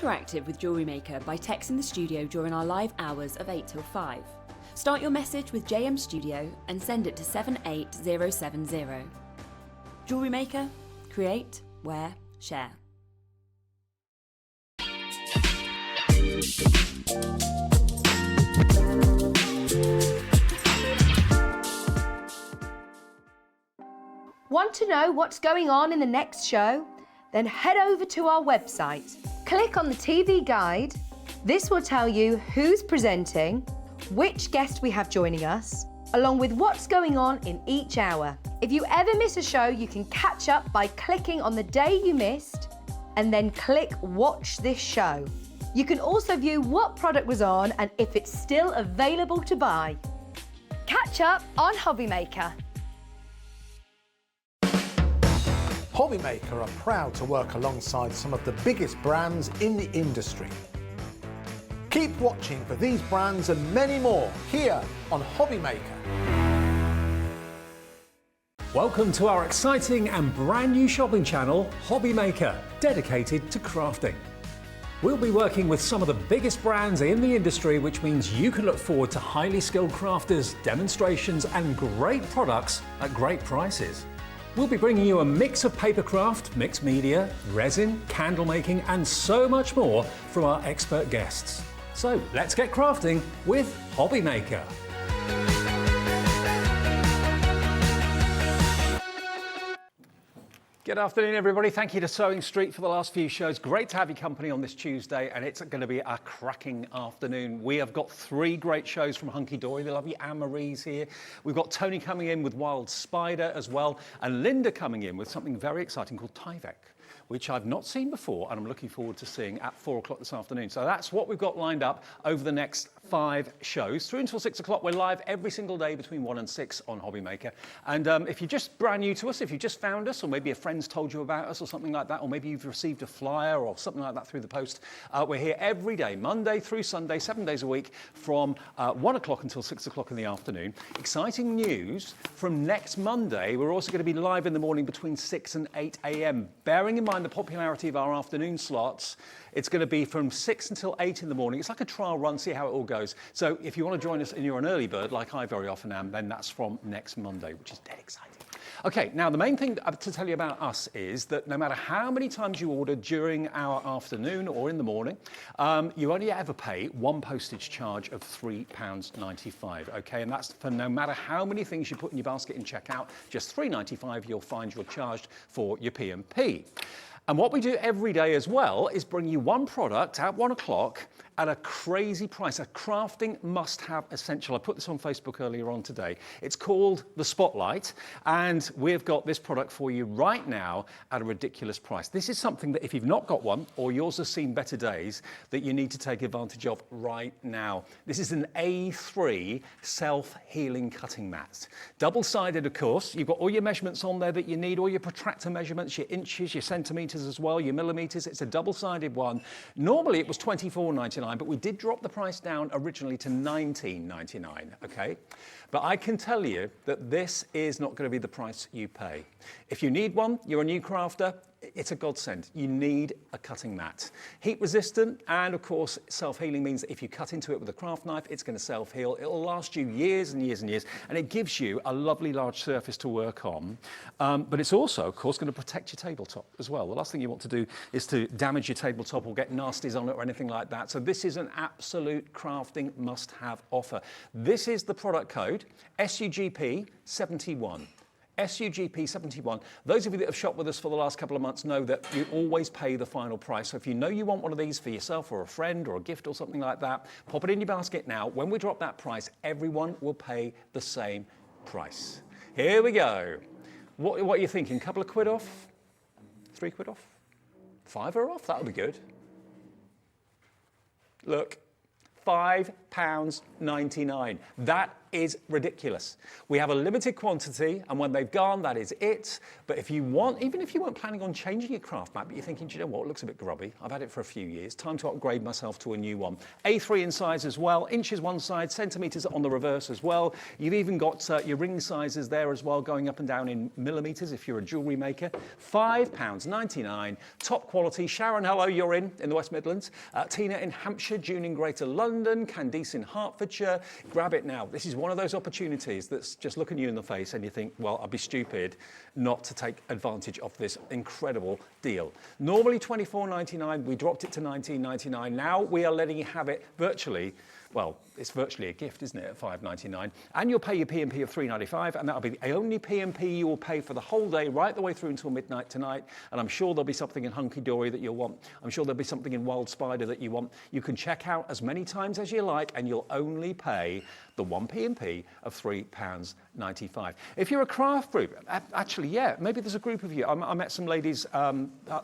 interactive with Jewellery Maker by texting the studio during our live hours of 8 till 5. Start your message with JM Studio and send it to 78070. Jewellery Maker, create, wear, share. Want to know what's going on in the next show? Then head over to our website. Click on the TV guide. This will tell you who's presenting, which guest we have joining us, along with what's going on in each hour. If you ever miss a show, you can catch up by clicking on the day you missed and then click Watch This Show. You can also view what product was on and if it's still available to buy. Catch up on Hobby Maker. Hobby Maker are proud to work alongside some of the biggest brands in the industry. Keep watching for these brands and many more here on Hobby Maker. Welcome to our exciting and brand new shopping channel, Hobby Maker, dedicated to crafting. We'll be working with some of the biggest brands in the industry, which means you can look forward to highly skilled crafters, demonstrations and great products at great prices. We'll be bringing you a mix of papercraft, mixed media, resin, candle making and so much more from our expert guests. So let's get crafting with Hobby Maker. Good afternoon, everybody. Thank you to Sewing Street for the last few shows. Great to have your company on this Tuesday, and it's going to be a cracking afternoon. We have got 3 great shows from Hunkydory. The lovely Anne-Marie's here. We've got Tony coming in with Wild Spider as well, and Linda coming in with something very exciting called Tyvek, which I've not seen before, and I'm looking forward to seeing at 4 o'clock this afternoon. So that's what we've got lined up over the next 5 shows. Through until 6 o'clock, we're live every single day between 1 and 6 on Hobby Maker. And if you're just brand new to us, if you just found us, or maybe a friend's told you about us or something like that, or maybe you've received a flyer or something like that through the post, we're here every day, Monday through Sunday, 7 days a week, from 1 o'clock until 6 o'clock in the afternoon. Exciting news from next Monday, we're also going to be live in the morning between 6 and 8 a.m. Bearing in mind the popularity of our afternoon slots, it's going to be from 6 until 8 in the morning. It's like a trial run, see how it all goes. So if you want to join us and you're an early bird, like I very often am, then that's from next Monday, which is dead exciting. Okay, now the main thing to tell you about us is that no matter how many times you order during our afternoon or in the morning, you only ever pay 1 postage charge of £3.95, okay? And that's for no matter how many things you put in your basket and check out, just £3.95 you'll find you're charged for your P&P. And what we do every day as well is bring you one product at 1 o'clock at a crazy price, a crafting must-have essential. I put this on Facebook earlier on today. It's called the Spotlight, and we've got this product for you right now at a ridiculous price. This is something that if you've not got one, or yours has seen better days, that you need to take advantage of right now. This is an A3 self-healing cutting mat. Double-sided, of course. You've got all your measurements on there that you need, all your protractor measurements, your inches, your centimetres as well, your millimetres. It's a double-sided one. Normally it was £24.99. But we did drop the price down originally to $19.99, okay? But I can tell you that this is not going to be the price you pay. If you need one, you're a new crafter, it's a godsend. You need a cutting mat. Heat resistant, and of course, self-healing means that if you cut into it with a craft knife, it's going to self-heal. It'll last you years and years and years, and it gives you a lovely large surface to work on. But it's also, of course, going to protect your tabletop as well. The last thing you want to do is to damage your tabletop or get nasties on it or anything like that. So this is an absolute crafting must-have offer. This is the product code, SUGP71. SUGP71. Those of you that have shopped with us for the last couple of months know that you always pay the final price. So if you know you want one of these for yourself or a friend or a gift or something like that, pop it in your basket now. When we drop that price, everyone will pay the same price. Here we go. What are you thinking? Couple of quid off? 3 quid off? £5 off? That would be good. Look. £5.99. That is ridiculous. We have a limited quantity, and when they've gone, that is it. But if you want, even if you weren't planning on changing your craft mat, but you're thinking, do you know what, it looks a bit grubby. I've had it for a few years. Time to upgrade myself to a new one. A3 in size as well, inches one side, centimetres on the reverse as well. You've even got your ring sizes there as well, going up and down in millimetres if you're a jewellery maker. £5.99, top quality. Sharon, hello, you're in the West Midlands. Tina in Hampshire, June in Greater London, Candice in Hertfordshire. Grab it now. This is one of those opportunities that's just looking you in the face and you think, well, I'd be stupid not to take advantage of this incredible deal. Normally £24.99, we dropped it to £19.99. Now we are letting you have it virtually. Well, it's virtually a gift, isn't it, at £5.99? And you'll pay your P&P of £3.95, and that'll be the only P&P you will pay for the whole day, right the way through until midnight tonight. And I'm sure there'll be something in Hunkydory that you'll want. I'm sure there'll be something in Wild Spider that you want. You can check out as many times as you like, and you'll only pay the one P&P of £3.95. If you're a craft group, actually, yeah, maybe there's a group of you. I met some ladies at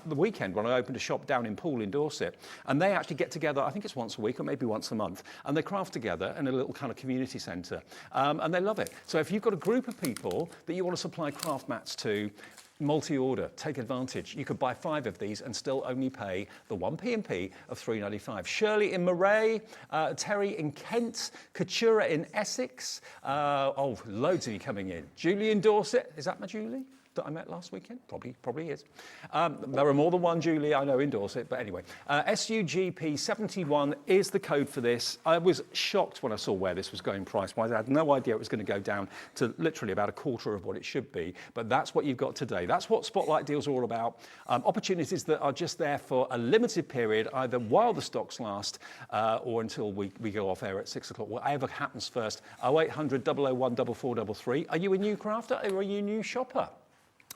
the weekend when I opened a shop down in Poole in Dorset, and they actually get together, I think it's once a week or maybe once a month, and they craft together in a little kind of community centre, and they love it. So if you've got a group of people that you want to supply craft mats to, multi-order, take advantage. You could buy 5 of these and still only pay the one P&P of £3.95. Shirley in Moray, Terry in Kent, Katura in Essex. Oh, loads of you coming in. Julie in Dorset. Is that my Julie that I met last weekend? Probably is. There are more than one Julie I know in Dorset, but anyway. SUGP71 is the code for this. I was shocked when I saw where this was going price-wise. I had no idea it was going to go down to literally about a quarter of what it should be, but that's what you've got today. That's what Spotlight Deals are all about. Opportunities that are just there for a limited period, either while the stocks last or until we go off air at 6 o'clock, whatever happens first. 0800 001 4433. Are you a new crafter or are you a new shopper?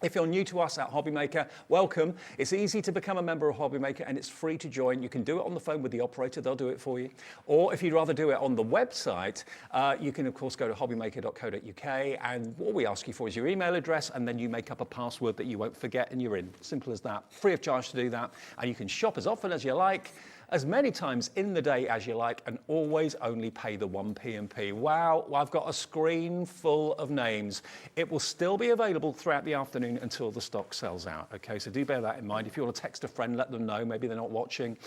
If you're new to us at Hobbymaker, welcome. It's easy to become a member of Hobbymaker and it's free to join. You can do it on the phone with the operator, they'll do it for you. Or if you'd rather do it on the website, you can of course go to hobbymaker.co.uk, and all we ask you for is your email address, and then you make up a password that you won't forget and you're in. Simple as that. Free of charge to do that. And you can shop as often as you like, as many times in the day as you like, and always only pay the one P&P. Wow, I've got a screen full of names. It will still be available throughout the afternoon until the stock sells out. Okay, so do bear that in mind. If you want to text a friend, let them know, maybe they're not watching.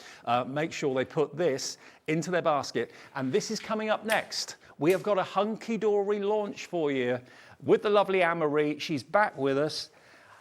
Make sure they put this into their basket. And this is coming up next. We have got a Hunkydory launch for you with the lovely Anne-Marie. She's back with us.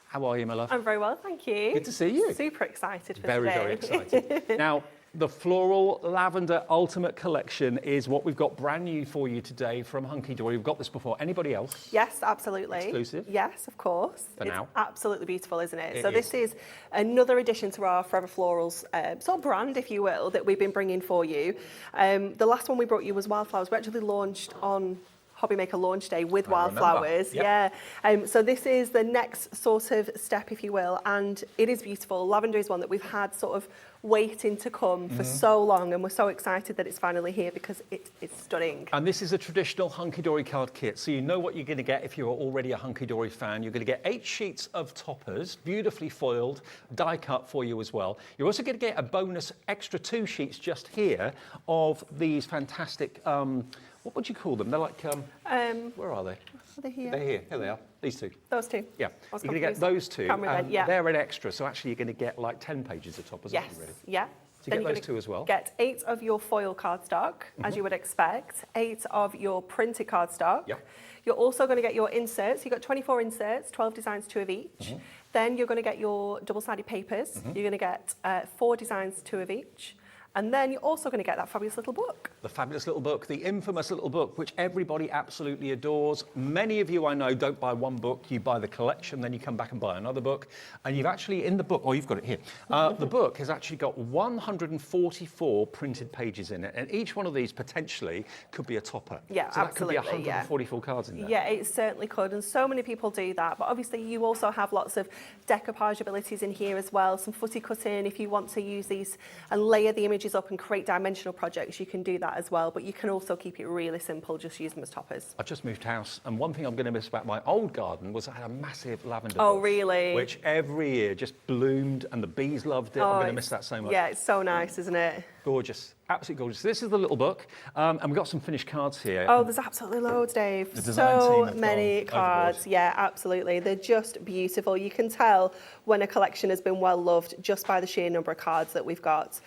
How are you, my love? I'm very well, thank you. Good to see you. Super excited for today. Very excited. Now, the Floral Lavender Ultimate Collection is what we've got brand new for you today from Hunkydory. We've got this before. Anybody else? Yes, absolutely. Exclusive? Yes, of course. For now. Absolutely beautiful, isn't it? It This is another addition to our Forever Florals sort of brand, if you will, that we've been bringing for you. The last one we brought you was Wildflowers. We actually launched on Hobbymaker launch day with Wildflowers. Yep. Yeah. So this is the next sort of step, if you will, and it is beautiful. Lavender is one that we've had sort of waiting to come for so long, and we're so excited that it's finally here because it's stunning. And this is a traditional Hunkydory card kit, so you know what you're going to get if you're already a Hunkydory fan. You're going to get 8 sheets of toppers, beautifully foiled, die cut for you as well. You're also going to get a bonus extra 2 sheets just here of these fantastic, what would you call them? They're like, where are they? Are they here? They're here. Here they are. These 2. Those 2. Yeah. You're going to get those 2. Yeah. They're an extra, so actually you're going to get like 10 pages of toppers. Yes. Really. Yeah. So you get those 2 as well. Get 8 of your foil cardstock, as you would expect. 8 of your printed cardstock. Yep. You're also going to get your inserts. You've got 24 inserts, 12 designs, 2 of each. Then you're going to get your double-sided papers. You're going to get 4 designs, 2 of each. And then you're also going to get that fabulous little book. The fabulous little book, the infamous little book, which everybody absolutely adores. Many of you I know don't buy one book, you buy the collection, then you come back and buy another book. And you've actually, in the book, you've got it here. The book has actually got 144 printed pages in it. And each one of these potentially could be a topper. Yeah, so absolutely. That could be 144 cards in there. Yeah, it certainly could. And so many people do that. But obviously you also have lots of decoupage abilities in here as well. Some footy cutting. If you want to use these and layer the images up and create dimensional projects, you can do that as well, but you can also keep it really simple, just use them as toppers. I've just moved house, and one thing I'm going to miss about my old garden was I had a massive lavender bush, really? Which every year just bloomed and the bees loved it. I'm going to miss that so much. Yeah, it's so nice, isn't it? Gorgeous, absolutely gorgeous. This is the little book, and we've got some finished cards here. Oh, there's absolutely loads, Dave. The design team So have many gone cards. overboard. Yeah, absolutely. They're just beautiful. You can tell when a collection has been well loved just by the sheer number of cards that we've got.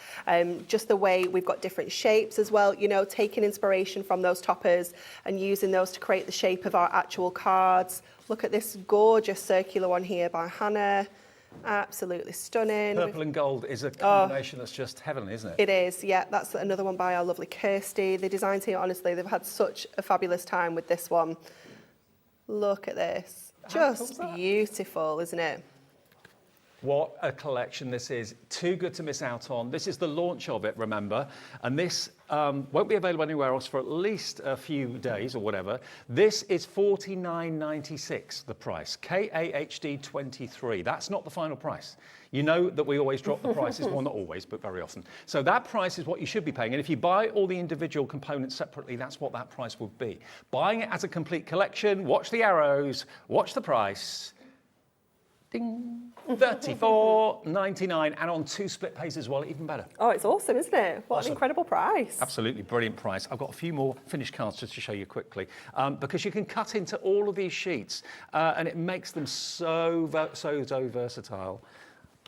Just the way we've got different shapes as well, you know, taking inspiration from those toppers and using those to create the shape of our actual cards. Look at this gorgeous circular one here by Hannah. Absolutely stunning. Purple and gold is a combination that's just heavenly, isn't it? It is, yeah. That's another one by our lovely Kirsty. The design team, honestly, they've had such a fabulous time with this one. Look at this. Just beautiful, isn't it? What a collection this is. Too good to miss out on. This is the launch of it, remember? And this won't be available anywhere else for at least a few days or whatever. This is $49.96, the price. KAHD 23. That's not the final price. You know that we always drop the prices. Well, not always, but very often. So that price is what you should be paying. And if you buy all the individual components separately, that's what that price would be. Buying it as a complete collection, watch the arrows, watch the price. Ding. $34.99, and on 2 split pays as well, even better. Oh, it's awesome, isn't it? What Awesome. an incredible price. Absolutely brilliant price. I've got a few more finished cards just to show you quickly, because you can cut into all of these sheets, and it makes them so versatile.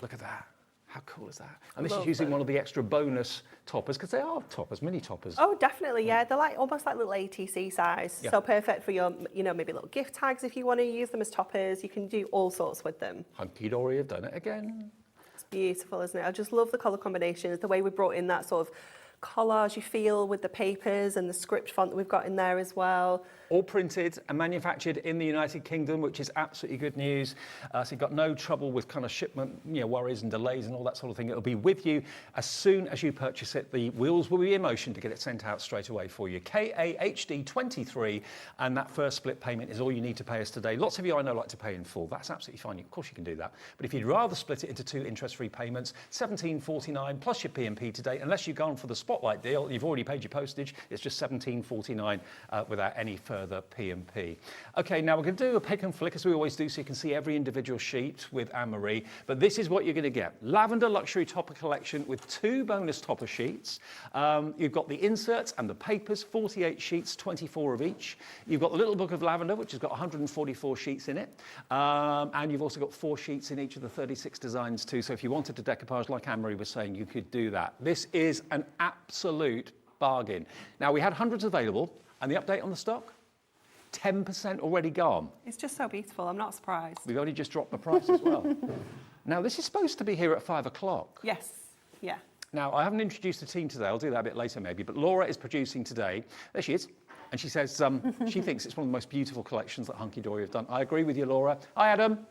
Look at that. How cool is that? And this is using one of the extra bonus toppers, because they are toppers, mini toppers. Oh, definitely, yeah. They're like almost like little ATC size. Yeah. So perfect for your, you know, maybe little gift tags if you want to use them as toppers. You can do all sorts with them. Hunkydory have done it again. It's beautiful, isn't it? I just love the colour combinations, the way we brought in that sort of collage you feel with the papers and the script font that we've got in there as well. All printed and manufactured in the United Kingdom, which is absolutely good news. So you've got no trouble with kind of shipment, you know, worries and delays and all that sort of thing. It'll be with you as soon as you purchase it. The wheels will be in motion to get it sent out straight away for you. KAHD 23, and that first split payment is all you need to pay us today. Lots of you I know like to pay in full. That's absolutely fine. Of course you can do that. But if you'd rather split it into 2 interest-free payments, $17.49 plus your P&P today, unless you've gone for the Spotlight deal, you've already paid your postage. It's just $17.49 without any further P&P. Okay, now we're going to do a pick and flick as we always do, so you can see every individual sheet with Anne-Marie. But this is what you're going to get. Lavender Luxury Topper Collection with 2 bonus topper sheets. You've got the inserts and the papers, 48 sheets, 24 of each. You've got the little book of Lavender, which has got 144 sheets in it. And you've also got 4 sheets in each of the 36 designs too. So if you wanted to decoupage, like Anne-Marie was saying, you could do that. This is an absolute bargain. Now, we had hundreds available, and the update on the stock? 10% already gone. It's just so beautiful. I'm not surprised. We've only just dropped the price as well. Now, this is supposed to be here at 5 o'clock. Yes, yeah. Now, I haven't introduced the team today. I'll do that a bit later maybe. But Laura is producing today. There she is. And she says she thinks it's one of the most beautiful collections that Hunkydory have done. I agree with you, Laura. Hi, Adam.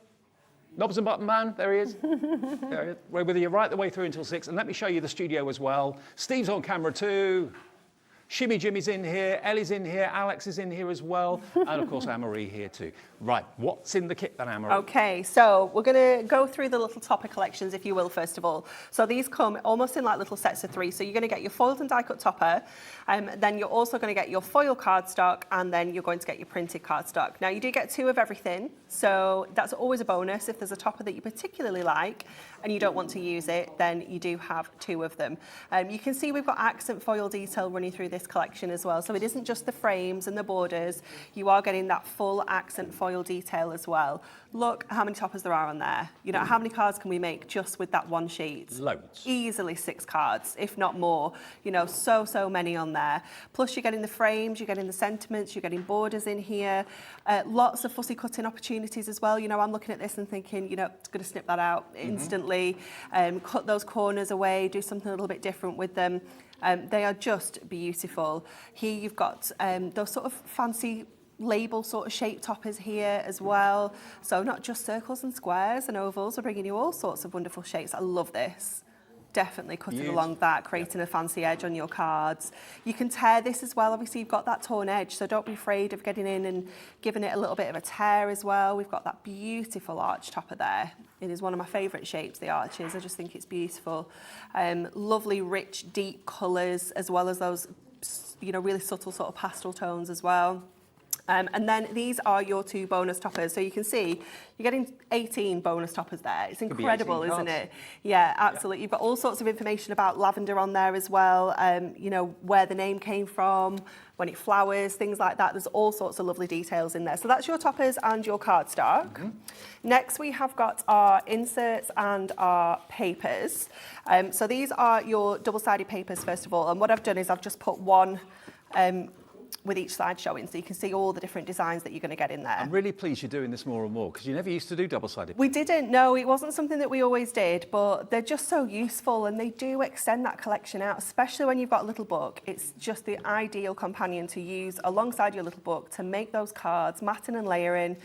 Knobs and button man, there he is. There he is. We're with you right the way through until 6. And let me show you the studio as well. Steve's on camera too. Shimmy Jimmy's in here, Ellie's in here, Alex is in here as well, and of course Anne-Marie here too. Right, what's in the kit then, Anne-Marie? Okay, so we're going to go through the little topper collections, if you will, first of all. So these come almost in like little sets of 3. So you're going to get your foiled and die-cut topper, then you're also going to get your foil cardstock, and then you're going to get your printed cardstock. Now, you do get 2 of everything, so that's always a bonus. If there's a topper that you particularly like and you don't want to use it, then you do have 2 of them. You can see we've got accent foil detail running through this collection as well. So it isn't just the frames and the borders, you are getting that full accent foil detail as well. Look how many toppers there are on there. You know, how many cards can we make just with that one sheet? Loads. Easily 6 cards, if not more. You know, so many on there. Plus you're getting the frames, you're getting the sentiments, you're getting borders in here. Lots of fussy cutting opportunities as well. You know, I'm looking at this and thinking, you know, it's going to snip that out instantly, cut those corners away, do something a little bit different with them. They are just beautiful. Here you've got those sort of fancy label sort of shape toppers here as well. So not just circles and squares and ovals, we're bringing you all sorts of wonderful shapes. I love this. Definitely cutting along that, creating a fancy edge on your cards. You can tear this as well. Obviously, you've got that torn edge, so don't be afraid of getting in and giving it a little bit of a tear as well. We've got that beautiful arch topper there. It is one of my favourite shapes, the arches. I just think it's beautiful. Lovely, rich, deep colours, as well as those, you know, really subtle sort of pastel tones as well. And then these are your 2 bonus toppers. So you can see you're getting 18 bonus toppers there. It's incredible, isn't it? Yeah, absolutely. You've got all sorts of information about lavender on there as well. You know, where the name came from, when it flowers, things like that. There's all sorts of lovely details in there. So that's your toppers and your cardstock. Next, we have got our inserts and our papers. So these are your double-sided papers, first of all. And what I've done is I've just put one with each side showing, so you can see all the different designs that you're going to get in there. I'm really pleased you're doing this more and more, because you never used to do double-sided. We didn't, no, it wasn't something that we always did, but they're just so useful and they do extend that collection out, especially when you've got a little book. It's just the ideal companion to use alongside your little book to make those cards, matting and layering,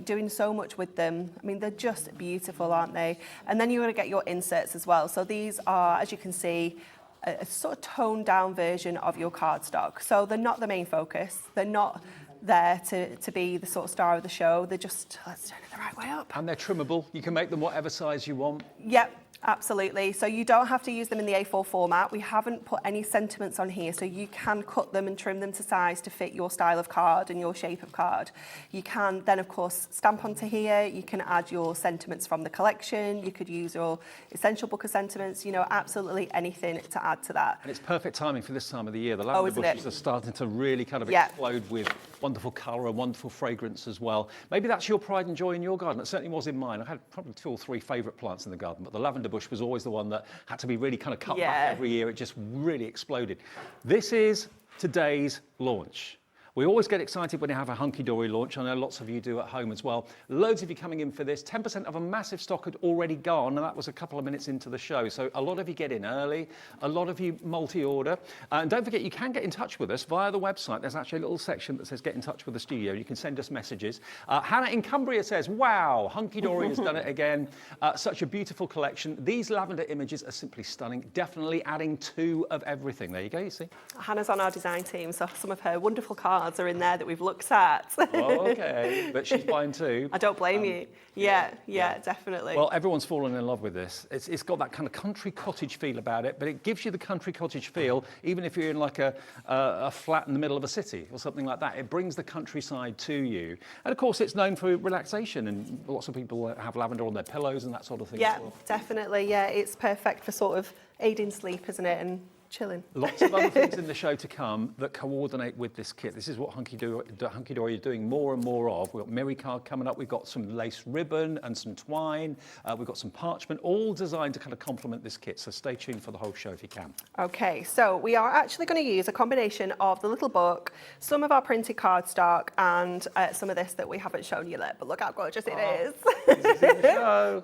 doing so much with them. I mean, they're just beautiful, aren't they? And then you're going to get your inserts as well. So these are, as you can see, a sort of toned down version of your cardstock. So they're not the main focus. They're not there to be the sort of star of the show. They're just, let's turn it the right way up. And they're trimmable. You can make them whatever size you want. Yep. Absolutely. So you don't have to use them in the A4 format. We haven't put any sentiments on here, so you can cut them and trim them to size to fit your style of card and your shape of card. You can then, of course, stamp onto here. You can add your sentiments from the collection. You could use your essential book of sentiments, you know, absolutely anything to add to that. And it's perfect timing for this time of the year. The lavender bushes are starting to really kind of explode with wonderful colour and wonderful fragrance as well. Maybe that's your pride and joy in your garden. It certainly was in mine. I had probably 2 or 3 favourite plants in the garden, but the lavender bush was always the one that had to be really kind of cut back every year. It just really exploded. This is today's launch. We always get excited when you have a Hunkydory launch. I know lots of you do at home as well. Loads of you coming in for this. 10% of a massive stock had already gone, and that was a couple of minutes into the show. So a lot of you get in early, a lot of you multi-order. And don't forget, you can get in touch with us via the website. There's actually a little section that says get in touch with the studio. You can send us messages. Hannah in Cumbria says, wow, Hunkydory has done it again. Such a beautiful collection. These lavender images are simply stunning. Definitely adding 2 of everything. There you go, you see. Hannah's on our design team, so some of her wonderful cards are in there that we've looked at. Oh, okay, but she's buying 2. I don't blame you. Yeah, definitely. Well, everyone's fallen in love with this. It's got that kind of country cottage feel about it, but it gives you the country cottage feel, even if you're in like a flat in the middle of a city or something like that. It brings the countryside to you. And of course, it's known for relaxation, and lots of people have lavender on their pillows and that sort of thing. Yeah, as well. definitely. Yeah, it's perfect for sort of aiding sleep, isn't it? And chilling. Lots of other things in the show to come that coordinate with this kit. This is what Hunkydory is doing more and more of. We've got Miri card coming up. We've got some lace ribbon and some twine. We've got some parchment, all designed to kind of complement this kit. So stay tuned for the whole show if you can. Okay, so we are actually going to use a combination of the little book, some of our printed cardstock, and some of this that we haven't shown you yet. But look how gorgeous it is.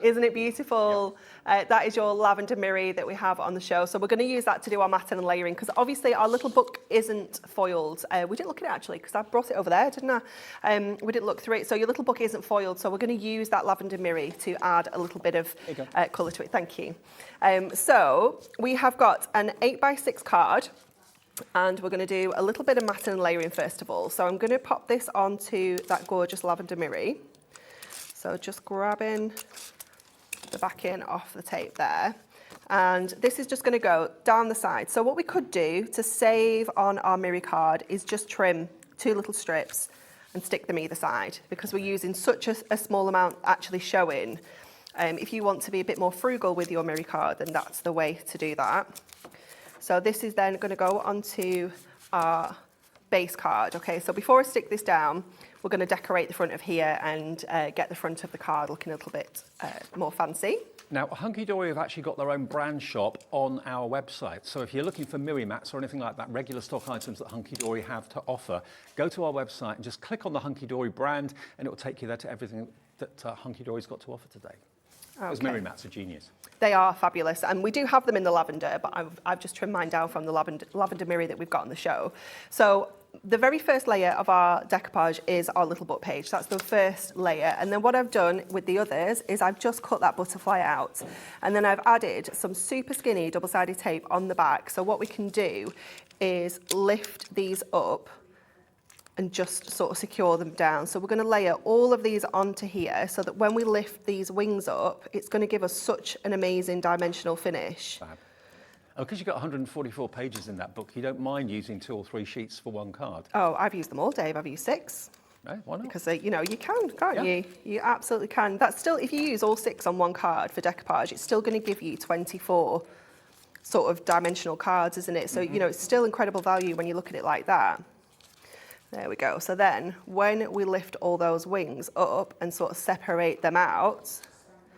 Isn't it beautiful? Yep. That is your lavender Miri that we have on the show. So we're going to use that to do our matting and layering, because obviously our little book isn't foiled. We didn't look at it actually, because I brought it over there, didn't I? We didn't look through it. So your little book isn't foiled. So we're going to use that lavender Miri to add a little bit of colour to it. Thank you. So we have got an 8x6 card, and we're going to do a little bit of matting and layering first of all. So I'm going to pop this onto that gorgeous lavender Miri. So just grabbing the backing off the tape there. And this is just going to go down the side. So what we could do to save on our Miri card is just trim 2 little strips and stick them either side, because we're using such a small amount actually showing. If you want to be a bit more frugal with your Miri card, then that's the way to do that. So this is then going to go onto our base card. Okay, so before I stick this down, we're going to decorate the front of here and get the front of the card looking a little bit more fancy. Now, Hunkydory have actually got their own brand shop on our website. So if you're looking for Miri mats or anything like that, regular stock items that Hunkydory have to offer, go to our website and just click on the Hunkydory brand, and it will take you there to everything that Hunkydory's got to offer today. Okay. Those Miri mats are genius. They are fabulous, and we do have them in the lavender, but I've just trimmed mine down from the lavender Miri that we've got on the show. So the very first layer of our decoupage is our little book page. That's the first layer, and then what I've done with the others is I've just cut that butterfly out, and then I've added some super skinny double-sided tape on the back. So what we can do is lift these up and just sort of secure them down. So we're going to layer all of these onto here so that when we lift these wings up, it's going to give us such an amazing dimensional finish. Fab. Oh, because you've got 144 pages in that book, you don't mind using 2 or 3 sheets for one card? Oh, I've used them all, Dave. I've used 6. No, why not? Because, you know, you can, can't Yeah. you? You absolutely can. That's still, if you use all 6 on one card for decoupage, it's still going to give you 24 sort of dimensional cards, isn't it? So, you know, it's still incredible value when you look at it like that. There we go. So then when we lift all those wings up and sort of separate them out,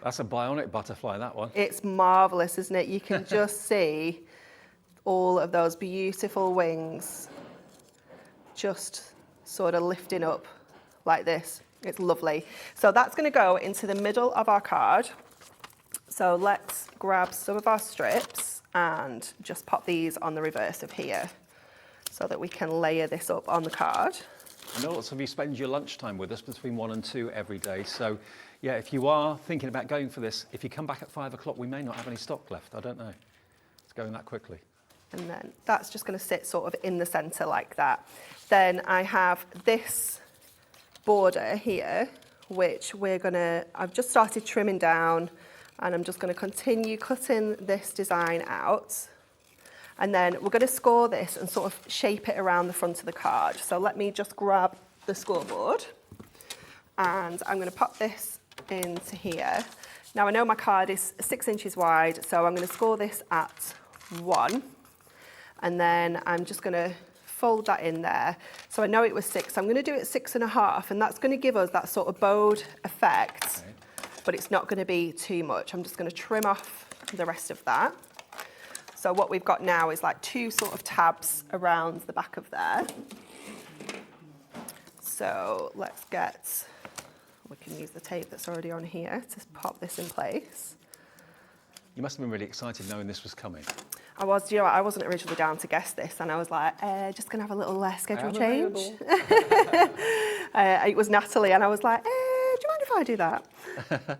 That's a bionic butterfly, that one. it's marvellous, isn't it? You can just see all of those beautiful wings just sort of lifting up like this. It's lovely. So that's going to go into the middle of our card. So let's grab some of our strips and just pop these on the reverse of here so that we can layer this up on the card. I know lots of you spend your lunchtime with us between 1 and 2 every day. So, yeah, if you are thinking about going for this, if you come back at 5 o'clock, we may not have any stock left. I don't know. It's going that quickly. And then that's just going to sit sort of in the centre like that. Then I have this border here, which I've just started trimming down, and I'm just going to continue cutting this design out. And then we're going to score this and sort of shape it around the front of the card. So let me just grab the scoreboard, and I'm going to pop this into here. Now I know my card is 6 inches wide, so I'm going to score this at 1. And then I'm just going to fold that in there. So I know it was 6, so I'm going to do it 6.5, and that's going to give us that sort of bowed effect, but it's not going to be too much. I'm just going to trim off the rest of that. So what we've got now is like 2 sort of tabs around the back of there. So we can use the tape that's already on here to pop this in place. You must have been really excited knowing this was coming. I was, you know, I wasn't originally down to guess this, and I was like, just going to have a little schedule change. It was Natalie, and I was like, do you mind if I do that?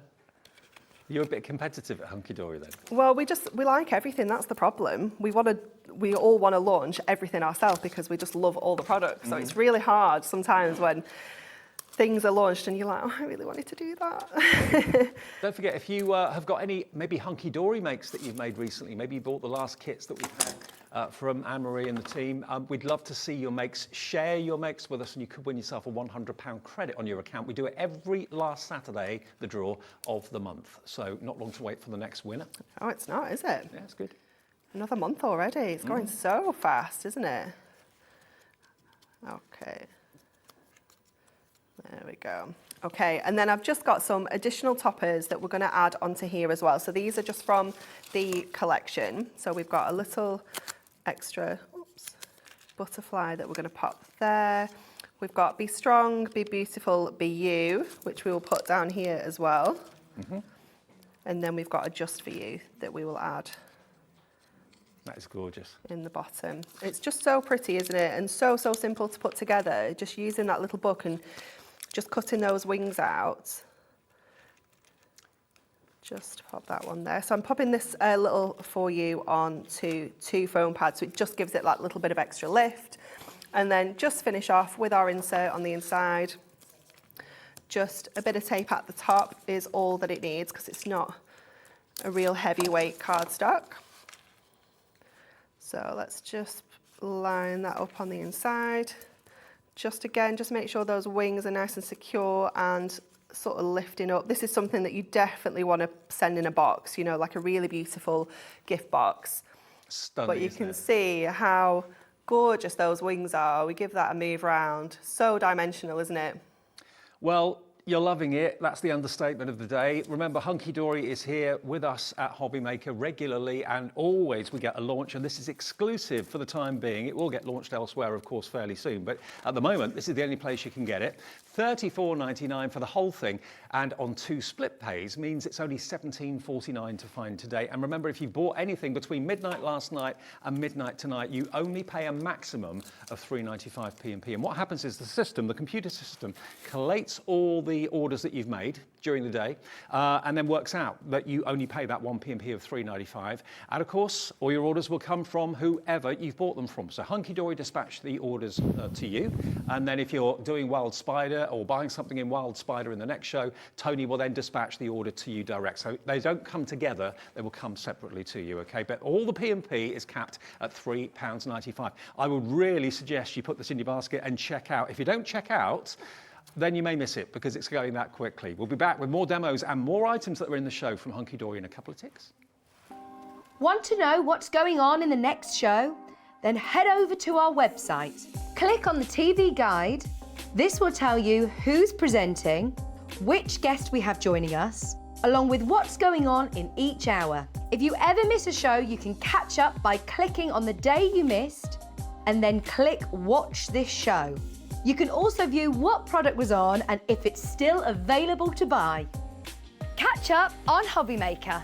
You're a bit competitive at Hunkydory then? Well, we like everything. That's the problem. We all want to launch everything ourselves because we just love all the products. So it's really hard sometimes when things are launched and you're like, oh, I really wanted to do that. Don't forget, if you have got any maybe Hunkydory makes that you've made recently, maybe you bought the last kits that we've had from Anne-Marie and the team, we'd love to see your makes. Share your makes with us and you could win yourself a £100 credit on your account. We do it every last Saturday, the draw of the month. So not long to wait for the next winner. Oh, it's not, is it? Yeah, it's good. Another month already. It's going so fast, isn't it? Okay. There we go. Okay, and then I've just got some additional toppers that we're going to add onto here as well. So these are just from the collection. So we've got a little extra butterfly that we're going to pop there. We've got Be Strong, Be Beautiful, Be You, which we will put down here as well. And then we've got a Just For You that we will add. That is gorgeous. In the bottom. It's just so pretty, isn't it? And so simple to put together. Just using that little book and just cutting those wings out. Just pop that one there. So I'm popping this little For You onto 2 foam pads, so it just gives it that little bit of extra lift. And then just finish off with our insert on the inside. Just a bit of tape at the top is all that it needs because it's not a real heavyweight cardstock. So let's just line that up on the inside. Just make sure those wings are nice and secure and sort of lifting up. This is something that you definitely want to send in a box, you know, like a really beautiful gift box. Stunning, but you can see how gorgeous those wings are. We give that a move round. So dimensional, isn't it? Well, you're loving it. That's the understatement of the day. Remember, Hunkydory is here with us at Hobbymaker regularly, and always we get a launch, and this is exclusive for the time being. It will get launched elsewhere, of course, fairly soon, but at the moment, this is the only place you can get it. $34.99 for the whole thing, and on 2 split pays means it's only $17.49 to find today. And remember, if you bought anything between midnight last night and midnight tonight, you only pay a maximum of $3.95 P&P. And what happens is the computer system, collates all the orders that you've made during the day, and then works out that you only pay that 1 P&P of $3.95. And of course, all your orders will come from whoever you've bought them from. So Hunkydory dispatch the orders to you, and then if you're doing wild spider, here or buying something in Wild Spider in the next show, Tony will then dispatch the order to you direct. So they don't come together, they will come separately to you, okay? But all the P&P is capped at £3.95. I would really suggest you put this in your basket and check out. If you don't check out, then you may miss it because it's going that quickly. We'll be back with more demos and more items that are in the show from Hunkydory in a couple of ticks. Want to know what's going on in the next show? Then head over to our website. Click on the TV guide. This will tell you who's presenting, which guest we have joining us, along with what's going on in each hour. If you ever miss a show, you can catch up by clicking on the day you missed and then click Watch This Show. You can also view what product was on and if it's still available to buy. Catch up on Hobby Maker.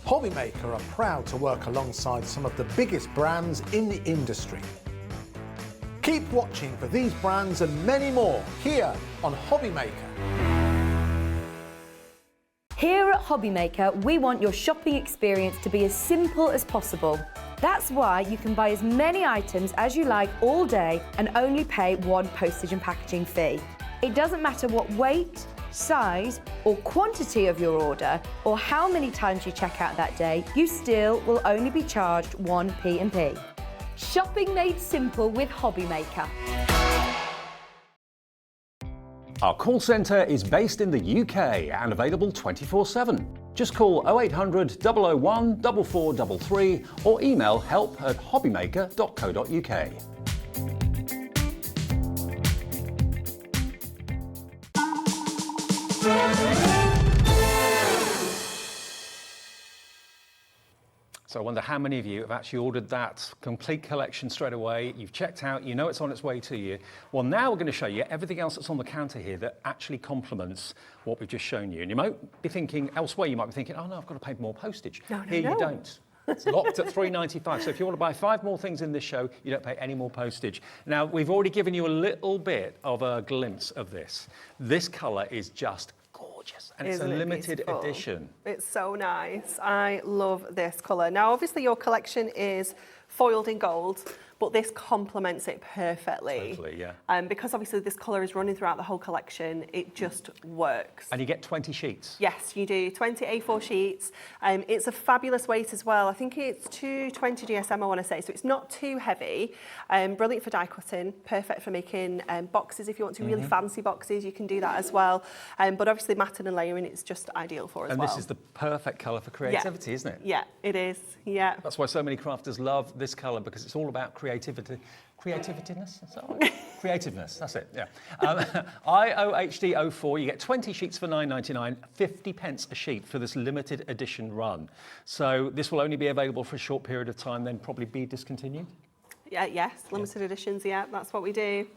Hobby Maker are proud to work alongside some of the biggest brands in the industry. Keep watching for these brands and many more here on Hobby Maker. Here at Hobby Maker, we want your shopping experience to be as simple as possible. That's why you can buy as many items as you like all day and only pay one postage and packaging fee. It doesn't matter what weight, size or quantity of your order or how many times you check out that day, you still will only be charged one P&P. Shopping made simple with Hobby Maker. Our call centre is based in the UK and available 24/7. Just call 0800 001 4433 or email help@hobbymaker.co.uk. So I wonder how many of you have actually ordered that complete collection straight away. You've checked out, you know it's on its way to you. Well, now we're going to show you everything else that's on the counter here that actually complements what we've just shown you. And you might be thinking, elsewhere you might be thinking, oh no, I've got to pay more postage. No. Here you don't. It's locked at £3.95. So if you want to buy 5 more things in this show, you don't pay any more postage. Now, we've already given you a little bit of a glimpse of this. This colour is just gorgeous, and it's a limited edition. It's so nice. I love this colour. Now, obviously, your collection is foiled in gold, but this complements it perfectly. Totally, yeah. Because obviously this colour is running throughout the whole collection, it just works. And you get 20 sheets. Yes, you do. 20 A4 sheets. It's a fabulous weight as well. I think it's 220 GSM, I want to say, so it's not too heavy. Brilliant for die cutting, perfect for making boxes. If you want to really fancy boxes, you can do that as well. But obviously matting and layering, it's just ideal for as well. And this is the perfect colour for creativity, isn't it? Yeah, it is. Yeah. That's why so many crafters love this colour, because it's all about creativity. Creativeness? Is that right? Creativeness, that's it, yeah. IOHD04, you get 20 sheets for £9.99, 50 pence a sheet for this limited edition run. So this will only be available for a short period of time, then probably be discontinued? Yeah, yes, limited editions, yeah, that's what we do.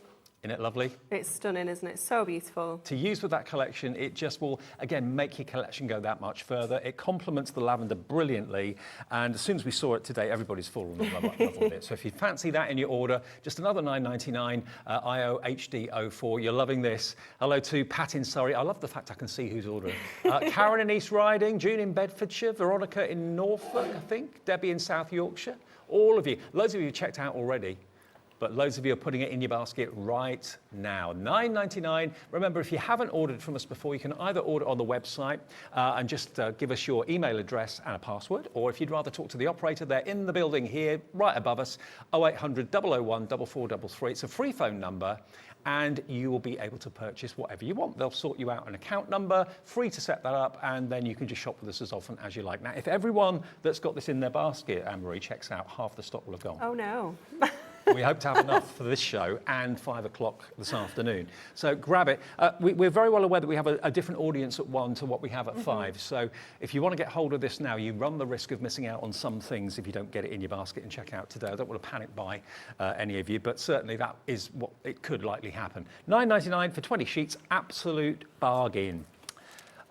Isn't it lovely? It's stunning, isn't it? So beautiful. To use with that collection, it just will, again, make your collection go that much further. It complements the lavender brilliantly, and as soon as we saw it today, everybody's fallen in love with it. So if you fancy that in your order, just another £9.99, IOHD04. You're loving this. Hello to Pat in Surrey. I love the fact I can see who's ordering. Karen in East Riding, June in Bedfordshire, Veronica in Norfolk, I think, Debbie in South Yorkshire. All of you. Loads of you checked out already, but loads of you are putting it in your basket right now. £9.99. Remember, if you haven't ordered from us before, you can either order on the website and just give us your email address and a password, or if you'd rather talk to the operator, they're in the building here, right above us, 0800 001 4433. It's a free phone number, and you will be able to purchase whatever you want. They'll sort you out an account number, free to set that up, and then you can just shop with us as often as you like. Now, if everyone that's got this in their basket, Anne-Marie, checks out, half the stock will have gone. Oh, no. We hope to have enough for this show and 5 o'clock this afternoon. So grab it. We're very well aware that we have a different audience at 1 to what we have at 5. So if you want to get hold of this now, you run the risk of missing out on some things if you don't get it in your basket and check out today. I don't want to panic buy any of you, but certainly that is what it could likely happen. £9.99 for 20 sheets, absolute bargain.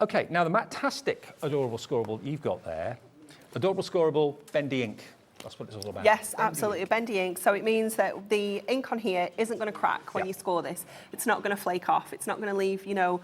Okay, now the Matastic Adorable Scorable you've got there, Adorable Scorable Bendy Ink. That's what it's all about. Yes, absolutely, bendy ink. So it means that the ink on here isn't going to crack when you score this. It's not going to flake off. It's not going to leave, you know,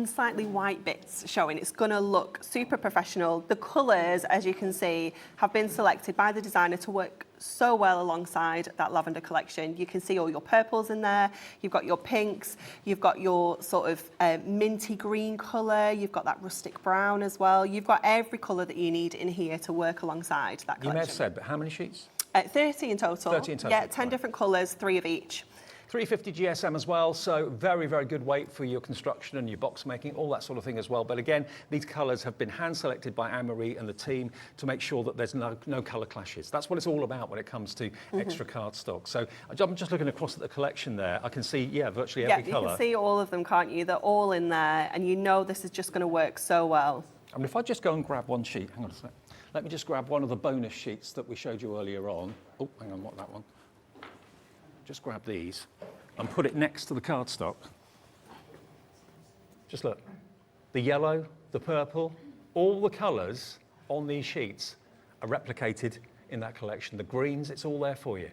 slightly white bits showing. It's going to look super professional. The colours, as you can see, have been selected by the designer to work so well alongside that lavender collection. You can see all your purples in there, you've got your pinks, you've got your sort of minty green colour, you've got that rustic brown as well. You've got every colour that you need in here to work alongside that collection. You may have said, but how many sheets? 30 in total. 30 in total. Yeah, 10 right. different colours, 3 of each. 350 GSM as well, so very, very good weight for your construction and your box making, all that sort of thing as well. But again, these colours have been hand selected by Anne-Marie and the team to make sure that there's no colour clashes. That's what it's all about when it comes to extra cardstock. So I'm just looking across at the collection there. I can see, yeah, virtually every colour. Yeah, you can see all of them, can't you? They're all in there, and you know this is just going to work so well. I mean, if I just go and grab one sheet, hang on a sec. Let me just grab one of the bonus sheets that we showed you earlier on. Oh, hang on, what that one? Just grab these and put it next to the cardstock. Just look, the yellow, the purple, all the colours on these sheets are replicated in that collection. The greens, it's all there for you.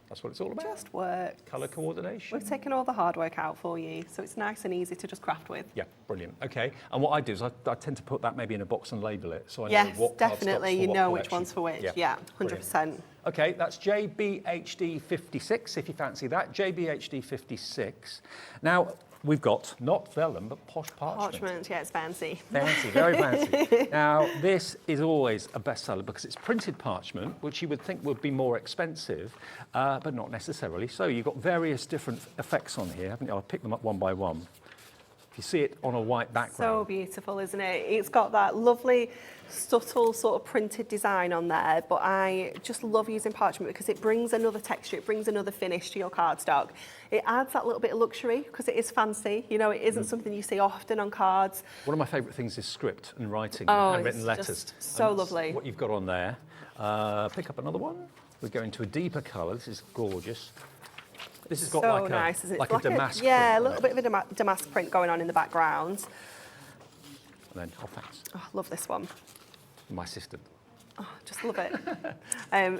That's what it's all about. Just work. Colour coordination. We've taken all the hard work out for you, so it's nice and easy to just craft with. Yeah, brilliant. Okay, and what I do is I tend to put that maybe in a box and label it, so I know Yes, what definitely. cardstock's for You what know which collection. one's for which. Yeah, Yeah, 100%. brilliant. Okay, that's JBHD 56, if you fancy that. JBHD 56. Now, we've got not vellum, but posh parchment. Parchment, yeah, it's fancy. Fancy, very fancy. Now, this is always a bestseller because it's printed parchment, which you would think would be more expensive, but not necessarily. So you've got various different effects on here, haven't you? I'll pick them up one by one. If you see it on a white So background. beautiful, isn't it? It's got that lovely, subtle sort of printed design on there, but I just love using parchment because it brings another texture, it brings another finish to your cardstock. It adds that little bit of luxury because it is fancy. You know, it isn't something you see often on cards. One of my favourite things is script and writing, Oh, handwritten it's letters. just so And that's lovely. What you've got on there. Pick up another one. We go into a deeper colour. This is gorgeous. This has got So like nice, isn't it? like It's a damask. yeah, a print on little it. bit of a damask print going on in the background. And then, oh, thanks. Oh, love this one. My assistant. Oh, just love it.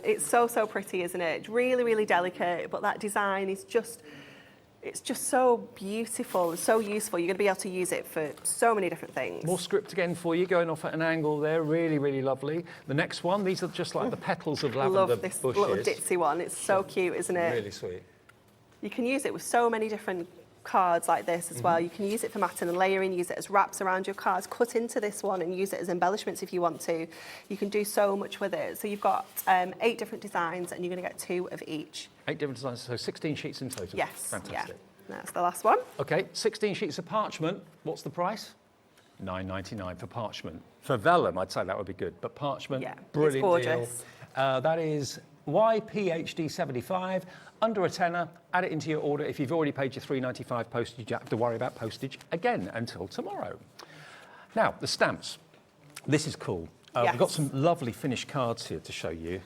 It's so, so pretty, isn't it? It's really, really delicate, but that design is just, it's just so beautiful and so useful. You're going to be able to use it for so many different things. More script again for you, going off at an angle there. Really, really lovely. The next one, these are just like the petals of I lavender love this bushes. little ditzy one. It's so cute, isn't it? Really sweet. You can use it with so many different cards like this as well. You can use it for matting and layering, use it as wraps around your cards, cut into this one and use it as embellishments if you want to. You can do so much with it. So you've got 8 different designs and you're going to get 2 of each. 8 different designs, so 16 sheets in total. Yes, Fantastic. yeah. That's the last one. Okay, 16 sheets of parchment. What's the price? £9.99 for parchment. For vellum, I'd say that would be good, but parchment, Yeah, it's brilliant gorgeous. deal. That is YPHD 75, under a tenner. Add it into your order. If you've already paid your £3.95 postage, you don't have to worry about postage again until tomorrow. Now, the stamps. This is cool. We've got Yes. some lovely finished cards here to show you.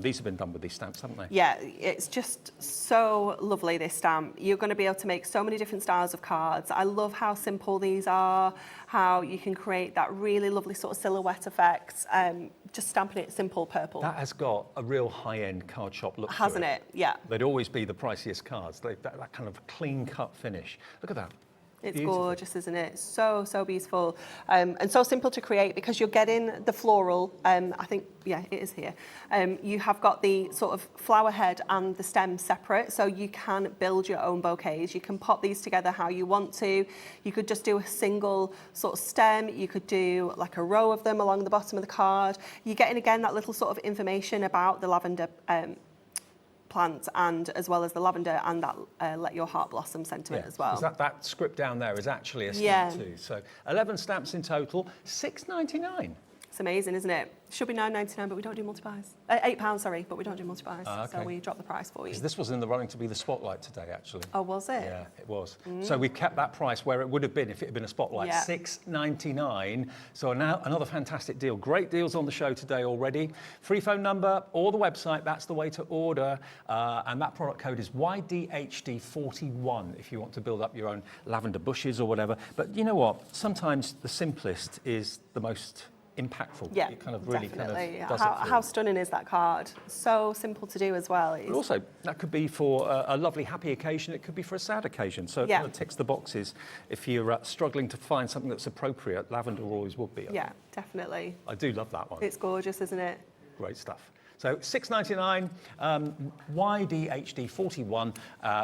These have been done with these stamps, haven't they? Yeah, it's just so lovely, this stamp. You're going to be able to make so many different styles of cards. I love how simple these are, how you can create that really lovely sort of silhouette effect, just stamping it simple purple. That has got a real high-end card shop look to Hasn't it? Yeah. They'd always be the priciest cards. That kind of clean-cut finish. Look at that. It's Beautiful. gorgeous, isn't it? So, so beautiful. And so simple to create because you're getting the floral, I think, yeah, it is here. You have got the sort of flower head and the stem separate, so you can build your own bouquets. You can pop these together how you want to. You could just do a single sort of stem. You could do like a row of them along the bottom of the card. You're getting, again, that little sort of information about the lavender plant and as well as the lavender and that Let Your Heart Blossom sentiment as well. 'Cause that script down there is actually a stamp Yeah. too. So 11 stamps in total, £6.99. It's amazing, isn't it? Should be £9.99, but we don't do multi-buys. £8, sorry, but we don't do multi-buys. Okay. So we drop the price for you. 'Cause this was in the running to be the spotlight today, actually. Oh, was it? Yeah, it was. So we've kept that price where it would have been if it had been a spotlight, Yeah. £6.99. So now another fantastic deal. Great deals on the show today already. Free phone number or the website, that's the way to order. And that product code is YDHD41 if you want to build up your own lavender bushes or whatever. But you know what? Sometimes the simplest is the most impactful. Yeah, it kind of really definitely. kind of does How stunning is that card? So simple to do as well. But also, that could be for a lovely happy occasion. It could be for a sad occasion. So it kind of ticks the boxes. If you're struggling to find something that's appropriate, lavender always would be. Yeah, definitely. I do love that one. It's gorgeous, isn't it? Great stuff. So $6.99, YDHD41,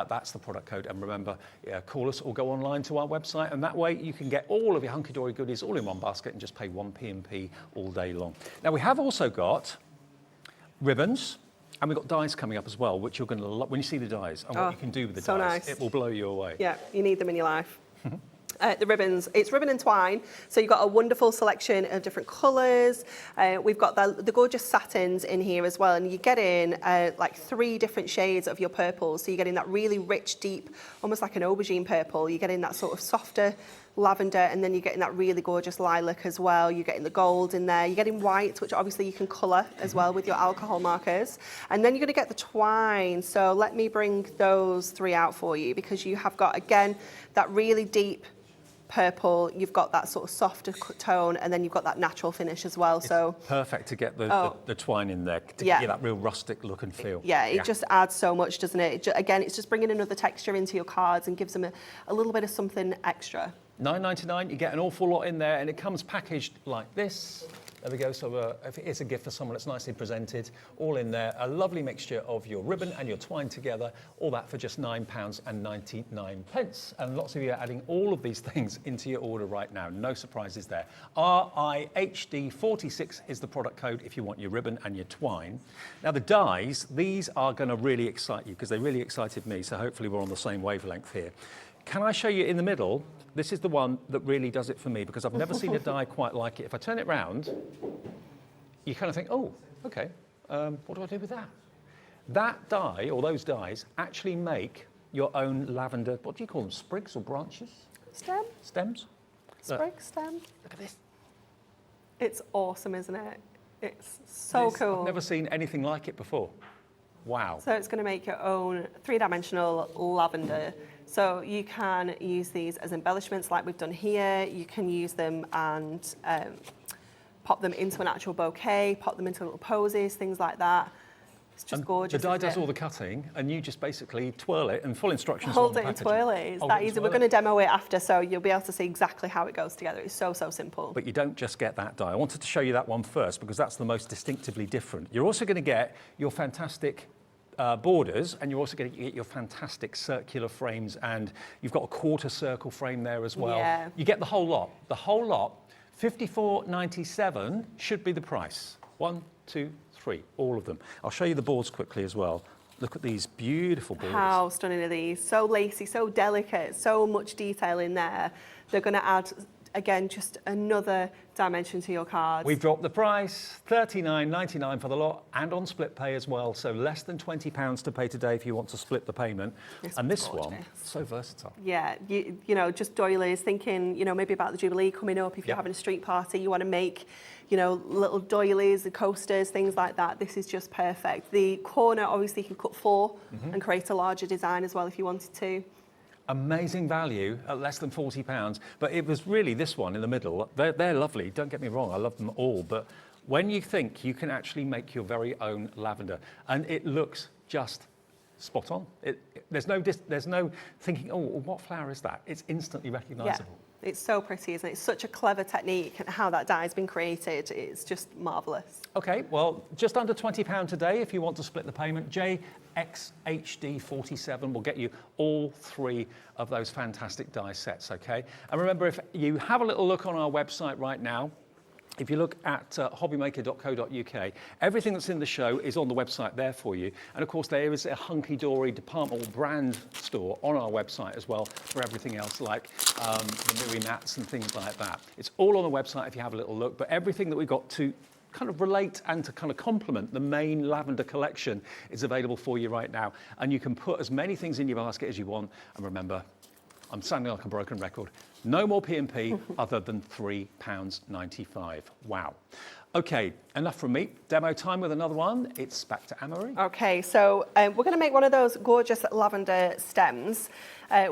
that's the product code. And remember, call us or go online to our website, and that way you can get all of your Hunkydory goodies all in one basket and just pay 1 P&P all day long. Now, we have also got ribbons, and we've got dies coming up as well, which you're going to love when you see the dies and what you can do with the dies. Nice. It will blow you away. Yeah, you need them in your life. The ribbons, it's ribbon and twine, so you've got a wonderful selection of different colours. We've got the gorgeous satins in here as well, and you get in like 3 different shades of your purples. So you get in that really rich, deep, almost like an aubergine purple. You get in that sort of softer lavender, and then you get in that really gorgeous lilac as well. You're getting the gold in there. You're getting white, which obviously you can colour as well with your alcohol markers. And then you're going to get the twine. So let me bring those 3 out for you, because you have got, again, that really deep purple, you've got that sort of softer tone, and then you've got that natural finish as well. It's so perfect to get the twine in there to give you that real rustic look and feel. Yeah, it just adds so much, doesn't it? Again, it's just bringing another texture into your cards and gives them a little bit of something extra. $9.99, you get an awful lot in there, and it comes packaged like this. There we go. So if it is a gift for someone, it's nicely presented, all in there. A lovely mixture of your ribbon and your twine together, all that for just £9.99. And lots of you are adding all of these things into your order right now. No surprises there. RIHD46 is the product code if you want your ribbon and your twine. Now the dies, these are going to really excite you, because they really excited me. So hopefully we're on the same wavelength here. Can I show you in the middle? This is the one that really does it for me, because I've never seen a die quite like it. If I turn it round, you kind of think, oh, okay, what do I do with that? That die, or those dies, actually make your own lavender, what do you call them, sprigs or branches? Stems? Sprig, stem. Look at this. It's awesome, isn't it? It's so cool. I've never seen anything like it before. Wow. So it's going to make your own 3-dimensional lavender. So you can use these as embellishments like we've done here. You can use them and pop them into an actual bouquet, pop them into little posies, things like that. It's just gorgeous. The die does all the cutting, and you just basically twirl it, and full instructions Hold on the it and packaging. twirl it. It's that easy. We're going to demo it after, so you'll be able to see exactly how it goes together. It's so, so simple. But you don't just get that die. I wanted to show you that one first, because that's the most distinctively different. You're also going to get your fantastic borders, and you're also going to get your fantastic circular frames, and you've got a quarter circle frame there as well. Yeah. You get the whole lot. The whole lot, $54.97 should be the price. 1, 2, 3, all of them. I'll show you the boards quickly as well. Look at these beautiful boards. How stunning are these? So lacy, so delicate, so much detail in there. They're going to add, again, just another dimension to your cards. We've dropped the price, $39.99 for the lot, and on split pay as well, so less than £20 to pay today if you want to split the payment. And this one, so versatile. Yeah, you know, just doilies, thinking, you know, maybe about the Jubilee coming up. If you're having a street party, you want to make, you know, little doilies, the coasters, things like that. This is just perfect. The corner, obviously, you can cut 4 and create a larger design as well if you wanted to. Amazing value at less than £40, but it was really this one in the middle. They're lovely, don't get me wrong, I love them all, but when you think you can actually make your very own lavender, and it looks just spot on. There's no thinking, oh, what flower is that? It's instantly recognisable. Yeah. It's so pretty, isn't it? It's such a clever technique, and how that die has been created, it's just marvellous. Okay, well, just under £20 today if you want to split the payment. JXHD47 will get you all 3 of those fantastic die sets, okay? And remember, if you have a little look on our website right now, if you look at hobbymaker.co.uk, everything that's in the show is on the website there for you. And of course, there is a Hunkydory department brand store on our website as well for everything else, like the Miri mats and things like that. It's all on the website if you have a little look, but everything that we've got to kind of relate and to kind of complement the main lavender collection is available for you right now. And you can put as many things in your basket as you want. And remember, I'm sounding like a broken record. No more P&P other than £3.95. Wow. Okay, enough from me. Demo time with another one. It's back to Anne-Marie. Okay, so we're going to make one of those gorgeous lavender stems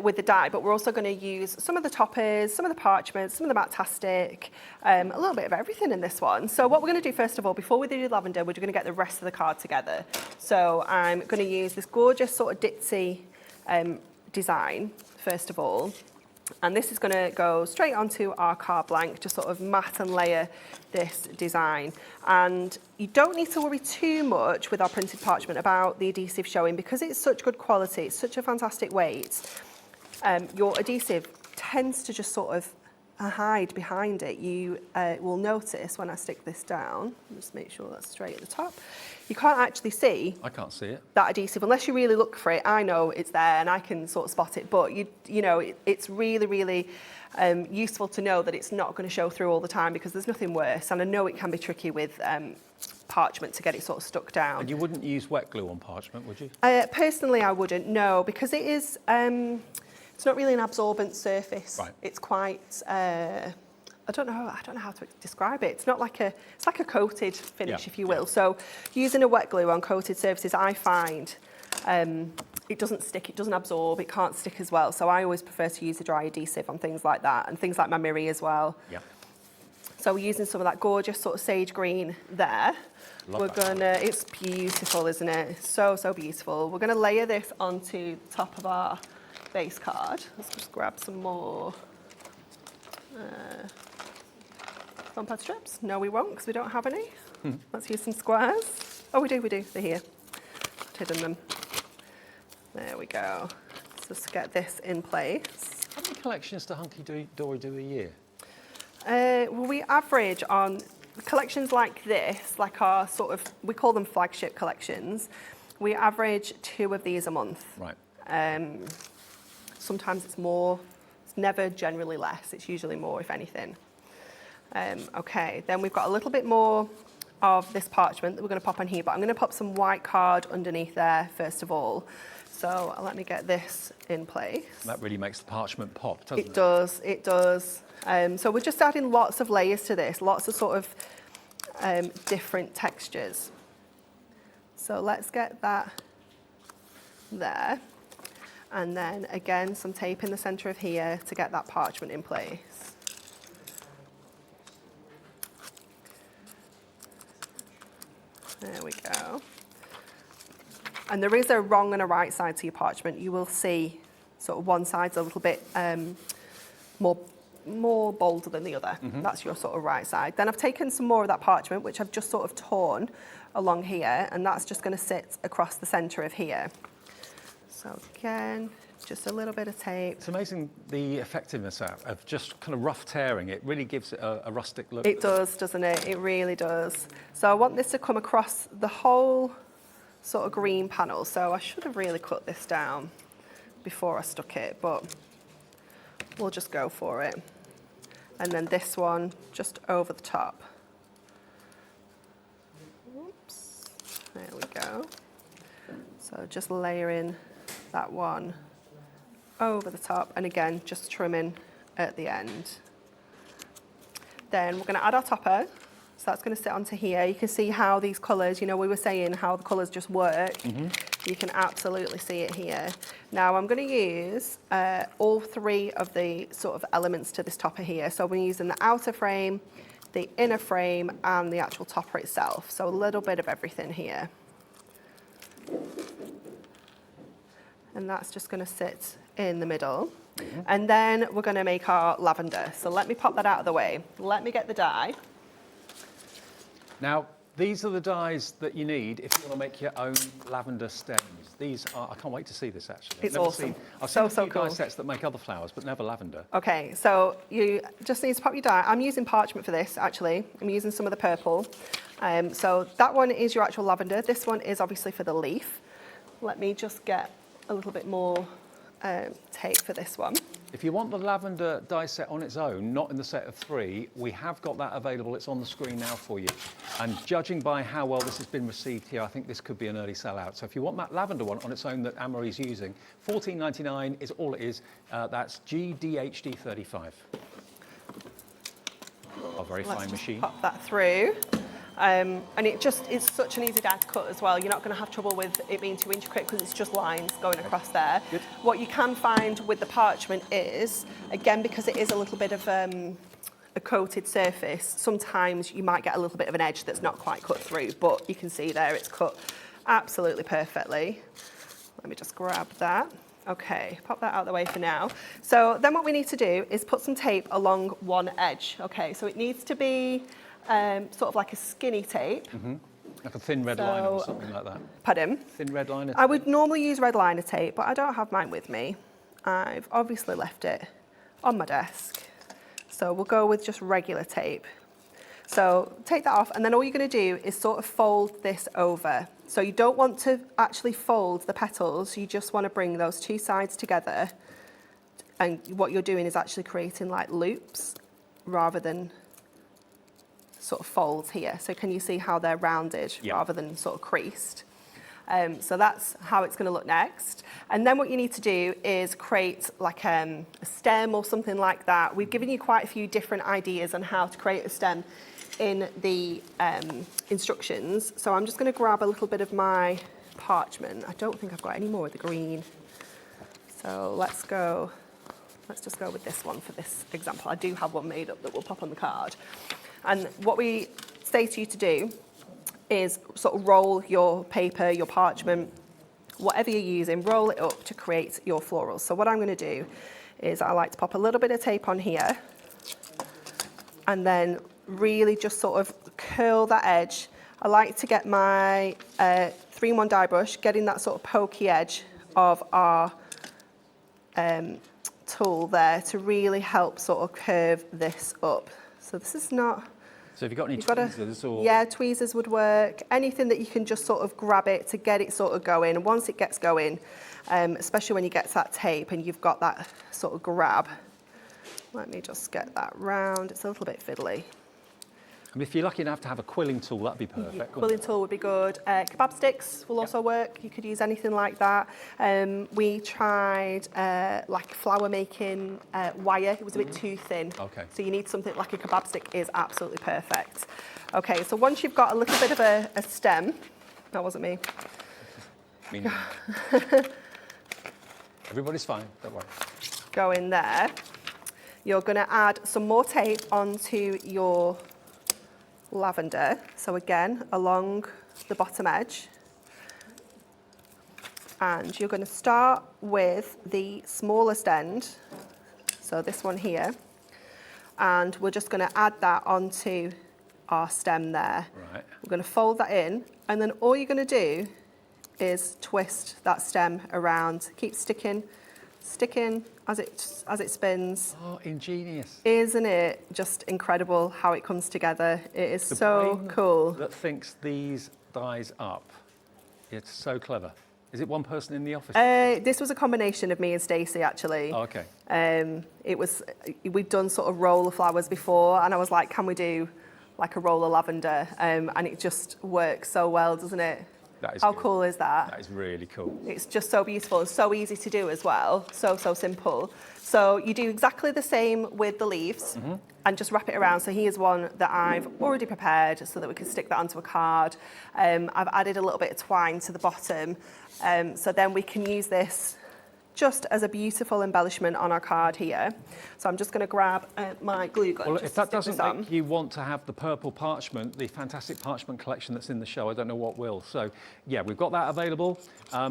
with the dye, but we're also going to use some of the toppers, some of the parchment, some of the matte-tastic, a little bit of everything in this one. So what we're going to do first of all, before we do lavender, we're going to get the rest of the card together. So I'm going to use this gorgeous sort of ditzy design first of all. And this is going to go straight onto our card blank to sort of mat and layer this design. And you don't need to worry too much with our printed parchment about the adhesive showing because it's such good quality, it's such a fantastic weight. Your adhesive tends to just sort of hide behind it. You will notice when I stick this down, just make sure that's straight at the top, you can't actually see. I can't see it. That adhesive, unless you really look for it. I know it's there and I can sort of spot it, but you know, it's really, really useful to know that it's not going to show through all the time because there's nothing worse. And I know it can be tricky with parchment to get it sort of stuck down. And you wouldn't use wet glue on parchment, would you? Personally, I wouldn't, no, because it is, it's not really an absorbent surface. Right. It's quite, I don't know how to describe it. It's not like it's like a coated finish, if you will. So using a wet glue on coated surfaces, I find it doesn't stick, it doesn't absorb, it can't stick as well. So I always prefer to use a dry adhesive on things like that and things like my mirror as well. Yeah. So we're using some of that gorgeous sort of sage green there. It's beautiful, isn't it? So, so beautiful. We're gonna layer this onto the top of our base card. Let's just grab some more foam pad strips. No, we won't because we don't have any. Let's use some squares. Oh, we do, they're here. I've hidden them. There we go. Let's just get this in place. How many collections do Hunkydory do a year? Well, we average on collections like this, like our sort of, we call them flagship collections. We average 2 of these a month. Right. Sometimes it's more, it's never generally less, it's usually more if anything. Okay, then we've got a little bit more of this parchment that we're going to pop on here, but I'm going to pop some white card underneath there first of all. So let me get this in place. That really makes the parchment pop, doesn't it? It does, it does. So we're just adding lots of layers to this, lots of sort of different textures. So let's get that there. And then again, some tape in the center of here to get that parchment in place. There we go. And there is a wrong and a right side to your parchment. You will see sort of one side's a little bit more bolder than the other. That's your sort of right side. Then I've taken some more of that parchment, which I've just sort of torn along here, and that's just going to sit across the center of here. So again, just a little bit of tape. It's amazing the effectiveness of just kind of rough tearing. It really gives it a rustic look. It does, doesn't it? It really does. So I want this to come across the whole sort of green panel. So I should have really cut this down before I stuck it, but we'll just go for it. And then this one just over the top. Oops, there we go. So just layering that one over the top, and again, just trimming at the end. Then we're going to add our topper. So that's going to sit onto here. You can see how these colours, you know, we were saying how the colours just work. You can absolutely see it here. Now I'm going to use all 3 of the sort of elements to this topper here. So we're using the outer frame, the inner frame, and the actual topper itself. So a little bit of everything here. And that's just going to sit in the middle. And then we're going to make our lavender. So let me pop that out of the way. Let me get the dye. Now, these are the dyes that you need if you want to make your own lavender stems. These are, I can't wait to see this actually. It's awesome. I've seen a few cool. dye sets that make other flowers, but never lavender. Okay, so you just need to pop your dye. I'm using parchment for this actually. I'm using some of the purple. So that one is your actual lavender. This one is obviously for the leaf. Let me just get a little bit more tape for this one. If you want the lavender die set on its own, not in the set of 3, we have got that available. It's on the screen now for you. And judging by how well this has been received here, I think this could be an early sellout. So if you want that lavender one on its own that Anne-Marie's using, $14.99 is all it is. That's GDHD 35. A very fine machine. Pop that through. And it just is such an easy die to cut as well. You're not going to have trouble with it being too intricate because it's just lines going across there. Good. What you can find with the parchment is, again, because it is a little bit of a coated surface, sometimes you might get a little bit of an edge that's not quite cut through, but you can see there it's cut absolutely perfectly. Let me just grab that. Okay, pop that out of the way for now. So then what we need to do is put some tape along one edge. Okay, so it needs to be sort of like a skinny tape. Like a thin red liner or something like that. Pardon? Thin red liner. I would normally use red liner tape, but I don't have mine with me. I've obviously left it on my desk. So we'll go with just regular tape. So take that off, and then all you're going to do is sort of fold this over. So you don't want to actually fold the petals, you just want to bring those two sides together. And what you're doing is actually creating like loops rather than sort of folds here. So can you see how they're rounded rather than sort of creased? So that's how it's going to look next. And then what you need to do is create like a stem or something like that. We've given you quite a few different ideas on how to create a stem in the instructions. So I'm just going to grab a little bit of my parchment. I don't think I've got any more of the green. So let's just go with this one for this example. I do have one made up that will pop on the card. And what we say to you to do is sort of roll your paper, your parchment, whatever you're using, roll it up to create your florals. So what I'm going to do is I like to pop a little bit of tape on here and then really just sort of curl that edge. I like to get my 3-in-1 die brush, getting that sort of pokey edge of our tool there to really help sort of curve this up. So this is not... So have you got any tweezers or...? Yeah, tweezers would work. Anything that you can just sort of grab it to get it sort of going. And once it gets going, especially when you get to that tape and you've got that sort of grab, let me just get that round. It's a little bit fiddly. I mean, if you're lucky enough to have a quilling tool, that'd be perfect. Quilling tool would be good. Kebab sticks will also work. You could use anything like that. We tried like flower making wire. It was a bit too thin. Okay. So you need something like a kebab stick is absolutely perfect. Okay, so once you've got a little bit of a stem, that wasn't me. Everybody's fine, don't worry. Go in there. You're going to add some more tape onto your lavender. So again, along the bottom edge. And you're going to start with the smallest end. So this one here. And we're just going to add that onto our stem there. Right. We're going to fold that in. And then all you're going to do is twist that stem around. Keep sticking as it spins. Oh, ingenious. Isn't it just incredible how it comes together? It is so cool. That thinks these dies up. It's so clever. Is it one person in the office? This was a combination of me and Stacey, actually. Oh, okay. We've done sort of roll of flowers before, and I was like, can we do like a roll of lavender? And it just works so well, doesn't it? That is How good. cool is that? That is really cool. It's just so beautiful and so easy to do as well. So simple. So you do exactly the same with the leaves and just wrap it around. So here's one that I've already prepared so that we can stick that onto a card. I've added a little bit of twine to the bottom. So then we can use this just as a beautiful embellishment on our card here. So I'm just going to grab my glue gun. Well, if that doesn't make you want to have the purple parchment, the fantastic parchment collection that's in the show, I don't know what will. So, yeah, we've got that available.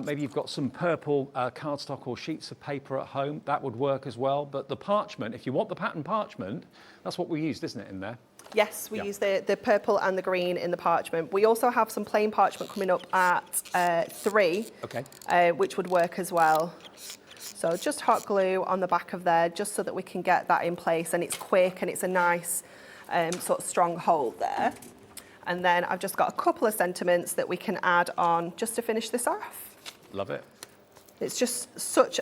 Maybe you've got some purple cardstock or sheets of paper at home. That would work as well. But the parchment, if you want the pattern parchment, that's what we used, isn't it, in there? Yes, we use the purple and the green in the parchment. We also have some plain parchment coming up at 3, which would work as well. So just hot glue on the back of there, just so that we can get that in place, and it's quick and it's a nice sort of strong hold there. And then I've just got a couple of sentiments that we can add on just to finish this off. Love it. It's just such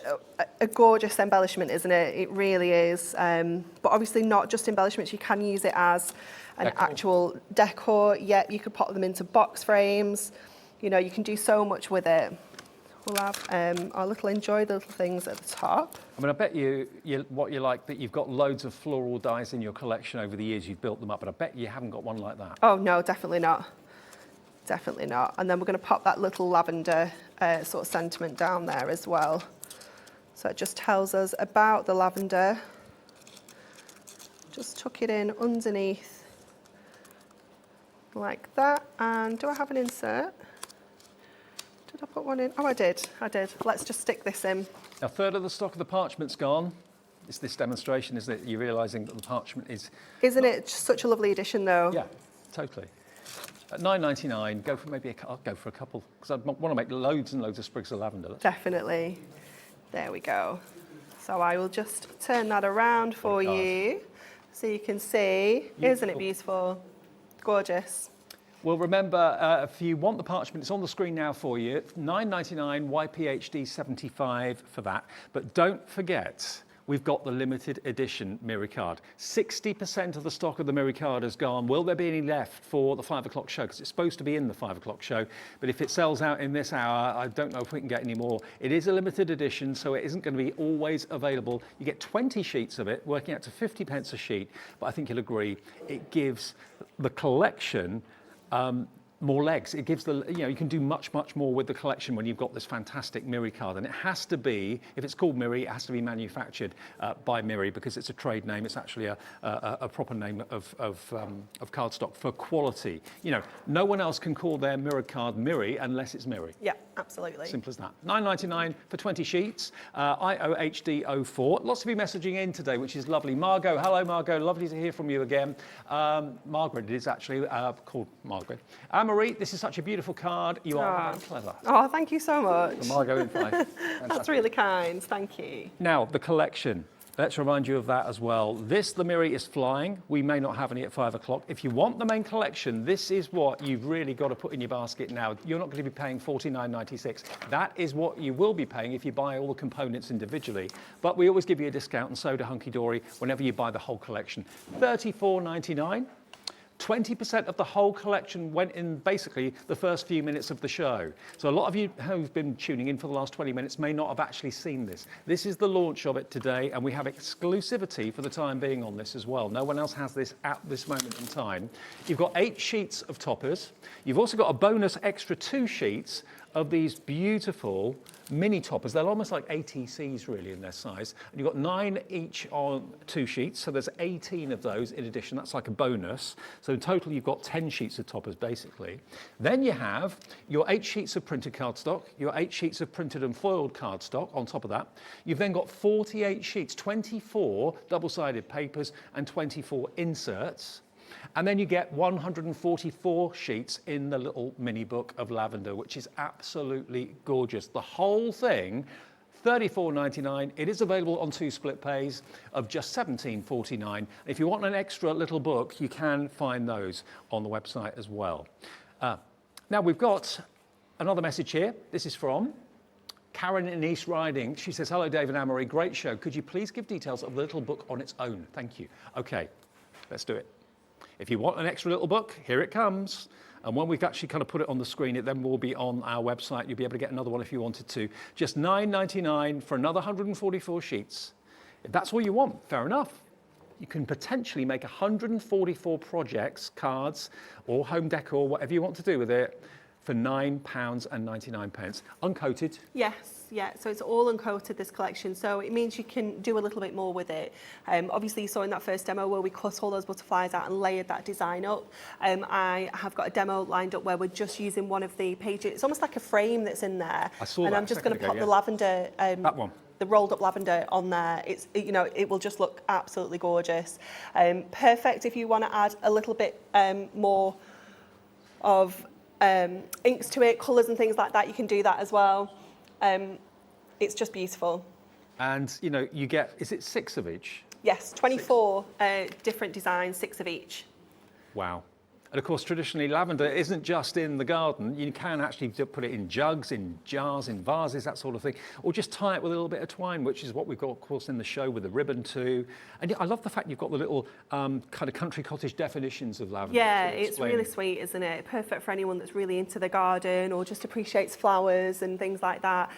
a gorgeous embellishment, isn't it? It really is. But obviously not just embellishments, you can use it as an actual decor. Yep, you could pop them into box frames. You know, you can do so much with it. We'll have our little enjoy the little things at the top. I mean, I bet what you like, that you've got loads of floral dies in your collection over the years, you've built them up, but I bet you haven't got one like that. Oh no, definitely not. Definitely not. And then we're going to pop that little lavender sort of sentiment down there as well. So it just tells us about the lavender. Just tuck it in underneath like that. And do I have an insert? Did I put one in? Oh, I did. Let's just stick this in. A third of the stock of the parchment's gone. It's this demonstration, isn't it? You're realising that the parchment is... Isn't it such a lovely addition, though? Yeah, totally. At $9.99, go for I'll go for a couple, because I want to make loads and loads of sprigs of lavender. Definitely. There we go. So I will just turn that around for you so you can see. Beautiful. Isn't it beautiful? Gorgeous. Well, remember, if you want the parchment, it's on the screen now for you. $9.99, YPHD 75 for that. But don't forget, we've got the limited edition Miri card. 60% of the stock of the Miri card has gone. Will there be any left for the 5 o'clock show? Because it's supposed to be in the 5 o'clock show. But if it sells out in this hour, I don't know if we can get any more. It is a limited edition, so it isn't going to be always available. You get 20 sheets of it, working out to 50 pence a sheet. But I think you'll agree, it gives the collection more legs. It gives you can do much more with the collection when you've got this fantastic Miri card. And it has to be, if it's called Miri, it has to be manufactured by Miri, because it's a trade name. It's actually a proper name of cardstock for quality. You know, no one else can call their Miri card Miri unless it's Miri. Yeah, absolutely. Simple as that. $9.99 for 20 sheets. IOHD04. Lots of you messaging in today, which is lovely. Margot, hello Margot, lovely to hear from you again. Margaret, it is actually called Margaret. Marie, this is such a beautiful card. You are very clever. Oh, thank you so much. So Margot in 5. That's really kind. Thank you. Now, the collection. Let's remind you of that as well. The Miri is flying. We may not have any at 5 o'clock. If you want the main collection, this is what you've really got to put in your basket now. You're not going to be paying $49.96. That is what you will be paying if you buy all the components individually. But we always give you a discount, and so do Hunkydory, whenever you buy the whole collection. $34.99. 20% of the whole collection went in basically the first few minutes of the show. So a lot of you who've been tuning in for the last 20 minutes may not have actually seen this. This is the launch of it today, and we have exclusivity for the time being on this as well. No one else has this at this moment in time. You've got 8 sheets of toppers. You've also got a bonus extra 2 sheets of these beautiful mini toppers. They're almost like ATCs really in their size. And you've got 9 each on 2 sheets, so there's 18 of those in addition. That's like a bonus. So in total you've got 10 sheets of toppers basically. Then you have your 8 sheets of printed cardstock, your 8 sheets of printed and foiled cardstock on top of that. You've then got 48 sheets, 24 double-sided papers and 24 inserts. And then you get 144 sheets in the little mini book of Lavender, which is absolutely gorgeous. The whole thing, $34.99. It is available on 2 split pays of just $17.49. If you want an extra little book, you can find those on the website as well. Now we've got another message here. This is from Karen in East Riding. She says, hello Dave and Anne-Marie, great show. Could you please give details of the little book on its own? Thank you. Okay, let's do it. If you want an extra little book, here it comes. And when we've actually kind of put it on the screen, it then will be on our website. You'll be able to get another one if you wanted to. Just $9.99 for another 144 sheets. If that's all you want, fair enough. You can potentially make 144 projects, cards, or home decor, whatever you want to do with it, for £9.99. Uncoated. Yes, yeah, so it's all uncoated, this collection, so it means you can do a little bit more with it. Obviously you saw in that first demo where we cut all those butterflies out and layered that design up. I have got a demo lined up where we're just using one of the pages. It's almost like a frame that's in there. I saw and that I'm just going to pop yeah. the lavender, that one. the rolled up lavender on there. It's, you know, it will just look absolutely gorgeous. Perfect if you want to add a little bit more of inks to it, colours and things like that. You can do that as well. It's just beautiful. And you know, you get, is it 6 of each? Yes, 24 different designs, 6 of each. Wow. And of course, traditionally, lavender isn't just in the garden. You can actually put it in jugs, in jars, in vases, that sort of thing, or just tie it with a little bit of twine, which is what we've got, of course, in the show with the ribbon too. And I love the fact you've got the little kind of country cottage definitions of lavender. Yeah, it's really sweet, isn't it? Perfect for anyone that's really into the garden or just appreciates flowers and things like that.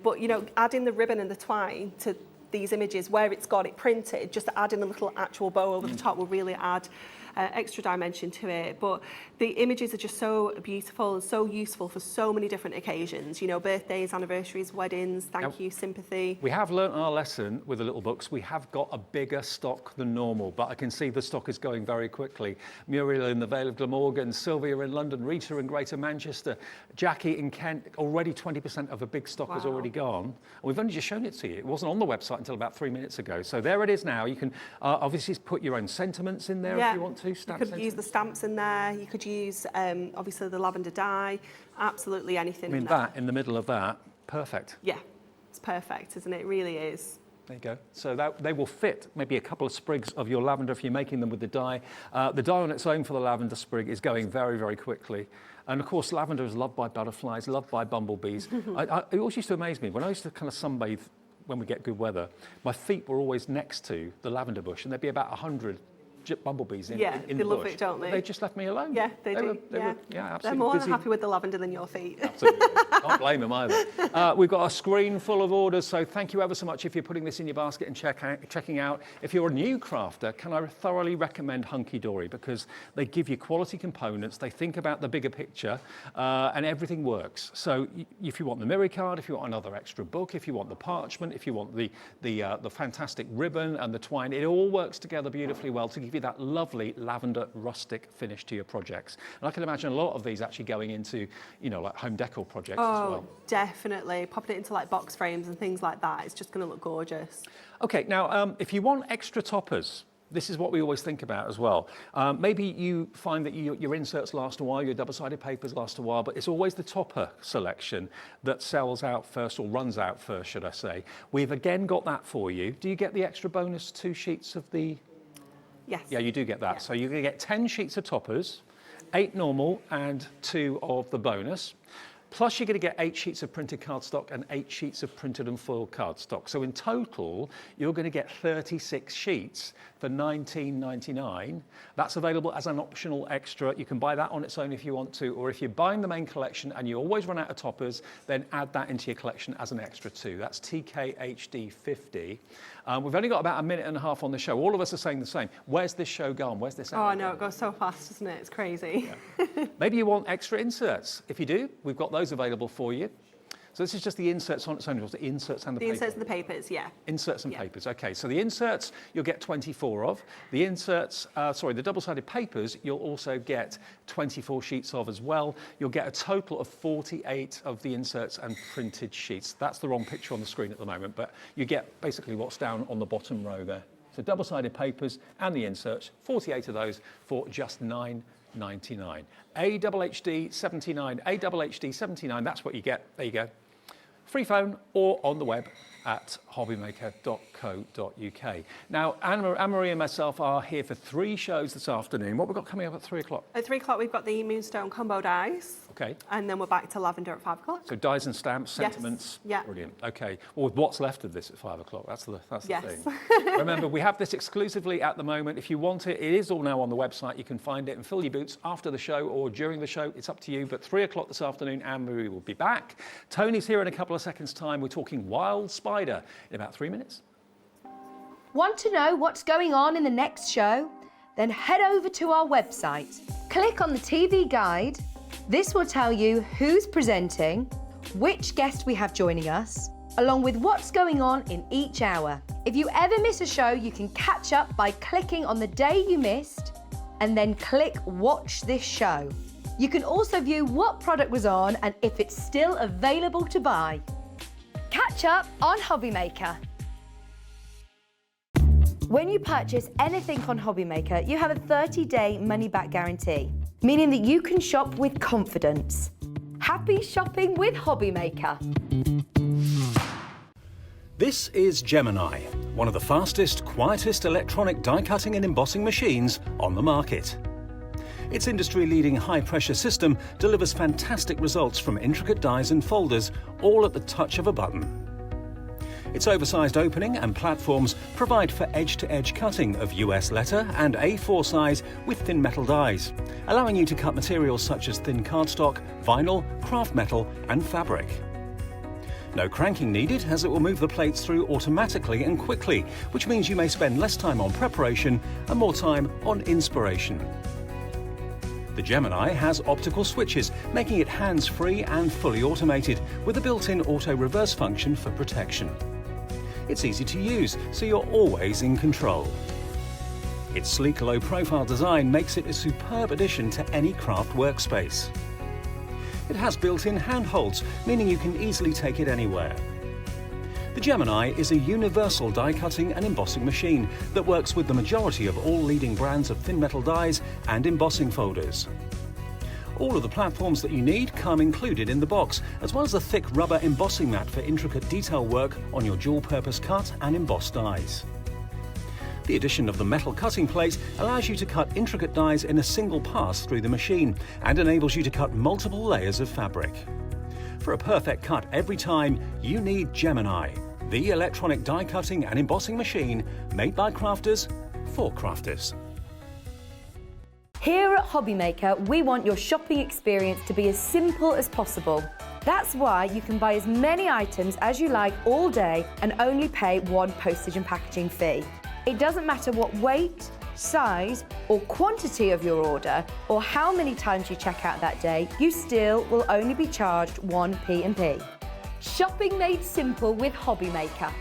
But, you know, adding the ribbon and the twine to these images where it's got it printed, just adding a little actual bow over the top will really add extra dimension to it. But the images are just so beautiful and so useful for so many different occasions, you know, birthdays, anniversaries, weddings, thank you, sympathy. We have learnt our lesson with the little books. We have got a bigger stock than normal, but I can see the stock is going very quickly. Muriel in the Vale of Glamorgan, Sylvia in London, Rita in Greater Manchester, Jackie in Kent. Already 20% of a big stock has already gone. And we've only just shown it to you. It wasn't on the website until about 3 minutes ago. So there it is now. You can obviously put your own sentiments in there if you want to. You could use the stamps in there. You could use, obviously, the lavender dye. Absolutely anything. I mean, that in the middle of that, perfect. Yeah, it's perfect, isn't it? It really is. There you go. So that they will fit maybe a couple of sprigs of your lavender if you're making them with the dye. The dye on its own for the lavender sprig is going very, very quickly. And of course, lavender is loved by butterflies, loved by bumblebees. It always used to amaze me when I used to kind of sunbathe when we get good weather. My feet were always next to the lavender bush, and there'd be about 100 bumblebees in the bush. They love it, don't they? They just left me alone. Yeah, they do. Absolutely. They're more happy with the lavender than your feet. Absolutely. Can't blame them either. We've got a screen full of orders, so thank you ever so much if you're putting this in your basket and checking out. If you're a new crafter, can I thoroughly recommend Hunkydory, because they give you quality components, they think about the bigger picture, and everything works. So if you want the mirror card, if you want another extra book, if you want the parchment, if you want the fantastic ribbon and the twine, it all works together beautifully well to give you that lovely lavender rustic finish to your projects. And I can imagine a lot of these actually going into, you know, like home decor projects as well. Definitely. Popping it into like box frames and things like that. It's just going to look gorgeous. Okay, now if you want extra toppers, this is what we always think about as well. Maybe you find that your inserts last a while, your double-sided papers last a while, but it's always the topper selection that sells out first, or runs out first, should I say. We've again got that for you. Do you get the extra bonus 2 sheets of the... Yes. Yeah, you do get that. Yeah. So you're going to get 10 sheets of toppers, 8 normal and 2 of the bonus. Plus you're going to get 8 sheets of printed cardstock and 8 sheets of printed and foiled cardstock. So in total, you're going to get 36 sheets for $19.99. That's available as an optional extra. You can buy that on its own if you want to, or if you're buying the main collection and you always run out of toppers, then add that into your collection as an extra too. That's TKHD 50. We've only got about a minute and a half on the show. All of us are saying the same. Where's this show gone? Where's this? Oh, I know, it goes so fast, doesn't it? It's crazy. Yeah. Maybe you want extra inserts. If you do, we've got those available for you. So this is just the inserts on its own, the inserts and the papers. The inserts and the papers, yeah. Inserts and papers, okay. So the inserts, you'll get 24 of. The inserts, the double-sided papers, you'll also get 24 sheets of as well. You'll get a total of 48 of the inserts and printed sheets. That's the wrong picture on the screen at the moment, but you get basically what's down on the bottom row there. So double-sided papers and the inserts, 48 of those for just $9.99. AHD 79, AHD 79, that's what you get. There you go. Free phone or on the web at hobbymaker.co.uk. Now, Anne-Marie and myself are here for 3 shows this afternoon. What have we got coming up at 3 o'clock? At 3 o'clock, we've got the Moonstone combo dies. Okay. And then we're back to Lavender at 5 o'clock. So dies and stamps, sentiments. Yes. Yeah. Brilliant. Okay. Well, what's left of this at 5 o'clock? That's the Yes. thing. Remember, we have this exclusively at the moment. If you want it, it is all now on the website. You can find it and fill your boots after the show or during the show. It's up to you. But 3 o'clock this afternoon, Anne-Marie will be back. Tony's here in a couple of seconds' time. We're talking Wild Spider in about 3 minutes. Want to know what's going on in the next show? Then head over to our website. Click on the TV guide. This will tell you who's presenting, which guest we have joining us, along with what's going on in each hour. If you ever miss a show, you can catch up by clicking on the day you missed and then click Watch This Show. You can also view what product was on and if it's still available to buy. Catch up on Hobbymaker. When you purchase anything on Hobbymaker, you have a 30-day money-back guarantee, meaning that you can shop with confidence. Happy shopping with Hobbymaker. This is Gemini, one of the fastest, quietest electronic die-cutting and embossing machines on the market. Its industry-leading high-pressure system delivers fantastic results from intricate dies and folders, all at the touch of a button. Its oversized opening and platforms provide for edge-to-edge cutting of US letter and A4 size with thin metal dies, allowing you to cut materials such as thin cardstock, vinyl, craft metal and fabric. No cranking needed, as it will move the plates through automatically and quickly, which means you may spend less time on preparation and more time on inspiration. The Gemini has optical switches, making it hands-free and fully automated, with a built-in auto-reverse function for protection. It's easy to use, so you're always in control. Its sleek low-profile design makes it a superb addition to any craft workspace. It has built-in handholds, meaning you can easily take it anywhere. The Gemini is a universal die-cutting and embossing machine that works with the majority of all leading brands of thin metal dies and embossing folders. All of the platforms that you need come included in the box, as well as a thick rubber embossing mat for intricate detail work on your dual-purpose cut and embossed dies. The addition of the metal cutting plate allows you to cut intricate dies in a single pass through the machine and enables you to cut multiple layers of fabric. For a perfect cut every time, you need Gemini, the electronic die cutting and embossing machine made by crafters for crafters. Here at Hobbymaker, we want your shopping experience to be as simple as possible. That's why you can buy as many items as you like all day and only pay one postage and packaging fee. It doesn't matter what weight, size or quantity of your order or how many times you check out that day, you still will only be charged one P&P. Shopping made simple with Hobbymaker.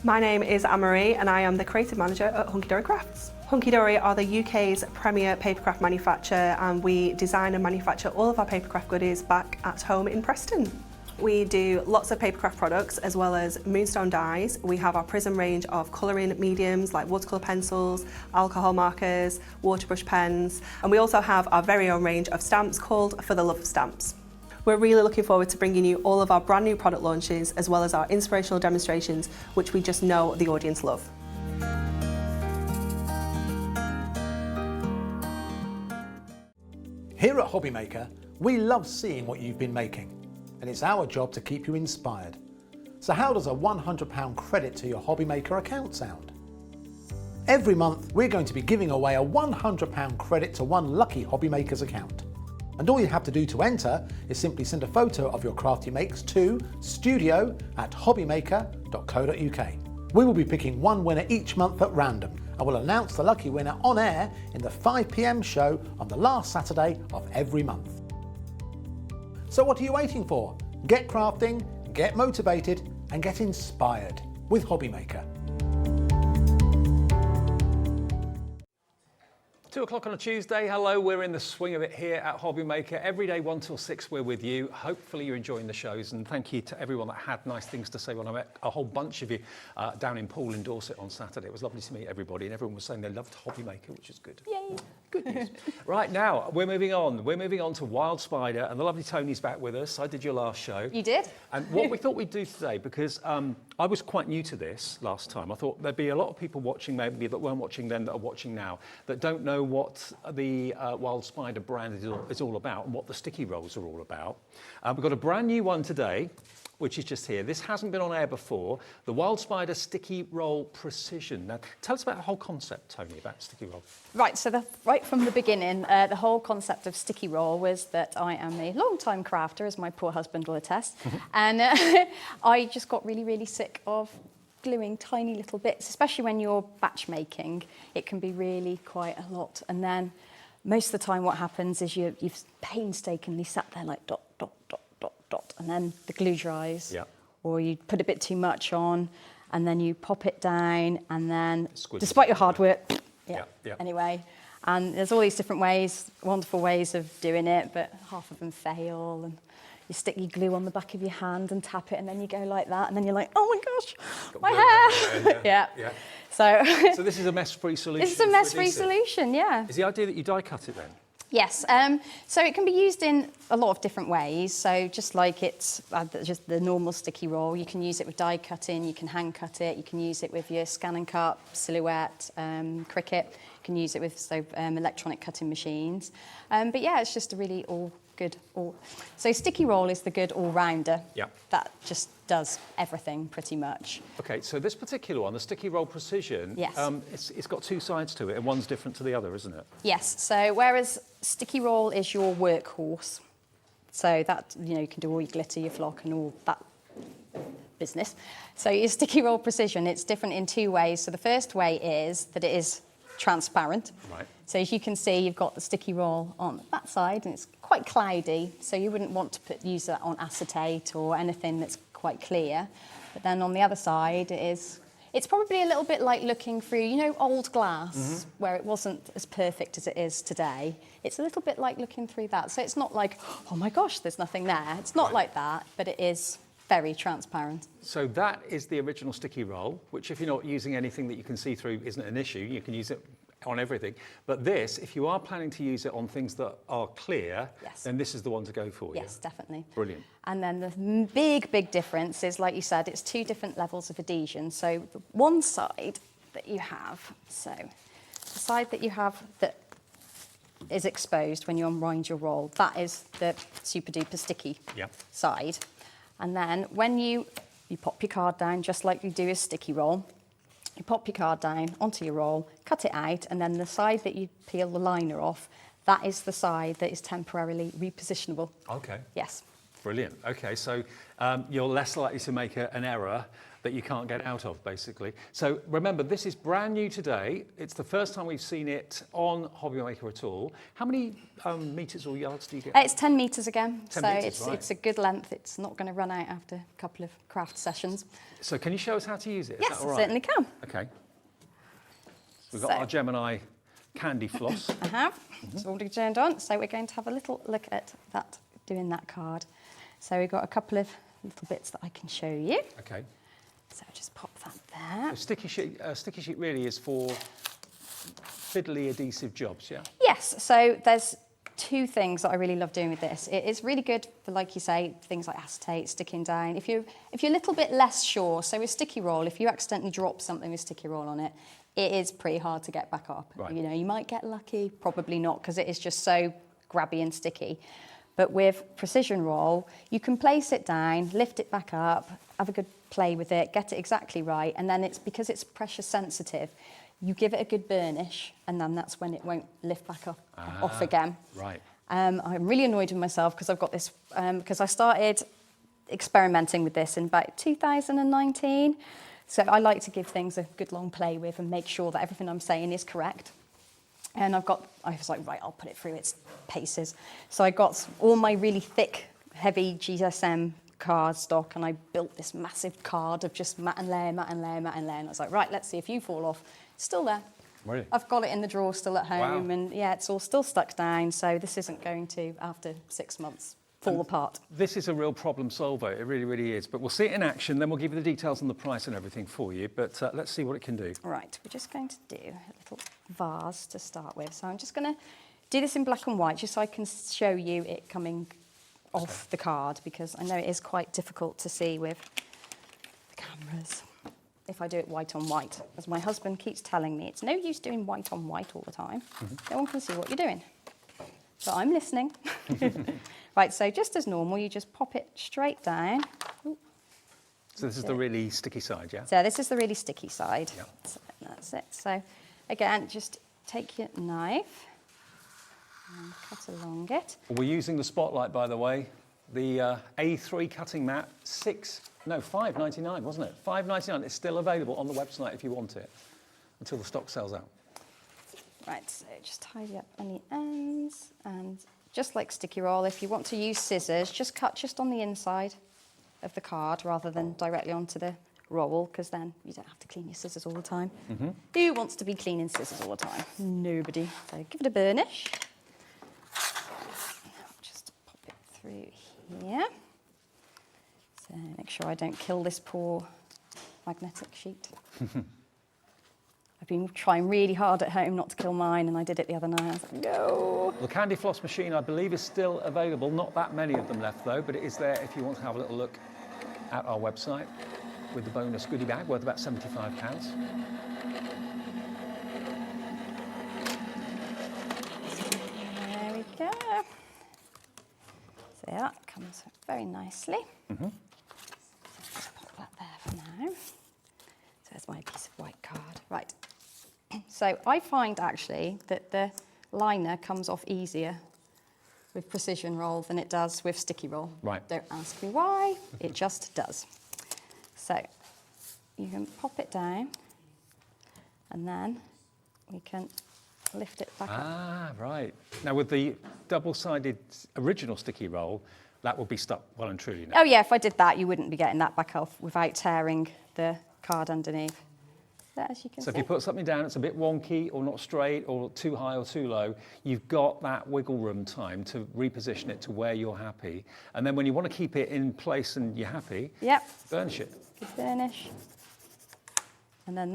My name is Anne-Marie and I am the creative manager at Hunkydory Crafts. Hunkydory are the UK's premier papercraft manufacturer, and we design and manufacture all of our papercraft goodies back at home in Preston. We do lots of papercraft products as well as moonstone dies. We have our Prism range of colouring mediums like watercolour pencils, alcohol markers, waterbrush pens, and we also have our very own range of stamps called For the Love of Stamps. We're really looking forward to bringing you all of our brand new product launches as well as our inspirational demonstrations, which we just know the audience love. Here at Hobbymaker, we love seeing what you've been making, and it's our job to keep you inspired. So how does a £100 credit to your Hobbymaker account sound? Every month, we're going to be giving away a £100 credit to one lucky Hobbymaker's account. And all you have to do to enter is simply send a photo of your craft you makes to studio@hobbymaker.co.uk. We will be picking one winner each month at random, and we'll announce the lucky winner on air in the 5 PM show on the last Saturday of every month. So what are you waiting for? Get crafting, get motivated and get inspired with Hobbymaker. 2 o'clock on a Tuesday. Hello, we're in the swing of it here at Hobbymaker. Every day 1 till 6 we're with you. Hopefully you're enjoying the shows, and thank you to everyone that had nice things to say when I met a whole bunch of you down in Poole in Dorset on Saturday. It was lovely to meet everybody, and everyone was saying they loved Hobbymaker, which is good. Yay! Good news. Right, now we're moving on. We're moving on to Wild Spider, and the lovely Tony's back with us. I did your last show. You did? And what we thought we'd do today, because I was quite new to this last time, I thought there'd be a lot of people watching maybe that weren't watching then that are watching now, that don't know what the Wild Spider brand is all about and what the sticky rolls are all about. We've got a brand new one today, which is just here. This hasn't been on air before, the Wild Spider Sticky Roll Precision. Now, tell us about the whole concept, Tony, about sticky roll. Right, so right from the beginning, the whole concept of sticky roll was that I am a long-time crafter, as my poor husband will attest, and I just got really, really sick of gluing tiny little bits, especially when you're batch making. It can be really quite a lot, and then most of the time what happens is you've painstakingly sat there like dot, dot, dot, dot, dot, and then the glue dries, or you put a bit too much on, and then you pop it down, and then, despite your hard work, anyway, and there's all these different ways, wonderful ways of doing it, but half of them fail, and you stick your glue on the back of your hand and tap it, and then you go like that, and then you're like, oh my gosh, my hair. So this is a mess-free solution. It's a mess-free solution, yeah. Is the idea that you die cut it then? Yes, so it can be used in a lot of different ways. So just like it's just the normal sticky roll, you can use it with die cutting, you can hand cut it, you can use it with your scan and cut, Silhouette, Cricut, you can use it with electronic cutting machines. But yeah, it's just a really good. So sticky roll is the good all-rounder. Yeah. That just does everything pretty much. Okay, so this particular one, the Sticky Roll Precision, Yes. It's got two sides to it, and one's different to the other, isn't it? Yes, so whereas sticky roll is your workhorse, so that, you can do all your glitter, your flock and all that business. So your sticky roll precision, it's different in two ways. So the first way is that it is transparent. Right. So as you can see, you've got the sticky roll on that side and it's quite cloudy, so you wouldn't want to use that on acetate or anything that's quite clear. But then on the other side, it's probably a little bit like looking through, old glass, where it wasn't as perfect as it is today. It's a little bit like looking through that. So it's not like, oh my gosh, there's nothing there. It's not like that, but it is very transparent. So that is the original Sticky Roll, which if you're not using anything that you can see through isn't an issue. You can use it on everything. But this, if you are planning to use it on things that are clear, Yes. then this is the one to go for. Yes, definitely. Brilliant. And then the big difference is, like you said, it's two different levels of adhesion. So the one side that you have, the side that you have that is exposed when you unwind your roll, that is the super duper sticky side. And then when you pop your card down, just like you do a sticky roll, you pop your card down onto your roll, cut it out, and then the side that you peel the liner off, that is the side that is temporarily repositionable. Okay. Yes. Brilliant. Okay, so you're less likely to make an error that you can't get out of, basically. So remember, this is brand new today. It's the first time we've seen it on Hobby Maker at all. How many metres or yards do you get? It's 10 metres again, 10 so metres, right. it's a good length. It's not going to run out after a couple of craft sessions. So can you show us how to use it? Is Yes, that all right? I certainly can. Okay. We've got So- our Gemini candy floss. I have. It's already turned on, so we're going to have a little look at that, doing that card. So we've got a couple of little bits that I can show you. Okay. So just pop that there. So sticky sheet really is for fiddly adhesive jobs, yeah? Yes, so there's two things that I really love doing with this. It is really good for, like you say, things like acetate, sticking down. If you're a little bit less sure, so with sticky roll, if you accidentally drop something with sticky roll on it, it is pretty hard to get back up. Right. You might get lucky, probably not, because it is just so grabby and sticky. But with precision roll, you can place it down, lift it back up, have a good play with it, get it exactly right, and then because it's pressure sensitive, you give it a good burnish, and then that's when it won't lift back up off again. Right. I'm really annoyed with myself because I've got this, because I started experimenting with this in about 2019. So I like to give things a good long play with and make sure that everything I'm saying is correct. And I was like, right, I'll put it through its paces. So I got all my really thick, heavy GSM card stock, and I built this massive card of just matte and layer, matte and layer, matte and layer. And I was like, right, let's see if you fall off. It's still there. Really? I've got it in the drawer still at home, Wow. and yeah, it's all still stuck down. So this isn't going to, after 6 months, fall apart. This is a real problem solver. It really, really is. But we'll see it in action, then we'll give you the details on the price and everything for you. But let's see what it can do. Right, we're just going to do a little vase to start with. So I'm just going to do this in black and white just so I can show you it coming off the card, because I know it is quite difficult to see with the cameras if I do it white on white. As my husband keeps telling me, it's no use doing white on white all the time. No one can see what you're doing. So I'm listening. Right, so just as normal, you just pop it straight down. Ooh. So this is the really sticky side, yeah? So this is the really sticky side. Yeah. So that's it. So again, just take your knife and cut along it. We're using the Spotlight, by the way. The A3 cutting mat, $5.99, wasn't it? $5.99. It's still available on the website if you want it, until the stock sells out. Right, so just tidy up any ends, and just like sticky roll, if you want to use scissors, just cut just on the inside of the card rather than directly onto the roll, because then you don't have to clean your scissors all the time. Who wants to be cleaning scissors all the time? Nobody. So give it a burnish. Just pop it through here. So make sure I don't kill this poor magnetic sheet. I been trying really hard at home not to kill mine, and I did it the other night. I was like, no. The Candy Floss machine, I believe, is still available. Not that many of them left, though, but it is there if you want to have a little look at our website with the bonus goodie bag worth about £75. There we go. So that comes very nicely. Mm-hmm. Just pop that there for now. So there's my piece of white card. Right. So I find actually that the liner comes off easier with precision roll than it does with sticky roll. Right. Don't ask me why, it just does. So you can pop it down and then we can lift it back up. Ah, right. Now with the double-sided original sticky roll, that will be stuck well and truly now. Oh yeah, if I did that, you wouldn't be getting that back off without tearing the card underneath. So as you can So see. if you put something down that's a bit wonky or not straight or too high or too low, you've got that wiggle room time to reposition it to where you're happy. And then when you want to keep it in place and you're happy, Yep. burnish it. Good burnish. And then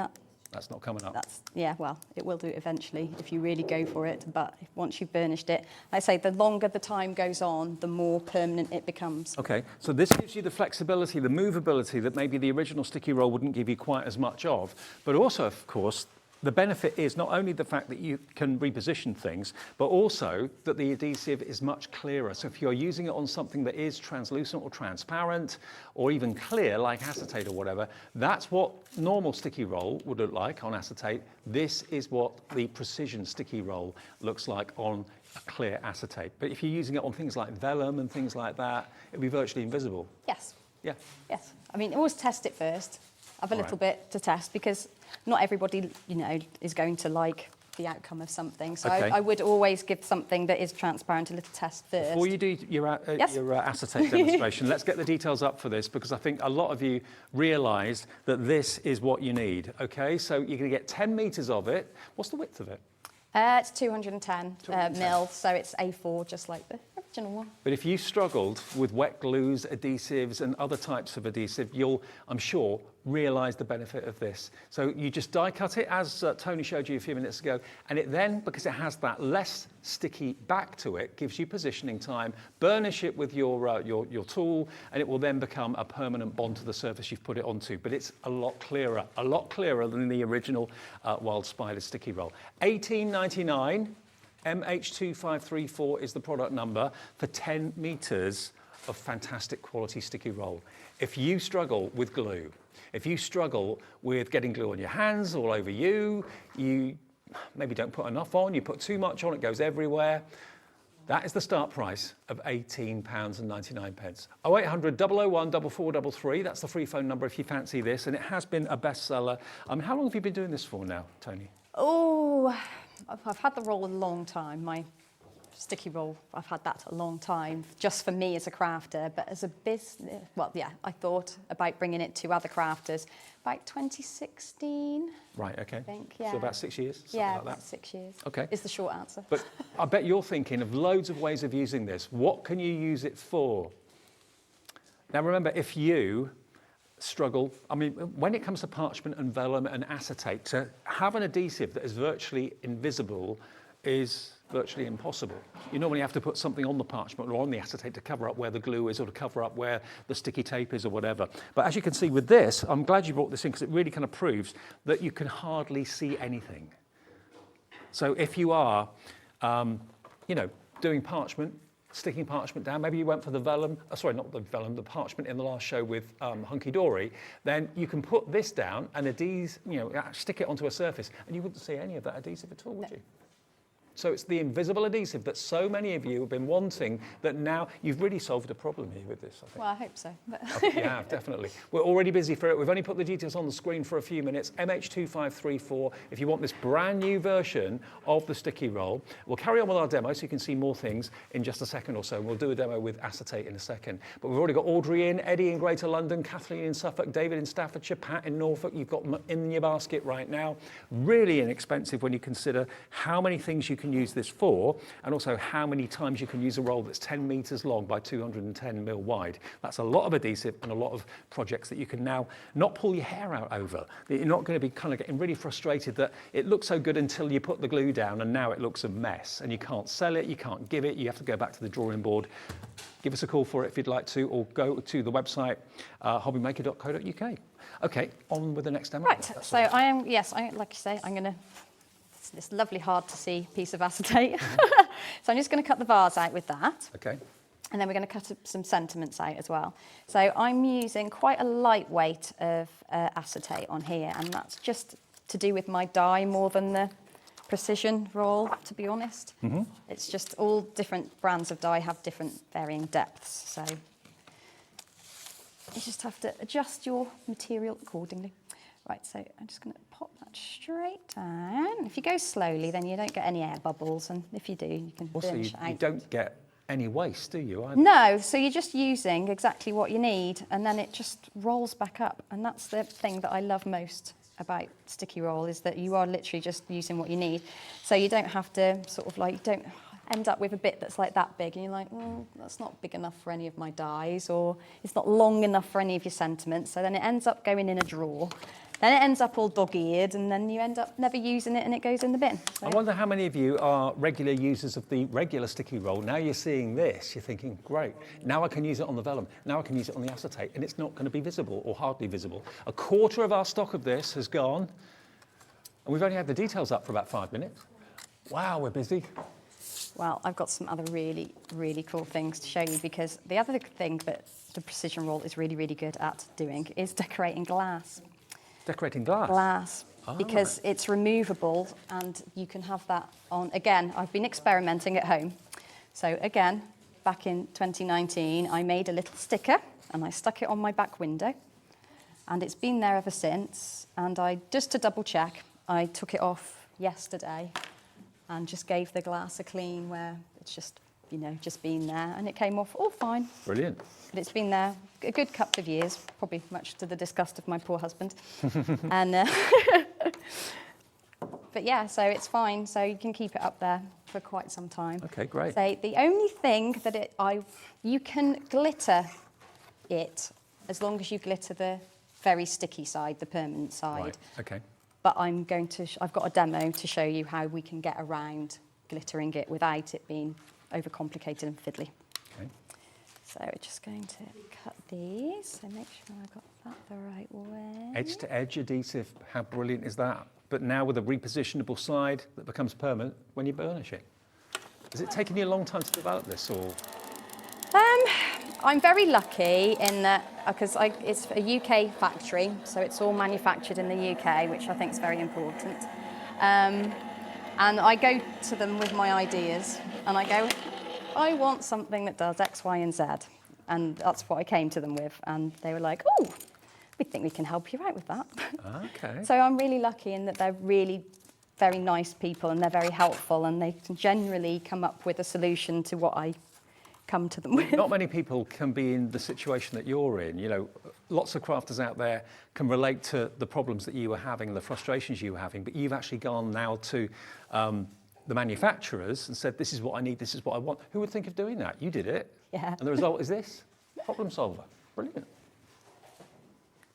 That's not coming up. that's, yeah, well, it will do it eventually if you really go for it. But once you've burnished it, I say the longer the time goes on, the more permanent it becomes. Okay, so this gives you the flexibility, the movability that maybe the original sticky roll wouldn't give you quite as much of. But also, of course, the benefit is not only the fact that you can reposition things, but also that the adhesive is much clearer. So if you're using it on something that is translucent or transparent, or even clear, like acetate or whatever, that's what normal sticky roll would look like on acetate. This is what the precision sticky roll looks like on a clear acetate. But if you're using it on things like vellum and things like that, it'd be virtually invisible. Yes, Yeah. yes. I mean, always test it first. Have a All little right. bit to test because not everybody, you know, is going to like the outcome of something. So Okay. I would always give something that is transparent a little test first. Before you do your Yes. acetate demonstration, let's get the details up for this because I think a lot of you realised that this is what you need. Okay, so you're going to get 10 metres of it. What's the width of it? It's 210 mil, so it's A4, just like the original one. But if you struggled with wet glues, adhesives and other types of adhesive, you'll, I'm sure, realise the benefit of this. So you just die cut it, as Tony showed you a few minutes ago, and it then, because it has that less sticky back to it, gives you positioning time, burnish it with your tool, and it will then become a permanent bond to the surface you've put it onto. But it's a lot clearer than the original Wild Spider sticky roll. $18.99. MH2534 is the product number for 10 metres of fantastic quality sticky roll. If you struggle with glue, if you struggle with getting glue on your hands, all over you, you maybe don't put enough on, you put too much on, it goes everywhere, that is the start price of £18.99. 0800 001 4433, that's the free phone number if you fancy this, and it has been a bestseller. How long have you been doing this for now, Tony? Oh, I've had the roll a long time. My sticky roll, I've had that a long time, just for me as a crafter. But as a business, well, yeah, I thought about bringing it to other crafters about 2016. Right, okay. I think, yeah. So about 6 years, something Yeah, like about that. 6 years. Okay. Is the short answer. But I bet you're thinking of loads of ways of using this. What can you use it for? Now remember, if you struggle, I mean, when it comes to parchment and vellum and acetate, to have an adhesive that is virtually invisible is virtually impossible. You normally have to put something on the parchment or on the acetate to cover up where the glue is or to cover up where the sticky tape is or whatever. But as you can see with this, I'm glad you brought this in because it really kind of proves that you can hardly see anything. So if you are, doing parchment, sticking parchment down, maybe you went for the vellum, sorry, not the vellum, the parchment in the last show with Hunkydory, then you can put this down and stick it onto a surface and you wouldn't see any of that adhesive at all, would you? So it's the invisible adhesive that so many of you have been wanting that now you've really solved a problem here with this, I think. Well, I hope so. But I think you have, definitely. We're already busy for it. We've only put the details on the screen for a few minutes. MH2534, if you want this brand new version of the sticky roll. We'll carry on with our demo so you can see more things in just a second or so. We'll do a demo with acetate in a second. But we've already got Audrey in, Eddie in Greater London, Kathleen in Suffolk, David in Staffordshire, Pat in Norfolk. You've got them in your basket right now. Really inexpensive when you consider how many things you can can use this for, and also how many times you can use a roll that's 10 meters long by 210 mil wide. That's a lot of adhesive and a lot of projects that you can now not pull your hair out over. You're not going to be kind of getting really frustrated that it looks so good until you put the glue down and now it looks a mess and you can't sell it, you can't give it, you have to go back to the drawing board. Give us a call for it if you'd like to, or go to the website hobbymaker.co.uk. Okay, on with the next demo. Right, so I am, yes, like you say, I'm going to, this lovely hard to see piece of acetate. So I'm just going to cut the vase out with that. Okay. And then we're going to cut some sentiments out as well. So I'm using quite a light weight of acetate on here, and that's just to do with my die more than the precision roll, to be honest. It's just all different brands of die have different varying depths, so you just have to adjust your material accordingly. Right, so I'm just going to pop that straight down. If you go slowly, then you don't get any air bubbles, and if you do, you can burnish it out. You don't get any waste, do you? No, so you're just using exactly what you need, and then it just rolls back up, and that's the thing that I love most about sticky roll, is that you are literally just using what you need. So you don't have to sort of like, don't end up with a bit that's like that big and you're like, well, that's not big enough for any of my dies, or it's not long enough for any of your sentiments. So then it ends up going in a drawer. Then it ends up all dog-eared, and then you end up never using it and it goes in the bin. So. I wonder how many of you are regular users of the regular sticky roll. Now you're seeing this, you're thinking, great, now I can use it on the vellum, now I can use it on the acetate, and it's not going to be visible or hardly visible. A quarter of our stock of this has gone, and we've only had the details up for about 5 minutes. Wow, we're busy. Well, I've got some other really, really cool things to show you, because the other thing that the precision roll is really, really good at doing is decorating glass. Decorating glass? Glass, Oh, because it's removable and you can have that on. Again, I've been experimenting at home. So again, back in 2019, I made a little sticker and I stuck it on my back window, and it's been there ever since. And I, just to double check, I took it off yesterday and just gave the glass a clean, where it's just, you know, just been there, and it came off all fine. Brilliant. But it's been there a good couple of years, probably much to the disgust of my poor husband. And but yeah, so it's fine. So you can keep it up there for quite some time. Okay, great. So the only thing that you can glitter it as long as you glitter the very sticky side, the permanent side. Right, okay. But I'm going to, I've got a demo to show you how we can get around glittering it without it being overcomplicated and fiddly. Okay. So we're just going to cut these, so make sure I've got that the right way. Edge to edge adhesive, how brilliant is that? But now with a repositionable side that becomes permanent when you burnish it. Has it taken you a long time to develop this, or? I'm very lucky in that, because it's a UK factory, so it's all manufactured in the UK, which I think is very important. And I go to them with my ideas, and I go, I want something that does X, Y, and Z. And that's what I came to them with, and they were like, oh, we think we can help you out with that. Okay. So I'm really lucky in that they're really very nice people, and they're very helpful, and they can generally come up with a solution to what I come to them with. Not many people can be in the situation that you're in. You know, lots of crafters out there can relate to the problems that you were having and the frustrations you were having, but you've actually gone now to the manufacturers and said, this is what I need, this is what I want. Who would think of doing that? You did it. Yeah. And the result is this. Problem solver. Brilliant.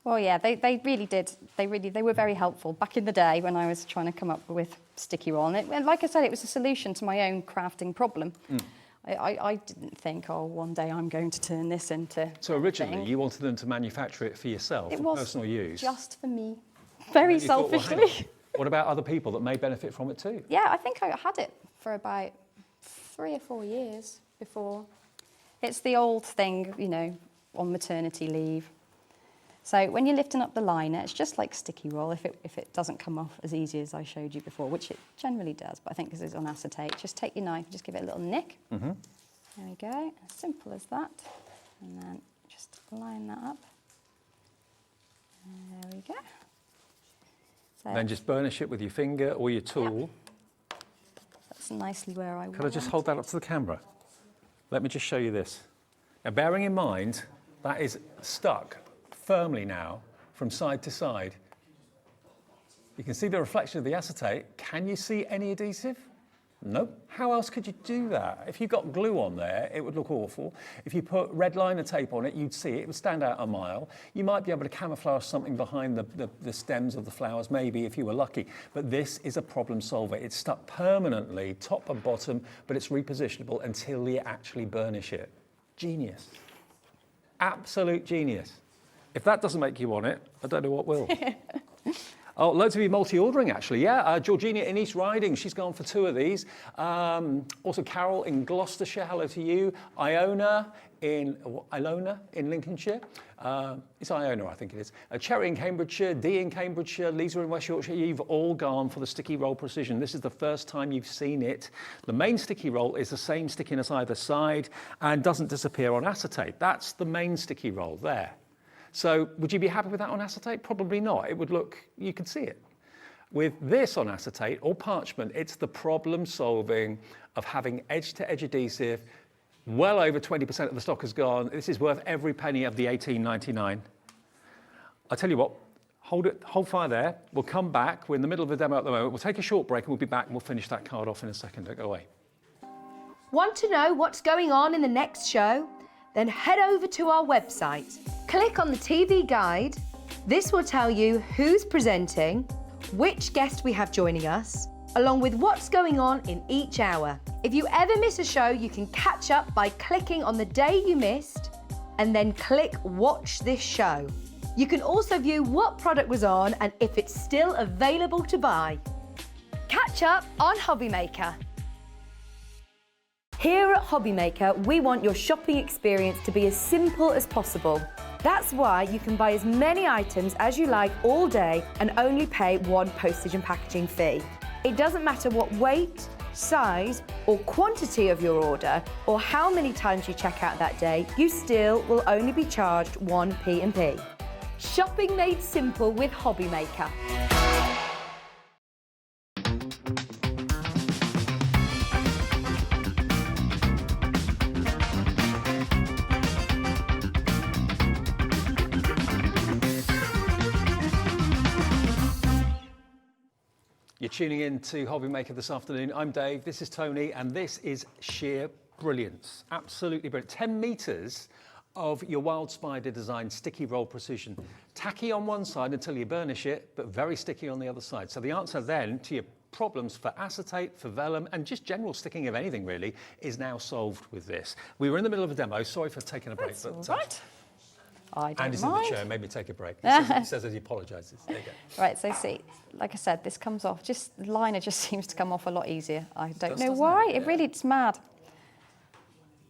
Well, yeah, they really did. They were very helpful back in the day when I was trying to come up with sticky roll. And like I said, it was a solution to my own crafting problem. Mm. I didn't think, oh, one day I'm going to turn this into. So originally, thing. you wanted them to manufacture it for yourself, for personal use. Just for me, very And you thought, well, selfishly. hang on, what about other people that may benefit from it too? Yeah, I think I had it for about 3 or 4 years before. It's the old thing, you know, on maternity leave. So when you're lifting up the liner, it's just like sticky roll. If it doesn't come off as easy as I showed you before, which it generally does, but I think because it's on acetate, just take your knife, just give it a little nick. Mm-hmm. There we go, as simple as that. And then just line that up. And there we go. So Then just burnish it with your finger or your tool. that's nicely where I want. Could I just hold that up to the camera? Let me just show you this. Now, bearing in mind, that is stuck firmly now from side to side. You can see the reflection of the acetate. Can you see any adhesive? No. How else could you do that? If you got glue on there, it would look awful. If you put red liner tape on it, you'd see it. It would stand out a mile. You might be able to camouflage something behind the stems of the flowers, maybe, if you were lucky. But this is a problem solver. It's stuck permanently, top and bottom, but it's repositionable until you actually burnish it. Genius. Absolute genius. If that doesn't make you want it, I don't know what will. Oh, loads of you multi-ordering, actually. Yeah, Georgina in East Riding, she's gone for 2 of these. Also, Carol in Gloucestershire, hello to you. Ilona in Lincolnshire. It's Iona, I think it is. Cherry in Cambridgeshire, Dee in Cambridgeshire, Lisa in West Yorkshire. You've all gone for the sticky roll precision. This is the first time you've seen it. The main sticky roll is the same stickiness either side and doesn't disappear on acetate. That's the main sticky roll there. So would you be happy with that on acetate? Probably not. It would look, you could see it. With this on acetate or parchment, it's the problem solving of having edge-to-edge adhesive. Well over 20% of the stock has gone. This is worth every penny of the $18.99. I'll tell you what, hold fire there. We'll come back. We're in the middle of the demo at the moment. We'll take a short break and we'll be back and we'll finish that card off in a second. Don't go away. Want to know what's going on in the next show? Then head over to our website. Click on the TV guide. This will tell you who's presenting, which guest we have joining us, along with what's going on in each hour. If you ever miss a show, you can catch up by clicking on the day you missed and then click Watch This Show. You can also view what product was on and if it's still available to buy. Catch up on Hobbymaker. Here at Hobbymaker, we want your shopping experience to be as simple as possible. That's why you can buy as many items as you like all day and only pay one postage and packaging fee. It doesn't matter what weight, size, or quantity of your order, or how many times you check out that day, you still will only be charged one P&P. Shopping made simple with Hobbymaker. You're tuning in to Hobbymaker this afternoon. I'm Dave, this is Tony, and this is sheer brilliance. Absolutely brilliant. 10 metres of your Wild Spider design sticky roll precision. Tacky on one side until you burnish it, but very sticky on the other side. So the answer then to your problems for acetate, for vellum, and just general sticking of anything really, is now solved with this. We were in the middle of a demo. Sorry for taking a break. That's but, all right. I don't Andy's mind. in the chair, made me take a break. He says as he apologises. There you go. Right, so see, like I said, this comes off, just the liner just seems to come off a lot easier. I don't know why, it really, it's mad.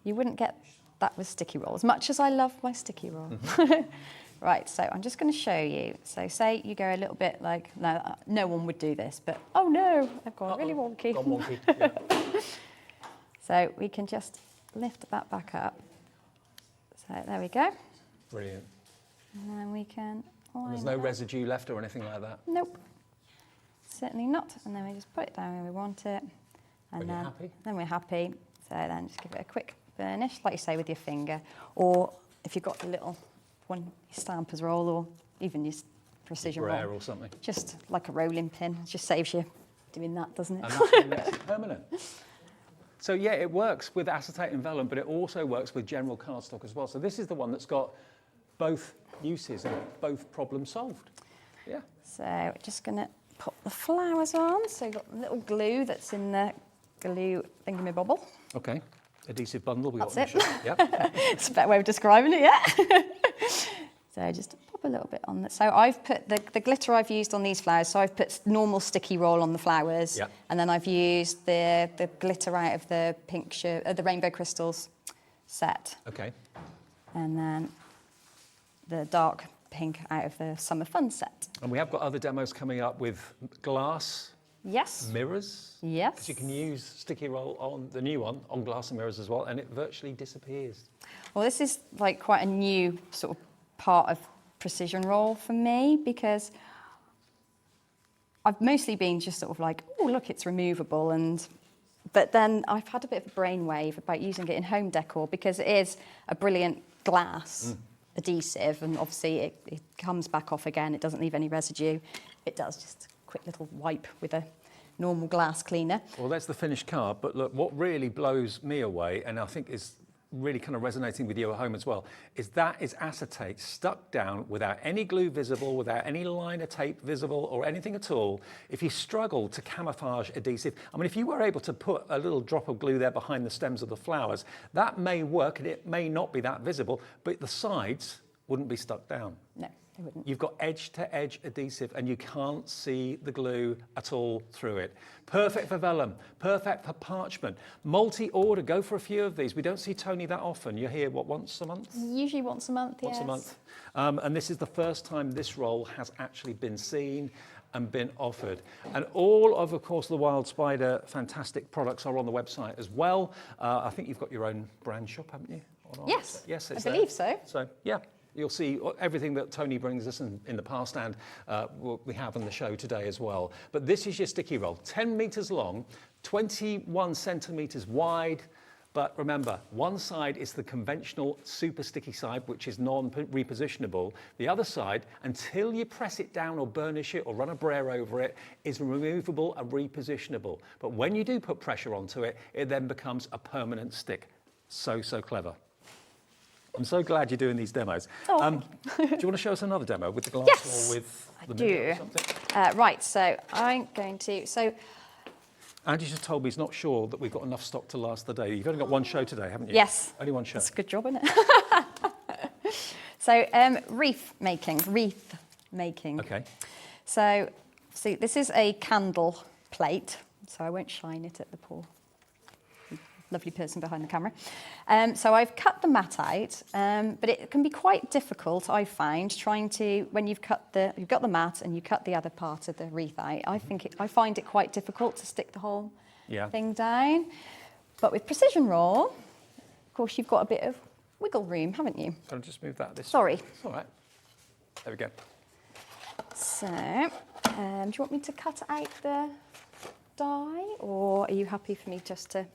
You wouldn't get that with sticky roll, as much as I love my sticky roll. Mm-hmm. Right, so I'm just going to show you. So say you go a little bit like, no one would do this, but oh no, I've gone really wonky. Gone wonky, yeah. So we can just lift that back up. So there we go. Brilliant. And then we can line There's no it up. residue left or anything like that? Nope, certainly not. And then we just put it down where we want it. And When you're happy? Then we're happy. So then just give it a quick burnish, like you say, with your finger. Or if you've got the little one, your stampers roll, or even your precision Brayer roll. or something. Just like a rolling pin. It just saves you doing that, doesn't it? And that's what makes it permanent. So yeah, it works with acetate and vellum, but it also works with general cardstock as well. So this is the one that's got both uses and both problems solved. Yeah. So we're just going to put the flowers on. So you've got a little glue that's in the glue thingamabobble. Okay. Adhesive bundle. That's got it. Yep. It's a better way of describing it, yeah. So just pop a little bit on that. So I've put the glitter I've used on these flowers. So I've put normal sticky roll on the flowers. Yep. And then I've used the glitter out of the pink the rainbow crystals set. Okay. And then the dark pink out of the summer fun set. And we have got other demos coming up with glass Yes. mirrors. Yes. Because you can use sticky roll on the new one on glass and mirrors as well, and it virtually disappears. Well, this is like quite a new sort of part of precision roll for me, because I've mostly been just sort of like, oh, look, it's removable. But then I've had a bit of a brainwave about using it in home decor, because it is a brilliant glass adhesive, and obviously it comes back off again. It doesn't leave any residue. It does just a quick little wipe with a normal glass cleaner. Well, that's the finished card, but look, what really blows me away, and I think is really kind of resonating with you at home as well, is that is acetate stuck down without any glue visible, without any liner tape visible or anything at all. If you struggle to camouflage adhesive, I mean, if you were able to put a little drop of glue there behind the stems of the flowers, that may work and it may not be that visible, but the sides wouldn't be stuck down. No, they wouldn't. You've got edge-to-edge adhesive and you can't see the glue at all through it. Perfect for vellum, perfect for parchment. Multi-order, go for a few of these. We don't see Tony that often. You're here, what, once a month? Usually once a month, Once yes. a month. And this is the first time this roll has actually been seen and been offered. And all of course, the Wild Spider fantastic products are on the website as well. I think you've got your own brand shop, haven't you? On our Yes, website? Yes, I it's believe there. so. So, yeah. You'll see everything that Tony brings us in the past and what we have on the show today as well. But this is your sticky roll, 10 metres long, 21 centimetres wide. But remember, one side is the conventional super sticky side, which is non-repositionable. The other side, until you press it down or burnish it or run a brayer over it, is removable and repositionable. But when you do put pressure onto it, it then becomes a permanent stick. So, so clever. I'm so glad you're doing these demos. Oh, Do you want to show us another demo with the glass Yes, or with the I mirror do. or something? Right, so I'm going to, Andy just told me he's not sure that we've got enough stock to last the day. You've only got one show today, haven't you? yes. Only one show. That's a good job, isn't it? So wreath making. Okay. So, see, this is a candle plate, so I won't shine it at the poor lovely person behind the camera. So I've cut the mat out, but it can be quite difficult, I find, trying to, when you've got the mat and you cut the other part of the wreath out, I find it quite difficult to stick the whole thing down. But with precision roll, of course, you've got a bit of wiggle room, haven't you? Can I just move that this way? Sorry. It's all right. There we go. So, do you want me to cut out the die, or are you happy for me just to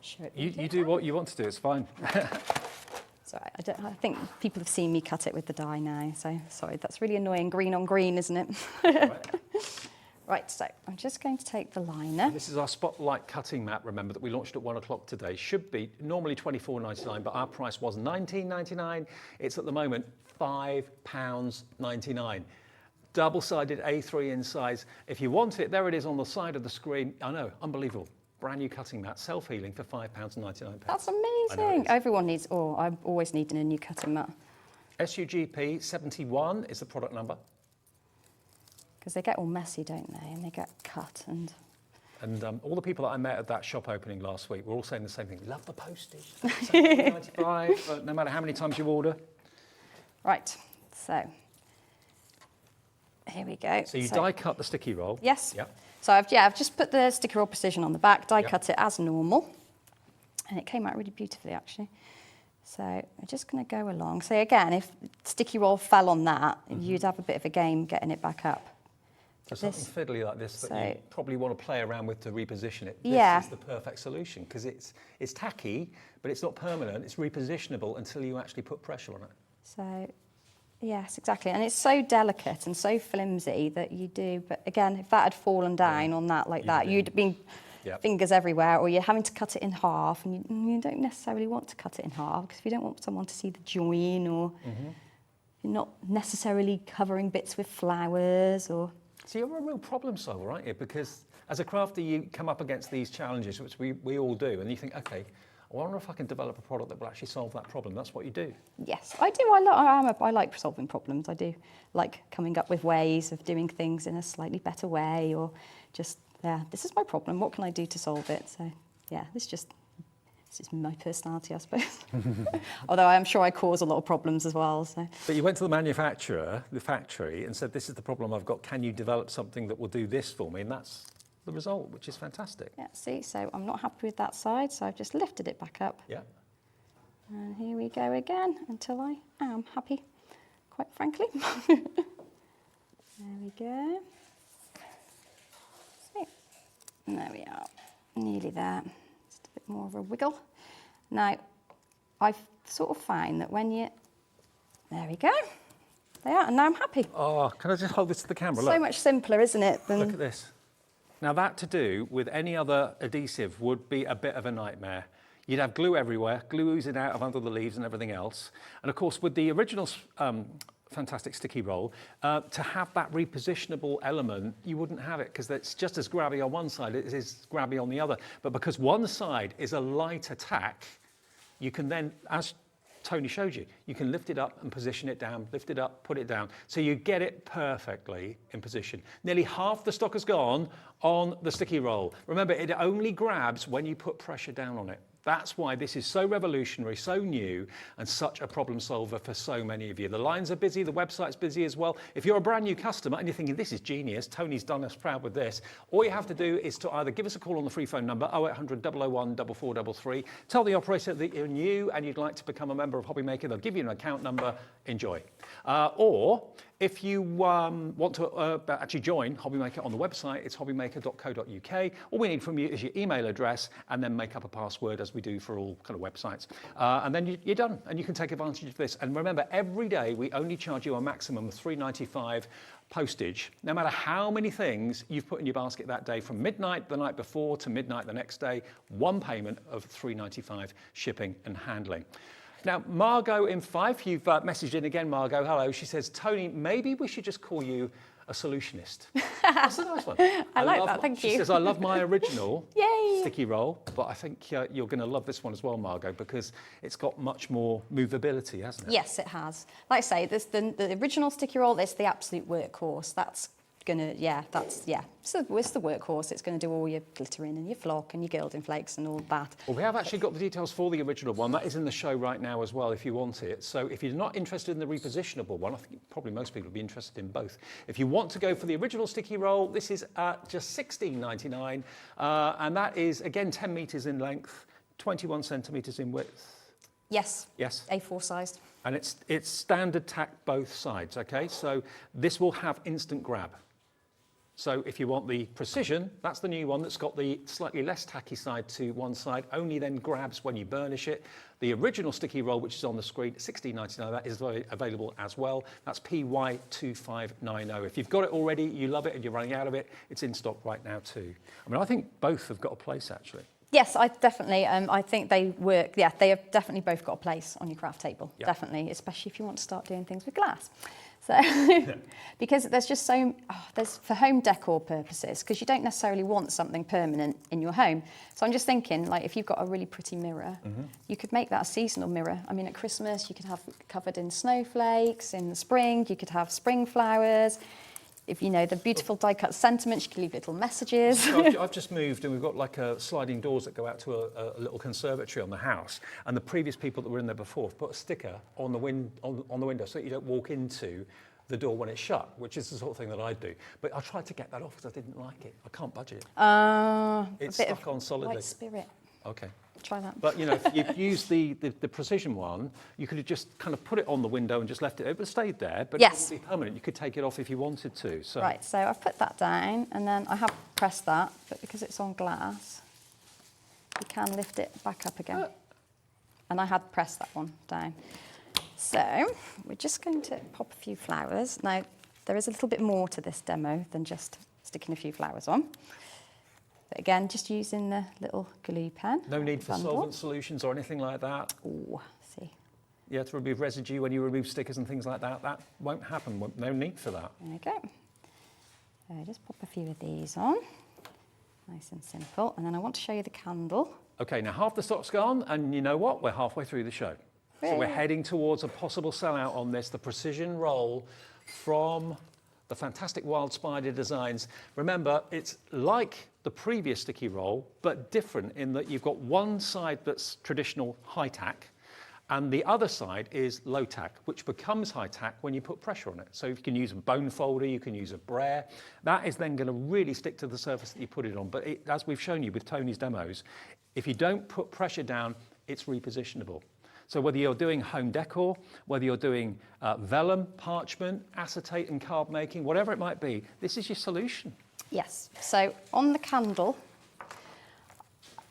show it? You do what you want to do, it's fine. Sorry, I think people have seen me cut it with the die now, so sorry, that's really annoying. Green on green, isn't it? Right, so I'm just going to take the liner. This is our Spotlight cutting mat, remember, that we launched at 1 o'clock today. Should be normally $24.99, but our price was $19.99. It's at the moment £5.99. Double-sided A3 in size. If you want it, there it is on the side of the screen. I know, unbelievable. Brand new cutting mat, self-healing for £5.99. That's amazing. Everyone needs, I'm always needing a new cutting mat. SUGP 71 is the product number. Because they get all messy, don't they? And they get cut and... And all the people that I met at that shop opening last week were all saying the same thing. Love the postage. $17.95, but no matter how many times you order. Right, so here we go. So you die cut the sticky roll. Yes. Yep. So I've just put the sticky roll precision on the back, die Yep. cut it as normal. And it came out really beautifully, actually. So I'm just going to go along. So again, if sticky roll fell on that, you'd have a bit of a game getting it back up. So something fiddly like this that you probably want to play around with to reposition it. This is the perfect solution because it's tacky, but it's not permanent. It's repositionable until you actually put pressure on it. So, yes, exactly. And it's so delicate and so flimsy that you do. But again, if that had fallen down on that like that, you'd been fingers everywhere, or you're having to cut it in half, and you don't necessarily want to cut it in half because if you don't want someone to see the join, or you're not necessarily covering bits with flowers, or... So you're a real problem solver, aren't you? Because as a crafter, you come up against these challenges, which we all do, and you think, okay, I wonder if I can develop a product that will actually solve that problem. That's what you do. Yes, I do. I like solving problems. I do like coming up with ways of doing things in a slightly better way, or just, this is my problem. What can I do to solve it? So, this is my personality, I suppose. Although I'm sure I cause a lot of problems as well. So. But you went to the manufacturer, the factory, and said, this is the problem I've got. Can you develop something that will do this for me? And that's the result, which is fantastic. Yeah, see, so I'm not happy with that side, so I've just lifted it back up. Yeah. And here we go again, until I am happy, quite frankly. There we go. So, there we are, nearly there. Just a bit more of a wiggle. Now, I've sort of found that when you, there we go. They are, and now I'm happy. Oh, can I just hold this to the camera? So Look. much simpler, isn't it? Look at this. Now that to do with any other adhesive would be a bit of a nightmare. You'd have glue everywhere, glue oozing out of under the leaves and everything else. And of course, with the original fantastic sticky roll, to have that repositionable element, you wouldn't have it because it's just as grabby on one side as it is grabby on the other. But because one side is a lighter tack, you can then, as Tony showed you, you can lift it up and position it down, lift it up, put it down. So you get it perfectly in position. Nearly half the stock has gone on the sticky roll. Remember, it only grabs when you put pressure down on it. That's why this is so revolutionary, so new, and such a problem solver for so many of you. The lines are busy, the website's busy as well. If you're a brand new customer and you're thinking, this is genius, Tony's done us proud with this, all you have to do is to either give us a call on the free phone number, 0800 001 4433, tell the operator that you're new and you'd like to become a member of Hobbymaker, they'll give you an account number, enjoy. Or if you want to actually join Hobbymaker on the website, it's hobbymaker.co.uk. All we need from you is your email address and then make up a password as we do for all kind of websites. And then you're done and you can take advantage of this. And remember, every day we only charge you a maximum of $3.95 postage, no matter how many things you've put in your basket that day, from midnight the night before to midnight the next day, one payment of $3.95 shipping and handling. Now, Margot in Fife, you've messaged in again, Margot, hello. She says, Tony, maybe we should just call you a solutionist. That's a nice one. I like that, thank you. She says, I love my original Yay. sticky roll, but I think you're going to love this one as well, Margot, because it's got much more movability, hasn't it? Yes, it has. Like I say, this, the original sticky roll, it's the absolute workhorse. That's gonna, so it's the workhorse. It's going to do all your glittering and your flock and your gilding flakes and all that. Well, we have actually got the details for the original one. That is in the show right now as well, if you want it. So if you're not interested in the repositionable one, I think probably most people would be interested in both. If you want to go for the original sticky roll, this is just $16.99, and that is, again, 10 metres in length, 21 centimetres in width. Yes. Yes. A4 sized. And it's standard tack both sides, okay? So this will have instant grab. So if you want the precision, that's the new one that's got the slightly less tacky side to one side, only then grabs when you burnish it. The original sticky roll, which is on the screen, $16.99, that is available as well. That's PY2590. If you've got it already, you love it and you're running out of it, it's in stock right now too. I mean, I think both have got a place actually. Yes, I definitely, I think they work, yeah, they have definitely both got a place on your craft table, Yep. definitely, especially if you want to start doing things with glass. So, because there's just there's for home decor purposes, because you don't necessarily want something permanent in your home. So I'm just thinking, like, if you've got a really pretty mirror, you could make that a seasonal mirror. I mean, at Christmas, you could have it covered in snowflakes. In the spring, you could have spring flowers. If you know the beautiful die-cut sentiments, you can leave little messages. So I've just moved and we've got like sliding doors that go out to a little conservatory on the house. And the previous people that were in there before have put a sticker on the window so that you don't walk into the door when it's shut, which is the sort of thing that I do. But I tried to get that off because I didn't like it. I can't budge it. It's stuck on solidly. White spirit. Okay. Try that. But, you know, if you've used the precision one, you could have just kind of put it on the window and just left it. It would have stayed there, but Yes. it wouldn't be permanent. You could take it off if you wanted to. So. Right, so I've put that down, and then I have pressed that, but because it's on glass, you can lift it back up again. And I had pressed that one down. So we're just going to pop a few flowers. Now, there is a little bit more to this demo than just sticking a few flowers on. But again, just using the little glue pen. No need for solvent solutions or anything like that. Oh, see. Yeah, to remove residue when you remove stickers and things like that. That won't happen. No need for that. There we go. So just pop a few of these on. Nice and simple. And then I want to show you the candle. Okay, now half the stock's gone, and you know what? We're halfway through the show. So we're heading towards a possible sellout on this, the precision roll from the fantastic Wild Spider Designs. Remember, it's like the previous sticky roll, but different in that you've got one side that's traditional high tack, and the other side is low tack, which becomes high tack when you put pressure on it. So you can use a bone folder, you can use a brayer. That is then going to really stick to the surface that you put it on. But as we've shown you with Tony's demos, if you don't put pressure down, it's repositionable. So whether you're doing home decor, whether you're doing vellum, parchment, acetate and card making, whatever it might be, this is your solution. Yes, so on the candle,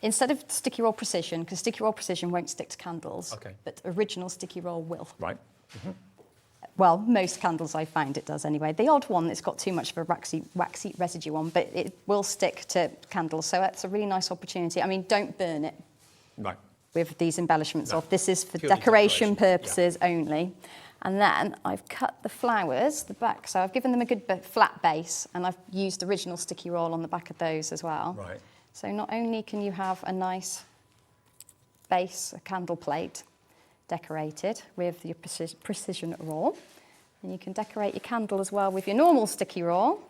instead of sticky roll precision, because sticky roll precision won't stick to candles, Okay. but original sticky roll will. Right. Well, most candles I find it does anyway. The odd one that's got too much of a waxy residue on, but it will stick to candles, so that's a really nice opportunity. I mean, don't burn it Right. with these embellishments No, off. This is for purely decoration decoration, purposes only. And then I've cut the flowers, the back, so I've given them a good flat base, and I've used original sticky roll on the back of those as well. Right. So not only can you have a nice base, a candle plate, decorated with your precision roll, and you can decorate your candle as well with your normal sticky roll.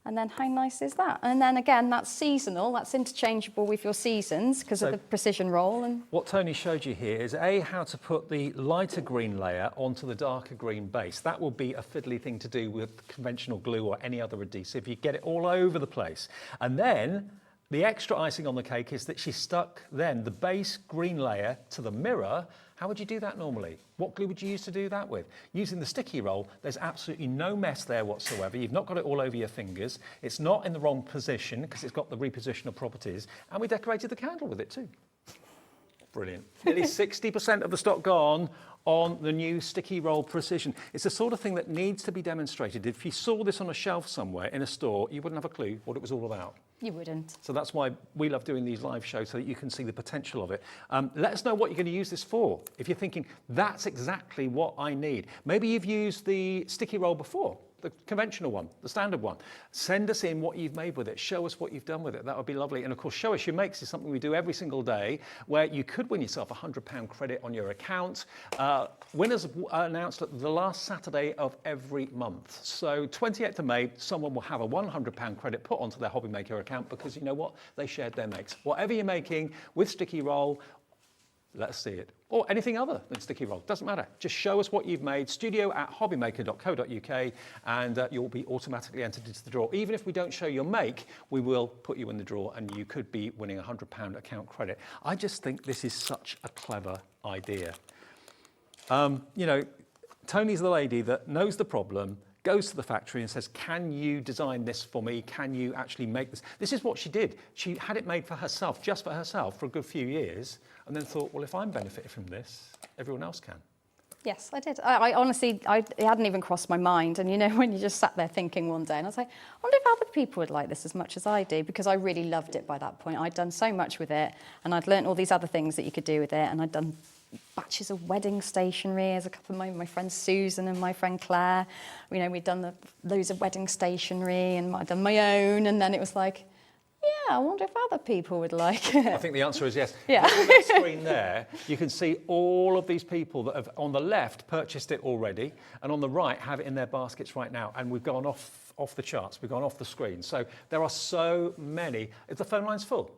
And then how nice is that? And then again, that's seasonal, that's interchangeable with your seasons because of the precision roll. And what Tony showed you here is how to put the lighter green layer onto the darker green base. That will be a fiddly thing to do with conventional glue or any other adhesive. You get it all over the place. And then the extra icing on the cake is that she stuck then the base green layer to the mirror. How would you do that normally? What glue would you use to do that with? Using the sticky roll, there's absolutely no mess there whatsoever. You've not got it all over your fingers. It's not in the wrong position because it's got the repositional properties. And we decorated the candle with it too. Brilliant. Nearly 60% of the stock gone on the new sticky roll precision. It's the sort of thing that needs to be demonstrated. If you saw this on a shelf somewhere in a store, you wouldn't have a clue what it was all about. you wouldn't. So that's why we love doing these live shows, so that you can see the potential of it. Let us know what you're going to use this for. If you're thinking, that's exactly what I need. Maybe you've used the sticky roll before, the conventional one, the standard one. Send us in what you've made with it. Show us what you've done with it. That would be lovely. And of course, Show Us Your Makes is something we do every single day, where you could win yourself a £100 credit on your account. Winners are announced at the last Saturday of every month. So 28th of May, someone will have a £100 credit put onto their Hobby Maker account, because you know what? They shared their makes. Whatever you're making with sticky roll, let's see it. Or anything other than sticky roll, doesn't matter. Just show us what you've made, studio@hobbymaker.co.uk, and you'll be automatically entered into the draw. Even if we don't show your make, we will put you in the draw, and you could be winning a £100 account credit. I just think this is such a clever idea. You know, Tony's the lady that knows the problem, goes to the factory and says, can you design this for me? Can you actually make this? This is what she did. She had it made for herself, just for herself, for a good few years, and then thought, well, if I'm benefiting from this, everyone else can. Yes, I did. I honestly, it hadn't even crossed my mind. And you know, when you just sat there thinking one day, and I was like, I wonder if other people would like this as much as I do, because I really loved it by that point. I'd done so much with it, and I'd learnt all these other things that you could do with it, and I'd done batches of wedding stationery as a couple of my friends Susan and my friend Claire. You know, we'd done loads of wedding stationery, and I'd done my own, and then it was like, yeah, I wonder if other people would like it. I think the answer is yes. Yeah. On that screen there, you can see all of these people that have, on the left, purchased it already, and on the right have it in their baskets right now, and we've gone off the charts, we've gone off the screen. So there are so many. Is the phone lines full?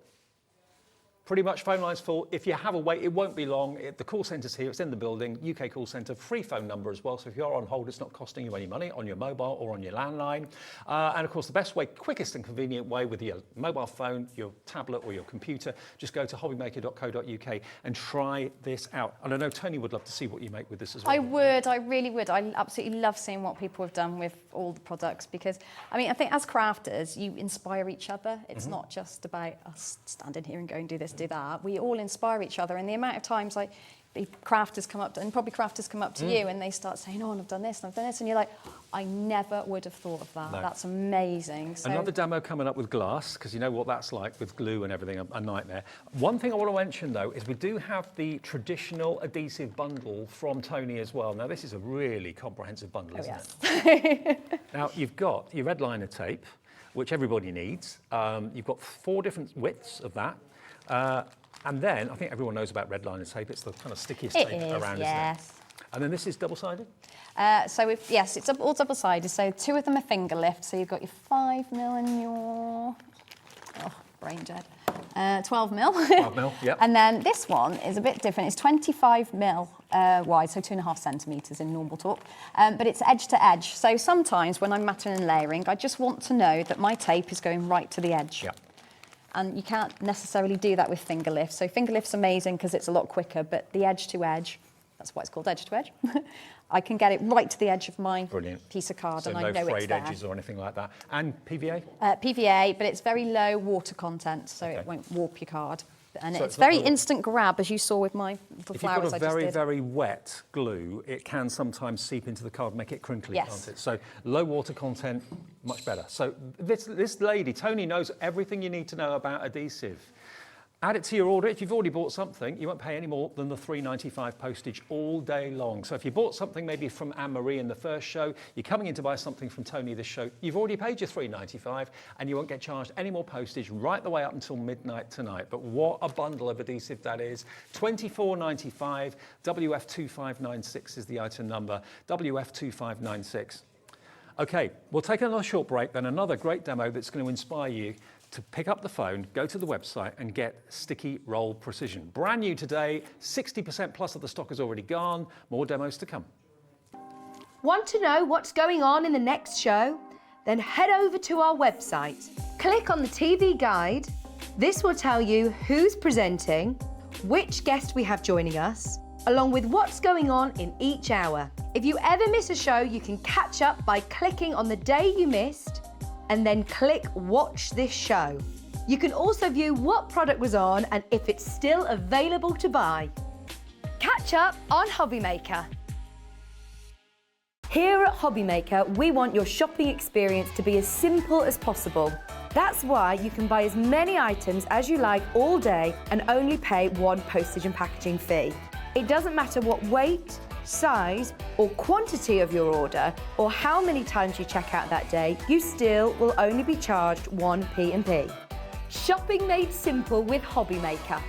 Pretty much phone lines full. If you have a wait, it won't be long. The call centre's here, it's in the building, UK call centre, free phone number as well. So if you're on hold, it's not costing you any money on your mobile or on your landline. And of course, the best way, quickest and convenient way, with your mobile phone, your tablet or your computer, just go to hobbymaker.co.uk and try this out. And I know Tony would love to see what you make with this as well. I would, I really would. I absolutely love seeing what people have done with all the products, because, I mean, I think as crafters, you inspire each other. It's not just about us standing here and going, do this, do that. We all inspire each other, and the amount of times like crafters come up to, and probably crafters come up to you, and they start saying, oh, and I've done this and I've done this, and you're like, I never would have thought of that. No. That's amazing. So, another demo coming up with glass, because you know what that's like with glue and everything, a nightmare. One thing I want to mention though is we do have the traditional adhesive bundle from Tony as well. Now this is a really comprehensive bundle, isn't it? Now you've got your red liner tape, which everybody needs. You've got 4 different widths of that. And then, I think everyone knows about red liner tape. It's the kind of stickiest tape around, yes. isn't it? And then this is double-sided? Yes, it's all double-sided. So 2 of them are finger lift. So you've got your 5mm and your, brain dead, 12mm. 12mm, yep. And then this one is a bit different. It's 25mm wide, so 2.5 centimetres in normal talk. But it's edge to edge. So sometimes when I'm matting and layering, I just want to know that my tape is going right to the edge. Yep. And you can't necessarily do that with finger lift. So finger lift's amazing because it's a lot quicker, but the edge to edge, that's why it's called edge to edge. I can get it right to the edge of my piece of card, so and I no know it's frayed there. edges or anything like that. And PVA? PVA, but it's very low water content, so it won't warp your card. And So it's it's not very gonna- instant grab, as you saw with my little If flowers you've got I a just very, did. very wet glue, it can sometimes seep into the card, make it crinkly, Yes. can't it? So low water content, much better. So this lady, Tony, knows everything you need to know about adhesive. Add it to your order. If you've already bought something, you won't pay any more than the $3.95 postage all day long. So if you bought something maybe from Anne-Marie in the first show, you're coming in to buy something from Tony this show, you've already paid your $3.95 and you won't get charged any more postage right the way up until midnight tonight. But what a bundle of adhesive that is. $24.95, WF2596 is the item number, WF2596. Okay, we'll take another short break, then another great demo that's going to inspire you to pick up the phone, go to the website and get Sticky Roll Precision. Brand new today, 60% plus of the stock is already gone. More demos to come. Want to know what's going on in the next show? Then head over to our website. Click on the TV guide. This will tell you who's presenting, which guest we have joining us, along with what's going on in each hour. If you ever miss a show, you can catch up by clicking on the day you missed and then click Watch This Show. You can also view what product was on and if it's still available to buy. Catch up on Hobbymaker. Here at Hobbymaker, we want your shopping experience to be as simple as possible. That's why you can buy as many items as you like all day and only pay one postage and packaging fee. It doesn't matter what weight, size or quantity of your order or how many times you check out that day, you still will only be charged one P&P. Shopping made simple with Hobbymaker.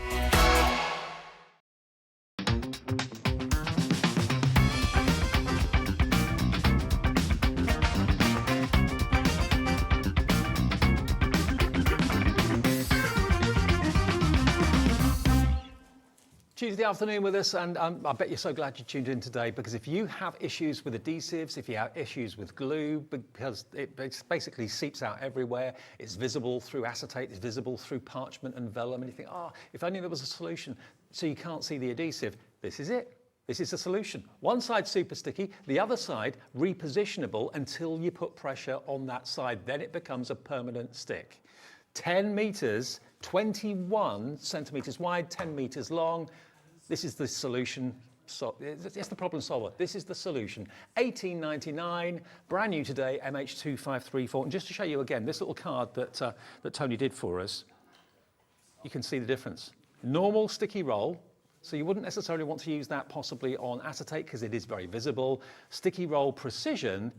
Tuesday afternoon with us, and I bet you're so glad you tuned in today, because if you have issues with adhesives, if you have issues with glue, because it basically seeps out everywhere, it's visible through acetate, it's visible through parchment and vellum, and you think, oh, if only there was a solution so you can't see the adhesive. This is it. This is the solution. One side super sticky, the other side repositionable until you put pressure on that side. Then it becomes a permanent stick. 10 meters, 21 centimeters wide, 10 meters long. This is the solution. So it's the problem solver. This is the solution. $18.99, brand new today, MH2534. And just to show you again, this little card that Tony did for us, you can see the difference. Normal sticky roll, so you wouldn't necessarily want to use that possibly on acetate because it is very visible. Sticky roll precision,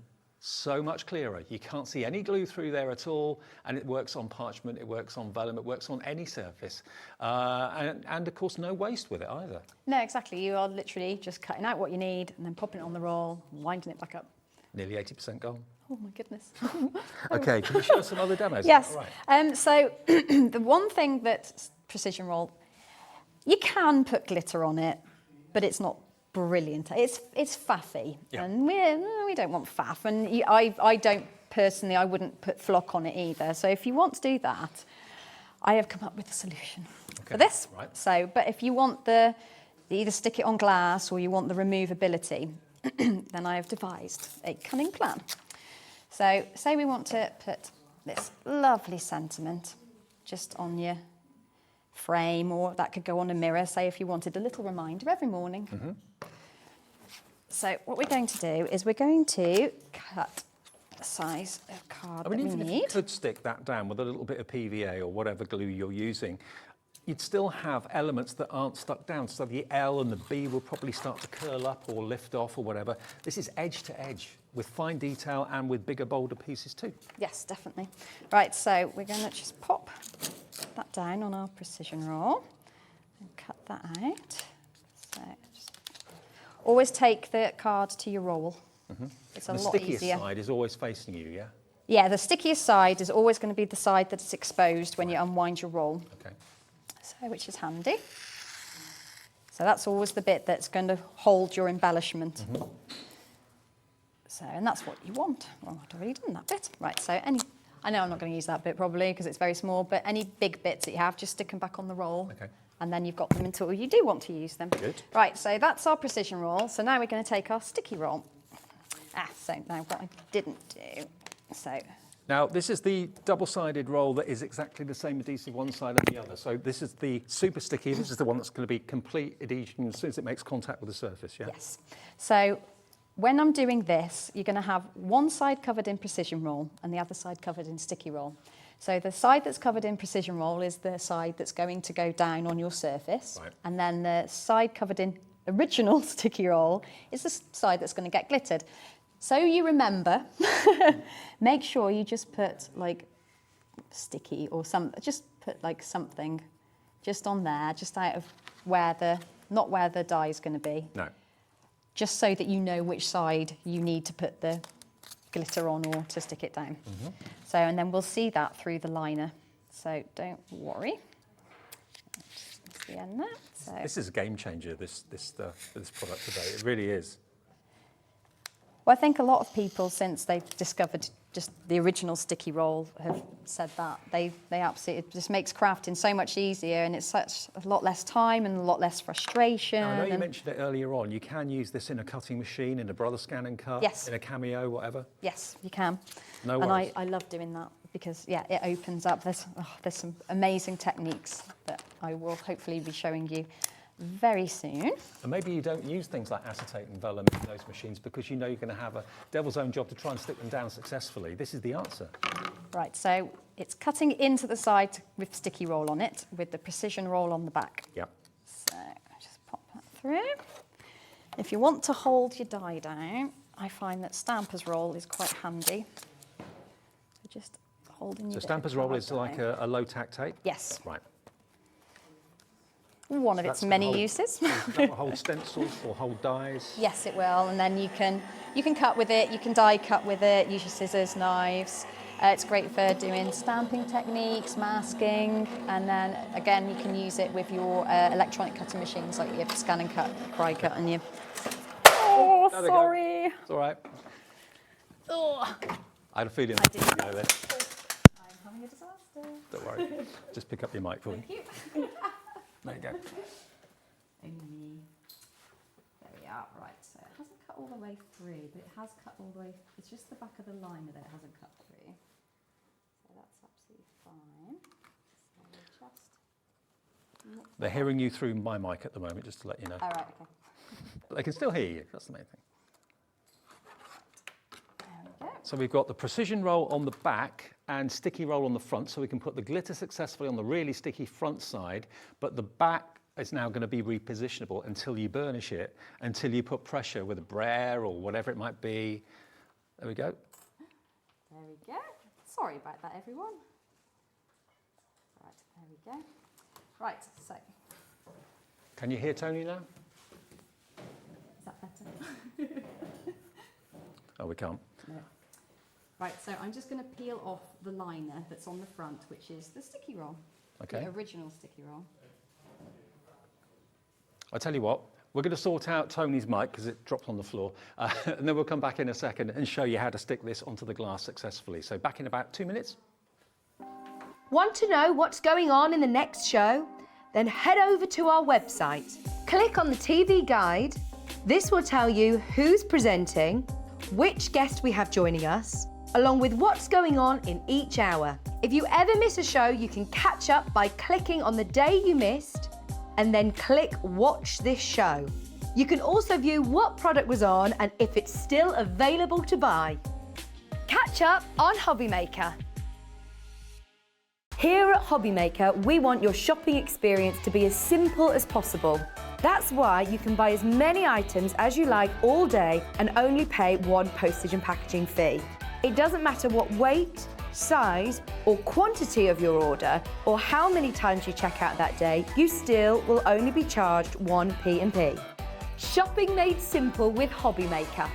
so much clearer. You can't see any glue through there at all, and it works on parchment, it works on vellum, it works on any surface. And of course, no waste with it either. No, exactly. You are literally just cutting out what you need and then popping it on the roll, winding it back up. Nearly 80% gone. Oh my goodness. Okay, can you show us some other demos? Yes. Right. So the one thing that precision roll, you can put glitter on it, but it's not brilliant. It's faffy, Yeah. and we don't want faff. And I don't personally. I wouldn't put flock on it either. So if you want to do that, I have come up with a solution for this. Right. So, but if you want the either stick it on glass or you want the removability, then I have devised a cunning plan. So say we want to put this lovely sentiment just on your frame, or that could go on a mirror, say if you wanted a little reminder every morning. Mm-hmm. So what we're going to do is we're going to cut the size of card I mean, that even we if you need. could stick that down with a little bit of PVA or whatever glue you're using, you'd still have elements that aren't stuck down. So the L and the B will probably start to curl up or lift off or whatever. This is edge to edge with fine detail and with bigger, bolder pieces too. Yes, definitely. Right, so we're going to just pop that down on our precision roll and cut that out. So just always take the card to your roll. Mm-hmm. It's a And the lot stickiest easier. side is always facing you, yeah? Yeah, the stickiest side is always going to be the side that's exposed when you unwind your roll. Okay. So, which is handy. So that's always the bit that's going to hold your embellishment. Mm-hmm. So, and that's what you want. Well, I've already done that bit. Right, so I know I'm not going to use that bit probably because it's very small, but any big bits that you have, just stick them back on the roll. Okay. And then you've got them until you do want to use them. Good. Right, so that's our precision roll. So now we're going to take our sticky roll. So now what I didn't do, so Now, this is the double-sided roll that is exactly the same adhesive one side and the other. So this is the super sticky. This is the one that's going to be complete adhesion as soon as it makes contact with the surface, yeah? Yes. So when I'm doing this, you're going to have one side covered in precision roll and the other side covered in sticky roll. So the side that's covered in precision roll is the side that's going to go down on your surface. Right. And then the side covered in original sticky roll is the side that's going to get glittered. So you remember, make sure you just put like sticky or just put like something just on there, just out of not where the dye is going to be. No. Just so that you know which side you need to put the glitter on or to stick it down. So, and then we'll see that through the liner. So don't worry. That's the end there. So. This is a game changer, this product today. It really is. Well, I think a lot of people, since they've discovered just the original sticky roll, have said that they absolutely, it just makes crafting so much easier, and it's such a lot less time and a lot less frustration. Now, I know you mentioned it earlier on. You can use this in a cutting machine, in a Brother Scan and Cut, Yes. in a Cameo, whatever. Yes, you can. No worries. And I love doing that because, yeah, it opens up. There's some amazing techniques that I will hopefully be showing you very soon. And maybe you don't use things like acetate and vellum in those machines because you know you're going to have a devil's own job to try and stick them down successfully. This is the answer. Right, so it's cutting into the side with sticky roll on it with the precision roll on the back. Yep. So just pop that through. If you want to hold your die down, I find that Stamper's roll is quite handy. So just holding your So Stamper's roll is like a low tack tape? Yes. Right. One of its many uses. That will hold stencils or hold dies? Yes, it will, and then you can cut with it, you can die cut with it, use your scissors, knives. It's great for doing stamping techniques, masking, and then again you can use it with your electronic cutting machines like your Scan and Cut, Cry Cut, and your. Oh, There we go. sorry. It's all right. Oh. I had a feeling I didn't know that. I'm having a disaster. Don't worry. Just pick up your mic for me. Thank you. There you go. Only. There we are. Right. So it hasn't cut all the way through, but it has cut all the way. It's just the back of the liner that it hasn't cut through. So that's absolutely fine. So just. They're hearing you through my mic at the moment, just to let you know. All right. Okay. But they can still hear you. That's the main thing. There we go. So we've got the precision roll on the back and sticky roll on the front, so we can put the glitter successfully on the really sticky front side, but the back is now going to be repositionable until you burnish it, until you put pressure with a brayer or whatever it might be. There we go. There we go. Sorry about that, everyone. Right, there we go. Right, so. Can you hear Tony now? Is that better? Oh, we can't. No. Right, so I'm just going to peel off the liner that's on the front, which is the sticky roll. Okay. The original sticky roll. I'll tell you what, we're going to sort out Tony's mic because it dropped on the floor, and then we'll come back in a second and show you how to stick this onto the glass successfully. So back in about 2 minutes. Want to know what's going on in the next show? Then head over to our website. Click on the TV guide. This will tell you who's presenting, which guest we have joining us, along with what's going on in each hour. If you ever miss a show, you can catch up by clicking on the day you missed and then click Watch This Show. You can also view what product was on and if it's still available to buy. Catch up on Hobbymaker. Here at Hobbymaker, we want your shopping experience to be as simple as possible. That's why you can buy as many items as you like all day and only pay one postage and packaging fee. It doesn't matter what weight, size or quantity of your order or how many times you check out that day, you still will only be charged one P&P. Shopping made simple with Hobbymaker.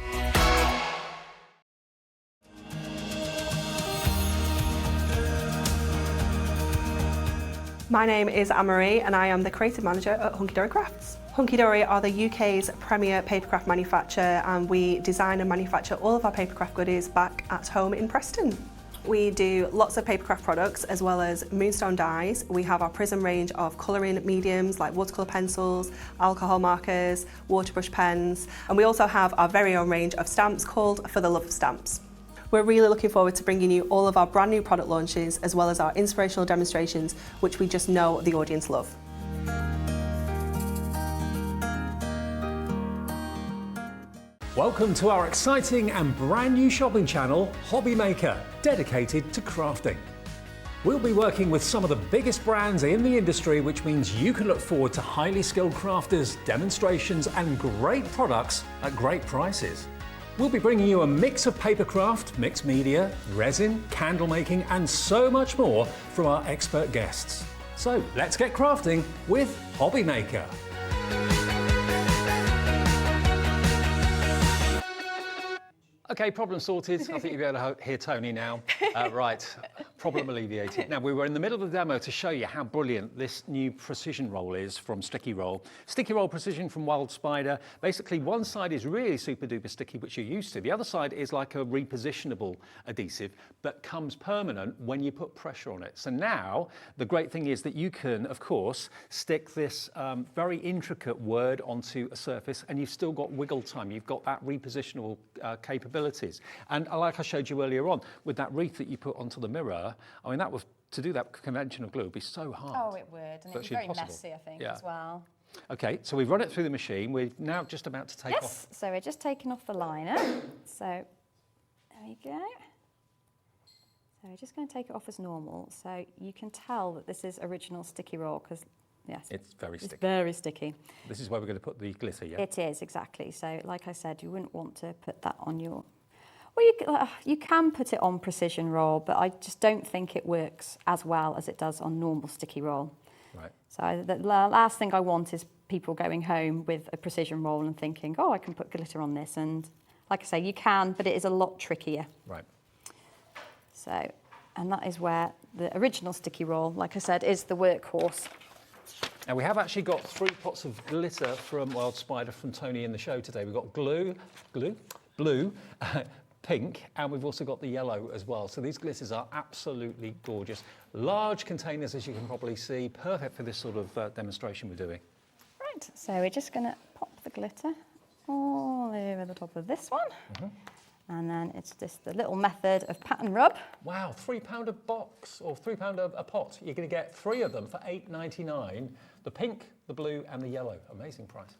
My name is Anne-Marie and I am the creative manager at Hunkydory Crafts. Hunkydory are the UK's premier papercraft manufacturer, and we design and manufacture all of our papercraft goodies back at home in Preston. We do lots of papercraft products as well as moonstone dyes. We have our Prism range of colouring mediums like watercolour pencils, alcohol markers, waterbrush pens, and we also have our very own range of stamps called For the Love of Stamps. We're really looking forward to bringing you all of our brand new product launches, as well as our inspirational demonstrations, which we just know the audience love. Welcome to our exciting and brand new shopping channel, Hobby Maker, dedicated to crafting. We'll be working with some of the biggest brands in the industry, which means you can look forward to highly skilled crafters, demonstrations and great products at great prices. We'll be bringing you a mix of papercraft, mixed media, resin, candle making and so much more from our expert guests. So let's get crafting with Hobby Maker. Okay, problem sorted. I think you'll be able to hear Tony now. Right, problem alleviated. Now, we were in the middle of the demo to show you how brilliant this new precision roll is from Sticky Roll. Sticky Roll Precision from Wild Spider. Basically, one side is really super duper sticky, which you're used to. The other side is like a repositionable adhesive, but comes permanent when you put pressure on it. So now, the great thing is that you can, of course, stick this very intricate word onto a surface, and you've still got wiggle time. You've got that repositionable capabilities. And like I showed you earlier on, with that wreath that you put onto the mirror, I mean, that was, to do that conventional glue would be so hard. Oh, it would, and it'd be very impossible. messy, I think, Yeah. as well. Okay, so we've run it through the machine. We're now just about to take off. Yes, so we're just taking off the liner. So there we go. So we're just going to take it off as normal. So you can tell that this is original Sticky Roll because, yes, It's very sticky. it's very sticky. This is where we're going to put the glitter, yeah? It is, exactly. So like I said, you wouldn't want to put that on your... Well, you can put it on precision roll, but I just don't think it works as well as it does on normal sticky roll. Right. So the last thing I want is people going home with a precision roll and thinking, oh, I can put glitter on this. And like I say, you can, but it is a lot trickier. Right. So, and that is where the original sticky roll, like I said, is the workhorse. Now we have actually got 3 pots of glitter from Wild Spider from Tony in the show today. We've got blue, pink, and we've also got the yellow as well. So these glitters are absolutely gorgeous. Large containers, as you can probably see, perfect for this sort of demonstration we're doing. Right, so we're just going to pop the glitter all over the top of this one. And then it's just the little method of pat and rub. Wow, £3 a box or £3 a pot. You're going to get 3 of them for $8.99. The pink, the blue, and the yellow. Amazing price.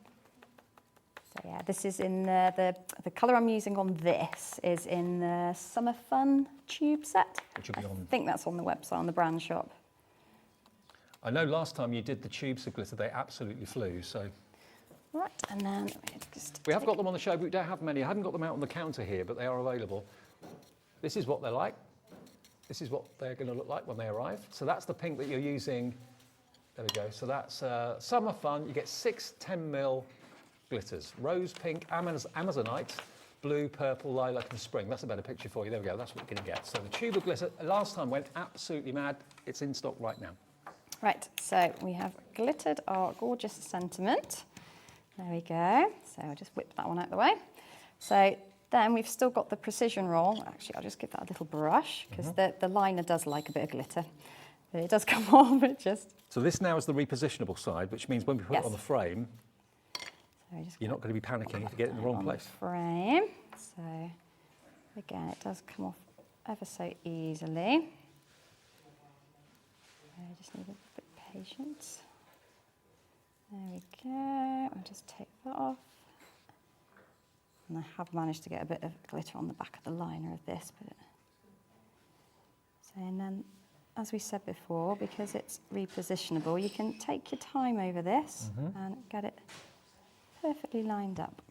So yeah, this is in the colour I'm using on this is in the Summer Fun tube set. Which will be on. I think that's on the website, on the brand shop. I know last time you did the tubes of glitter, they absolutely flew. So Right, and then just we have got them on the show, but we don't have many. I haven't got them out on the counter here, but they are available. This is what they're like. This is what they're going to look like when they arrive. So that's the pink that you're using. There we go. So that's Summer Fun. You get 6 10mm glitters. Rose pink, Amazonite, blue, purple, lilac and spring. That's a better picture for you. There we go. That's what you're going to get. So the tube of glitter last time went absolutely mad. It's in stock right now. Right, so we have glittered our gorgeous sentiment. There we go. So I'll just whip that one out of the way. So then we've still got the precision roll. Actually, I'll just give that a little brush because the liner does like a bit of glitter. But it does come off, it just... So this now is the repositionable side, which means when we put it on the frame, so just you're not going to be panicking if you get it in the wrong on place. The frame. So again, it does come off ever so easily. I just need a bit of patience. There we go. I'll just take that off. And I have managed to get a bit of glitter on the back of the liner of this. But so, and then, as we said before, because it's repositionable, you can take your time over this and get it perfectly lined up.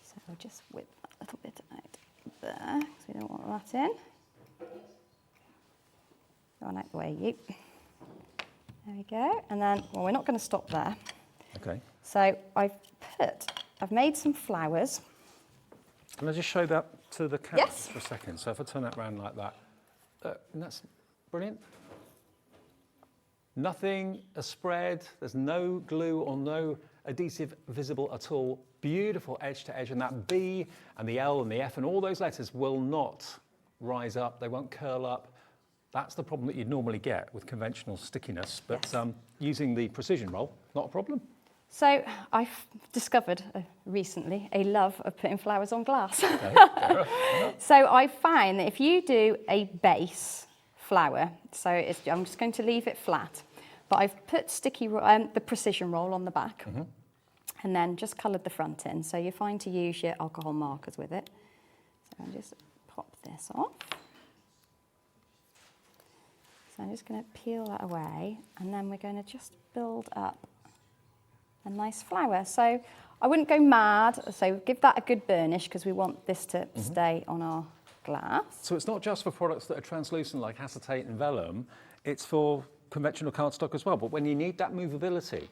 So I'll just whip that little bit out there, because we don't want that in. Go on out the way, you. There we go. And then, well, we're not going to stop there. Okay. So I've made some flowers. Can I just show that to the camera Yes. for a second? So if I turn that around like that, and that's brilliant. Nothing a spread, there's no glue or no adhesive visible at all. Beautiful edge to edge, and that B and the L and the F and all those letters will not rise up, they won't curl up. That's the problem that you'd normally get with conventional stickiness, but using the precision roll, not a problem. So I've discovered recently a love of putting flowers on glass. Okay. So I find that if you do a base flower, so I'm just going to leave it flat, but I've put the precision roll on the back and then just coloured the front in. So you're fine to use your alcohol markers with it. So I'll just pop this off. So I'm just going to peel that away, and then we're going to just build up a nice flower. So I wouldn't go mad, so give that a good burnish because we want this to stay on our glass. So it's not just for products that are translucent like acetate and vellum, it's for conventional cardstock as well. But when you need that movability,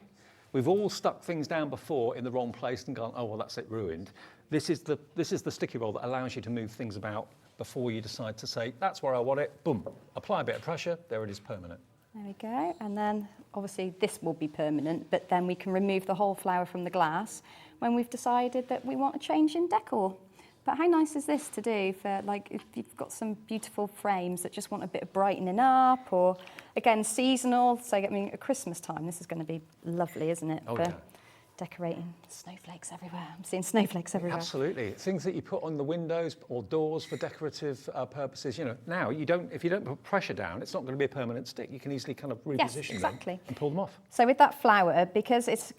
we've all stuck things down before in the wrong place and gone, oh, well, that's it, ruined. This is the sticky roll that allows you to move things about before you decide to say, that's where I want it, boom, apply a bit of pressure, there it is, permanent. There we go, and then obviously this will be permanent, but then we can remove the whole flower from the glass when we've decided that we want a change in decor. But how nice is this to do for, like, if you've got some beautiful frames that just want a bit of brightening up, or again, seasonal, so I mean, at Christmas time, this is going to be lovely, isn't it? Oh, for yeah. decorating. Snowflakes everywhere. I'm seeing snowflakes everywhere. Absolutely. Things that you put on the windows or doors for decorative purposes. You know, now if you don't put pressure down, it's not going to be a permanent stick. You can easily kind of reposition them and pull them off. So with that flower, because it's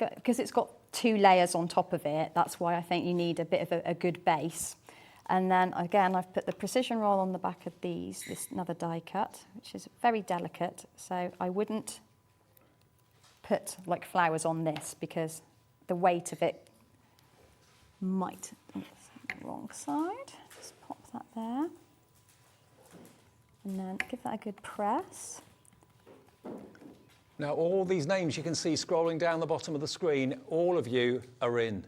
got 2 layers on top of it, that's why I think you need a bit of a good base. And then again, I've put the precision roll on the back of this another die cut, which is very delicate. So I wouldn't put like flowers on this because the weight of it might, the wrong side, just pop that there. And then give that a good press. Now, all these names you can see scrolling down the bottom of the screen, all of you are in.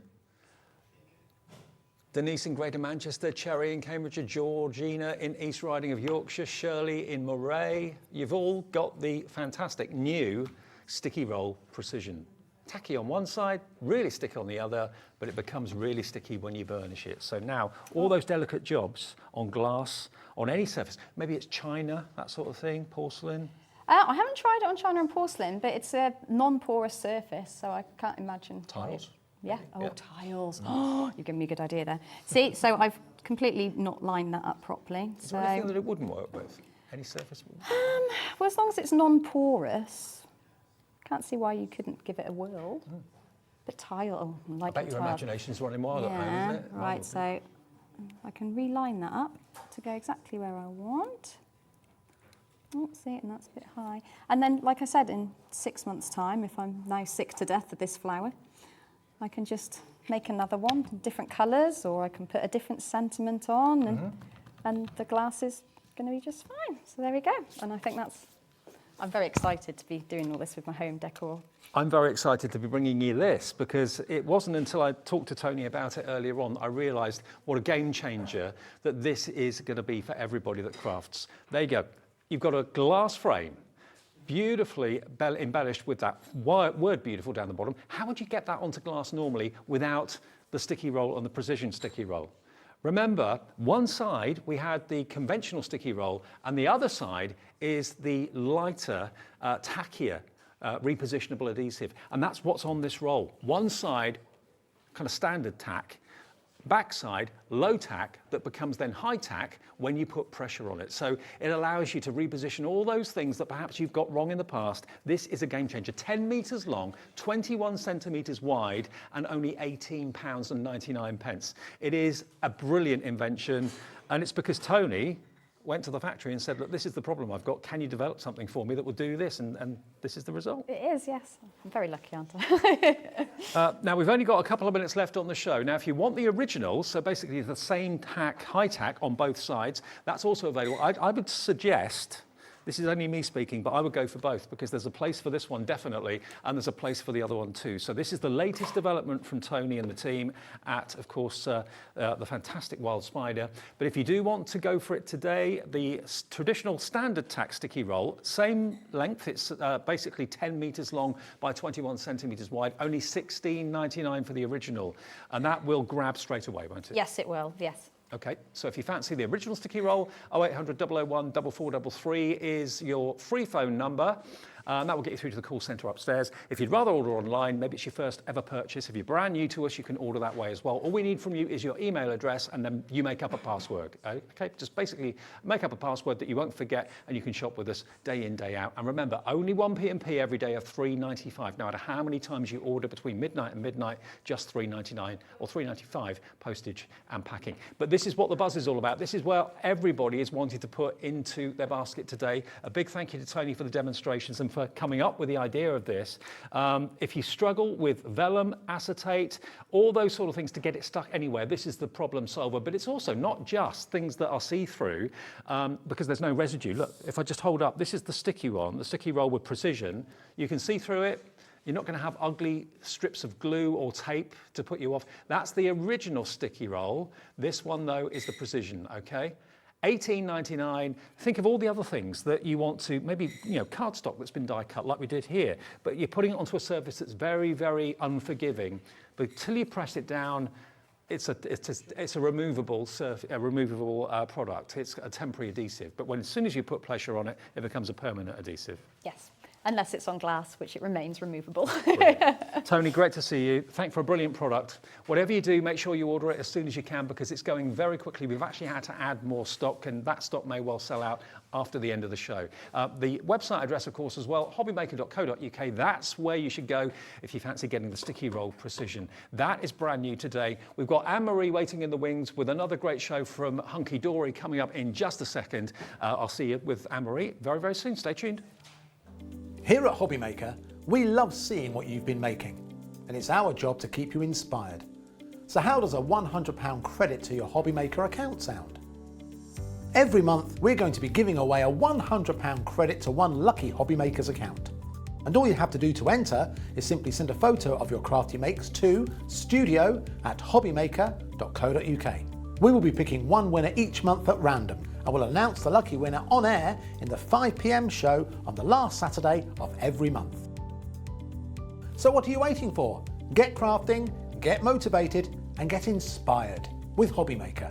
Denise in Greater Manchester, Cherry in Cambridgeshire, Georgina in East Riding of Yorkshire, Shirley in Moray. You've all got the fantastic new sticky roll precision. Tacky on one side, really sticky on the other, but it becomes really sticky when you burnish it. So now, all those delicate jobs on glass, on any surface, maybe it's china, that sort of thing, porcelain. I haven't tried it on china and porcelain, but it's a non-porous surface, so I can't imagine. Tiles? Yeah, Yeah. tiles. Oh, you've given me a good idea there. See, so I've completely not lined that up properly. Is there anything that it wouldn't work with? Any surface? Well, as long as it's non-porous, can't see why you couldn't give it a whirl. But tile, I like I bet it your tiled. imagination's running wild at home, Yeah, isn't it? right, so I can reline that up to go exactly where I want. Oh, see, and that's a bit high. And then, like I said, in 6 months' time, if I'm now sick to death of this flower, I can just make another one in different colours, or I can put a different sentiment on, and the glass is going to be just fine. So there we go. And I think I'm very excited to be doing all this with my home decor. I'm very excited to be bringing you this because it wasn't until I talked to Tony about it earlier on I realised what a game changer that this is going to be for everybody that crafts. There you go. You've got a glass frame, beautifully embellished with that word beautiful down the bottom. How would you get that onto glass normally without the sticky roll and the precision sticky roll? Remember, one side we had the conventional sticky roll and the other side is the lighter, tackier, repositionable adhesive. And that's what's on this roll. One side, kind of standard tack, backside, low tack, that becomes then high tack when you put pressure on it. So it allows you to reposition all those things that perhaps you've got wrong in the past. This is a game changer. 10 metres long, 21 centimetres wide, and only £18.99. It is a brilliant invention, and it's because Tony went to the factory and said, look, this is the problem I've got. Can you develop something for me that will do this? And this is the result. It is, yes. I'm very lucky, aren't I? Now, we've only got a couple of minutes left on the show. Now, if you want the original, so basically the same tack, high tack on both sides, that's also available. I would suggest, this is only me speaking, but I would go for both because there's a place for this one definitely, and there's a place for the other one too. So this is the latest development from Tony and the team at, of course, the fantastic Wild Spider. But if you do want to go for it today, the traditional standard tack sticky roll, same length, it's basically 10 metres long by 21 centimetres wide, only £16.99 for the original. And that will grab straight away, won't it? Yes, it will, yes. Okay, so if you fancy the original sticky roll, 0800 001 4433 is your free phone number. and that will get you through to the call centre upstairs. If you'd rather order online, maybe it's your first ever purchase. If you're brand new to us, you can order that way as well. All we need from you is your email address, and then you make up a password. Okay, just basically make up a password that you won't forget, and you can shop with us day in, day out. And remember, only one P&P every day of $3.95. No matter how many times you order between midnight and midnight, just $3.99 or $3.95 postage and packing. But this is what the buzz is all about. This is where everybody is wanting to put into their basket today. A big thank you to Tony for the demonstrations and for coming up with the idea of this. If you struggle with vellum, acetate, all those sort of things to get it stuck anywhere, this is the problem solver. But it's also not just things that are see-through because there's no residue. Look, if I just hold up, this is the sticky one, the sticky roll with precision. You can see through it. You're not going to have ugly strips of glue or tape to put you off. That's the original sticky roll. This one, though, is the precision, okay? $18.99. Think of all the other things that you want to, maybe, cardstock that's been die cut like we did here, but you're putting it onto a surface that's very, very unforgiving. But until you press it down, it's a removable product. It's a temporary adhesive. But as soon as you put pressure on it, it becomes a permanent adhesive. Yes. Unless it's on glass, which it remains removable. Tony, great to see you. Thanks for a brilliant product. Whatever you do, make sure you order it as soon as you can because it's going very quickly. We've actually had to add more stock, and that stock may well sell out after the end of the show. The website address, of course, as well, hobbymaker.co.uk. That's where you should go if you fancy getting the sticky roll precision. That is brand new today. We've got Anne-Marie waiting in the wings with another great show from Hunkydory coming up in just a second. I'll see you with Anne-Marie very, very soon. Stay tuned. Here at Hobbymaker, we love seeing what you've been making, and it's our job to keep you inspired. So how does a £100 credit to your Hobbymaker account sound? Every month, we're going to be giving away a £100 credit to one lucky Hobbymaker's account. And all you have to do to enter is simply send a photo of your craft you makes to studio@hobbymaker.co.uk. We will be picking one winner each month at random, and we'll announce the lucky winner on air in the 5 p.m. show on the last Saturday of every month. So what are you waiting for? Get crafting, get motivated, and get inspired with Hobbymaker.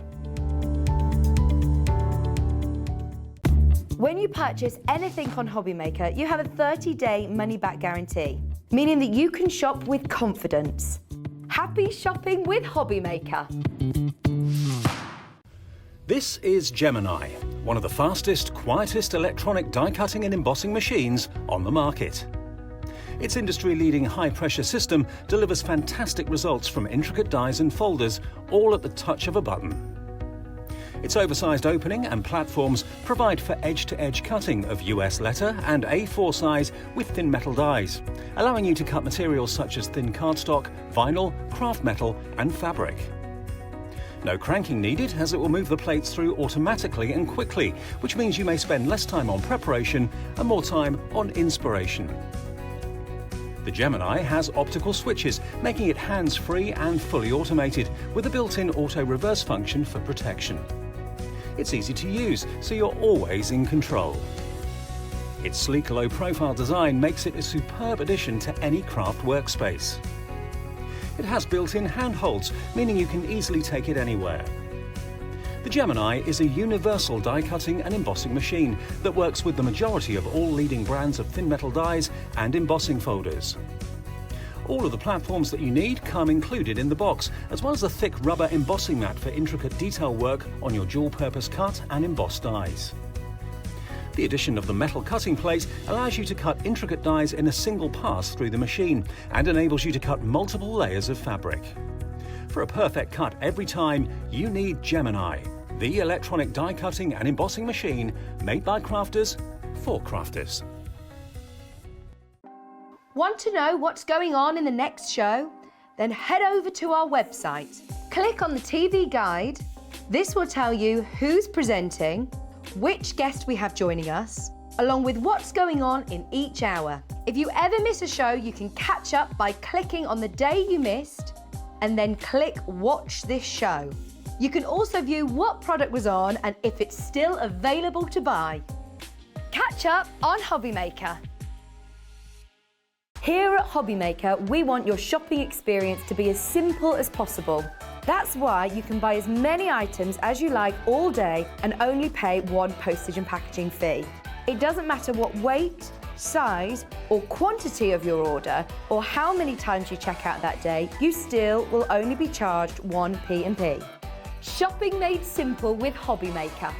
When you purchase anything on Hobbymaker, you have a 30-day money-back guarantee, meaning that you can shop with confidence. Happy shopping with Hobbymaker. This is Gemini, one of the fastest, quietest electronic die cutting and embossing machines on the market. Its industry-leading high-pressure system delivers fantastic results from intricate dies and folders, all at the touch of a button. Its oversized opening and platforms provide for edge-to-edge cutting of US letter and A4 size with thin metal dies, allowing you to cut materials such as thin cardstock, vinyl, craft metal and fabric. No cranking needed, as it will move the plates through automatically and quickly, which means you may spend less time on preparation and more time on inspiration. The Gemini has optical switches, making it hands-free and fully automated, with a built-in auto-reverse function for protection. It's easy to use, so you're always in control. Its sleek low-profile design makes it a superb addition to any craft workspace. It has built-in handholds, meaning you can easily take it anywhere. The Gemini is a universal die cutting and embossing machine that works with the majority of all leading brands of thin metal dies and embossing folders. All of the platforms that you need come included in the box, as well as a thick rubber embossing mat for intricate detail work on your dual-purpose cut and embossed dies. The addition of the metal cutting plate allows you to cut intricate dies in a single pass through the machine and enables you to cut multiple layers of fabric. For a perfect cut every time, you need Gemini, the electronic die cutting and embossing machine made by crafters for crafters. Want to know what's going on in the next show? Then head over to our website. Click on the TV guide. This will tell you who's presenting, which guest we have joining us, along with what's going on in each hour. If you ever miss a show, you can catch up by clicking on the day you missed and then click Watch This Show. You can also view what product was on and if it's still available to buy. Catch up on Hobbymaker. Here at Hobbymaker, we want your shopping experience to be as simple as possible. That's why you can buy as many items as you like all day and only pay one postage and packaging fee. It doesn't matter what weight, size, or quantity of your order, or how many times you check out that day, you still will only be charged 1 P&P. Shopping made simple with Hobby Maker.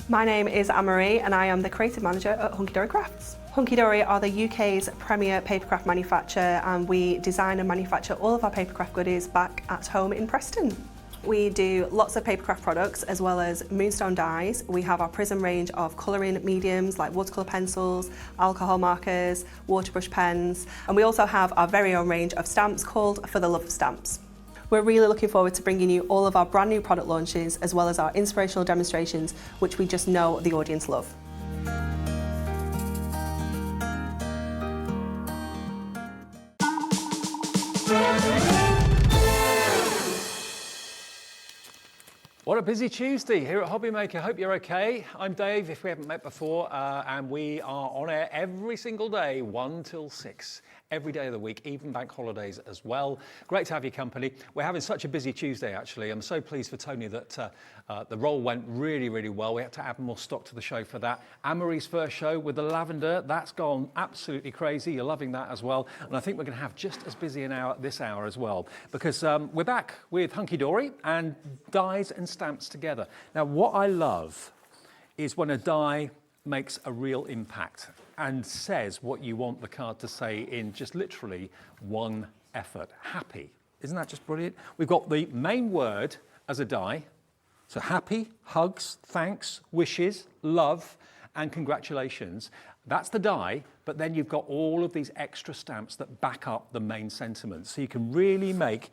My name is Anne-Marie and I am the creative manager at Hunkydory Crafts. Hunkydory are the UK's premier papercraft manufacturer, and we design and manufacture all of our papercraft goodies back at home in Preston. We do lots of papercraft products as well as moonstone dyes. We have our Prism range of colouring mediums like watercolour pencils, alcohol markers, waterbrush pens, and we also have our very own range of stamps called For the Love of Stamps. We're really looking forward to bringing you all of our brand new product launches as well as our inspirational demonstrations, which we just know the audience love. What a busy Tuesday here at Hobby Maker. Hope you're okay. I'm Dave, if we haven't met before, and we are on air every single day, 1 till 6. Every day of the week, even bank holidays as well. Great to have your company. We're having such a busy Tuesday, actually. I'm so pleased for Tony that the roll went really, really well. We had to add more stock to the show for that. Anne-Marie's first show with the Lavender, that's gone absolutely crazy. You're loving that as well. And I think we're going to have just as busy an hour this hour as well, because we're back with Hunkydory and dies and stamps together. Now, what I love is when a die makes a real impact and says what you want the card to say in just literally one effort. Happy. Isn't that just brilliant? We've got the main word as a die. So happy, hugs, thanks, wishes, love, and congratulations. That's the die, but then you've got all of these extra stamps that back up the main sentiment. So you can really make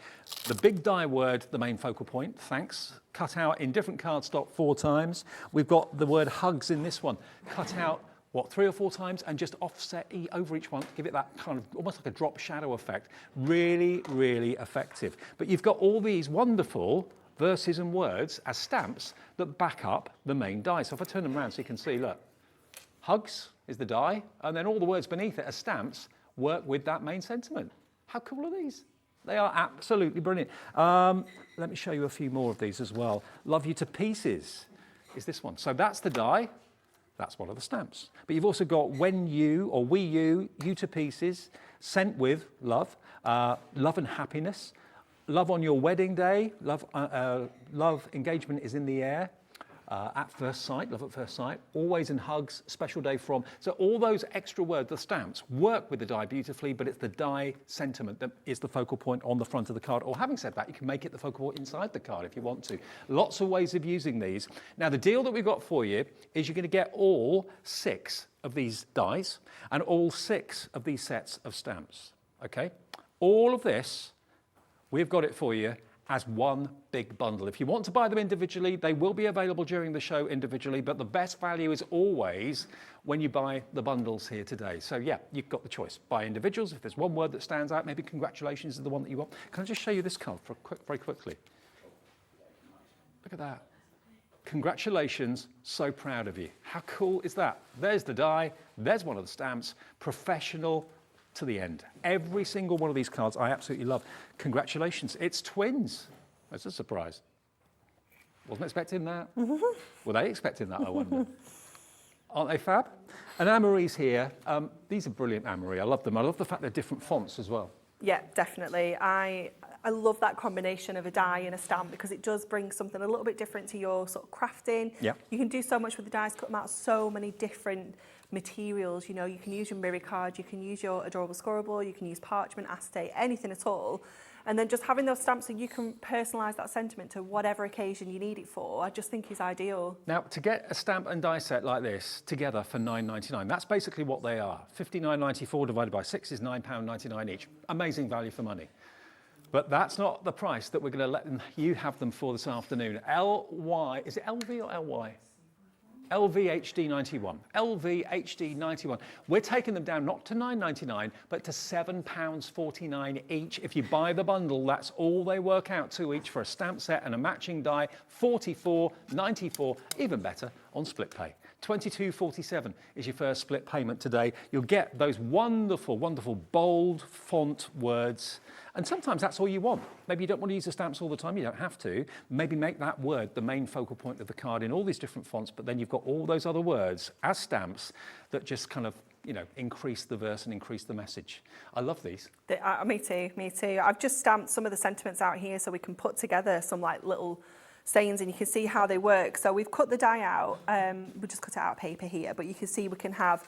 the big die word the main focal point, thanks, cut out in different cardstock 4 times. We've got the word hugs in this one, cut out 3 or 4 times, and just offset over each one, give it that kind of almost like a drop shadow effect. Really, really effective. But you've got all these wonderful verses and words as stamps that back up the main die. So if I turn them around so you can see, look, hugs is the die, and then all the words beneath it as stamps work with that main sentiment. How cool are these? They are absolutely brilliant. Let me show you a few more of these as well. Love you to pieces is this one. So that's the die. That's one of the stamps. But you've also got when you, or we you to pieces, sent with love, love and happiness, love on your wedding day, love engagement is in the air, at first sight, love at first sight, always in hugs, special day from. So all those extra words, the stamps, work with the die beautifully, but it's the die sentiment that is the focal point on the front of the card. Or having said that, you can make it the focal point inside the card if you want to. Lots of ways of using these. Now, the deal that we've got for you is you're going to get all 6 of these dies and all 6 of these sets of stamps, okay? All of this, we've got it for you as one big bundle. If you want to buy them individually, they will be available during the show individually, but the best value is always when you buy the bundles here today. So yeah, you've got the choice. Buy individuals. If there's one word that stands out, maybe congratulations is the one that you want. Can I just show you this card very quickly? Look at that. Congratulations, so proud of you. How cool is that? There's the die, there's one of the stamps, professional to the end. Every single one of these cards I absolutely love. Congratulations, it's twins. That's a surprise. Wasn't expecting that. Were they expecting that, I wonder? Aren't they fab? And Anne-Marie's here. These are brilliant, Anne-Marie. I love them. I love the fact they're different fonts as well. Yeah, definitely. I love that combination of a die and a stamp because it does bring something a little bit different to your sort of crafting. Yeah. You can do so much with the dies, cut them out so many different materials. You know, you can use your mirror card, you can use your adorable scorable, you can use parchment, acetate, anything at all. And then just having those stamps so you can personalise that sentiment to whatever occasion you need it for, I just think is ideal. Now, to get a stamp and die set like this together for £9.99, that's basically what they are. £59.94 divided by 6 is £9.99 each. Amazing value for money. But that's not the price that we're going to let you have them for this afternoon. LY, is it LV or LY? LVHD91. LVHD91. We're taking them down not to £9.99, but to £7.49 each. If you buy the bundle, that's all they work out to each for a stamp set and a matching die. £44.94, even better on split pay. £22.47 is your first split payment today. You'll get those wonderful, wonderful bold font words And sometimes that's all you want. Maybe you don't want to use the stamps all the time, you don't have to. Maybe make that word the main focal point of the card in all these different fonts, but then you've got all those other words as stamps that just kind of, you know, increase the verse and increase the message. I love these. Me too. I've just stamped some of the sentiments out here so we can put together some like little sayings and you can see how they work. So we've cut the die out, we just cut it out of paper here, but you can see we can have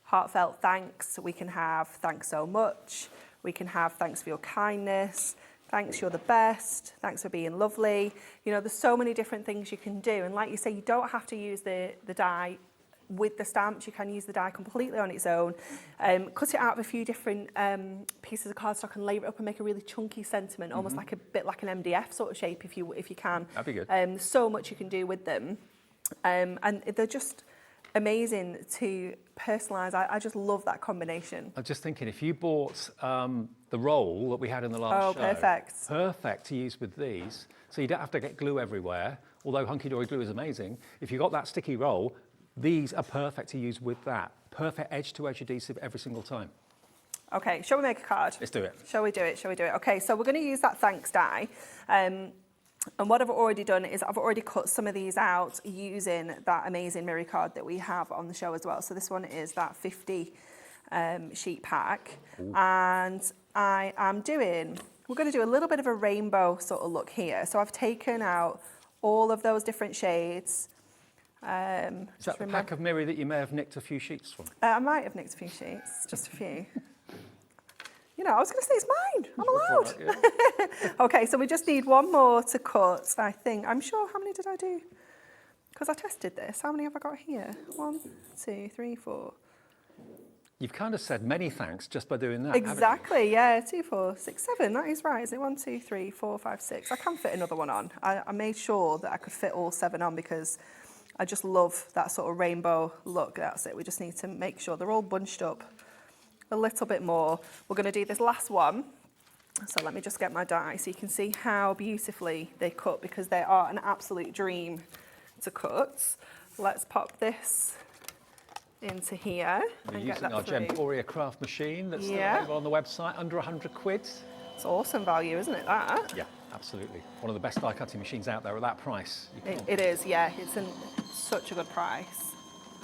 heartfelt thanks, we can have thanks so much, we can have thanks for your kindness, thanks you're the best, thanks for being lovely. You know, there's so many different things you can do, and like you say, you don't have to use the die with the stamps, you can use the die completely on its own. Cut it out of a few different pieces of cardstock and layer it up and make a really chunky sentiment, almost like a bit like an MDF sort of shape if you can. That'd be good. There's so much you can do with them, and they're just amazing to personalise. I just love that combination. I'm just thinking, if you bought the roll that we had in the last show, perfect to use with these, so you don't have to get glue everywhere, although Hunkydory glue is amazing. If you got that sticky roll, these are perfect to use with that. Perfect edge-to-edge adhesive every single time. Okay, shall we make a card? Let's do it. Shall we do it? Okay, so we're going to use that thanks die. And what I've already done is I've already cut some of these out using that amazing mirror card that we have on the show as well. So this one is that 50 sheet pack. Ooh. And we're going to do a little bit of a rainbow sort of look here. So I've taken out all of those different shades. Is that the pack of mirror that you may have nicked a few sheets from? I might have nicked a few sheets, just a few. You know, I was going to say it's mine. I'm allowed. Right, yeah. Okay, so we just need one more to cut, I think. I'm sure, how many did I do? Because I tested this. How many have I got here? 1, 2, 3, 4. You've kind of said many thanks just by doing that. Exactly, yeah. 2, 4, 6, 7. That is right. Is it 1, 2, 3, 4, 5, 6? I can fit another one on. I made sure that I could fit all 7 on because I just love that sort of rainbow look. That's it. We just need to make sure they're all bunched up a little bit more. We're going to do this last one. So let me just get my die so you can see how beautifully they cut, because they are an absolute dream to cut. Let's pop this into here. We're and using get our that through. Gemporia craft machine that's available on the website, under 100 quid. It's awesome value, isn't it, that? Yeah, absolutely. One of the best die cutting machines out there at that price. It is, yeah. It's such a good price.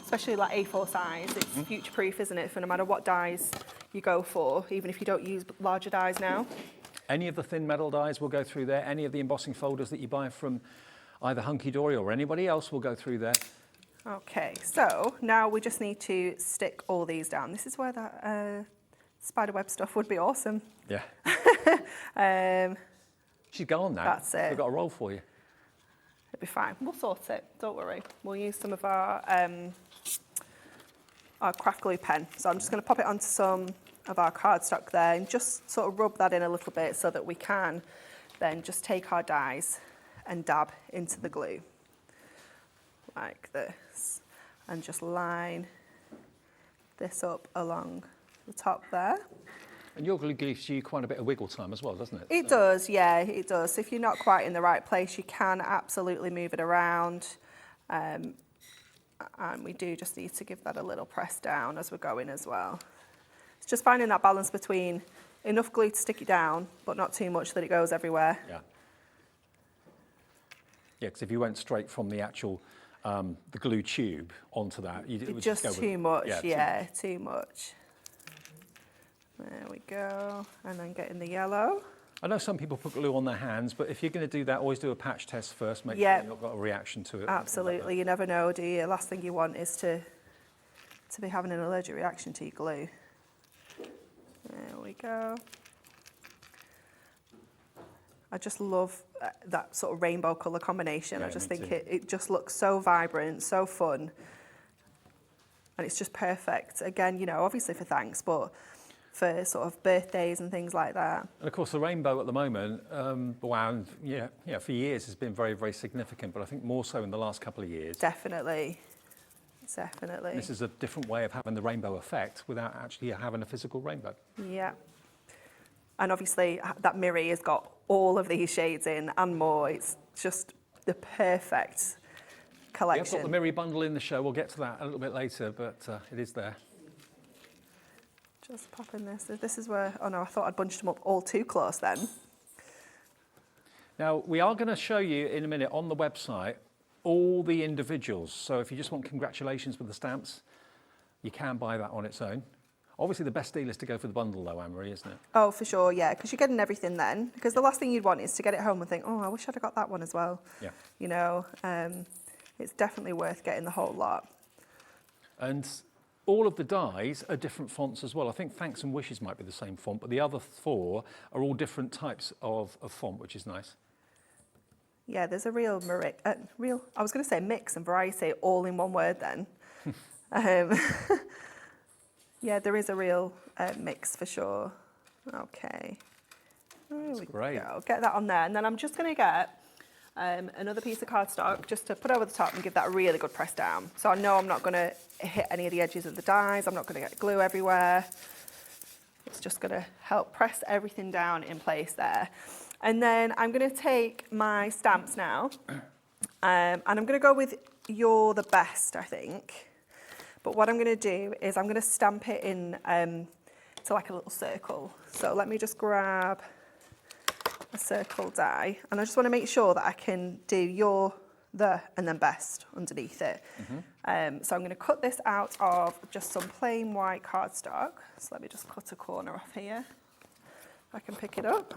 Especially like A4 size. It's future proof, isn't it, for no matter what dies you go for, even if you don't use larger dies now. Any of the thin metal dies will go through there. Any of the embossing folders that you buy from either Hunkydory or anybody else will go through there. Okay, so now we just need to stick all these down. This is where that spiderweb stuff would be awesome. Yeah. She's gone now. That's it. We've got a roll for you. It'll be fine. We'll sort it. Don't worry. We'll use some of our craft glue pen. So I'm just going to pop it onto some of our cardstock there and just sort of rub that in a little bit so that we can then just take our dies and dab into the glue like this and just line this up along the top there. And your glue gives you quite a bit of wiggle time as well, doesn't it? It does, yeah, it does. If you're not quite in the right place, you can absolutely move it around. And we do just need to give that a little press down as we're going as well. It's just finding that balance between enough glue to stick it down, but not too much that it goes everywhere. Yeah. Yeah, because if you went straight from the actual the glue tube onto that, it would just go with, too much, yeah, too much. There we go, and then get in the yellow. I know some people put glue on their hands, but if you're going to do that, always do a patch test first, make sure you've not got a reaction to it. Absolutely, you never know, do you? Last thing you want is to be having an allergic reaction to your glue. There we go. I just love that sort of rainbow colour combination. Yeah, I just think it just looks so vibrant, so fun. And it's just perfect. Again, you know, obviously for thanks, but for sort of birthdays and things like that. And of course, the rainbow at the moment, for years has been very, very significant, but I think more so in the last couple of years. Definitely. Definitely. This is a different way of having the rainbow effect without actually having a physical rainbow. Yeah. And obviously that mirror has got all of these shades in and more. It's just the perfect collection. Yeah, I've got the mirror bundle in the show. We'll get to that a little bit later, but it is there. Just pop in this. So this is where, oh no, I thought I'd bunched them up all too close then. Now, we are going to show you in a minute on the website all the individuals. So if you just want congratulations with the stamps, you can buy that on its own. Obviously, the best deal is to go for the bundle though, Anne-Marie, isn't it? Oh, for sure, yeah, because you're getting everything then. Because the last thing you'd want is to get it home and think, oh, I wish I'd have got that one as well. Yeah. You know, it's definitely worth getting the whole lot. And all of the dies are different fonts as well. I think Thanks and Wishes might be the same font, but the other 4 are all different types of font, which is nice. Yeah, there's a real, I was going to say mix and variety all in one word then. Yeah, there is a real mix for sure. Okay. There we great. go. Get that on there. And then I'm just going to get another piece of cardstock just to put over the top and give that a really good press down. So I know I'm not going to hit any of the edges of the dies. I'm not going to get glue everywhere. It's just going to help press everything down in place there. And then I'm going to take my stamps now, and I'm going to go with You're the Best, I think. But what I'm going to do is I'm going to stamp it in to like a little circle. So let me just grab a circle die, and I just want to make sure that I can do You're the and then Best underneath it. So I'm going to cut this out of just some plain white cardstock. So let me just cut a corner off here. I can pick it up.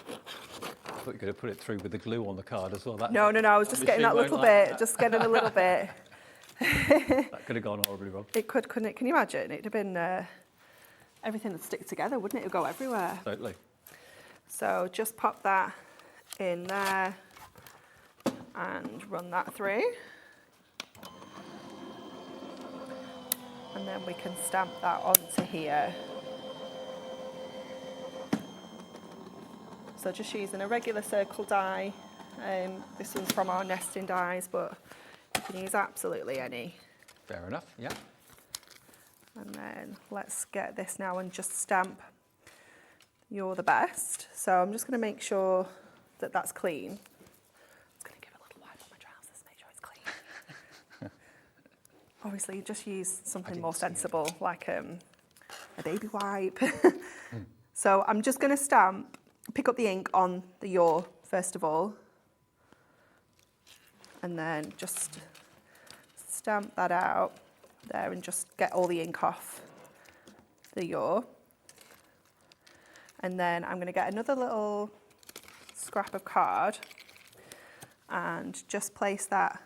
I thought you were going to put it through with the glue on the card as well. No, I was just getting that little bit, just getting a little bit. That could have gone horribly wrong. It could, couldn't it? Can you imagine? It'd have been, everything would stick together, wouldn't it? It would go everywhere. Totally. So just pop that in there and run that through. And then we can stamp that onto here. So just using a regular circle die. This one's from our nesting dies, but you can use absolutely any. Fair enough, yeah. And then let's get this now and just stamp You're the Best. So I'm just going to make sure that that's clean. I'm just going to give a little wipe on my trousers, make sure it's clean. Obviously, just use something more sensible, like a baby wipe. So I'm just going to pick up the ink on the You're first of all, and then just stamp that out there and just get all the ink off the You're. And then I'm going to get another little scrap of card and just place that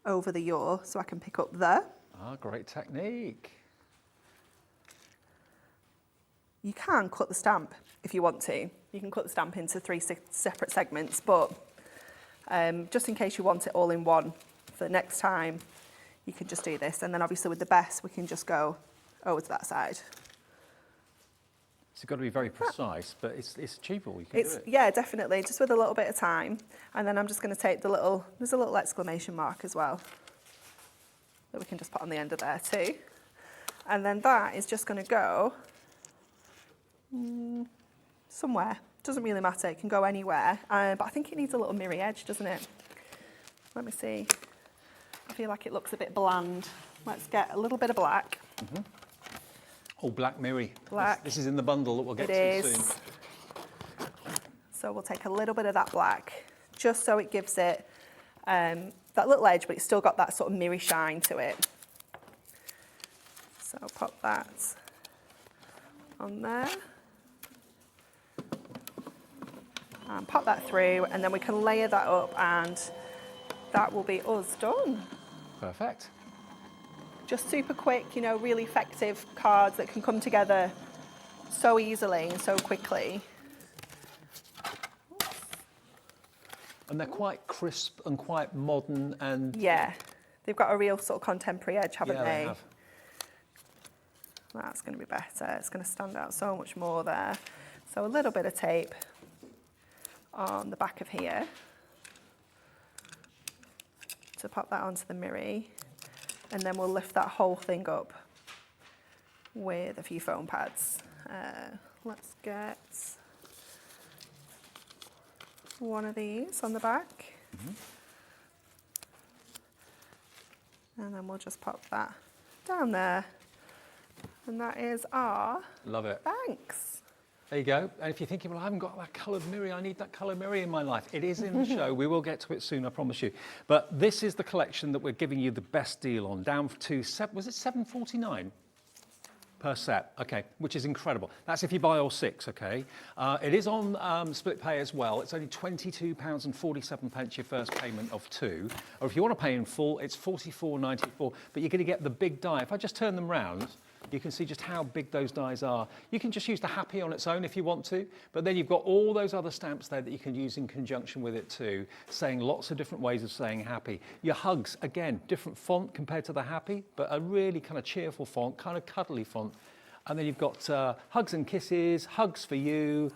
over the You're so I can pick up the. Ah, great technique. You can cut the stamp if you want to. You can cut the stamp into 3 separate segments, but just in case you want it all in one for the next time, you can just do this. And then obviously with the Best, we can just go over to that side. So you've got to be very precise, but it's achievable. You can do it. Yeah, definitely, just with a little bit of time. And then I'm just going to take there's a little exclamation mark as well that we can just put on the end of there too. And then that is just going to go somewhere. Doesn't really matter, it can go anywhere. But I think it needs a little mirror edge, doesn't it? Let me see. I feel like it looks a bit bland. Let's get a little bit of black. Oh, black mirror. Black. This is in the bundle that we'll get It to is. soon. So we'll take a little bit of that black, just so it gives it that little edge, but it's still got that sort of mirror shine to it. So I'll pop that on there. And pop that through, and then we can layer that up, and that will be us done. Perfect. Just super quick, you know, really effective cards that can come together so easily and so quickly. And they're quite crisp and quite modern and... Yeah, they've got a real sort of contemporary edge, haven't yeah, they? they have. That's going to be better. It's going to stand out so much more there. So a little bit of tape on the back of here to pop that onto the mirror, and then we'll lift that whole thing up with a few foam pads. Let's get one of these on the back, and then we'll just pop that down there, And that is our Love it. thanks. There you go. And if you're thinking, well, I haven't got that coloured mirror, I need that coloured mirror in my life. It is in the show. We will get to it soon, I promise you. But this is the collection that we're giving you the best deal on, down to, was it £7.49? Per set, okay, which is incredible. That's if you buy all 6, okay? It is on split pay as well. It's only £22.47 your first payment of 2. Or if you want to pay in full, it's £44.94, but you're going to get the big die. If I just turn them round, you can see just how big those dies are. You can just use the happy on its own if you want to, but then you've got all those other stamps there that you can use in conjunction with it too, saying lots of different ways of saying happy. Your hugs, again, different font compared to the happy, but a really kind of cheerful font, kind of cuddly font. And then you've got hugs and kisses, hugs for you,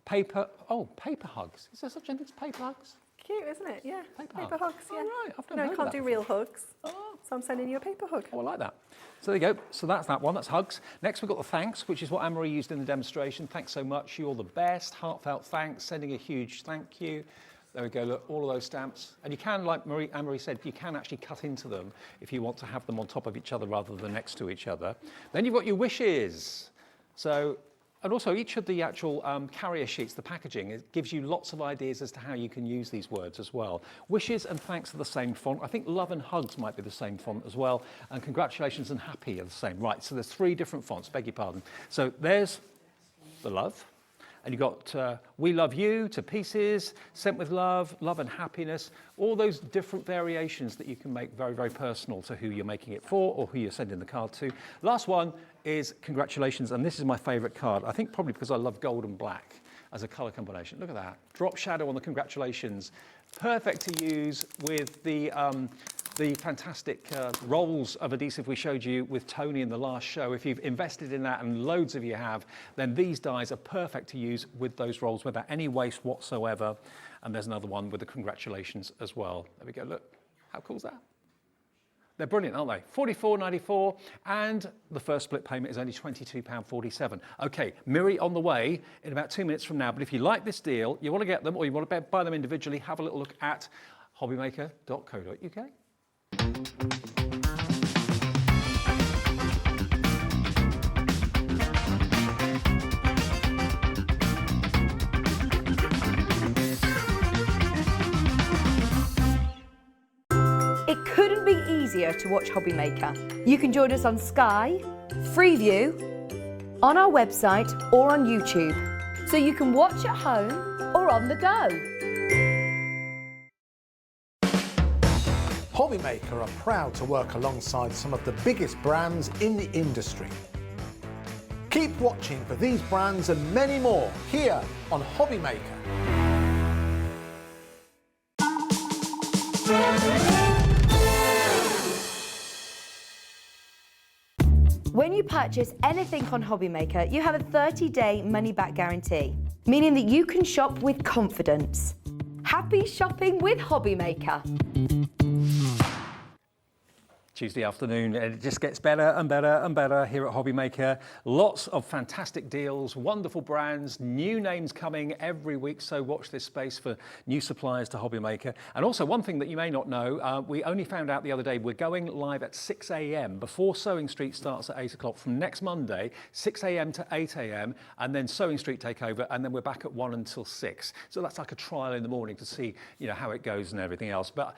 paper hugs. Is there such a thing as paper hugs? Cute, isn't it? Yeah. Paper hugs, yeah. Oh, right. I've never No, I heard can't of do that real hugs. Oh. So I'm sending you a paper hug. Oh, I like that. So there you go. So that's that one. That's hugs. Next, we've got the thanks, which is what Anne-Marie used in the demonstration. Thanks so much. You're the best. Heartfelt thanks. Sending a huge thank you. There we go. Look, all of those stamps. And you can, like Anne-Marie said, you can actually cut into them if you want to have them on top of each other rather than next to each other. Then you've got your wishes. So, and also each of the actual carrier sheets, the packaging, it gives you lots of ideas as to how you can use these words as well. Wishes and thanks are the same font. I think love and hugs might be the same font as well. And congratulations and happy are the same. Right, so there's 3 different fonts, beg your pardon. So there's the love. And you've got we love you, to pieces, sent with love, love and happiness, all those different variations that you can make very, very personal to who you're making it for or who you're sending the card to. Last one is congratulations, and this is my favourite card. I think probably because I love gold and black as a colour combination. Look at that. Drop shadow on the congratulations. Perfect to use with the fantastic rolls of adhesive we showed you with Tony in the last show. If you've invested in that, and loads of you have, then these dies are perfect to use with those rolls without any waste whatsoever. And there's another one with the congratulations as well. There we go, look, how cool is that? They're brilliant, aren't they? £44.94, and the first split payment is only £22.47. Okay, Miri on the way in about 2 minutes from now, but if you like this deal, you want to get them, or you want to buy them individually, have a little look at hobbymaker.co.uk. It couldn't be easier to watch Hobbymaker. You can join us on Sky, Freeview, on our website or on YouTube, so you can watch at home or on the go. Hobbymaker are proud to work alongside some of the biggest brands in the industry. Keep watching for these brands and many more here on Hobbymaker. When you purchase anything on Hobbymaker, you have a 30-day money-back guarantee, meaning that you can shop with confidence. Happy shopping with Hobbymaker. Tuesday afternoon, and it just gets better and better and better here at Hobbymaker. Lots of fantastic deals, wonderful brands, new names coming every week, so watch this space for new suppliers to Hobbymaker. And also one thing that you may not know, we only found out the other day, we're going live at 6 a.m. before Sewing Street starts at 8 o'clock from next Monday, 6 a.m. to 8 a.m. and then Sewing Street take over, and then we're back at 1 until 6. So that's like a trial in the morning to see, you know, how it goes and everything else. But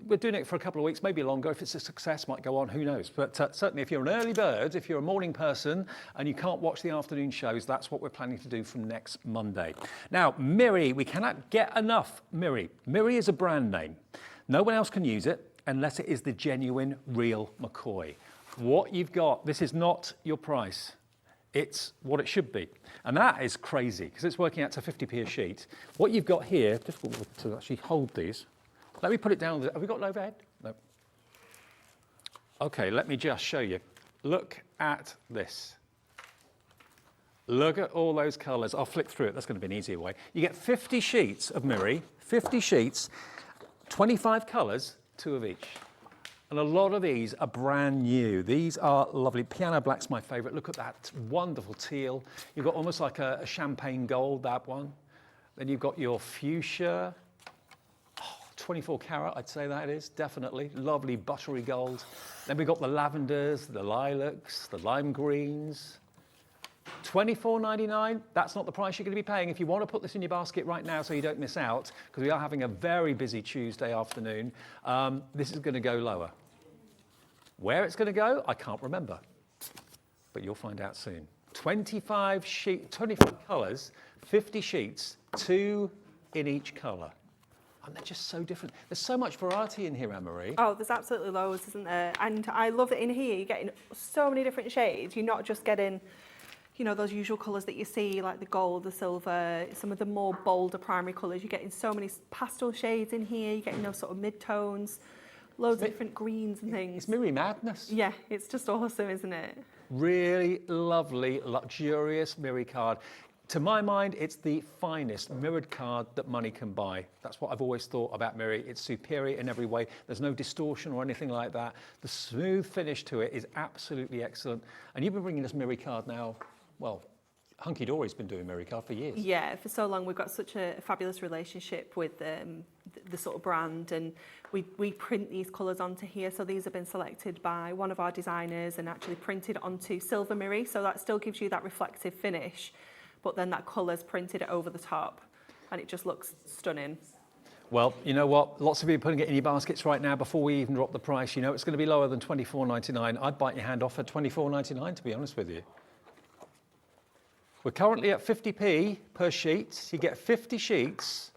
we're doing it for a couple of weeks, maybe longer. If it's a success, might go on, who knows. But certainly if you're an early bird, if you're a morning person and you can't watch the afternoon shows, that's what we're planning to do from next Monday. Now, Miri, we cannot get enough Miri. Miri is a brand name. No one else can use it unless it is the genuine, real McCoy. What you've got, this is not your price. It's what it should be. And that is crazy because it's working out to 50p a sheet. What you've got here, difficult to actually hold these. Let me put it down. Have we got an overhead? No. Okay, let me just show you. Look at this. Look at all those colours. I'll flick through it. That's going to be an easier way. You get 50 sheets of Miri, 50 sheets, 25 colours, 2 of each. And a lot of these are brand new. These are lovely. Piano black's my favourite. Look at that wonderful teal. You've got almost like a champagne gold, that one. Then you've got your fuchsia. 24 carat, I'd say that is, definitely. Lovely buttery gold. Then we've got the lavenders, the lilacs, the lime greens. $24.99, that's not the price you're going to be paying. If you want to put this in your basket right now so you don't miss out, because we are having a very busy Tuesday afternoon, this is going to go lower. Where it's going to go, I can't remember, but you'll find out soon. 25 colours, 50 sheets, 2 in each colour. And they're just so different. There's so much variety in here, Anne-Marie. Oh, there's absolutely loads, isn't there? And I love that in here you're getting so many different shades. You're not just getting, you know, those usual colours that you see, like the gold, the silver, some of the more bolder primary colours. You're getting so many pastel shades in here. You're getting those sort of mid-tones, loads of different greens and things. It's mirror madness. Yeah, it's just awesome, isn't it? Really lovely, luxurious mirror card. To my mind, it's the finest mirrored card that money can buy. That's what I've always thought about mirror. It's superior in every way. There's no distortion or anything like that. The smooth finish to it is absolutely excellent. And you've been bringing us mirror card now, well, Hunkydory's been doing mirror card for years. Yeah, for so long. We've got such a fabulous relationship with the sort of brand, and we print these colours onto here. So these have been selected by one of our designers and actually printed onto silver mirror. So that still gives you that reflective finish, but then that colour's printed over the top and it just looks stunning. Well, you know what? Lots of you are putting it in your baskets right now before we even drop the price. You know it's going to be lower than $24.99. I'd bite your hand off at $24.99, to be honest with you. We're currently at 50p per sheet. You get 50 sheets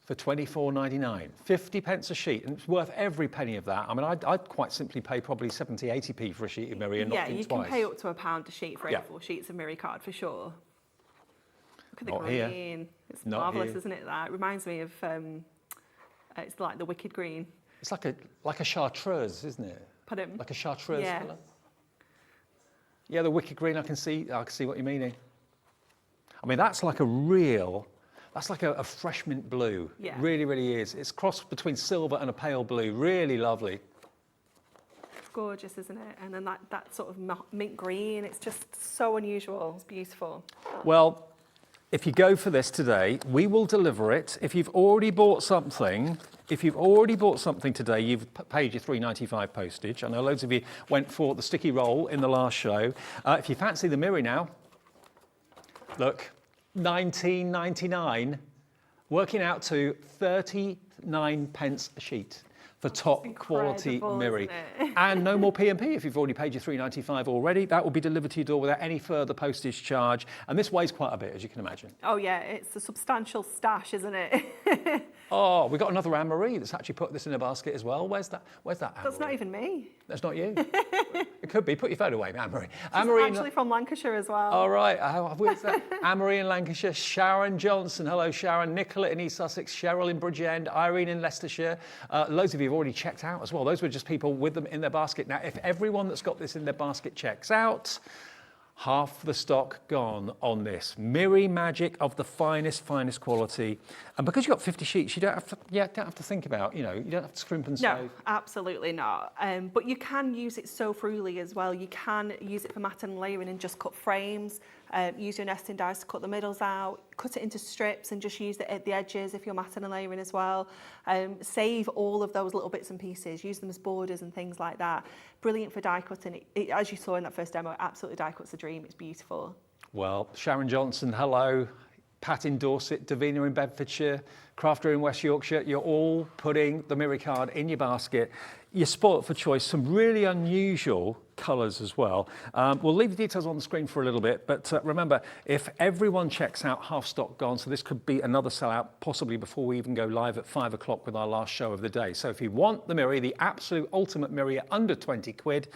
for £24.99. 50 pence a sheet, and it's worth every penny of that. I mean, I'd quite simply pay probably 70, 80p for a sheet of mirror and not think twice. Yeah, you can pay up to £1 a sheet for 84 sheets of mirror card for sure. Look at the green. Here. It's marvellous, isn't it? That reminds me of, it's like the wicked green. It's like a chartreuse, isn't it? Pardon? Like a chartreuse Yeah. colour. Yeah, the wicked green, I can see what you're meaning. I mean, that's like a fresh mint blue. Yeah. It really, really is. It's crossed between silver and a pale blue. Really lovely. Gorgeous, isn't it? And then that sort of mint green, it's just so unusual. It's beautiful. Well, if you go for this today, we will deliver it. If you've already bought something today, you've paid your $3.95 postage. I know loads of you went for the sticky roll in the last show. If you fancy the mirror now, look, $19.99, working out to 39 pence a sheet for top quality mirror. And no more P&P if you've already paid your $3.95 already. That will be delivered to your door without any further postage charge. And this weighs quite a bit, as you can imagine. Oh yeah, it's a substantial stash, isn't it? Oh, we've got another Anne-Marie that's actually put this in a basket as well. Where's that Anne-Marie? That's not even me. That's not you? It could be. Put your phone away, Anne-Marie. She's actually from Lancashire as well. All right. Where's that? Anne-Marie in Lancashire, Sharon Johnson. Hello, Sharon. Nicola in East Sussex, Cheryl in Bridgend, Irene in Leicestershire. Loads of you have already checked out as well. Those were just people with them in their basket. Now, if everyone that's got this in their basket checks out, half the stock gone on this. Mirror magic of the finest quality. And because you've got 50 sheets, you don't have to think about, you don't have to scrimp and save. No, absolutely not. But you can use it so freely as well. You can use it for matting and layering and just cut frames. Use your nesting dies to cut the middles out, cut it into strips and just use it at the edges if you're matting and layering as well. Save all of those little bits and pieces, use them as borders and things like that. Brilliant for die cutting. It, as you saw in that first demo, it absolutely die cuts a dream. It's beautiful. Well, Sharon Johnson, hello. Pat in Dorset, Davina in Bedfordshire, Crafter in West Yorkshire, you're all putting the mirror card in your basket. You're spoilt for choice, some really unusual colours as well. We'll leave the details on the screen for a little bit, but remember, if everyone checks out, half stock gone, so this could be another sellout, possibly before we even go live at 5 o'clock with our last show of the day. So if you want the mirror, the absolute ultimate mirror under 20 quid,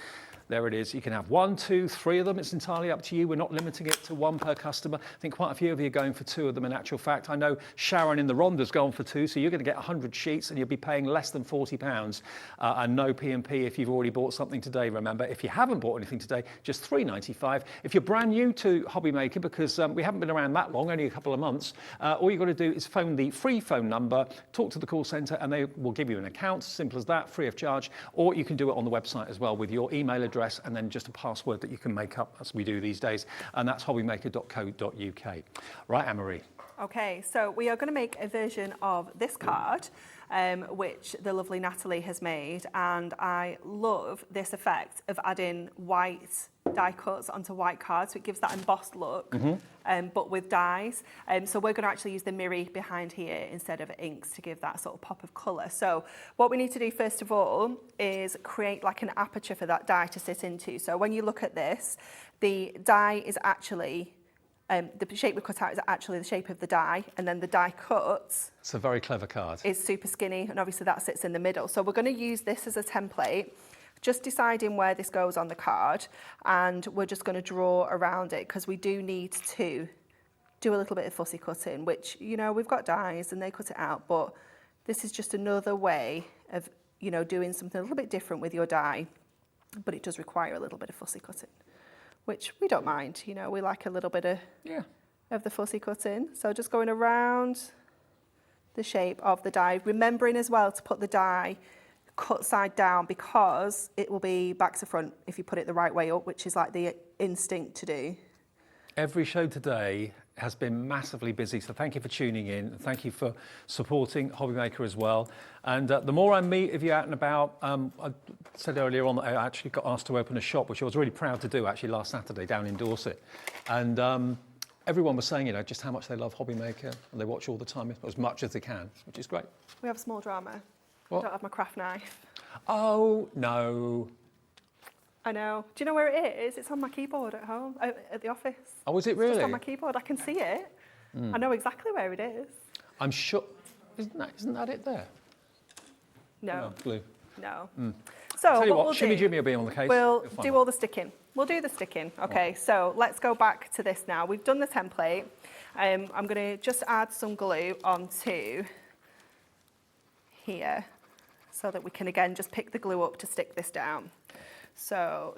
there it is. You can have 1, 2, 3 of them. It's entirely up to you. We're not limiting it to 1 per customer. I think quite a few of you are going for 2 of them in actual fact. I know Sharon in the Rhonda's gone for 2, so you're going to get 100 sheets and you'll be paying less than £40 and no P&P if you've already bought something today, remember. If you haven't bought anything today, just $3.95. If you're brand new to Hobby Maker, because we haven't been around that long, only a couple of months, all you've got to do is phone the free phone number, talk to the call centre, and they will give you an account, simple as that, free of charge, or you can do it on the website as well with your email address and then just a password that you can make up, as we do these days, and that's hobbymaker.co.uk. Right, Anne-Marie? Okay, so we are going to make a version of this card. which the lovely Natalie has made, and I love this effect of adding white die cuts onto white cards, so it gives that embossed look, but with dies. So we're going to actually use the mirror behind here instead of inks to give that sort of pop of colour. So what we need to do first of all is create like an aperture for that die to sit into. So when you look at this, the die is actually the shape we cut out is actually the shape of the die, and then the die cut It's a very clever card. is super skinny, and obviously that sits in the middle. So we're going to use this as a template, just deciding where this goes on the card, and we're just going to draw around it because we do need to do a little bit of fussy cutting, which, you know, we've got dies and they cut it out, but this is just another way of, you know, doing something a little bit different with your die, but it does require a little bit of fussy cutting, which we don't mind. You know, we like a little bit of the fussy cutting. So just going around the shape of the die, remembering as well to put the die cut side down because it will be back to front if you put it the right way up, which is like the instinct to do. Every show today has been massively busy, so thank you for tuning in. Thank you for supporting Hobbymaker as well. And the more I meet of you out and about, I said earlier on that I actually got asked to open a shop, which I was really proud to do actually last Saturday down in Dorset. And everyone was saying, you know, just how much they love Hobbymaker, and they watch all the time as much as they can, which is great. We have a small drama. What? I don't have my craft knife. Oh, no. I know. Do you know where it is? It's on my keyboard at home, at the office. Oh, is it It's really? just on my keyboard. I can see it. I know exactly where it is. I'm sure. Isn't that it there? No. Blue. No. Tell So you what what, we'll Shimmy do, Jimmy will be on the case. we'll You'll find do it. all the sticking. We'll do the sticking. Okay, so let's go back to this now. We've done the template. I'm going to just add some glue onto here so that we can again just pick the glue up to stick this down. So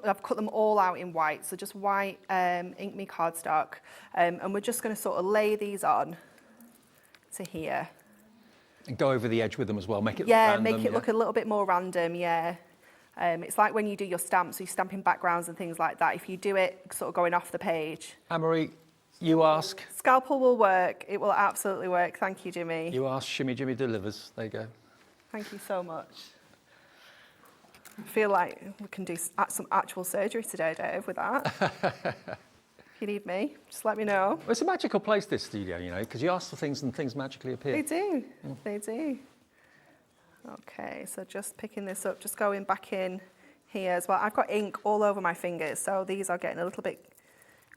I've cut them all out in white, so just white Ink Me cardstock, and we're just going to sort of lay these on to here. And go over the edge with them as well. Make it look Yeah, random, make it look a little bit more random, yeah. It's like when you do your stamps, so you're stamping backgrounds and things like that. If you do it sort of going off the page. Anne-Marie, you ask. Scalpel will work. It will absolutely work. Thank you, Jimmy. You ask, Shimmy Jimmy delivers. There you go. Thank you so much. I feel like we can do some actual surgery today, Dave, with that. If you need me, just let me know. Well, it's a magical place, this studio, you know, because you ask for things and things magically appear. They do. They do. Okay, so just picking this up, just going back in here as well. I've got ink all over my fingers, so these are getting a little bit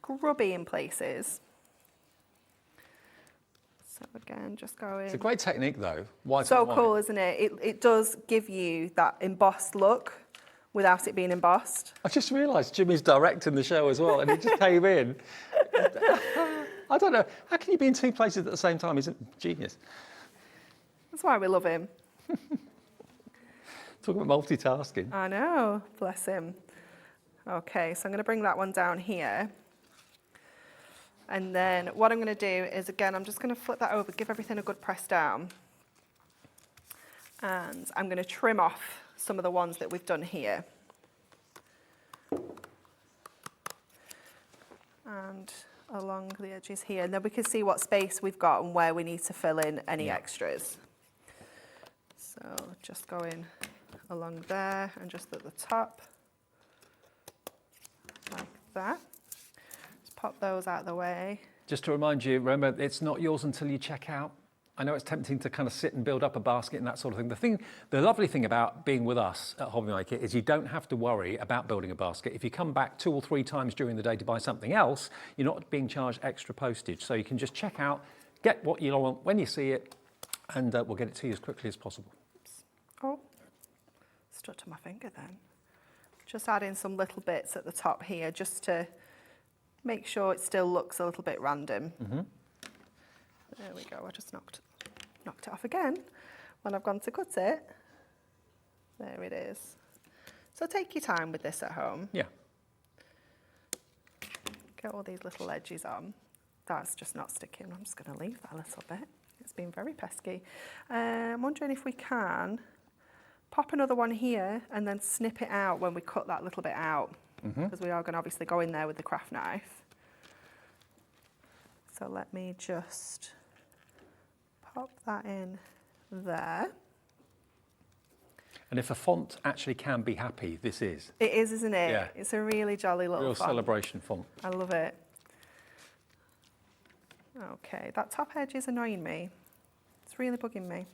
grubby in places. So again, just going. It's a great technique, though. White So on white. cool, isn't it? It does give you that embossed look without it being embossed. I just realised Jimmy's directing the show as well, and he just came in. I don't know. How can you be in two places at the same time? He's a genius. That's why we love him. Talking about multitasking. I know, bless him. Okay, so I'm going to bring that one down here. And then what I'm going to do is, again, I'm just going to flip that over, give everything a good press down. And I'm going to trim off some of the ones that we've done here. And along the edges here. And then we can see what space we've got and where we need to fill in any extras. So just going along there and just at the top, like that. Just pop those out of the way. Just to remind you, remember, it's not yours until you check out. I know it's tempting to kind of sit and build up a basket and that sort of thing. The lovely thing about being with us at Hobbymaker is you don't have to worry about building a basket. If you come back 2 or 3 times during the day to buy something else, you're not being charged extra postage. So you can just check out, get what you want when you see it, and we'll get it to you as quickly as possible. Oh, stuck to my finger then. Just add in some little bits at the top here just to make sure it still looks a little bit random. There we go, I just knocked it off again when I've gone to cut it. There it is. So take your time with this at home. Yeah. Get all these little edges on. That's just not sticking. I'm just going to leave that a little bit. It's been very pesky. I'm wondering if we can pop another one here and then snip it out when we cut that little bit out, because we are going to obviously go in there with the craft knife. So let me just pop that in there. And if a font actually can be happy, this is. It is, isn't it? Yeah. It's a really jolly little Real font. celebration font. I love it. Okay, that top edge is annoying me. It's really bugging me.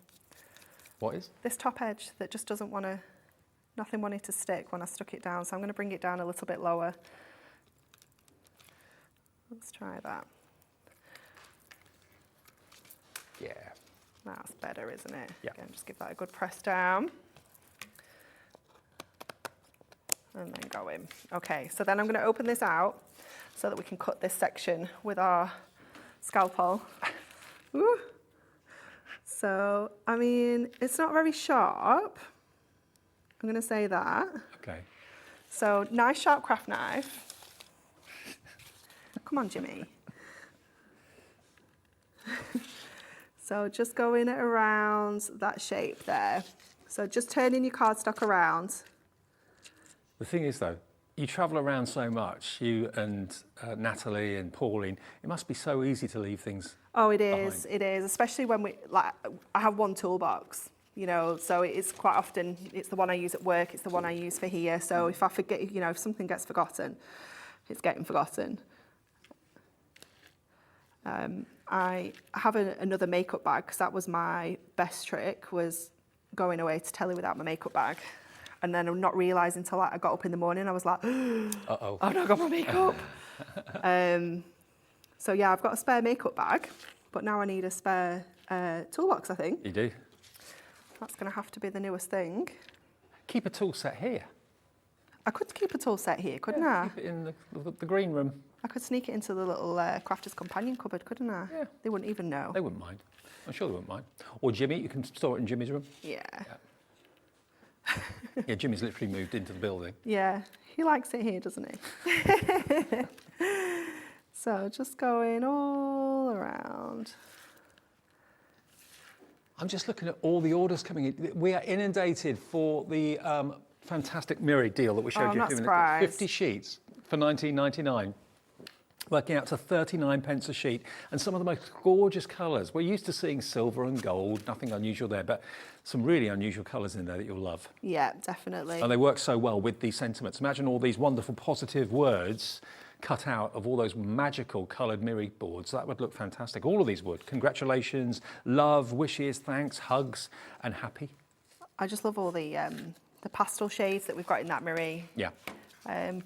What is? This top edge that just doesn't want to, nothing wanted to stick when I stuck it down, so I'm going to bring it down a little bit lower. Let's try that. Yeah. That's better, isn't it? Yeah. Again, just give that a good press down. And then go in. Okay, so then I'm going to open this out so that we can cut this section with our scalpel. Ooh. So, I mean, it's not very sharp. I'm going to say that. Okay. So, nice sharp craft knife. Come on, Jimmy. So just going around that shape there. So just turning your cardstock around. The thing is, though, you travel around so much, you and Natalie and Pauline, it must be so easy to leave things. Oh, it is, it is, especially when I have one toolbox, you know, so it's quite often, it's the one I use at work, it's the one I use for here, so if I forget, you know, if something gets forgotten, it's getting forgotten. I have another makeup bag, because that was my best trick, was going away to telly without my makeup bag. And then I'm not realising until I got up in the morning, I was like, Uh-oh. I've not got my makeup. So yeah, I've got a spare makeup bag, but now I need a spare toolbox, I think. You do? That's going to have to be the newest thing. Keep a tool set here. I could keep a tool set here, couldn't I? Keep it in the green room. I could sneak it into the little crafter's companion cupboard, couldn't I? Yeah. They wouldn't even know. They wouldn't mind. I'm sure they wouldn't mind. Or Jimmy, you can store it in Jimmy's room. Yeah. Yeah, Jimmy's literally moved into the building. Yeah, he likes it here, doesn't he? So just going all around. I'm just looking at all the orders coming in. We are inundated for the fantastic mirror deal that we showed I'm you a not few minutes surprised. ago. 50 sheets for £19.99. Working out to 39 pence a sheet, and some of the most gorgeous colours. We're used to seeing silver and gold, nothing unusual there, but some really unusual colours in there that you'll love. Yeah, definitely. And they work so well with these sentiments. Imagine all these wonderful positive words cut out of all those magical coloured mirror boards. That would look fantastic. All of these would. Congratulations, love, wishes, thanks, hugs, and happy. I just love all the pastel shades that we've got in that mirror. Yeah.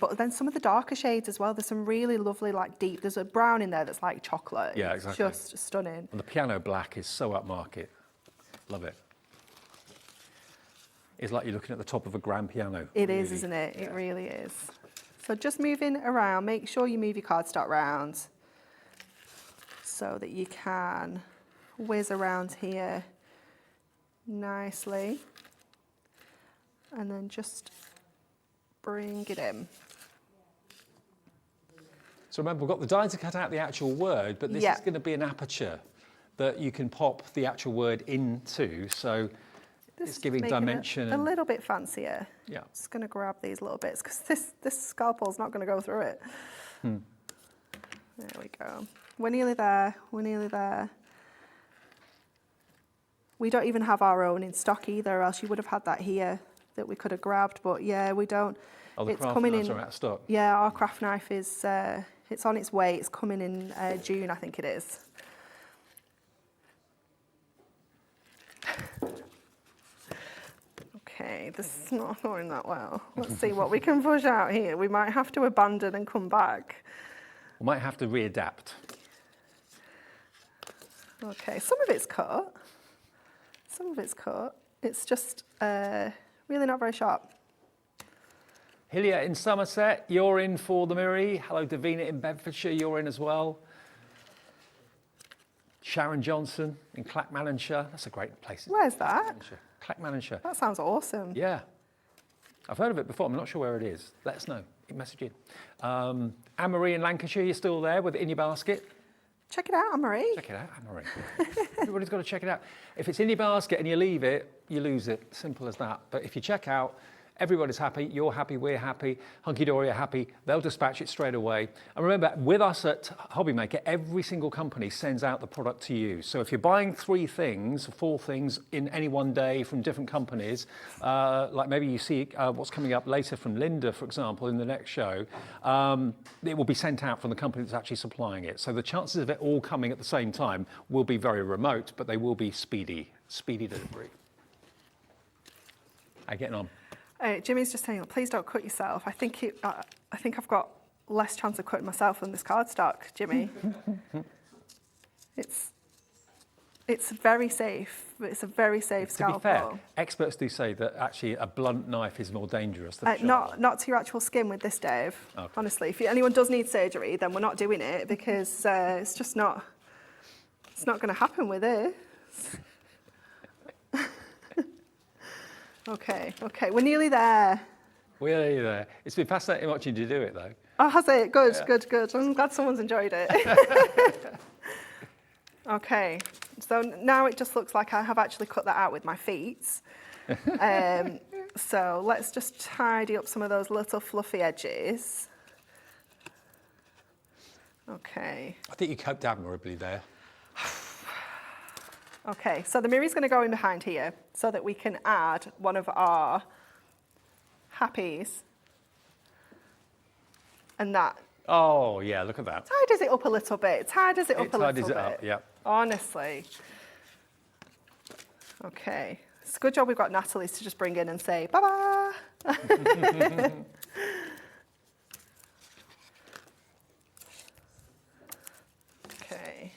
But then some of the darker shades as well. There's some really lovely, like deep. There's a brown in there that's like chocolate. Yeah, It's exactly. just stunning. And the piano black is so upmarket. Love it. It's like you're looking at the top of a grand piano. It is, really. isn't it? Yeah. It really is. So just moving around, make sure you move your cardstock round so that you can whiz around here nicely. And then just bring it in. So remember, we've got the die to cut out the actual word, but this Yeah. is going to be an aperture that you can pop the actual word into. So This it's giving is making it dimension. a little bit fancier. Yeah. Just going to grab these little bits because this scalpel's not going to go through it. There we go. We're nearly there. We're nearly there. We don't even have our own in stock either, or else you would have had that here that we could have grabbed. But yeah, we don't. Oh, the It's craft coming knives in. are out of stock. Yeah, our craft knife is. It's on its way. It's coming in June, I think it is. Okay, this is not going that well. Let's see what we can push out here. We might have to abandon and come back. We might have to readapt. Okay, some of it's cut. Some of it's cut. It's just really not very sharp. Hillier in Somerset, you're in for the Miri. Hello, Davina in Bedfordshire, you're in as well. Sharon Johnson in Clackmannanshire. That's a great place. Where's that? Clackmannanshire. That sounds awesome. Yeah. I've heard of it before. I'm not sure where it is. Let us know. Message in. Anne-Marie in Lancashire, you're still there with it in your basket. Check it out, Anne-Marie. Check it out, Anne-Marie. Everybody's got to check it out. If it's in your basket and you leave it, you lose it. Simple as that. But if you check out everybody's happy, you're happy, we're happy, Hunkydory are happy, they'll dispatch it straight away. And remember, with us at Hobbymaker, every single company sends out the product to you. So if you're buying 3 things, 4 things in any one day from different companies, like maybe you see what's coming up later from Linda, for example, in the next show, it will be sent out from the company that's actually supplying it. So the chances of it all coming at the same time will be very remote, but they will be speedy delivery. How are you getting on? Jimmy's just saying, please don't cut yourself. I think I've got less chance of cutting myself than this cardstock, Jimmy. It's very safe. It's a very safe scalpel. To be fair, experts do say that actually a blunt knife is more dangerous than a sharp. Not to your actual skin with this, Dave. Okay. Honestly, if anyone does need surgery, then we're not doing it because it's just not. It's not going to happen with this. Okay, we're nearly there. We're nearly there. It's been fascinating watching you do it, though. Oh, has it? Good, Yeah. good. I'm glad someone's enjoyed it. Okay, so now it just looks like I have actually cut that out with my feet. So let's just tidy up some of those little fluffy edges. Okay. I think you coped admirably there. Okay, so the mirror's going to go in behind here so that we can add one of our happies. And that Oh, yeah, look at that. tidies it up a little bit. Tidies it up a little tidies bit. it up, yeah. Honestly. Okay. It's a good job we've got Natalie's to just bring in and say, bye-bye. Okay.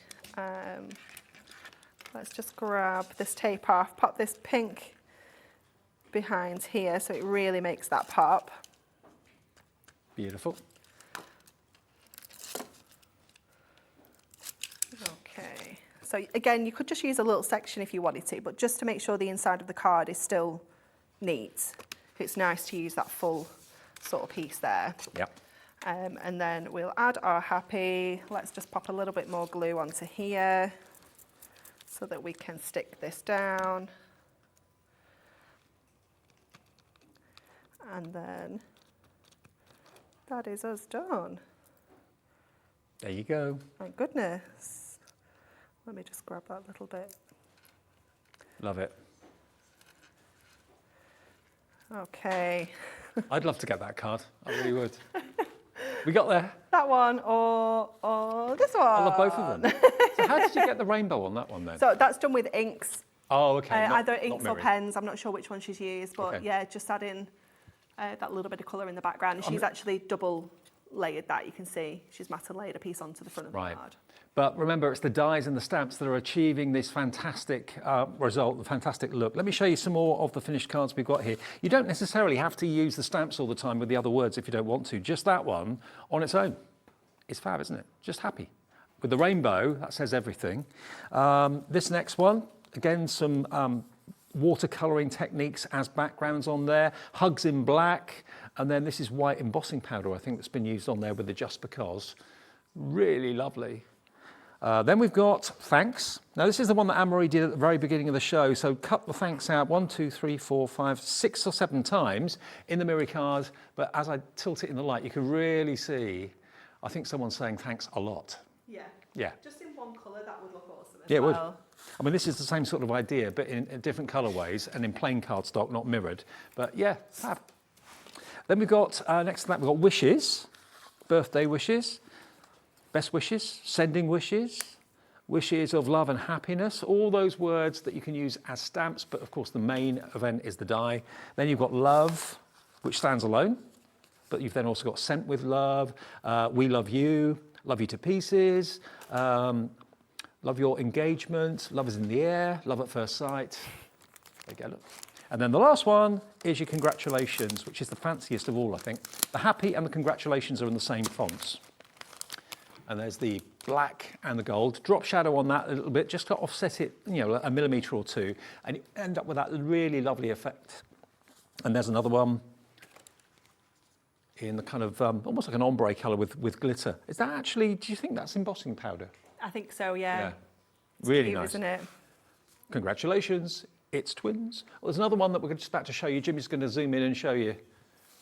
Let's just grab this tape off, pop this pink behind here so it really makes that pop. Beautiful. Okay, so again, you could just use a little section if you wanted to, but just to make sure the inside of the card is still neat, it's nice to use that full sort of piece there. Yep. And then we'll add our happy. Let's just pop a little bit more glue onto here so that we can stick this down. And then that is us done. There you go. Thank goodness. Let me just grab that little bit. Love it. Okay. I'd love to get that card. I really would. We got there. That one or this one. I love both of them. So how did you get the rainbow on that one then? So that's done with inks. Oh, okay. Either inks or mirroring. pens. I'm not sure which one she's used, but Okay. yeah, just adding that little bit of colour in the background. And she's actually double layered that. You can see she's matte layered a piece onto the front of the Right. card. But remember, it's the dies and the stamps that are achieving this fantastic result, the fantastic look. Let me show you some more of the finished cards we've got here. You don't necessarily have to use the stamps all the time with the other words if you don't want to. Just that one on its own. It's fab, isn't it? Just happy. With the rainbow, that says everything. This next one, again, some watercolouring techniques as backgrounds on there. Hugs in black. And then this is white embossing powder, I think, that's been used on there with the Just Because. Really lovely. Then we've got thanks. Now this is the one that Anne-Marie did at the very beginning of the show. So cut the thanks out 1, 2, 3, 4, 5, 6 or 7 times in the mirror card. But as I tilt it in the light, you can really see, I think someone's saying thanks a lot. Yeah. Yeah. Just in one colour, that would look awesome as Yeah, it would. well. I mean, this is the same sort of idea, but in different colourways and in plain cardstock, not mirrored. But yeah, fab. Then we've got, next to that, we've got wishes, birthday wishes. Best wishes, sending wishes, wishes of love and happiness, all those words that you can use as stamps, but of course the main event is the die. Then you've got love, which stands alone, but you've then also got sent with love, we love you to pieces, love your engagement, love is in the air, love at first sight. There you go, look. And then the last one is your congratulations, which is the fanciest of all, I think. The happy and the congratulations are in the same fonts. And there's the black and the gold. Drop shadow on that a little bit, just to offset it, you know, a millimetre or two, and you end up with that really lovely effect. And there's another one in the kind of almost like an ombre colour with glitter. Is that actually, do you think that's embossing powder? I think so, yeah. Really Cute, nice. isn't it? Congratulations. It's twins. Well, there's another one that we're just about to show you. Jimmy's going to zoom in and show you.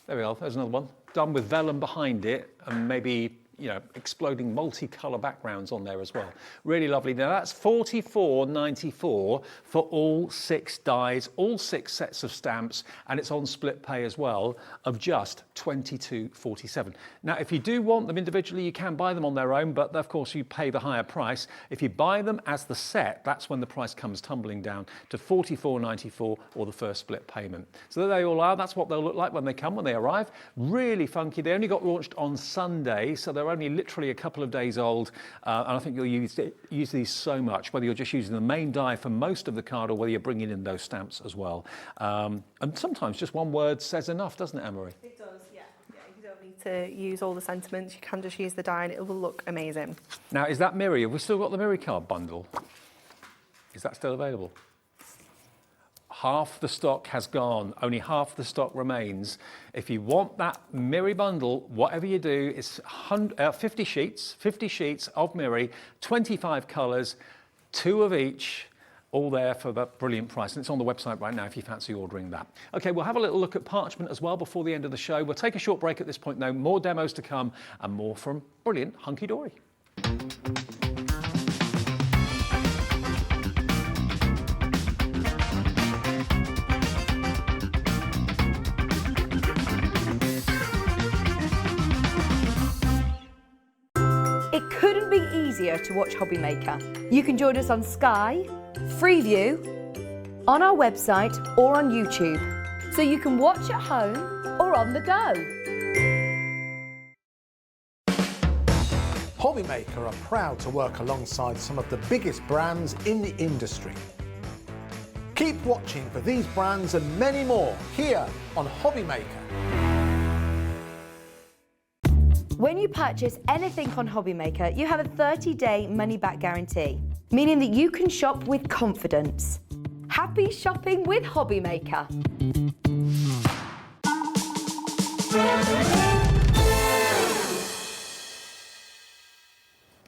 There we are, there's another one. Done with vellum behind it and maybe, you know, exploding multicolour backgrounds on there as well. Really lovely. Now that's $44.94 for all 6 dies, all 6 sets of stamps, and it's on split pay as well of just $22.47. Now, if you do want them individually, you can buy them on their own, but of course you pay the higher price. If you buy them as the set, that's when the price comes tumbling down to $44.94 or the first split payment. So there they all are. That's what they'll look like when they come, when they arrive. Really funky. They only got launched on Sunday, so they're only literally a couple of days old, and I think you'll use these so much, whether you're just using the main die for most of the card or whether you're bringing in those stamps as well. And sometimes just one word says enough, doesn't it, Anne-Marie? It does, yeah. You don't need to use all the sentiments. You can just use the die and it will look amazing. Now, is that Miri? Have we still got the Miri card bundle? Is that still available? Half the stock has gone, only half the stock remains. If you want that Miri bundle, whatever you do, it's 50 sheets of Miri, 25 colours, 2 of each, all there for that brilliant price. And it's on the website right now if you fancy ordering that. Okay, we'll have a little look at parchment as well before the end of the show. We'll take a short break at this point though, more demos to come and more from brilliant Hunkydory. It couldn't be easier to watch Hobbymaker. You can join us on Sky, Freeview, on our website or on YouTube, so you can watch at home or on the go. Hobbymaker are proud to work alongside some of the biggest brands in the industry. Keep watching for these brands and many more here on Hobbymaker. When you purchase anything on Hobbymaker, you have a 30-day money-back guarantee, meaning that you can shop with confidence. Happy shopping with Hobbymaker.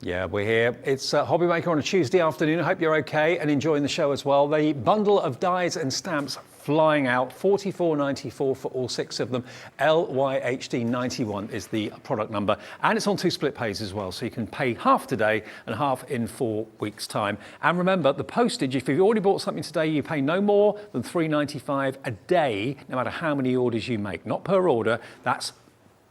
Yeah, we're here. It's Hobbymaker on a Tuesday afternoon. I hope you're okay and enjoying the show as well. The bundle of dies and stamps flying out, $44.94 for all 6 of them. LYHD91 is the product number. And it's on 2 split pays as well, so you can pay half today and half in 4 weeks' time. And remember, the postage, if you've already bought something today, you pay no more than $3.95 a day, no matter how many orders you make. Not per order, that's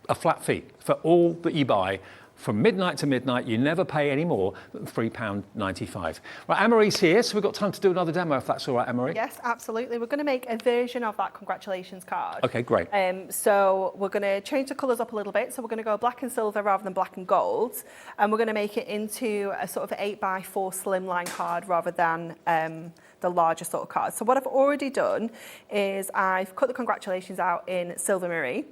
a flat fee for all that you buy. From midnight to midnight, you never pay any more than £3.95. Right, Anne-Marie's here, so we've got time to do another demo, if that's all right, Anne-Marie? Yes, absolutely. We're going to make a version of that congratulations card. Okay, great. So we're going to change the colours up a little bit. So we're going to go black and silver rather than black and gold. And we're going to make it into a sort of 8x4 slimline card rather than the larger sort of card. So what I've already done is I've cut the congratulations out in silver Miri.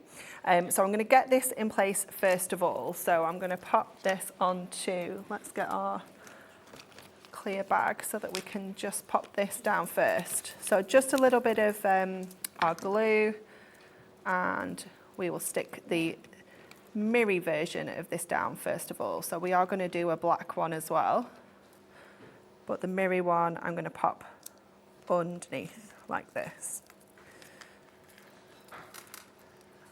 So I'm going to get this in place first of all. So I'm going to pop this onto, let's get our clear bag so that we can just pop this down first. So just a little bit of our glue, and we will stick the Miri version of this down first of all. So we are going to do a black one as well, but the Miri one I'm going to pop underneath like this.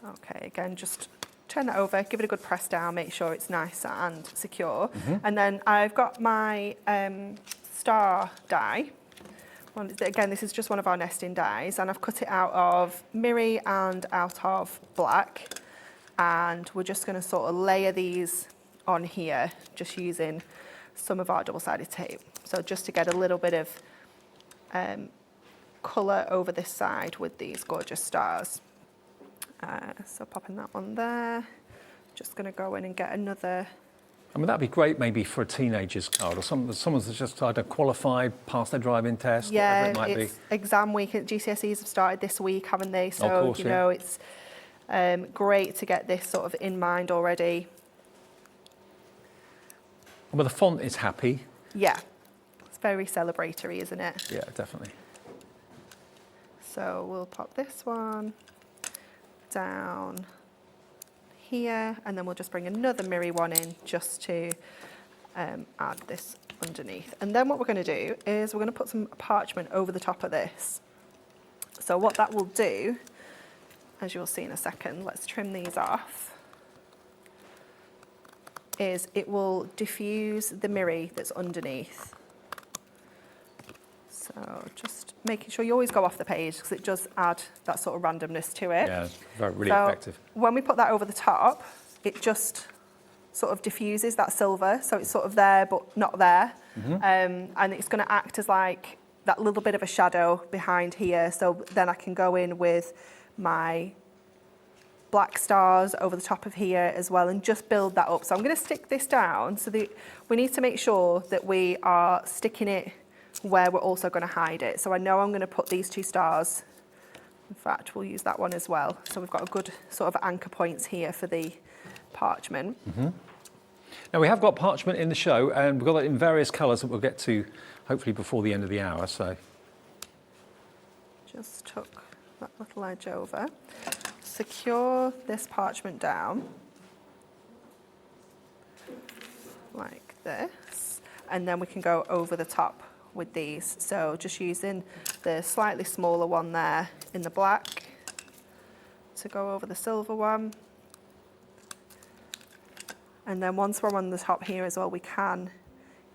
Okay, again, just turn that over, give it a good press down, make sure it's nice and secure. And then I've got my star die. Well, again, this is just one of our nesting dies, and I've cut it out of Miri and out of black. And we're just going to sort of layer these on here, just using some of our double-sided tape. So just to get a little bit of colour over this side with these gorgeous stars. So popping that one there. Just going to go in and get another. I mean, that'd be great maybe for a teenager's card or someone's that's just either qualified, passed their driving test, whatever it might be. Exam week. GCSEs have started this week, haven't they? So, of course, you know, it's great to get this sort of in mind already. Well, the font is happy. Yeah. It's very celebratory, isn't it? Yeah, definitely. So we'll pop this one down here, and then we'll just bring another Miri one in just to add this underneath. And then what we're going to do is we're going to put some parchment over the top of this. So what that will do, as you'll see in a second, let's trim these off, is it will diffuse the mirror that's underneath. So just making sure you always go off the page because it does add that sort of randomness to it. Yeah, really effective. When we put that over the top, it just sort of diffuses that silver, so it's sort of there but not there. And it's going to act as like that little bit of a shadow behind here, so then I can go in with my black stars over the top of here as well and just build that up. So I'm going to stick this down, so that we need to make sure that we are sticking it where we're also going to hide it. So I know I'm going to put these 2 stars. In fact, we'll use that one as well. So we've got a good sort of anchor points here for the parchment. Now we have got parchment in the show, and we've got it in various colours that we'll get to hopefully before the end of the hour. So just took that little edge over. Secure this parchment down like this, and then we can go over the top with these. So just using the slightly smaller one there in the black to go over the silver one. And then once we're on the top here as well, we can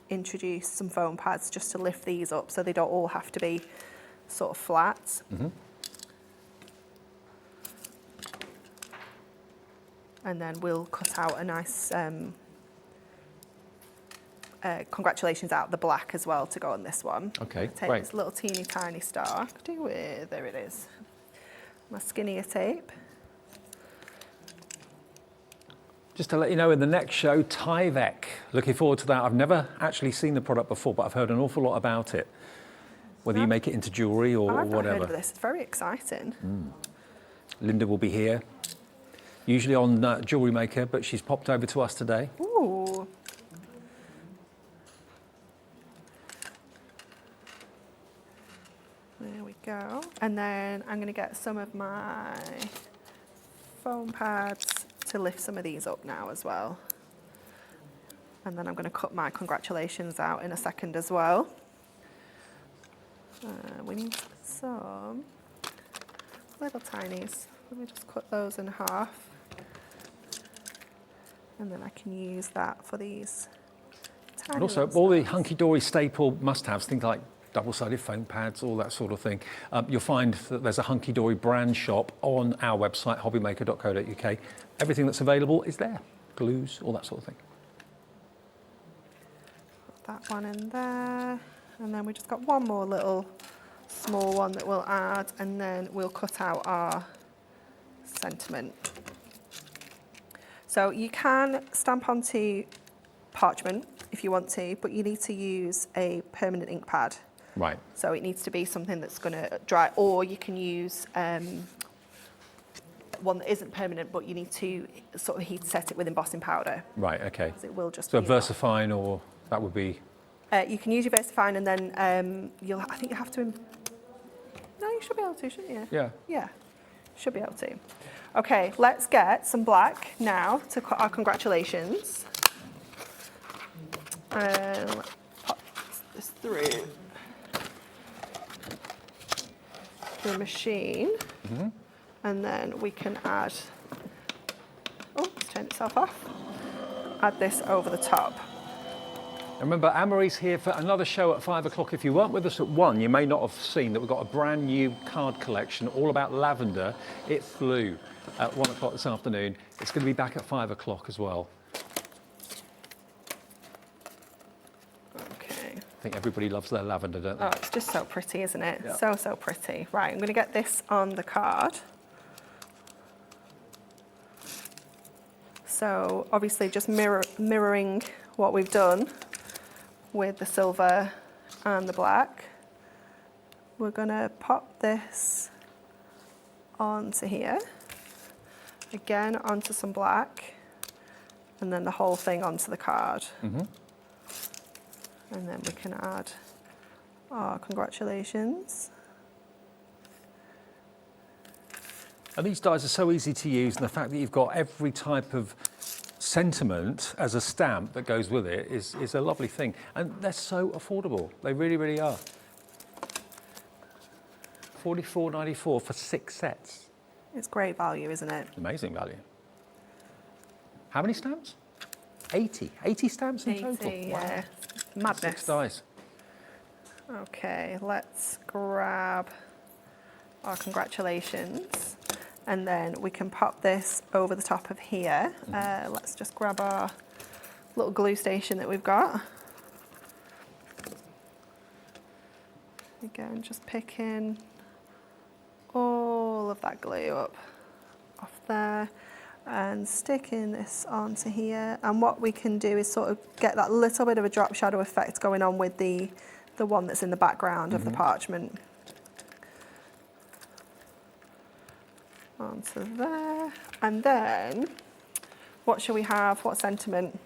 introduce some foam pads just to lift these up so they don't all have to be sort of flat. And then we'll cut out a nice congratulations out the black as well to go on this one. Okay, take great. this little teeny tiny star. Could do with, there it is, my skinnier tape. just to let you know, in the next show, Tyvek. Looking forward to that. I've never actually seen the product before, but I've heard an awful lot about it. Whether you make it into jewellery or I've not whatever. heard of this. It's very exciting. Linda will be here, usually on Jewellery Maker, but she's popped over to us today. Ooh. There we go. And then I'm going to get some of my foam pads to lift some of these up now as well. And then I'm going to cut my congratulations out in a second as well. We need some little tinies. Let me just cut those in half. And then I can use that for these tiny And also, little all the stars. Hunkydory staple must-haves, things like double-sided foam pads, all that sort of thing. You'll find that there's a Hunkydory brand shop on our website, hobbymaker.co.uk. Everything that's available is there. Glues, all that sort of thing. Put that one in there. And then we just got one more little small one that we'll add, and then we'll cut out our sentiment. So you can stamp onto parchment if you want to, but you need to use a permanent ink pad. Right. So it needs to be something that's going to dry, or you can use one that isn't permanent, but you need to sort of heat set it with embossing powder. Right, okay. 'Cause it will just So be that. VersaFine, or that would be... You can use your VersaFine, and then I think you have to. No, you should be able to, shouldn't you? Yeah. Yeah, should be able to. Okay, let's get some black now to cut our congratulations. Let's pop this through the machine, and then we can add. Oh, it's turned itself off. Add this over the top. Remember, Anne-Marie's here for another show at 5 o'clock. If you weren't with us at 1, you may not have seen that we've got a brand new card collection all about lavender. It flew at 1 o'clock this afternoon. It's going to be back at 5 o'clock as well. Okay. I think everybody loves their lavender, don't they? Oh, it's just so pretty, isn't it? Yeah. So, so pretty. Right, I'm going to get this on the card. So, obviously, just mirroring what we've done with the silver and the black. We're going to pop this onto here. Again, onto some black. And then the whole thing onto the card. And then we can add our congratulations. And these dies are so easy to use, and the fact that you've got every type of sentiment as a stamp that goes with it is a lovely thing. And they're so affordable. They really, really are. $44.94 for 6 sets. It's great value, isn't it? Amazing value. How many stamps? 80. 80 stamps in 80, total. yeah. Madness. 6 dies. Okay, let's grab our congratulations. And then we can pop this over the top of here. Let's just grab our little glue station that we've got. Again, just picking all of that glue up off there and sticking this onto here. And what we can do is sort of get that little bit of a drop shadow effect going on with the one that's in the background of the parchment. Onto there. And then, what shall we have? What sentiment?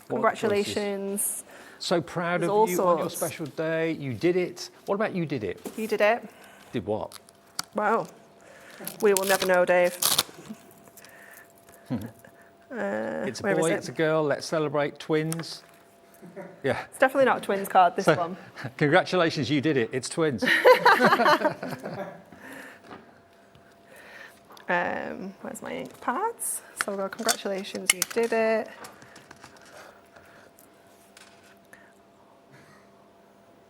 Congratulations. So proud There's of all you on your sorts. special day. You did it. What about you did it? You did it. Did what? Well, we will never know, Dave. It's a where is boy, it? it's a girl. Let's celebrate. Twins. Yeah. It's definitely not a twins card, this one. Congratulations, you did it. It's twins. Where's my ink pads? So we'll go, congratulations, you did it.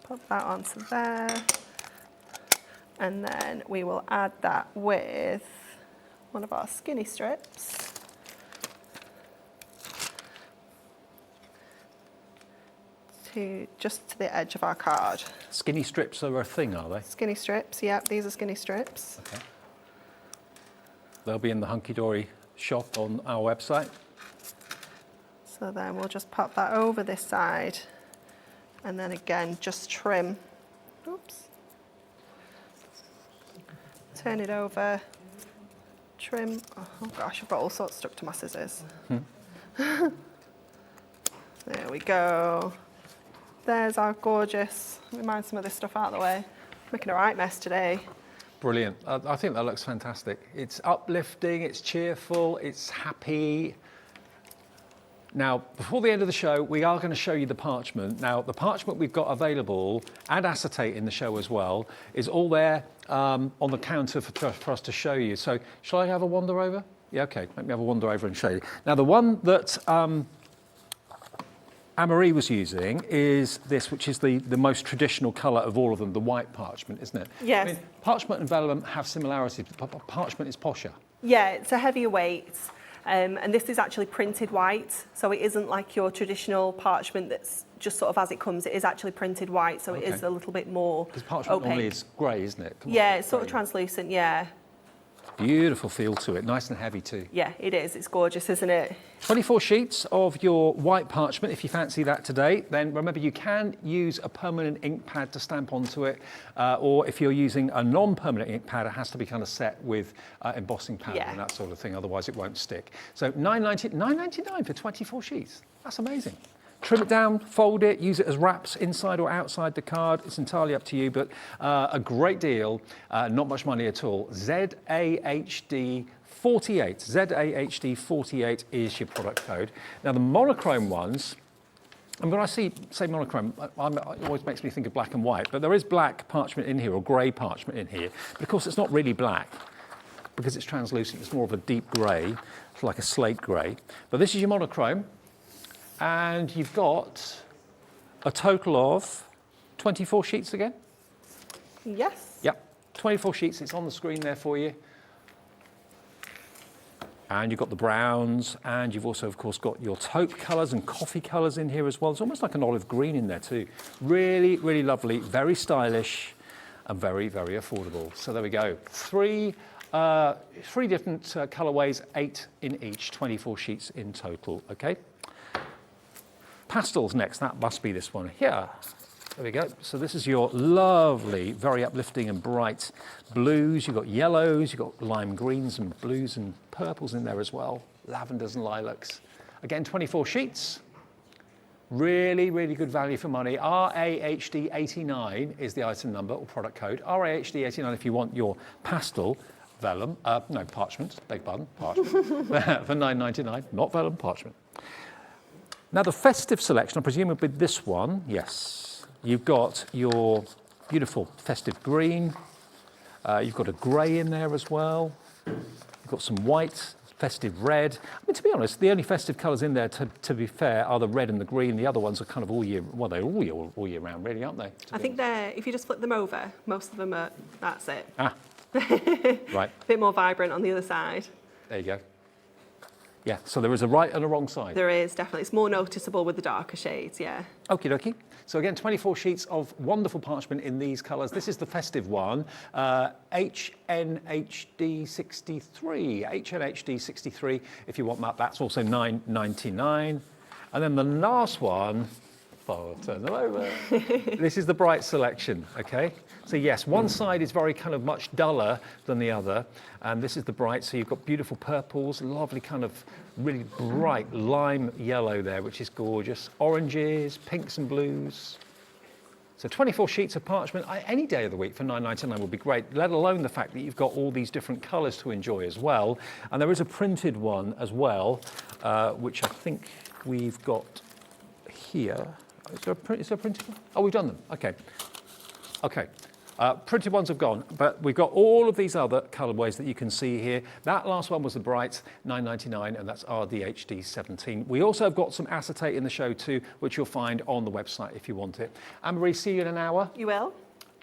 Put that onto there. And then we will add that with one of our skinny strips. Just to the edge of our card. Skinny strips are a thing, are they? Skinny strips, yep, these are skinny strips. Okay. They'll be in the Hunkydory shop on our website. So then we'll just pop that over this side and then again just trim. Oops. Turn it over, trim. Oh gosh, I've got all sorts stuck to my scissors. There we go. There's our gorgeous, let me mine some of this stuff out of the way. Making a right mess today. Brilliant. I think that looks fantastic. It's uplifting, it's cheerful, it's happy. Now, before the end of the show, we are going to show you the parchment. Now, the parchment we've got available, and acetate in the show as well, is all there on the counter for us to show you. So, shall I have a wander over? Yeah, okay. Let me have a wander over and show you. Now, the one that Anne-Marie was using is this, which is the most traditional colour of all of them, the white parchment, isn't it? Yes. I mean, parchment and vellum have similarities, but parchment is posher. Yeah, it's a heavier weight. And this is actually printed white, so it isn't like your traditional parchment that's just sort of as it comes. It is actually printed white, so it is a little bit more Because parchment opaque. normally is grey, isn't it? Come on, Yeah, it's sort of grey. translucent, yeah. Beautiful feel to it, nice and heavy too. Yeah, it is. It's gorgeous, isn't it? 24 sheets of your white parchment, if you fancy that today. Then remember, you can use a permanent ink pad to stamp onto it, or if you're using a non-permanent ink pad, it has to be kind of set with embossing powder and that sort of thing, otherwise it won't stick. So $9.99 for 24 sheets. That's amazing. Trim it down, fold it, use it as wraps inside or outside the card. It's entirely up to you, but a great deal, not much money at all. ZAHD 48. ZAHD 48 is your product code. Now the monochrome ones, and when I say monochrome, it always makes me think of black and white, but there is black parchment in here or grey parchment in here. But of course it's not really black because it's translucent. It's more of a deep grey, it's like a slate grey. But this is your monochrome. And you've got a total of 24 sheets again? Yes. Yep, 24 sheets. It's on the screen there for you. And you've got the browns, and you've also, of course, got your taupe colours and coffee colours in here as well. It's almost like an olive green in there too. Really, really lovely, very stylish, and very, very affordable. So there we go. Three different colourways, 8 in each, 24 sheets in total, okay? Pastels next, that must be this one here. There we go. So this is your lovely, very uplifting and bright blues. You've got yellows, you've got lime greens and blues and purples in there as well. Lavenders and lilacs. Again, 24 sheets. Really, really good value for money. RAHD89 is the item number or product code. RAHD89 if you want your pastel. vellum, no, parchment, beg pardon, parchment, for £9.99, not vellum, parchment. Now the festive selection, I presume, would be this one, yes. You've got your beautiful festive green, you've got a grey in there as well, you've got some white, festive red. I mean, to be honest, the only festive colours in there, to be fair, are the red and the green. The other ones are kind of all year, well, they're all year round, really, aren't they? I think they're, if you just flip them over, most of them are, that's it. Ah, right. A bit more vibrant on the other side. There you go. Yeah, so there is a right and a wrong side. There is, definitely. It's more noticeable with the darker shades, yeah. Okie dokie. So again, 24 sheets of wonderful parchment in these colours. This is the festive one, HNHD 63. HNHD 63, if you want that, that's also £9.99. And then the last one, I'll turn them over. This is the bright selection, okay? So yes, one side is very kind of much duller than the other, and this is the bright, so you've got beautiful purples, lovely kind of really bright lime yellow there, which is gorgeous. Oranges, pinks and blues. So 24 sheets of parchment, any day of the week for £9.99 would be great, let alone the fact that you've got all these different colours to enjoy as well. And there is a printed one as well, which I think we've got here. Is there a printed one? Oh, we've done them. Okay. Okay. Printed ones have gone, but we've got all of these other colourways that you can see here. That last one was the bright, £9.99, and that's RDHD 17. We also have got some acetate in the show too, which you'll find on the website if you want it. Anne-Marie, see you in an hour. You will.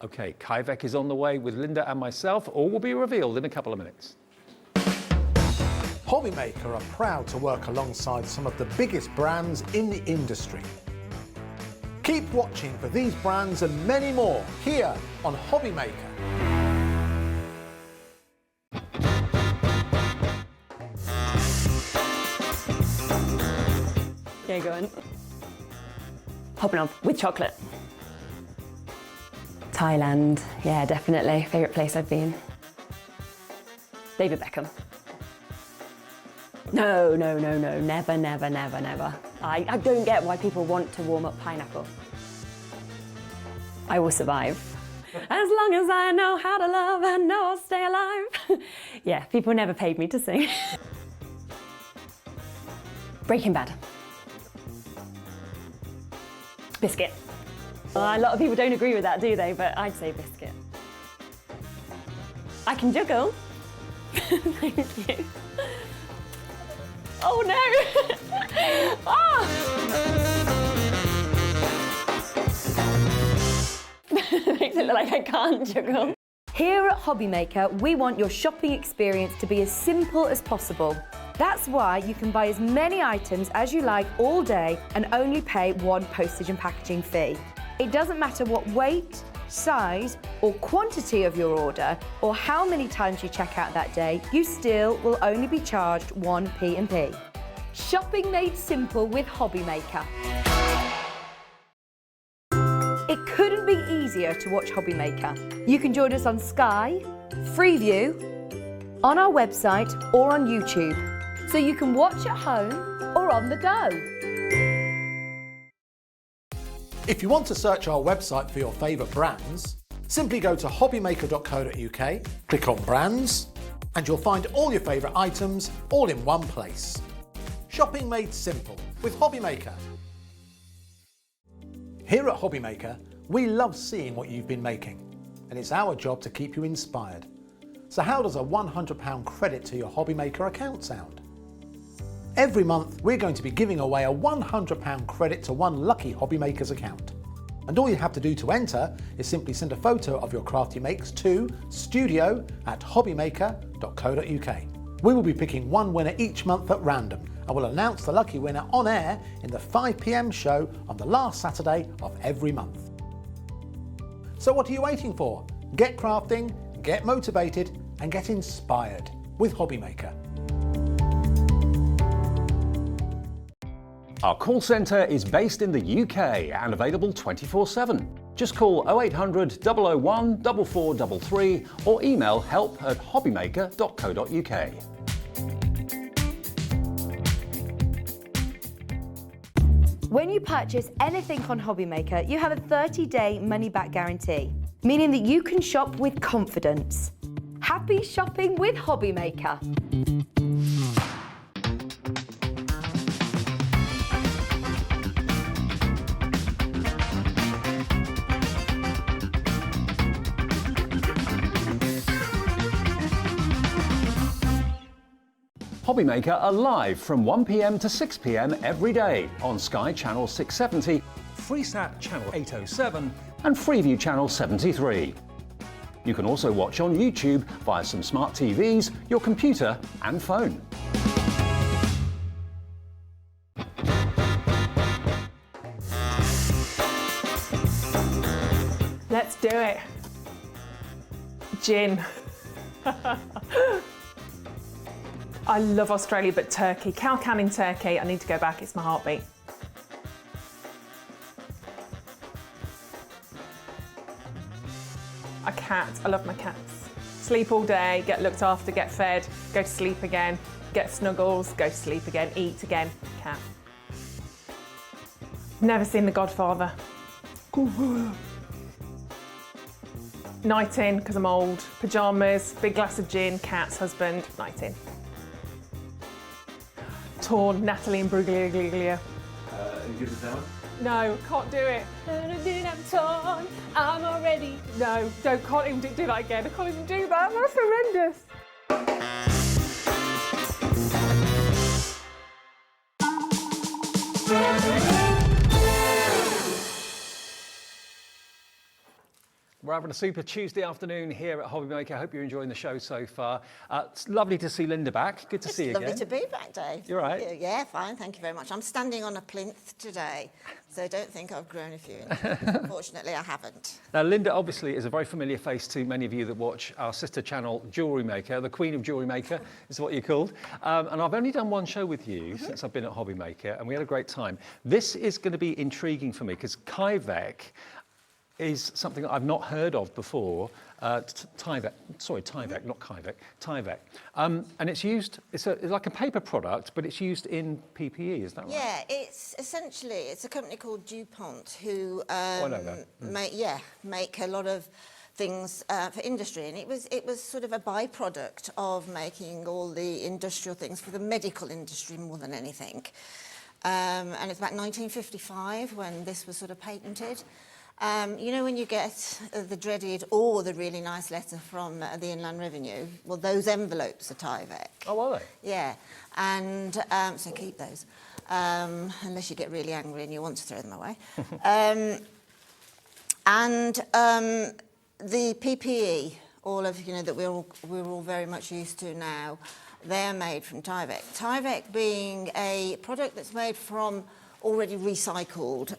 Okay, Tyvek is on the way with Linda and myself. All will be revealed in a couple of minutes. Hobbymaker are proud to work alongside some of the biggest brands in the industry. Keep watching for these brands and many more here on Hobbymaker. Yeah, go on. Hopping on with chocolate. Thailand, yeah, definitely. Favourite place I've been. David Beckham. No, never. I don't get why people want to warm up pineapple. I will survive. As long as I know how to love, I know I'll stay alive. Yeah, people never paid me to sing. Breaking Bad. Biscuit. A lot of people don't agree with that, do they? But I'd say biscuit. I can juggle. Thank you. Oh no! Ah! Makes it look like I can't juggle. Here at Hobbymaker, we want your shopping experience to be as simple as possible. That's why you can buy as many items as you like all day and only pay one postage and packaging fee. It doesn't matter what weight, size or quantity of your order or how many times you check out that day, you still will only be charged one P&P. Shopping made simple with Hobbymaker. It couldn't be easier to watch Hobbymaker. You can join us on Sky, Freeview, on our website or on YouTube, so you can watch at home or on the go. If you want to search our website for your favourite brands, simply go to hobbymaker.co.uk, click on brands, and you'll find all your favourite items all in one place. Shopping made simple with Hobbymaker. Here at Hobbymaker, we love seeing what you've been making, and it's our job to keep you inspired. So how does a £100 credit to your Hobbymaker account sound? Every month, we're going to be giving away a £100 credit to one lucky Hobbymaker's account. And all you have to do to enter is simply send a photo of your craft you makes to studio@hobbymaker.co.uk. We will be picking one winner each month at random, and we'll announce the lucky winner on air in the 5 PM show on the last Saturday of every month. So what are you waiting for? Get crafting, get motivated, and get inspired with Hobbymaker. Our call centre is based in the UK and available 24/7. Just call 0800 001 4433 or email help@hobbymaker.co.uk. When you purchase anything on Hobbymaker, you have a 30-day money-back guarantee, meaning that you can shop with confidence. Happy shopping with Hobbymaker. Hobbymaker are live from 1 p.m. to 6 p.m. every day on Sky Channel 670, Freesat Channel 807. and Freeview Channel 73. You can also watch on YouTube via some smart TVs, your computer and phone. Let's do it. Gin. I love Australia, but Turkey. Cow can in Turkey. I need to go back. It's my heartbeat. A cat. I love my cats. Sleep all day, get looked after, get fed, go to sleep again, get snuggles, go to sleep again, eat again. Cat. Never seen The Godfather. Night in, because I'm old. Pyjamas, big glass of gin, cats, husband, night in. Torn, Natalie and Bruglia. Give us that one. No, can't do it. I'm torn, I'm already. No, can't even do that again. I can't even do that. That's horrendous. We're having a super Tuesday afternoon here at Hobbymaker. I hope you're enjoying the show so far. It's lovely to see Linda back. Good to see you again. It's lovely to be back, Dave. You're right. Yeah, fine. Thank you very much. I'm standing on a plinth today, so don't think I've grown a few inches. Unfortunately, I haven't. Now, Linda obviously is a very familiar face to many of you that watch our sister channel, Jewellery Maker. The Queen of Jewellery Maker is what you're called. And I've only done one show with you since I've been at Hobbymaker, and we had a great time. This is going to be intriguing for me because Tyvek is something that I've not heard of before. Tyvek, not Kyvek, Tyvek. And it's used, it's like a paper product, but it's used in PPE, is that right? Yeah, it's a company called DuPont who I know that. make a lot of things for industry, and it was sort of a byproduct of making all the industrial things for the medical industry more than anything. And it's about 1955 when this was sort of patented. You know when you get the dreaded or the really nice letter from the Inland Revenue? Well, those envelopes are Tyvek. Oh, are they? Yeah, and so keep those, unless you get really angry and you want to throw them away. The PPE, all of that we're all very much used to now, they're made from Tyvek. Tyvek being a product that's made from already recycled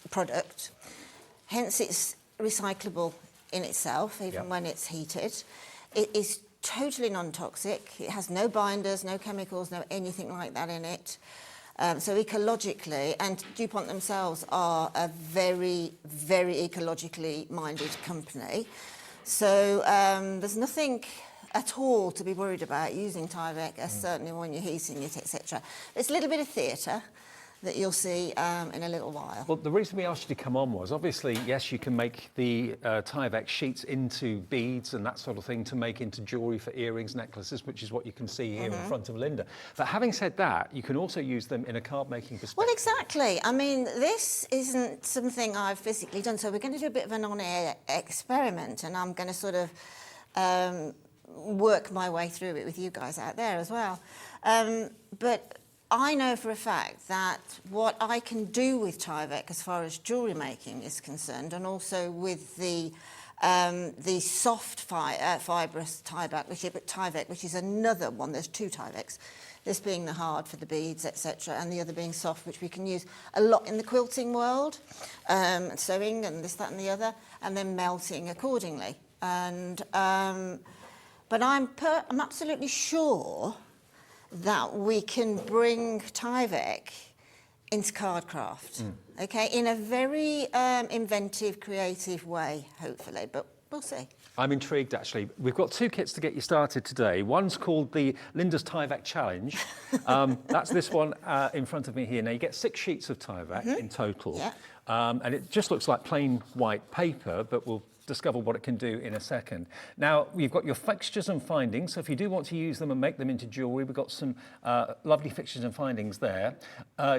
product. Hence, it's recyclable in itself, even when it's heated. It is totally non-toxic. It has no binders, no chemicals, no anything like that in it. So ecologically, and DuPont themselves are a very, very ecologically minded company. So there's nothing at all to be worried about using Tyvek, certainly when you're heating it, etc. It's a little bit of theatre that you'll see in a little while. Well, the reason we asked you to come on was, obviously, yes, you can make the Tyvek sheets into beads and that sort of thing to make into jewellery for earrings, necklaces, which is what you can see here in front of Linda. But having said that, you can also use them in a card-making perspective. Well, exactly. I mean, this isn't something I've physically done, so we're going to do a bit of an on-air experiment, and I'm going to sort of work my way through it with you guys out there as well. But I know for a fact that what I can do with Tyvek as far as jewellery making is concerned, and also with the soft fibrous Tyvek, which is another one. There's two Tyveks, this being the hard for the beads, etc., and the other being soft, which we can use a lot in the quilting world, sewing and this, that, and the other, and then melting accordingly. And but I'm absolutely sure that we can bring Tyvek into cardcraft, okay, in a very inventive, creative way, hopefully, but we'll see. I'm intrigued, actually. We've got two kits to get you started today. One's called the Linda's Tyvek Challenge. That's this one in front of me here. Now, you get 6 sheets of Tyvek in total, and it just looks like plain white paper, but we'll discover what it can do in a second. Now, you've got your fixtures and findings, so if you do want to use them and make them into jewellery, we've got some lovely fixtures and findings there.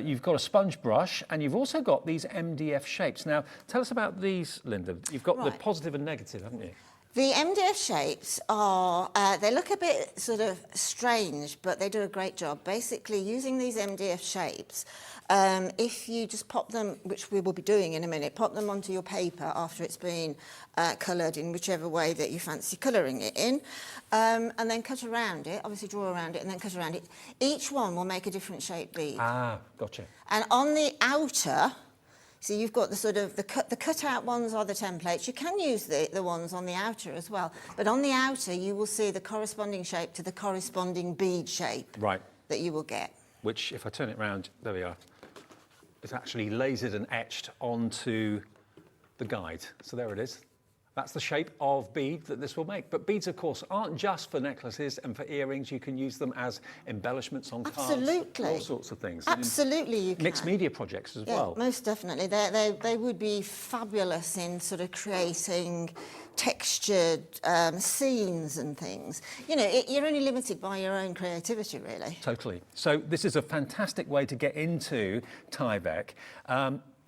You've got a sponge brush, and you've also got these MDF shapes. Now, tell us about these, Linda. You've got the positive and negative, haven't you? The MDF shapes are, they look a bit sort of strange, but they do a great job. Basically, using these MDF shapes, if you just pop them, which we will be doing in a minute, pop them onto your paper after it's been coloured in whichever way that you fancy colouring it in, and then cut around it, obviously draw around it and then cut around it. Each one will make a different shaped bead. Ah, gotcha. And on the outer, so you've got the sort of, the cut-out ones are the templates. You can use the ones on the outer as well. But on the outer, you will see the corresponding shape to the corresponding bead shape that you will get. Which, if I turn it round, there we are. It's actually lasered and etched onto the guide. So there it is. That's the shape of bead that this will make. But beads, of course, aren't just for necklaces and for earrings. You can use them as embellishments on cards. All sorts of things. Absolutely, you can. Mixed media projects as well. Most definitely. They would be fabulous in sort of creating textured scenes and things. You know, you're only limited by your own creativity, really. Totally. So this is a fantastic way to get into Tyvek.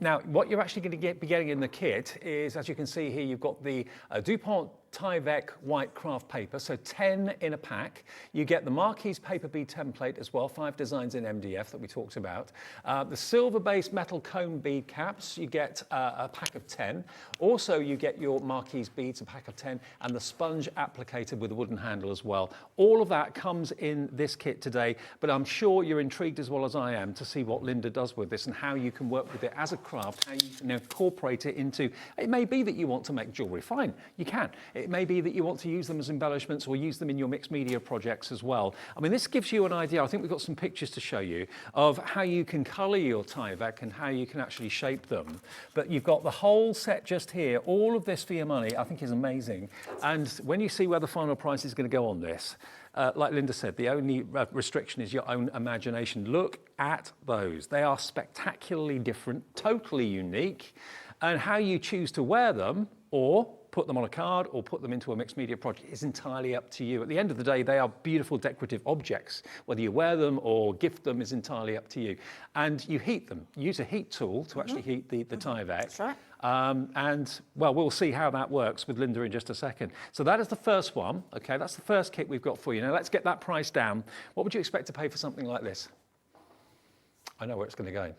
Now, what you're actually going to be getting in the kit is, as you can see here, you've got the DuPont Tyvek white craft paper, so 10 in a pack. You get the Marquise paper bead template as well, 5 designs in MDF that we talked about. The silver-based metal cone bead caps, you get a pack of 10. Also, you get your Marquise beads, a pack of 10, and the sponge applicator with a wooden handle as well. All of that comes in this kit today, but I'm sure you're intrigued as well as I am to see what Linda does with this and how you can work with it as a craft, how you can incorporate it into, it may be that you want to make jewellery, fine, you can. It may be that you want to use them as embellishments or use them in your mixed media projects as well. I mean, this gives you an idea, I think we've got some pictures to show you, of how you can colour your Tyvek and how you can actually shape them. But you've got the whole set just here, all of this for your money, I think is amazing. And when you see where the final price is going to go on this, like Linda said, the only restriction is your own imagination. Look at those. They are spectacularly different, totally unique. And how you choose to wear them or put them on a card or put them into a mixed media project is entirely up to you. At the end of the day, they are beautiful decorative objects. Whether you wear them or gift them is entirely up to you. And you heat them. Use a heat tool to actually heat the Tyvek. That's right. And, well, we'll see how that works with Linda in just a second. So that is the first one. Okay, that's the first kit we've got for you. Now, let's get that price down. What would you expect to pay for something like this? I know where it's going to go.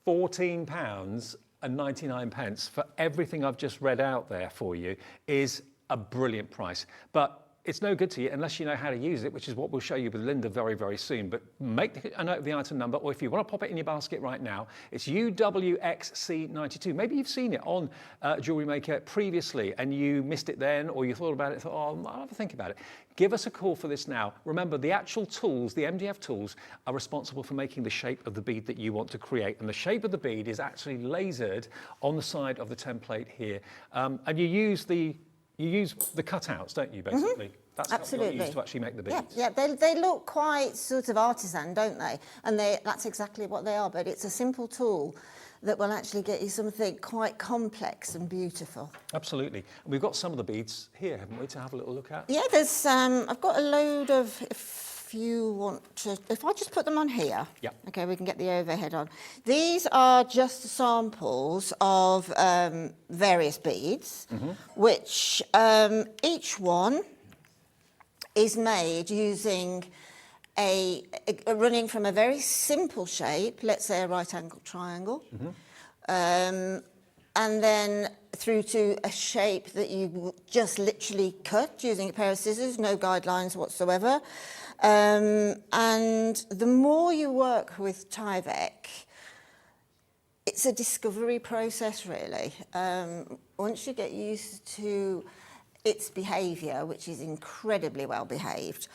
£14.99 for everything I've just read out there for you is a brilliant price. But it's no good to you unless you know how to use it, which is what we'll show you with Linda very, very soon. But make a note of the item number, or if you want to pop it in your basket right now, it's UWXC92. Maybe you've seen it on Jewellery Maker previously and you missed it then, or you thought about it and thought, oh, I'll have a think about it. Give us a call for this now. Remember, the actual tools, the MDF tools, are responsible for making the shape of the bead that you want to create. And the shape of the bead is actually lasered on the side of the template here. And you use the cutouts, don't you, basically? That's what you use to actually make the beads. Yeah, they look quite sort of artisan, don't they? And that's exactly what they are, but it's a simple tool that will actually get you something quite complex and beautiful. Absolutely. And we've got some of the beads here, haven't we, to have a little look at? Yeah, there's, I've got a load of, if you want to, if I just put them on here. Yeah. Okay, we can get the overhead on. These are just samples of various beads, which each one is made using running from a very simple shape, let's say a right-angled triangle, and then through to a shape that you just literally cut using a pair of scissors, no guidelines whatsoever. And the more you work with Tyvek, it's a discovery process, really. Once you get used to its behaviour, which is incredibly well behaved,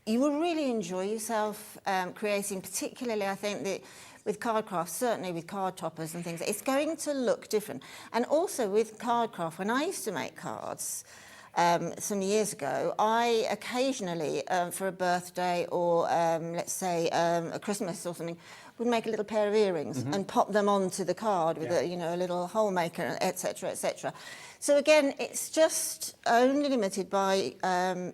you will really enjoy yourself creating, particularly, I think, that with card craft, certainly with card toppers and things, it's going to look different. And also with card craft, when I used to make cards some years ago, I occasionally, for a birthday or let's say a Christmas or something, would make a little pair of earrings and pop them onto the card with a little hole maker, etc., etc. So again, it's just only limited by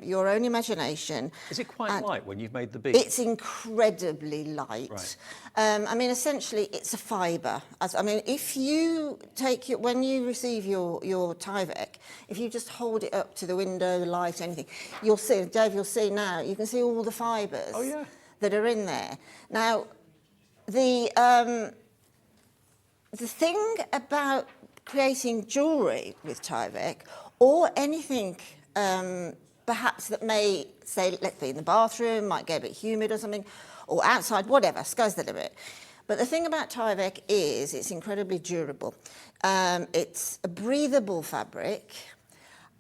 your own imagination. Is it quite light when you've made the beads? It's incredibly light. Right. I mean, essentially, it's a fibre. If you take when you receive your Tyvek, if you just hold it up to the window, the light, anything, you'll see, Dave, you'll see now, you can see all the fibres that are in there. Now, the thing about creating jewellery with Tyvek, or anything perhaps that may, say, let's be in the bathroom, might get a bit humid or something, or outside, whatever, sky's the limit. But the thing about Tyvek is it's incredibly durable. It's a breathable fabric,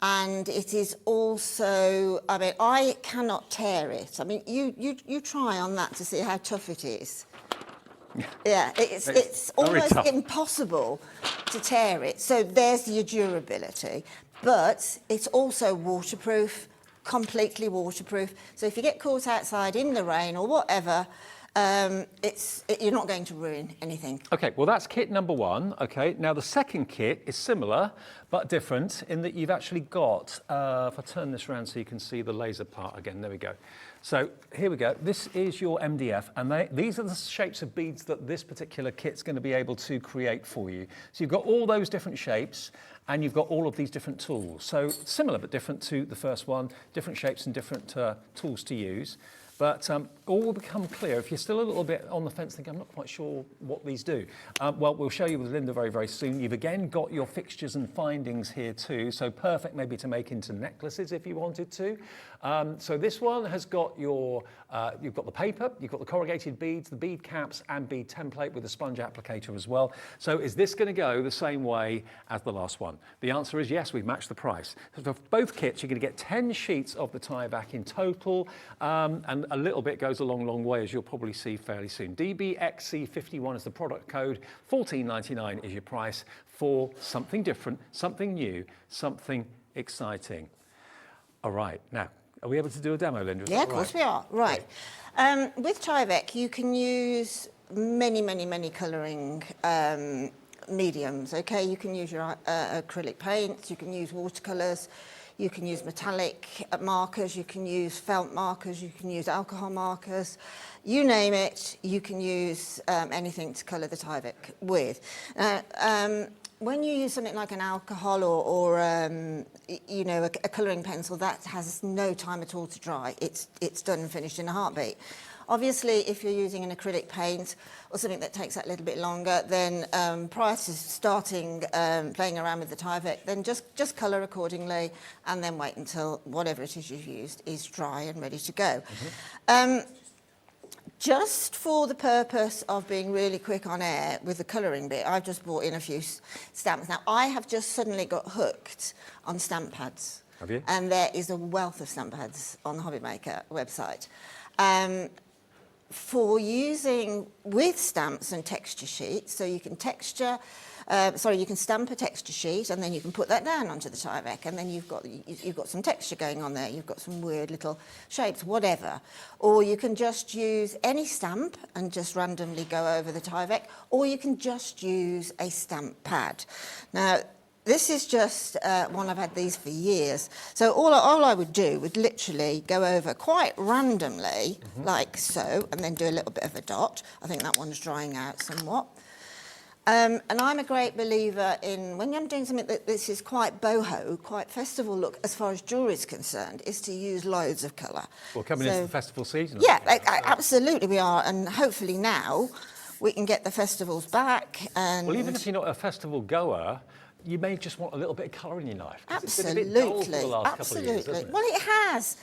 and it is also, I mean, I cannot tear it. I mean, you try on that to see how tough it is. Yeah, it's almost impossible to tear it. So there's your durability, but it's also waterproof, completely waterproof. So if you get caught outside in the rain or whatever, you're not going to ruin anything. Okay, well that's kit number 1. Okay, now the second kit is similar but different in that you've actually got, if I turn this around so you can see the laser part again, there we go. So here we go, this is your MDF, and these are the shapes of beads that this particular kit's going to be able to create for you. So you've got all those different shapes, and you've got all of these different tools. So similar but different to the first one, different shapes and different tools to use. But all will become clear. If you're still a little bit on the fence thinking, I'm not quite sure what these do, well, we'll show you with Linda very, very soon. You've again got your fixtures and findings here too, so perfect maybe to make into necklaces if you wanted to. So this one has got your, you've got the paper, you've got the corrugated beads, the bead caps and bead template with a sponge applicator as well. So is this going to go the same way as the last one? The answer is yes, we've matched the price. So for both kits, you're going to get 10 sheets of the Tyvek in total, and a little bit goes a long, long way, as you'll probably see fairly soon. DBXC51 is the product code, $14.99 is your price for something different, something new, something exciting. All right, now, are we able to do a demo, Linda? Yeah, of course we are. Right. With Tyvek, you can use many, many, many colouring mediums, okay? You can use your acrylic paints, you can use watercolours, you can use metallic markers, you can use felt markers, you can use alcohol markers, you name it, you can use anything to colour the Tyvek with. When you use something like an alcohol or you know, a colouring pencil, that has no time at all to dry. It's done and finished in a heartbeat. Obviously, if you're using an acrylic paint or something that takes that little bit longer, then prior to starting playing around with the Tyvek, then just colour accordingly and then wait until whatever it is you've used is dry and ready to go. Just for the purpose of being really quick on air with the colouring bit, I've just brought in a few stamps. Now, I have just suddenly got hooked on stamp pads. Have you? And there is a wealth of stamp pads on the Hobby Maker website. For using with stamps and texture sheets, so you can texture, you can stamp a texture sheet and then you can put that down onto the Tyvek, and then you've got some texture going on there. You've got some weird little shapes, whatever. Or you can just use any stamp and just randomly go over the Tyvek, or you can just use a stamp pad. Now, this is just one, I've had these for years. So all I would do would literally go over quite randomly, like so, and then do a little bit of a dot. I think that one's drying out somewhat. And I'm a great believer in, when I'm doing something that this is quite boho, quite festival look, as far as jewellery is concerned, is to use loads of colour. Well, coming into the festival season. Yeah, absolutely we are. And hopefully now we can get the festivals back. And well, even if you're not a festival goer, you may just want a little bit of colour in your life. Absolutely, it's been a bit dull for the last couple of years, hasn't it? Well, it has.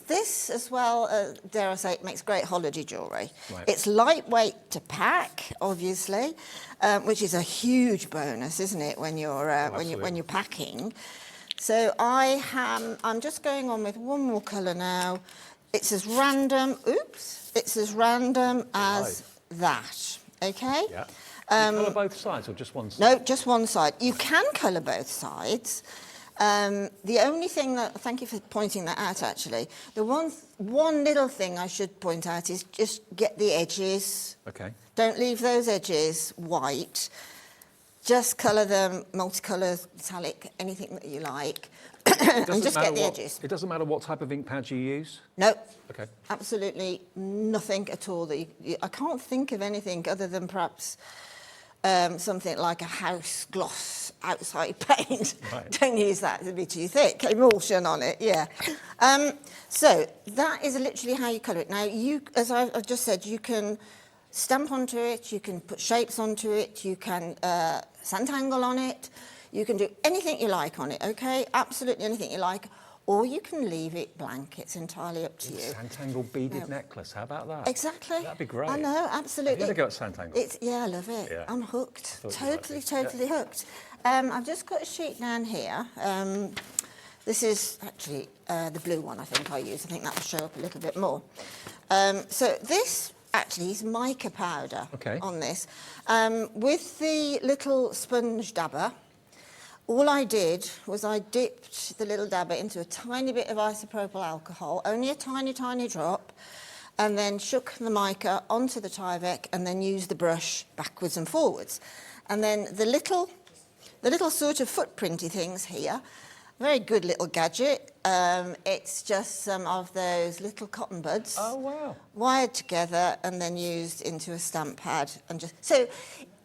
This as well, dare I say, it makes great holiday jewellery. Right. It's lightweight to pack, obviously, which is a huge bonus, isn't it, when you're when you're packing. So I'm just going on with one more colour now. It's as random. Oops! It's as random as that. Okay. Yeah. Do you colour both sides or just one side? No, just one side. You can colour both sides. The only thing that, thank you for pointing that out actually, the one little thing I should point out is just get the edges. Okay. Don't leave those edges white. Just colour them, multicolour, metallic, anything that you like, and just get the edges. It doesn't matter what type of ink pad you use? No. Okay. Absolutely nothing at all. I can't think of anything other than perhaps something like a house gloss outside paint. Right. Don't use that, it'll be too thick. Emulsion on it, yeah. So that is literally how you colour it. Now, as I've just said, you can stamp onto it, you can put shapes onto it, you can Sanntangle on it, you can do anything you like on it, okay? Absolutely anything you like. Or you can leave it blank. It's entirely up to you. Sanntangle beaded necklace. How about that? Exactly. That'd be great. I know, absolutely. Have you ever got Sanntangle? Yeah, I love it. Yeah. I'm hooked. Totally Yeah. hooked. I've just got a sheet down here. This is actually the blue one I think I use. I think that will show up a little bit more. So this actually is mica powder on this. With the little sponge dabber, all I did was I dipped the little dabber into a tiny bit of isopropyl alcohol, only a tiny, tiny drop, and then shook the mica onto the Tyvek and then used the brush backwards and forwards. And then the little sort of footprinty things here, very good little gadget. It's just some of those little cotton buds. Oh, wow. Wired together and then used into a stamp pad. And just so.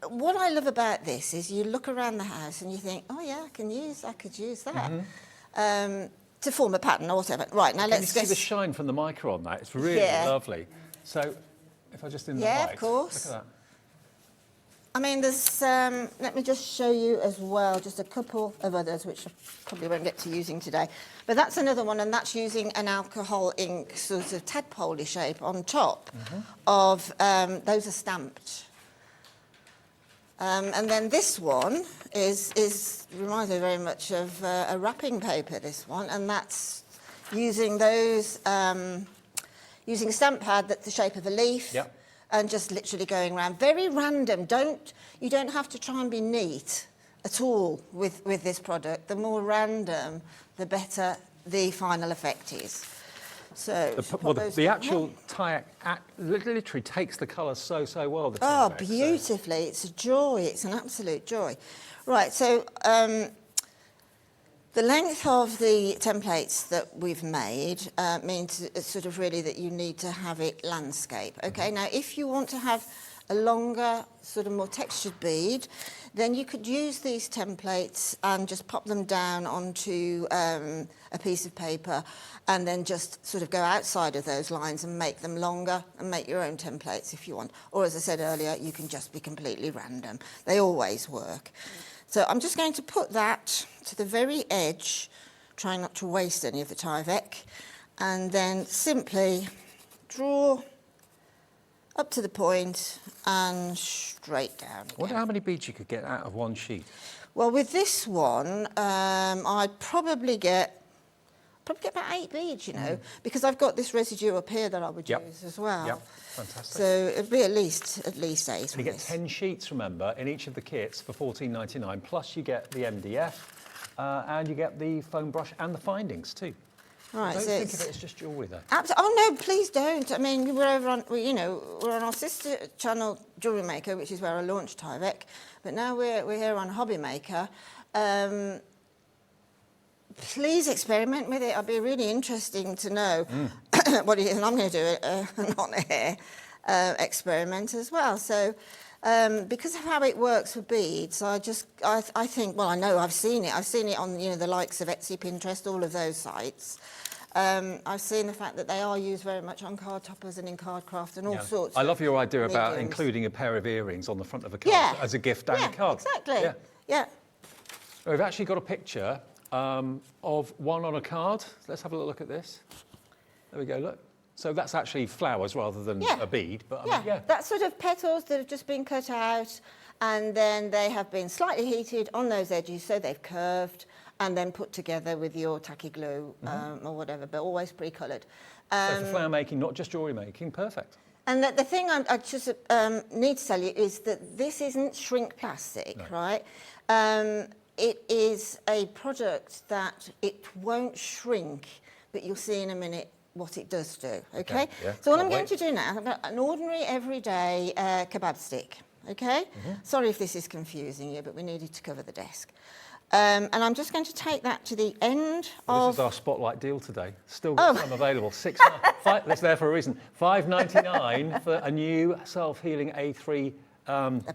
What I love about this is you look around the house and you think, oh yeah, I could use that to form a pattern or whatever. Right, now let's see the shine from the mica on that. It's really lovely. So if I just in the light, of course. look at that. I mean, there's, let me just show you as well, just a couple of others, which I probably won't get to using today. But that's another one, and that's using an alcohol ink sort of tadpole shape on top of, those are stamped. And then this one reminds me very much of a wrapping paper, this one, and that's using those, using a stamp pad that's the shape of a leaf, and just literally going around. Very random. You don't have to try and be neat at all with this product. The more random, the better the final effect is. So the actual Tyvek literally takes the colour so well. Oh, beautifully! It's a joy. It's an absolute joy. Right. So the length of the templates that we've made means sort of really that you need to have it landscape. Okay. Now, if you want to have a longer, sort of more textured bead, then you could use these templates and just pop them down onto a piece of paper and then just sort of go outside of those lines and make them longer and make your own templates if you want. Or as I said earlier, you can just be completely random. They always work. So I'm just going to put that to the very edge, trying not to waste any of the Tyvek, and then simply draw up to the point and straight down. I wonder how many beads you could get out of one sheet. Well, with this one, I'd probably get about 8 beads, you know, because I've got this residue up here that I would use as well. Yep, fantastic. So it'd be at least 8. You get 10 sheets, remember, in each of the kits for $14.99. Plus you get the MDF and you get the foam brush and the findings too. Right, Don't so think of it as just jewellery, though. Oh no, please don't. I mean, we're on our sister channel, Jewellery Maker, which is where I launched Tyvek, but now we're here on Hobby Maker. Please experiment with it. It'll be really interesting to know what it is, and I'm going to do an on-air experiment as well. So, because of how it works for beads, I think, well, I know I've seen it. I've seen it on the likes of Etsy, Pinterest, all of those sites. I've seen the fact that they are used very much on card toppers and in card craft and all sorts. I love your idea about mediums. Including a pair of earrings on the front of a card as a gift down the card. Exactly. Yeah. We've actually got a picture of one on a card. Let's have a look at this. There we go, look. So that's actually flowers rather than a bead. But I mean, that's sort of petals that have just been cut out, and then they have been slightly heated on those edges, so they've curved, and then put together with your tacky glue or whatever, but always pre-coloured. So for flower making, not just jewellery making, perfect. And the thing I just need to tell you is that this isn't shrink plastic, right? it is a product that it won't shrink, but you'll see in a minute what it does do, okay? Yeah, So all I'm can't going wait. to do now, I've got an ordinary everyday kebab stick, okay? Sorry if this is confusing you, but we needed to cover the desk. And I'm just going to take that to the end Well, of... this is our spotlight deal today. Still got some available. It's there for a reason. $5.99 for a new self-healing A3.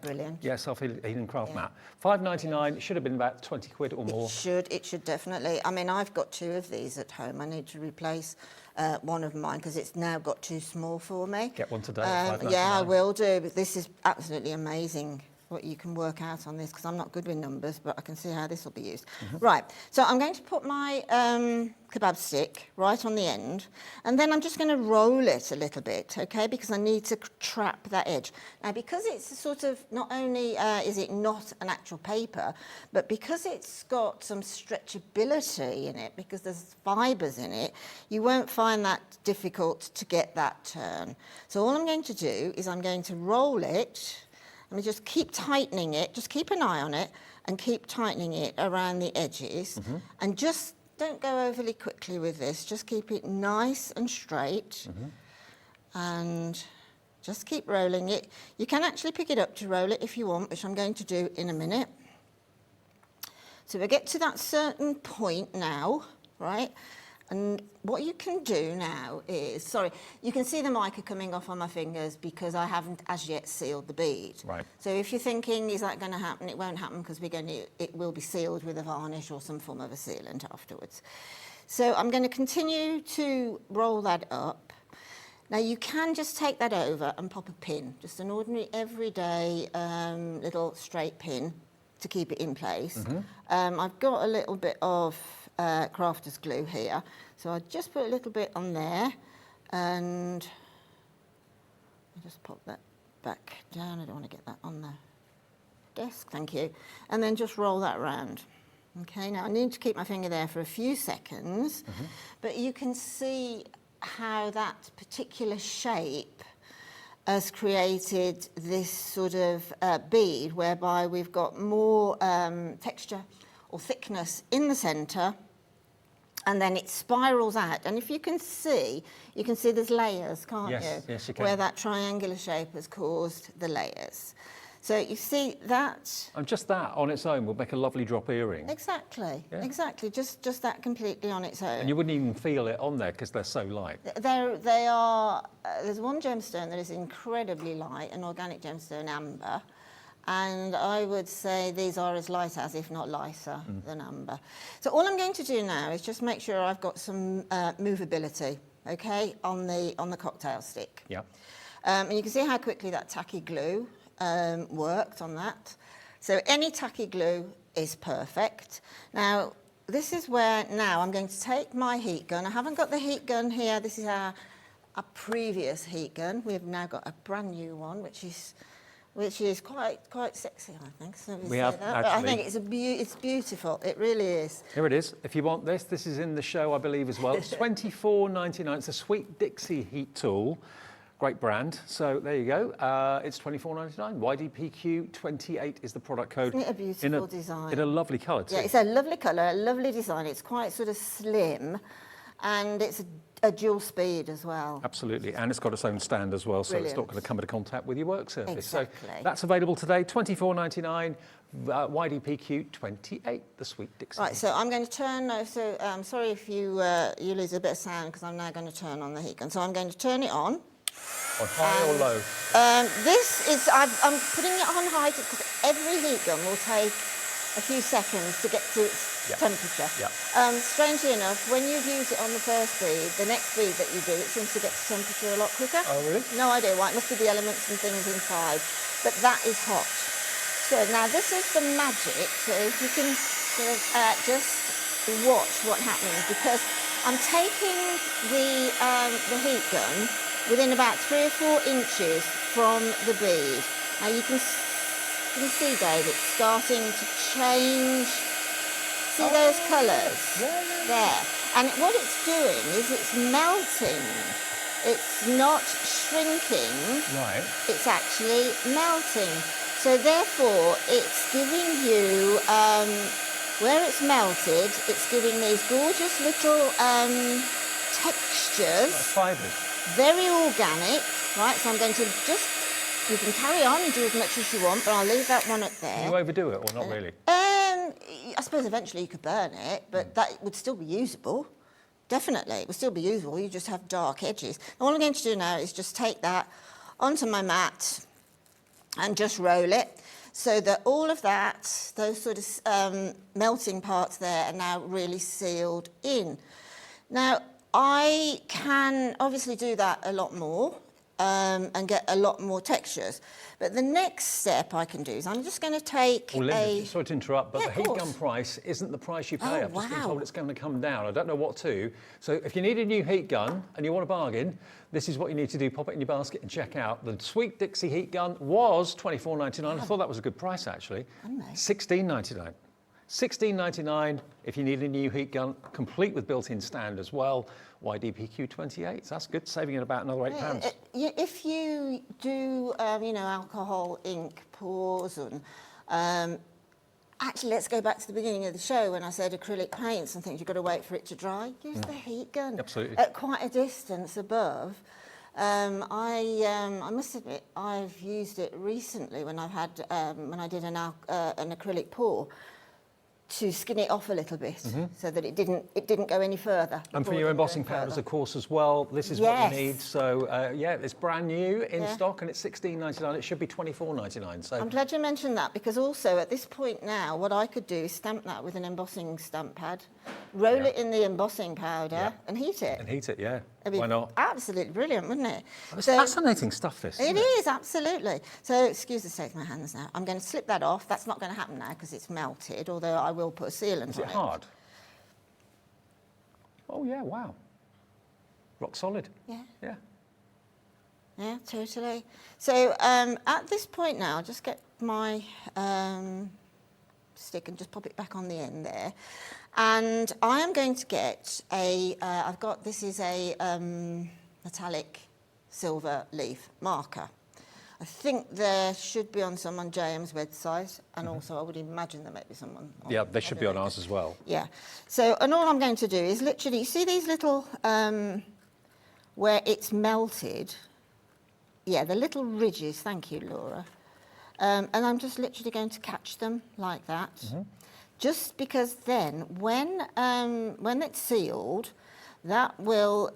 Brilliant. Yeah, self-healing craft mat. $5.99. It should have been about 20 quid or more. It should definitely. I mean, I've got 2 of these at home. I need to replace one of mine because it's now got too small for me. Get one today at $5.99. Yeah, I will do. But this is absolutely amazing what you can work out on this because I'm not good with numbers, but I can see how this will be used. Right, so I'm going to put my kebab stick right on the end, and then I'm just going to roll it a little bit, okay, because I need to trap that edge. Now, because it's a sort of, not only is it not an actual paper, but because it's got some stretchability in it, because there's fibres in it, you won't find that difficult to get that turn. So all I'm going to do is I'm going to roll it. Let me just keep tightening it, just keep an eye on it and keep tightening it around the edges. And just don't go overly quickly with this, just keep it nice and straight. And just keep rolling it. You can actually pick it up to roll it if you want, which I'm going to do in a minute. So we get to that certain point now, right? And what you can do now is, sorry, you can see the mica coming off on my fingers because I haven't as yet sealed the bead. Right. So if you're thinking, is that going to happen? It won't happen because it will be sealed with a varnish or some form of a sealant afterwards. So I'm going to continue to roll that up. Now you can just take that over and pop a pin, just an ordinary everyday little straight pin to keep it in place. I've got a little bit of crafter's glue here, so I just put a little bit on there and I'll just pop that back down. I don't want to get that on the desk, thank you, and then just roll that around. Okay, now I need to keep my finger there for a few seconds, but you can see how that particular shape has created this sort of bead whereby we've got more texture or thickness in the centre, and then it spirals out. And if you can see there's layers, can't you? Yes, you can. Where that triangular shape has caused the layers. So you see that? And just that on its own would make a lovely drop earring. Exactly, Yeah. exactly. Just that completely on its own. And you wouldn't even feel it on there because they're so light. They are. There's one gemstone that is incredibly light, an organic gemstone, amber, and I would say these are as light as, if not lighter, than amber. So all I'm going to do now is just make sure I've got some movability, okay, on the cocktail stick. Yeah. And you can see how quickly that tacky glue worked on that. So any tacky glue is perfect. Now, this is where now I'm going to take my heat gun. I haven't got the heat gun here. This is our previous heat gun. We've now got a brand new one, which is quite sexy, I think. So We have, that. But I actually. think it's beautiful. It really is. Here it is. If you want this is in the show, I believe, as well. It's $24.99. It's a Sweet Dixie heat tool. Great brand. So there you go. It's $24.99. YDPQ 28 is the product code. Isn't it a beautiful design? In a lovely colour too. Yeah, it's a lovely colour, a lovely design. It's quite sort of slim, and it's a dual speed as well. Absolutely, and it's got its own stand as well, so it's not Brilliant. going to come into contact with your work surface. Exactly. So that's available today, $24.99, YDPQ 28, the Sweet Dixie. Right, so I'm going to turn. So sorry if you lose a bit of sound because I'm now going to turn on the heat gun. So I'm going to turn it on. On high or low? This is I'm putting it on high because every heat gun will take a few seconds to get to its temperature. Yep. Strangely enough, when you've used it on the first bead, the next bead that you do, it seems to get to temperature a lot quicker. Oh, really? No idea why. It must be the elements and things inside. But that is hot. So now this is the magic. So if you can sort of just watch what's happening, because I'm taking the heat gun within about 3 or 4 inches from the bead. Now you can see, Dave, it's starting to change. See those colours? There. And what it's doing is it's melting. It's not shrinking. Right. It's actually melting. So therefore, it's giving you where it's melted, it's giving these gorgeous little textures. Fibres. Very organic, right? So I'm going to just, you can carry on and do as much as you want, but I'll leave that one up there. Can you overdo it or not really? I suppose eventually you could burn it, but that would still be usable. Definitely, it would still be usable. You just have dark edges. All I'm going to do now is just take that onto my mat and just roll it so that all of that, those sort of melting parts there are now really sealed in. Now, I can obviously do that a lot more and get a lot more textures. But the next step I can do is I'm just going to take Sorry to interrupt, but Yeah, the of heat course. gun price isn't the price you pay. Oh, I've just been wow. told it's going to come down. I don't know what to. So if you need a new heat gun and you want a bargain, this is what you need to do. Pop it in your basket and check out. The Sweet Dixie heat gun was $24.99. I thought that was a good price, actually. $16.99. $16.99 if you need a new heat gun, complete with built-in stand as well. YDPQ 28. That's good, saving it about another £8. If you do, you know, alcohol ink pours and actually, let's go back to the beginning of the show when I said acrylic paints and things. You've got to wait for it to dry. Use the heat gun. Absolutely. At quite a distance above. I must admit, I've used it recently when I've had when I did an acrylic pour, to skin it off a little bit so that it didn't go any further. And for before it your didn't go embossing any further. powders, of course, as well, this is Yes. what you need. So, yeah, it's brand new in Yeah. stock and it's $16.99. It should be $24.99. So, I'm glad you mentioned that because also at this point now, what I could do is stamp that with an embossing stamp pad, roll it in the embossing powder and heat it. and heat it, yeah. It'd be Why not? Absolutely brilliant, wouldn't it? It's So- fascinating stuff, this. It isn't is, absolutely. So, excuse the state of my hands now. I'm going to slip that off. That's not going to happen now because it's melted, although I will put a sealant Is on it hard? Oh, yeah, wow. Rock solid. Yeah. Yeah. Yeah, totally. So, at this point now, I'll just get my stick and just pop it back on the end there. And I am going to get this is a metallic silver leaf marker. I think there should be on some on JM's website, and also I would imagine there might be someone. Yeah, they should be on ours as well. Yeah. So, and all I'm going to do is literally, see these little, where it's melted? Yeah, the little ridges, thank you, Laura. And I'm just literally going to catch them like that. Just because then, when it's sealed, that will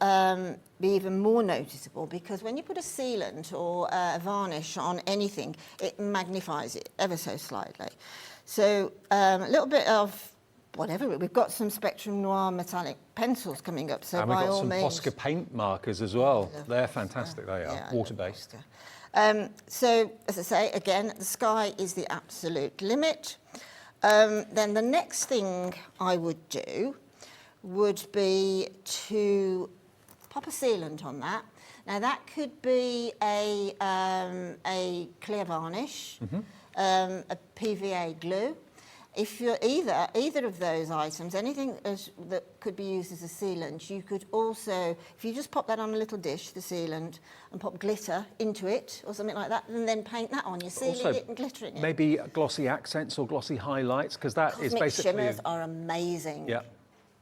be even more noticeable because when you put a sealant or a varnish on anything, it magnifies it ever so slightly. So a little bit of whatever, we've got some Spectrum Noir metallic pencils coming up, so And we've by got all some means. Posca paint markers as well. Love They're Posca. fantastic, they are, Yeah, I love water-based. Posca. So, as I say, again, the sky is the absolute limit. Then the next thing I would do would be to pop a sealant on that. Now, that could be a clear varnish, a PVA glue. If you're either of those items, anything that could be used as a sealant, you could also, if you just pop that on a little dish, the sealant, and pop glitter into it or something like that, and then paint that on, you're sealing it and glittering it. Maybe glossy accents or glossy highlights, because that is Cosmic basically... shimmers are amazing. Yeah.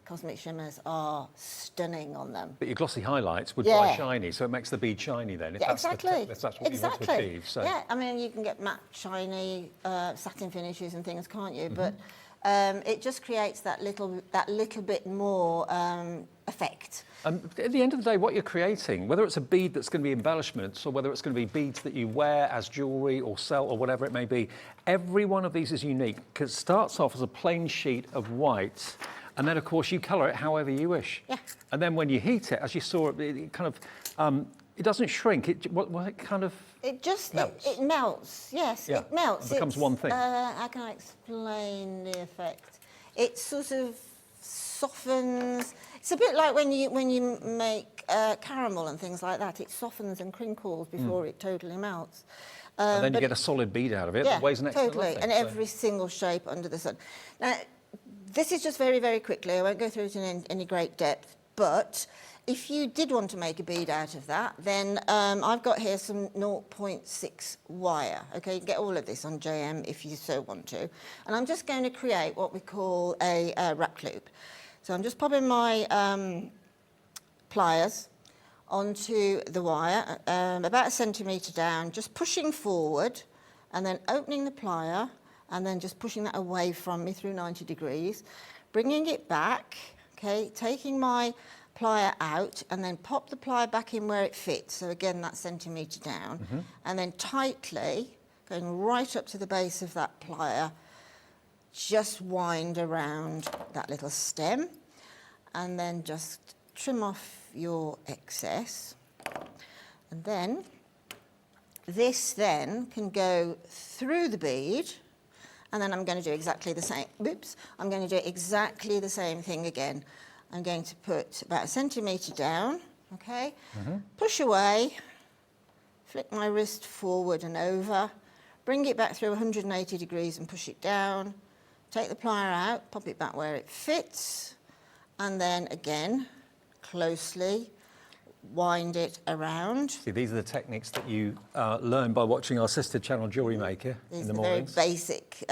Cosmic shimmers are stunning on them. But your glossy highlights would Yeah. dry shiny, so it makes the bead shiny then, if Yeah, that's exactly. if that's what you want to achieve. So. Yeah, I mean, you can get matte, shiny satin finishes and things, can't you? But it just creates that little bit more effect. At the end of the day, what you're creating, whether it's a bead that's going to be embellishments or whether it's going to be beads that you wear as jewellery or sell or whatever it may be, every one of these is unique because it starts off as a plain sheet of white. And then, of course, you colour it however you wish. Yeah. And then when you heat it, as you saw, it kind of, it doesn't shrink. It kind of It just melts. It melts. Yes, Yeah, it melts. it becomes one thing. How can I explain the effect? It sort of softens. It's a bit like when you make caramel and things like that. It softens and crinkles before it totally melts. and then you but get a solid bead out of it yeah, that weighs an extra totally, nothing. and So- every single shape under the sun. Now, this is just very, very quickly. I won't go through it in any great depth. But if you did want to make a bead out of that, then I've got here some 0.6 wire. Okay, you can get all of this on JM if you so want to. And I'm just going to create what we call a wrap loop. So I'm just popping my pliers onto the wire, about 1 centimetre down, just pushing forward and then opening the plier and then just pushing that away from me through 90 degrees, bringing it back, okay, taking my plier out and then pop the plier back in where it fits. So again, that's centimetre down. And then tightly, going right up to the base of that plier, just wind around that little stem and then just trim off your excess. And then this then can go through the bead, and then I'm going to do exactly the same. Oops, I'm going to do exactly the same thing again. I'm going to put about 1 centimetre down, okay? Push away, flick my wrist forward and over, bring it back through 180 degrees and push it down, take the plier out, pop it back where it fits, and then again, closely wind it around. See, these are the techniques that you learn by watching our sister channel Jewellery Maker in the mornings. Very basic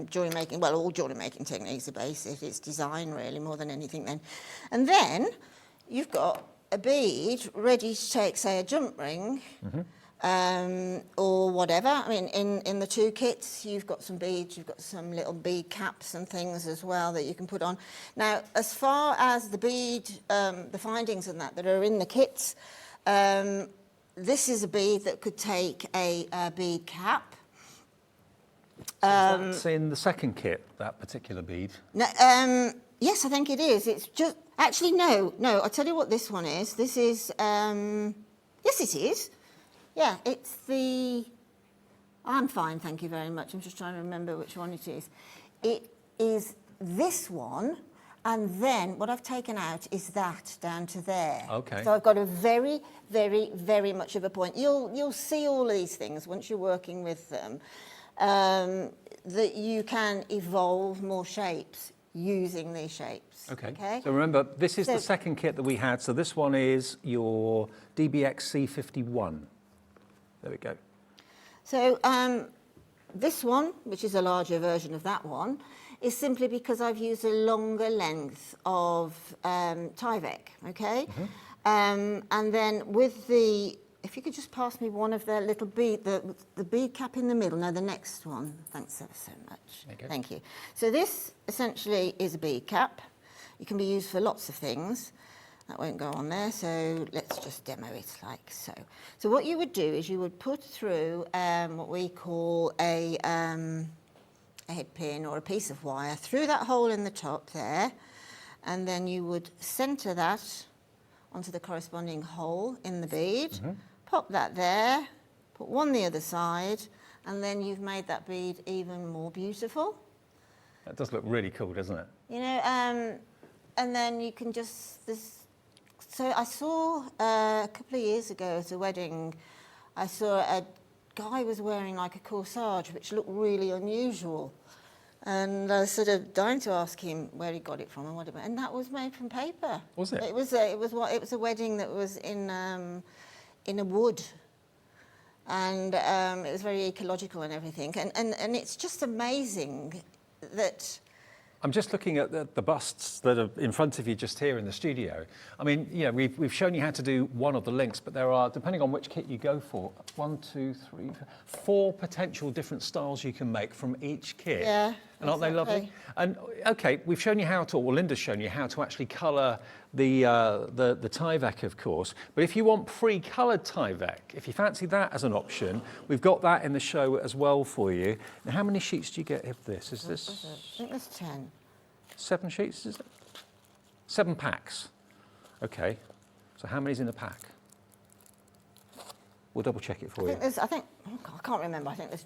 jewellery making. Well, all jewellery making techniques are basic. It's design really more than anything then. And then you've got a bead ready to take, say, a jump ring or whatever. I mean, in the two kits, you've got some beads, you've got some little bead caps and things as well that you can put on. Now, as far as the bead, the findings and that are in the kits, this is a bead that could take a bead cap. That's in the second kit, that particular bead. No, yes, I think it is. It's just, actually, no, I'll tell you what this one is. This is, yes, it is. Yeah, it's the, I'm fine, thank you very much. I'm just trying to remember which one it is. It is this one, and then what I've taken out is that down to there. Okay. So I've got a very, very, very much of a point. You'll see all these things once you're working with them, that you can evolve more shapes using these shapes. Okay. So remember, this is the second kit that we had. So this one is your DBX C51. There we go. So this one, which is a larger version of that one, is simply because I've used a longer length of Tyvek, okay? And then with the, if you could just pass me one of their little bead, the bead cap in the middle, no, the next one. Thanks ever so much. There you go. Thank you. So this essentially is a bead cap. It can be used for lots of things. That won't go on there, so let's just demo it like so. So what you would do is you would put through what we call a head pin or a piece of wire through that hole in the top there, and then you would centre that onto the corresponding hole in the bead, pop that there, put one the other side, and then you've made that bead even more beautiful. That does look really cool, doesn't it? You know, and then you can just, so I saw a couple of years ago at a wedding, I saw a guy was wearing like a corsage, which looked really unusual. And I was sort of dying to ask him where he got it from and what and that was made from paper. Was it? It was a wedding that was in a wood. And it was very ecological and everything. And it's just amazing that I'm just looking at the busts that are in front of you just here in the studio. I mean, you know, we've shown you how to do one of the links, but there are, depending on which kit you go for, 1, 2, 3, 4 potential different styles you can make from each kit. Yeah, and aren't they lovely? And okay, we've shown you how to, or Linda's shown you how to actually colour the Tyvek, of course. But if you want pre-coloured Tyvek, if you fancy that as an option, we've got that in the show as well for you. Now, how many sheets do you get of this? Is this? I think there's 10. 7 sheets, is it? 7 packs. Okay. So how many's in a pack? We'll double check it for you. I think, oh God, I can't remember. I think there's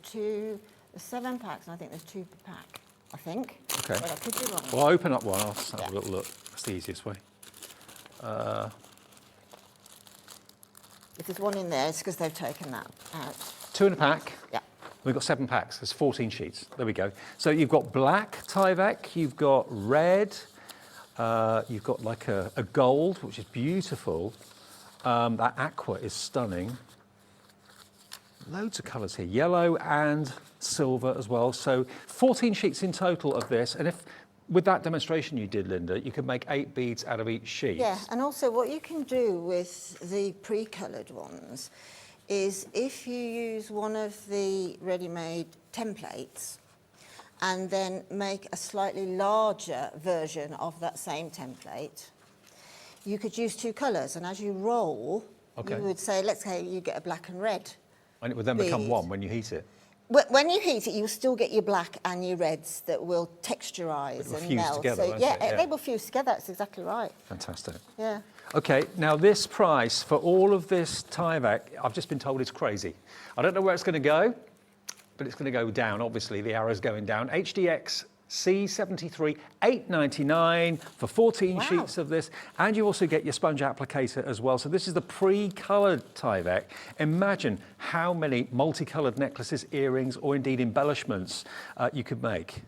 7 packs, and I think there's 2 per pack. I think. Okay. But I could be wrong. Well, I'll open up one. I'll just have a little look. That's the easiest way. If there's one in there, it's because they've taken that out. 2 in a pack. Yeah. We've got 7 packs. There's 14 sheets. There we go. So you've got black Tyvek, you've got red, You've got like a gold, which is beautiful. That aqua is stunning. Loads of colours here, yellow and silver as well. So 14 sheets in total of this. And if, with that demonstration you did, Linda, you could make 8 beads out of each sheet. Yeah, and also what you can do with the pre-coloured ones is if you use one of the ready-made templates and then make a slightly larger version of that same template, you could use 2 colours, and as you roll, you would say, let's say you get a black and red. And it would then become one when you heat it. When you heat it, you'll still get your black and your reds that will texturise and fuse melt. together, So won't yeah, it? Yeah. they will fuse together. That's exactly right. Fantastic. Yeah. Okay, now this price for all of this Tyvek, I've just been told it's crazy. I don't know where it's going to go, but it's going to go down. Obviously, the arrow's going down. HDX C73, $8.99 for 14 sheets of this, and you also get your sponge applicator as well. So this is the pre-coloured Tyvek. Imagine how many multicoloured necklaces, earrings, or indeed embellishments you could make.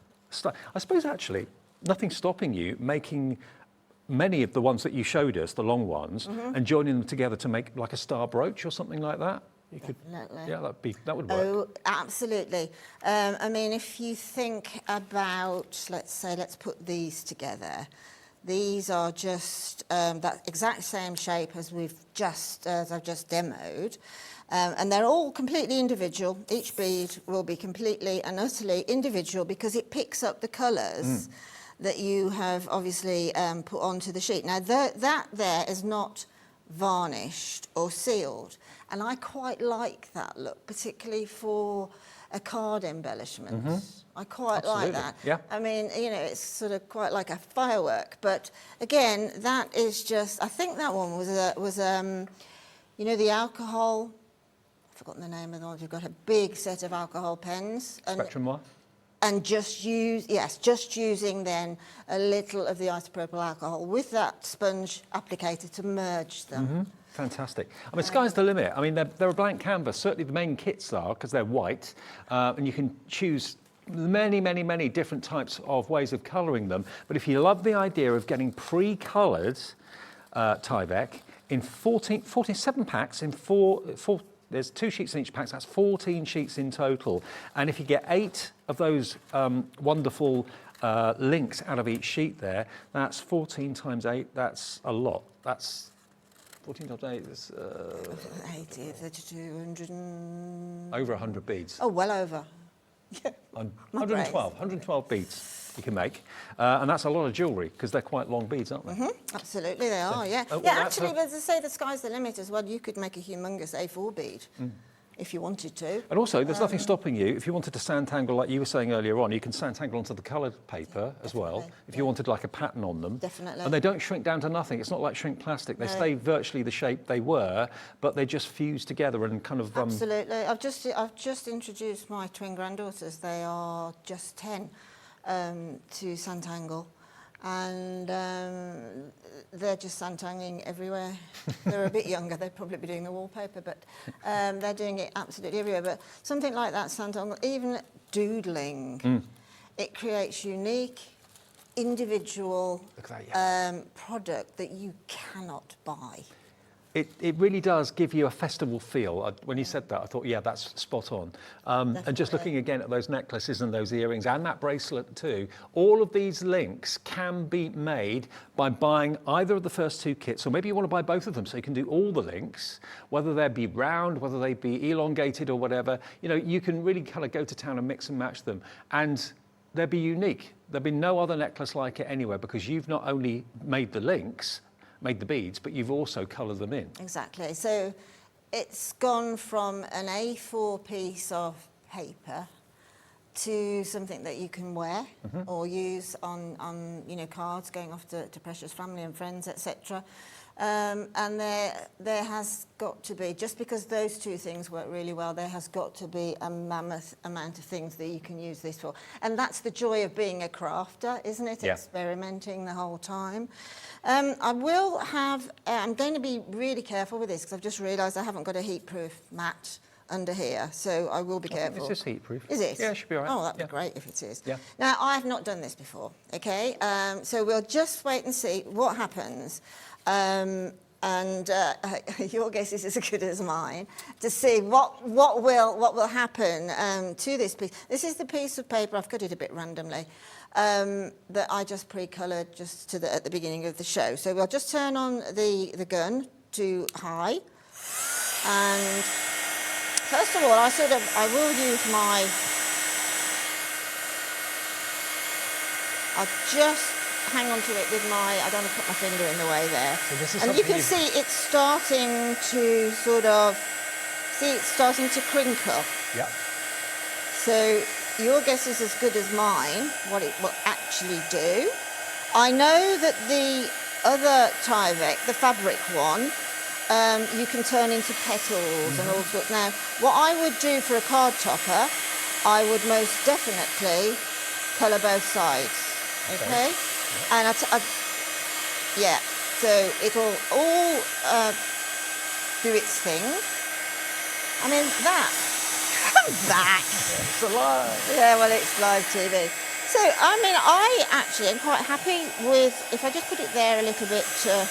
I suppose actually nothing's stopping you making many of the ones that you showed us, the long ones, and joining them together to make like a star brooch or something like that. You could, yeah, that would work. Oh, absolutely. I mean, if you think about, let's put these together. These are just that exact same shape as I've just demoed. And they're all completely individual. Each bead will be completely and utterly individual because it picks up the colours that you have obviously put onto the sheet. Now, that there is not varnished or sealed. And I quite like that look, particularly for a card embellishment. I quite like that. Yeah. I mean, you know, it's sort of quite like a firework. But again, that is just, I think that one was you know, the alcohol, I've forgotten the name of the one, you've got a big set of alcohol pens. Spectrum what? And just using then a little of the isopropyl alcohol with that sponge applicator to merge them. Fantastic. I mean, sky's the limit. I mean, they're a blank canvas. Certainly the main kits are, because they're white, and you can choose many, many, many different types of ways of colouring them. But if you love the idea of getting pre-coloured Tyvek in 47 packs in four, there's 2 sheets in each pack, so that's 14 sheets in total. And if you get 8 of those wonderful links out of each sheet there, that's 14 times 8, that's a lot. That's 14 times 8 is... 80, 32, 100 and... Over 100 beads. Oh, well over. Yeah. 112 beads you can make. And that's a lot of jewellery, because they're quite long beads, aren't they? Absolutely, they are, yeah. well, Yeah, actually, as I say, the sky's the limit as well. You could make a humongous A4 bead if you wanted to. And also, there's nothing stopping you. If you wanted to sand-tangle, like you were saying earlier on, you can sand-tangle onto the coloured paper as well, if you wanted like a pattern on them. Definitely. And they don't shrink down to nothing. It's not like shrink plastic. They stay virtually the shape they were, but they just fuse together and kind of... Absolutely. I've just introduced my twin granddaughters. They are just 10 to sand-tangle. And they're just sand-tangling everywhere. They're a bit younger, they'd probably be doing the wallpaper, but they're doing it absolutely everywhere. But something like that sand-tangle, even doodling, it creates unique, individual product that you cannot buy. It really does give you a festival feel. When you said that, I thought, yeah, that's spot on. And just looking again at those necklaces and those earrings and that bracelet too, all of these links can be made by buying either of the first 2 kits, or maybe you want to buy both of them so you can do all the links, whether they be round, whether they be elongated or whatever. You know, you can really kind of go to town and mix and match them. And they'll be unique. There'll be no other necklace like it anywhere, because you've not only made the links, made the beads, but you've also coloured them in. Exactly. So it's gone from an A4 piece of paper to something that you can wear or use on you know, cards going off to precious family and friends, etc. And there has got to be, just because those 2 things work really well, there has got to be a mammoth amount of things that you can use this for. And that's the joy of being a crafter, isn't it? Yeah. Experimenting the whole time. I will have, I'm going to be really careful with this, because I've just realised I haven't got a heat-proof mat under here, so I will be careful. Is this heat-proof? Is it? Yeah, it should be all right. Oh, that'd Yeah. be great if it is. Yeah. Now, I have not done this before, okay? So we'll just wait and see what happens. Your guess is as good as mine to see what will happen to this piece. This is the piece of paper, I've cut it a bit randomly, that I just pre-coloured just at the beginning of the show. So we'll just turn on the gun to high, and first of all, I will use I'll just hang on to it with I don't want to put my finger in the way there. So this is and you can see it's starting to it's starting to crinkle. Yeah. So your guess is as good as mine, what it will actually do. I know that the other Tyvek, the fabric one, you can turn into petals and all sorts. Now, what I would do for a card topper, I would most definitely colour both sides, okay? And yeah, so it'll all do its thing. I mean, come back. It's alive. Yeah, well, it's live TV. So, I mean, I actually am quite happy with, if I just put it there a little bit to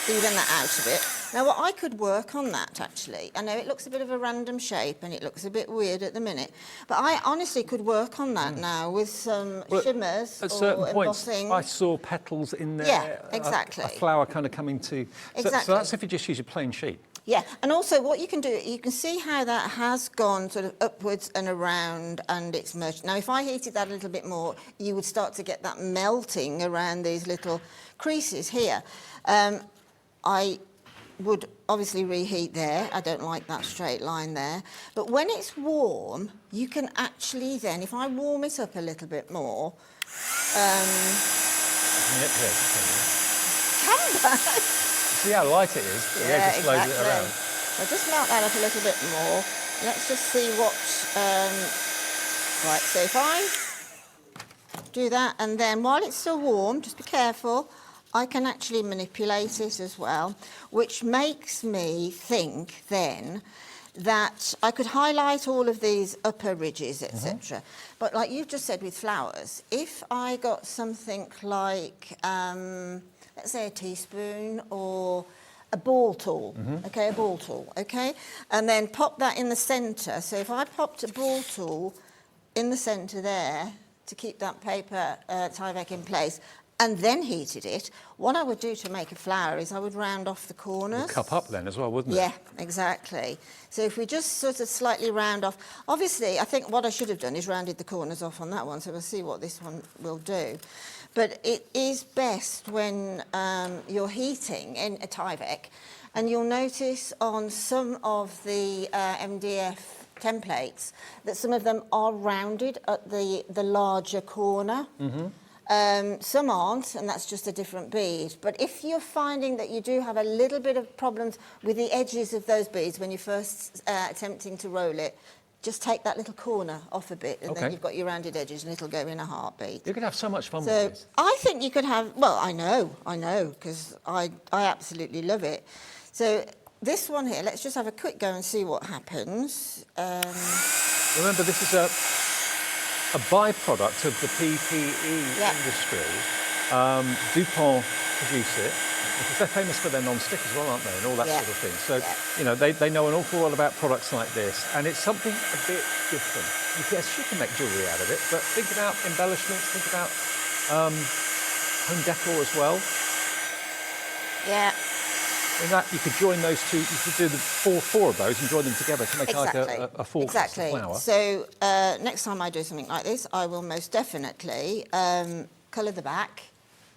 even that out a bit. Now, what I could work on that, actually, I know it looks a bit of a random shape and it looks a bit weird at the minute, but I honestly could work on that now with some shimmers at or certain points, embossing. I saw petals in there. Yeah, exactly. A flower kind of coming to... Exactly. So that's if you just use a plain sheet. Yeah, and also what you can do, you can see how that has gone sort of upwards and around and it's merged. Now, if I heated that a little bit more, you would start to get that melting around these little creases here. I would obviously reheat there. I don't like that straight line there. But when it's warm, you can actually then, if I warm it up a little bit more... Come back! See how light it is? Yeah, just loads it exactly. around. So just melt that up a little bit more. Let's just see what... right, so if I do that, and then while it's still warm, just be careful, I can actually manipulate it as well, which makes me think then that I could highlight all of these upper ridges, etc. But like you've just said with flowers, if I got something like, let's say a teaspoon or a ball tool, okay, a ball tool, okay, and then pop that in the centre. So if I popped a ball tool in the centre there to keep that paper Tyvek in place, and then heated it, what I would do to make a flower is I would round off the corners. Cup up then as well, wouldn't it? Yeah, exactly. So if we just sort of slightly round off, obviously I think what I should have done is rounded the corners off on that one, so we'll see what this one will do. But it is best when you're heating in a Tyvek, and you'll notice on some of the MDF templates that some of them are rounded at the larger corner. Some aren't, and that's just a different bead. But if you're finding that you do have a little bit of problems with the edges of those beads when you're first attempting to roll it, just take that little corner off a bit, and then you've got your rounded edges, and it'll go in a heartbeat. You could have so much fun So with this. I think you could have, well, I know, because I absolutely love it. So this one here, let's just have a quick go and see what happens. Remember, this is a byproduct of the PPE industry. DuPont produce it, because they're famous for their non-stick as well, aren't they, and all that sort of thing. So, you know, they know an awful lot about products like this, and it's something a bit different. Yes, you can make jewellery out of it, but think about embellishments, think about home decor as well. Yeah. In that, you could join those two, you could do the four of those and join them together to make like a full flower. So next time I do something like this, I will most definitely colour the back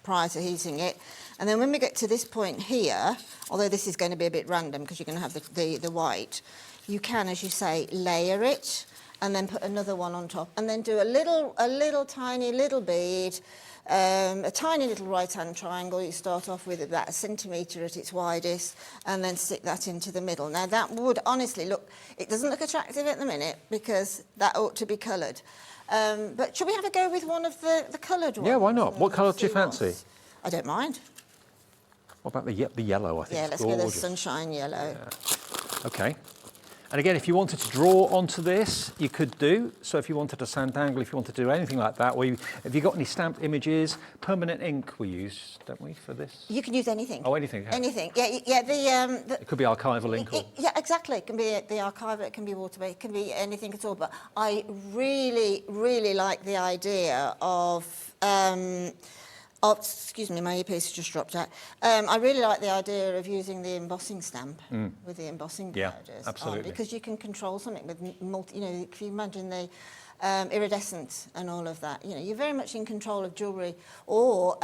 prior to heating it. And then when we get to this point here, although this is going to be a bit random because you're going to have the white, you can, as you say, layer it and then put another one on top and then do a little tiny little bead, a tiny little right-hand triangle. You start off with about 1 centimetre at its widest and then stick that into the middle. Now that would honestly look, it doesn't look attractive at the minute because that ought to be coloured. But should we have a go with one of the coloured ones? Yeah, why not? What colour do you fancy? I don't mind. What about the yellow, I think? Yeah, let's go with the sunshine yellow. Yeah. Okay. And again, if you wanted to draw onto this, you could do. So if you wanted to sand dangle, if you wanted to do anything like that, or if you got any stamped images, permanent ink we use, don't we, for this? You can use anything. Oh, anything. Yeah. Anything. Yeah. It could be archival ink. Yeah, exactly. It can be the archive. It can be water-based. It can be anything at all. But I really, really like the idea of. Excuse me, my earpiece just dropped out. I really like the idea of using the embossing stamp with the embossing powders. Absolutely. Because you can control something with multi. You know, if you imagine the iridescent and all of that, you know, you're very much in control of jewellery or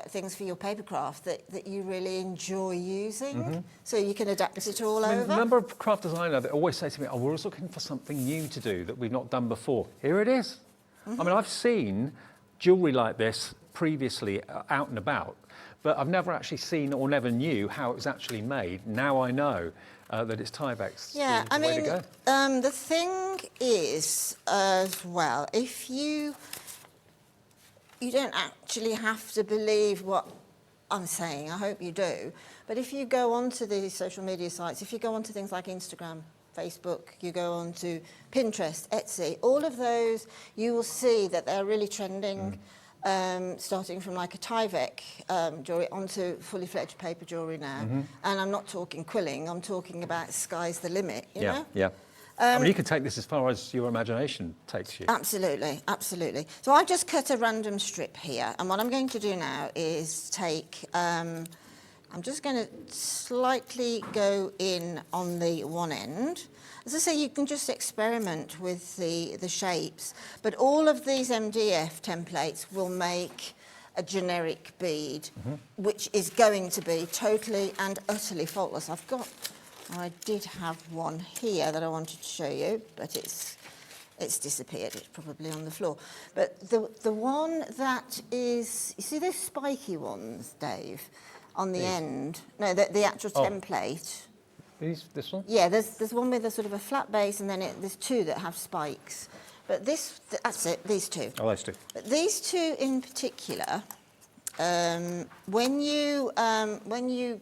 things for your paper craft that you really enjoy using. So you can adapt it all over. The number of craft designers that always say to me, "Oh, we're always looking for something new to do that we've not done before." Here it is. I mean, I've seen jewellery like this previously out and about, but I've never actually seen or never knew how it was actually made. Now I know that it's Tyvek's the way to go. The thing is as well, if you don't actually have to believe what I'm saying, I hope you do, but if you go onto these social media sites, if you go onto things like Instagram, Facebook, you go on to Pinterest, Etsy, all of those, you will see that they're really trending, starting from like a Tyvek jewellery onto fully fledged paper jewellery now. And I'm not talking quilling, I'm talking about sky's the limit, you know? Yeah. I mean, you can take this as far as your imagination takes you. Absolutely, absolutely. So I've just cut a random strip here, and what I'm going to do now is take, I'm just going to slightly go in on the one end. As I say, you can just experiment with the shapes, but all of these MDF templates will make a generic bead, which is going to be totally and utterly faultless. I did have one here that I wanted to show you, but it's disappeared. It's probably on the floor. But the one that is, you see those spiky ones, Dave, on the end? No, the actual template. This one? Yeah, there's one with a sort of a flat base, and then there's two that have spikes. But that's it, these two. Oh, those two. But these two in particular, when you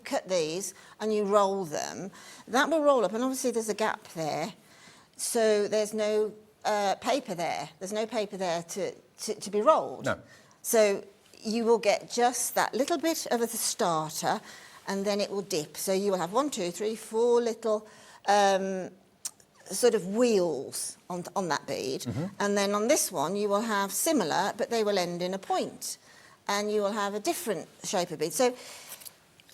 cut these and you roll them, that will roll up, and obviously there's a gap there, so there's no paper there. There's no paper there to be rolled. No. So you will get just that little bit of the starter, and then it will dip. So you will have 1, 2, 3, 4 little sort of wheels on that bead. And then on this one, you will have similar, but they will end in a point. And you will have a different shape of bead. So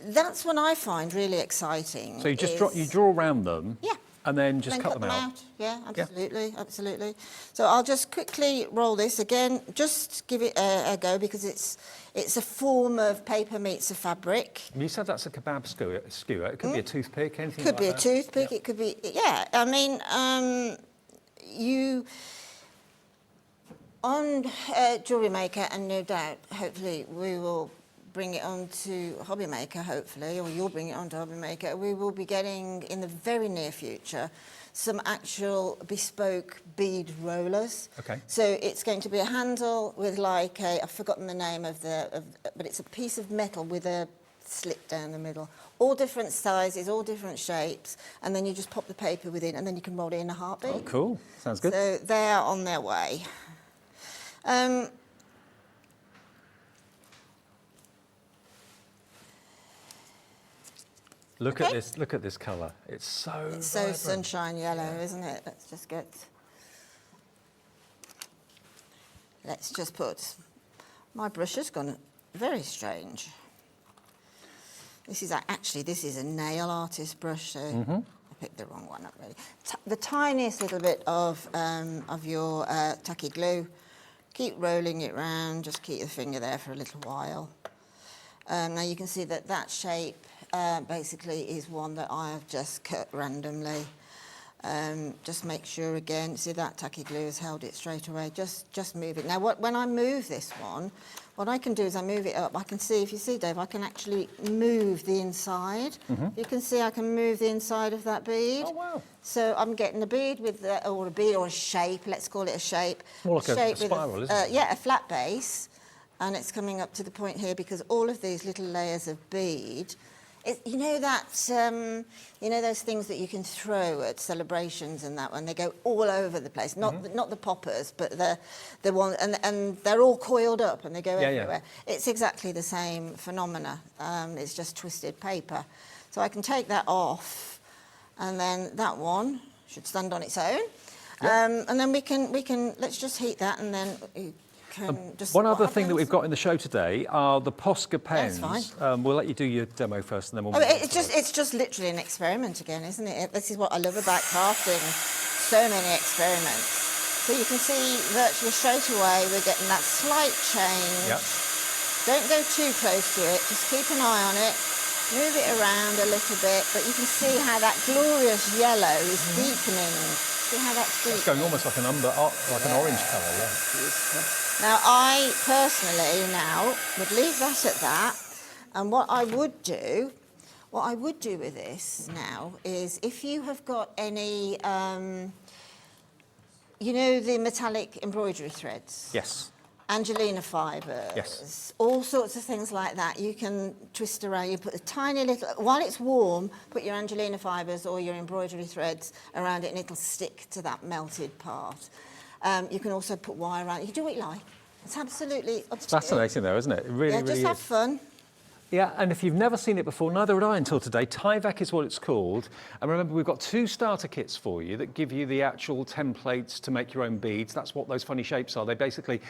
that's what I find really exciting. So you just draw around them? Yeah. And then just cut them out? Yeah, absolutely, absolutely. So I'll just quickly roll this again. Just give it a go, because it's a form of paper meets a fabric. You said that's a kebab skewer. It could be a toothpick, anything like that? Could be a toothpick. Yeah. It could be, yeah. I mean, on Jewellery Maker, and no doubt, hopefully, we will bring it on to Hobby Maker, hopefully, or you'll bring it on to Hobby Maker. We will be getting, in the very near future, some actual bespoke bead rollers. Okay. So it's going to be a handle with like I've forgotten the name but it's a piece of metal with a slit down the middle. All different sizes, all different shapes, and then you just pop the paper within, and then you can roll it in a heartbeat. Oh, cool. Sounds good. So they are on their way. Look at this. Look at this colour. It's so vibrant. Sunshine yellow, isn't it? Let's just put. My brush has gone very strange. This is a nail artist brush, so I picked the wrong one up. Really, the tiniest little bit of your tacky glue. Keep rolling it round. Just keep the finger there for a little while. Now you can see that shape. Basically is one that I have just cut randomly. Just make sure again, see that tacky glue has held it straight away. Just move it. Now when I move this one, what I can do is I move it up. I can see, if you see, Dave, I can actually move the inside. You can see I can move the inside of that bead. Oh, wow. So I'm getting a bead with, or a bead or a shape, let's call it a shape. More like a spiral, isn't it? Yeah, a flat base. And it's coming up to the point here because all of these little layers of bead You know that, you know those things that you can throw at celebrations and that one, they go all over the place. Not the poppers, but the one, and they're all coiled up and they go everywhere. It's exactly the same phenomena. It's just twisted paper. So I can take that off, and then that one should stand on its own. And then we can let's just heat that, and then one other thing that we've got in the show today are the Posca pens. That's fine. We'll let you do your demo first, and then we'll. It's just literally an experiment again, isn't it? This is what I love about crafting. So many experiments. So you can see virtually straight away we're getting that slight change. Yep. Don't go too close to it. Just keep an eye on it. Move it around a little bit, but you can see how that glorious yellow is deepening. See how that's deepening? It's going almost like an orange colour, yeah. Now, I personally would leave that at that, and what I would do with this now is if you have got any, you know, the metallic embroidery threads? Yes. Angelina fibres, yes. All sorts of things like that. You can twist around, you put a tiny little, while it's warm, put your Angelina fibres or your embroidery threads around it and it'll stick to that melted part. You can also put wire around it. You do what you like. It's absolutely up to you. It's fascinating though, isn't it? It really, really just is. have fun. Yeah, and if you've never seen it before, neither had I until today. Tyvek is what it's called. And remember, we've got 2 starter kits for you that give you the actual templates to make your own beads. That's what those funny shapes are. They basically,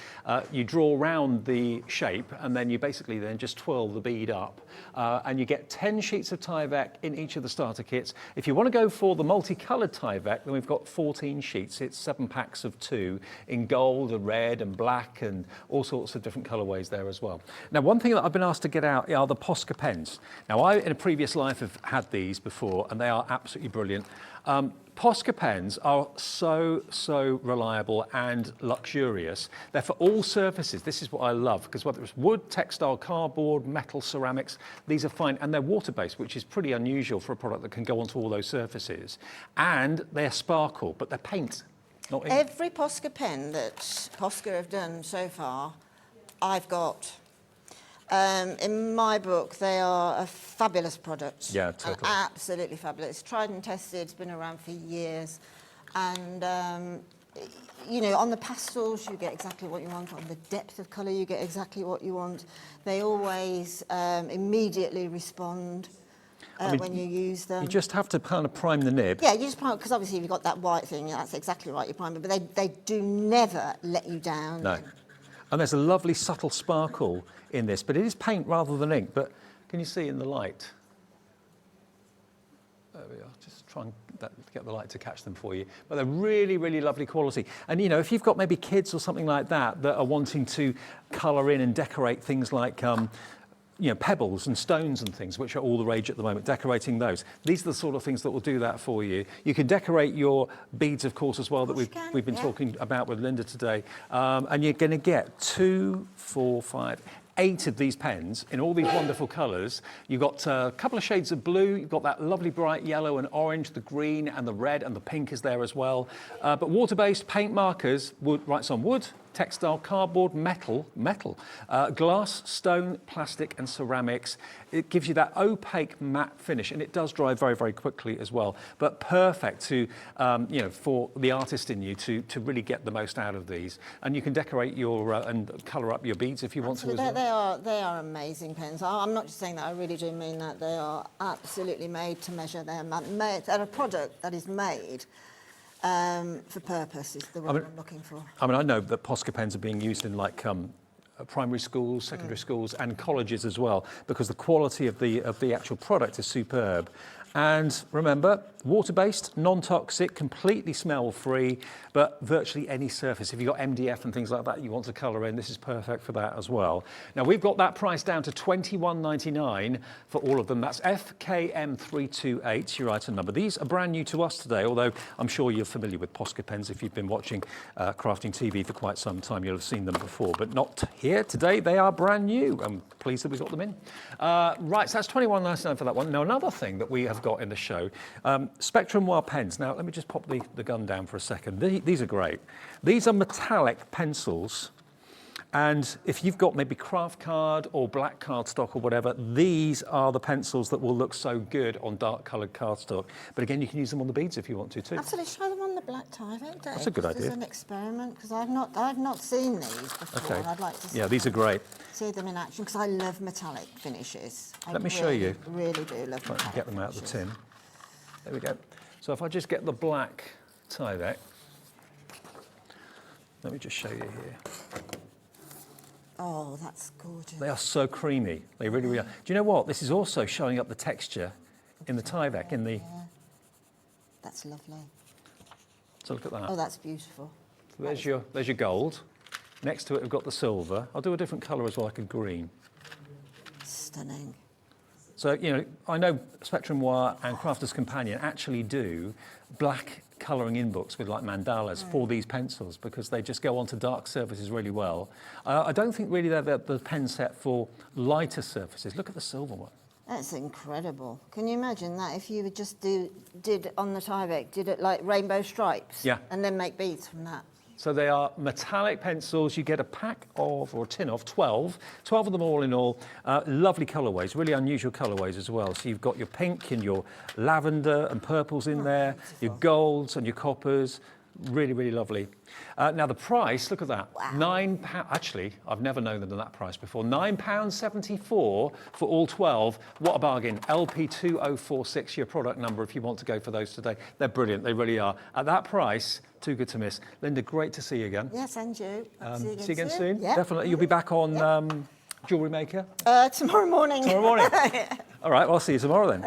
you draw around the shape and then you basically then just twirl the bead up. And you get 10 sheets of Tyvek in each of the starter kits. If you want to go for the multicoloured Tyvek, then we've got 14 sheets. It's 7 packs of 2 in gold and red and black and all sorts of different colourways there as well. Now, one thing that I've been asked to get out are the Posca pens. Now, I, in a previous life, have had these before, and they are absolutely brilliant. Posca pens are so reliable and luxurious. They're for all surfaces. This is what I love, because whether it's wood, textile, cardboard, metal, ceramics, these are fine. And they're water-based, which is pretty unusual for a product that can go onto all those surfaces. And they're sparkle, but they're paint, not ink. Every Posca pen that Posca have done so far, I've got. In my book, they are a fabulous product. Yeah, totally. Absolutely fabulous. It's tried and tested. It's been around for years. And, you know, on the pastels, you get exactly what you want. On the depth of colour, you get exactly what you want. They always immediately respond when you use them. You just have to kind of prime the nib. Yeah, you just prime, because obviously you've got that white thing. That's exactly right, you prime it. But they do never let you down. No. And there's a lovely subtle sparkle in this, but it is paint rather than ink. But can you see in the light? There we are. Just try and get the light to catch them for you. But they're really, really lovely quality. And, you know, if you've got maybe kids or something like that that are wanting to colour in and decorate things like, you know, pebbles and stones and things, which are all the rage at the moment, decorating those. These are the sort of things that will do that for you. You can decorate your beads, of course, as well, that we've been talking about with Linda today. And you're going to get 2, 4, 5, 8 of these pens in all these wonderful colours. You've got a couple of shades of blue, you've got that lovely bright yellow and orange, the green and the red and the pink is there as well. But water-based paint markers, writes on wood, textile, cardboard, metal, glass, stone, plastic and ceramics. It gives you that opaque matte finish, and it does dry very, very quickly as well. But perfect to, you know, for the artist in you to really get the most out of these. And you can decorate your and colour up your beads if you want to as well. They are amazing pens. I'm not just saying that, I really do mean that. They are absolutely made to measure. They're a product that is made for purpose, is the word I'm looking for. I mean, I know that Posca pens are being used in like primary schools, secondary schools and colleges as well, because the quality of the actual product is superb. And remember, water-based, non-toxic, completely smell-free, but virtually any surface. If you've got MDF and things like that you want to colour in, this is perfect for that as well. Now, we've got that price down to $21.99 for all of them. That's FKM328, your item number. These are brand new to us today, although I'm sure you're familiar with Posca pens. If you've been watching Crafting TV for quite some time, you'll have seen them before, but not here today. They are brand new. I'm pleased that we got them in. Right, so that's $21.99 for that one. Now, another thing that we have got in the show, Spectrum Noir pens. Now, let me just pop the gun down for a second. These are great. These are metallic pencils, And if you've got maybe craft card or black cardstock or whatever, these are the pencils that will look so good on dark coloured cardstock. But again, you can use them on the beads if you want to too. Absolutely, try them on the black Tyvek. That's a good idea. As an experiment, because I've not seen these before. Okay. And I'd like to Yeah, these are great. see them in action because I love metallic finishes. Let me show you. Really do love If I can metallic get them out of the finishes. tin. There we go. So if I just get the black Tyvek, let me just show you here. Oh, that's gorgeous. They are so creamy. They really, really are. Do you know what? This is also showing up the texture in the Tyvek, in the... That's lovely. So look at that. Oh, that's beautiful. So there's your gold. Next to it, we've got the silver. I'll do a different colour as well, like a green. Stunning. So, you know, I know Spectrum Wire and Crafter's Companion actually do black colouring in books with like mandalas for these pencils because they just go onto dark surfaces really well. I don't think really they're the pen set for lighter surfaces. Look at the silver one. That's incredible. Can you imagine that if you would just did on the Tyvek, did it like rainbow stripes? Yeah. And then make beads from that? So they are metallic pencils. You get a pack of, or a tin of, 12 of them all in all. Lovely colourways, really unusual colourways as well. So you've got your pink and your lavender and purples in there, your golds and your coppers. Really, really lovely. Now the price, look at that, £9. Actually, I've never known them at that price before. £9.74 for all 12. What a bargain. LP2046, your product number if you want to go for those today. They're brilliant, they really are. At that price, too good to miss. Linda, great to see you again. Yes, and you. See you again soon. Yep. Definitely. You'll be back on Jewellery Maker? Tomorrow morning. Tomorrow morning. All right, well, I'll see you tomorrow then.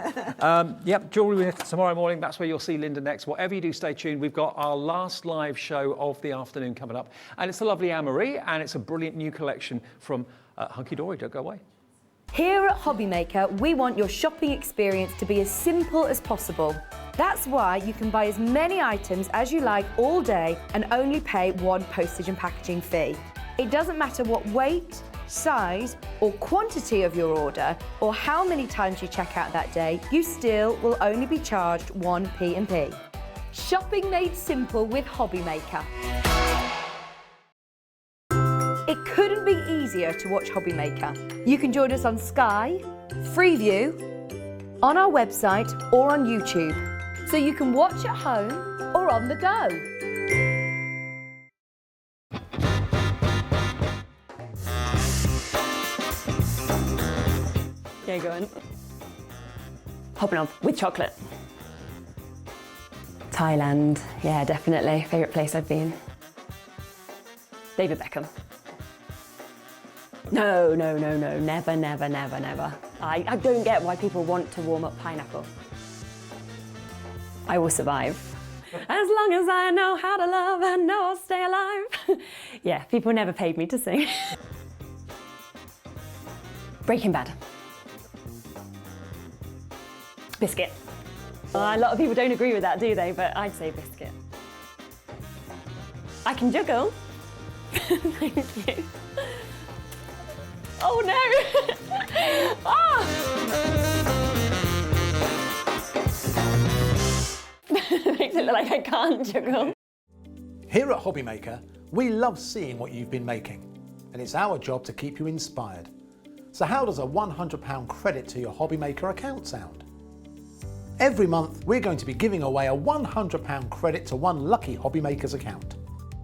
Yep, Jewellery Maker tomorrow morning. That's where you'll see Linda next. Whatever you do, stay tuned. We've got our last live show of the afternoon coming up. And it's the lovely Anne-Marie, and it's a brilliant new collection from Hunkydory. Don't go away. Here at Hobbymaker, we want your shopping experience to be as simple as possible. That's why you can buy as many items as you like all day and only pay one postage and packaging fee. It doesn't matter what weight, size or quantity of your order or how many times you check out that day, you still will only be charged one P&P. Shopping made simple with Hobbymaker. It couldn't be easier to watch Hobbymaker. You can join us on Sky, Freeview, on our website or on YouTube, so you can watch at home or on the go. Yeah, go on. Hopping on with chocolate. Thailand, yeah, definitely. Favourite place I've been. David Beckham. No, never. I don't get why people want to warm up pineapple. I will survive. As long as I know how to love, I know I'll stay alive. Yeah, people never paid me to sing. Breaking Bad. Biscuit. A lot of people don't agree with that, do they? But I'd say biscuit. I can juggle. Thank you. Oh no! Oh! Makes it look like I can't juggle. Here at Hobbymaker, we love seeing what you've been making, and it's our job to keep you inspired. So how does a £100 credit to your Hobbymaker account sound? Every month, we're going to be giving away a £100 credit to one lucky Hobbymaker's account.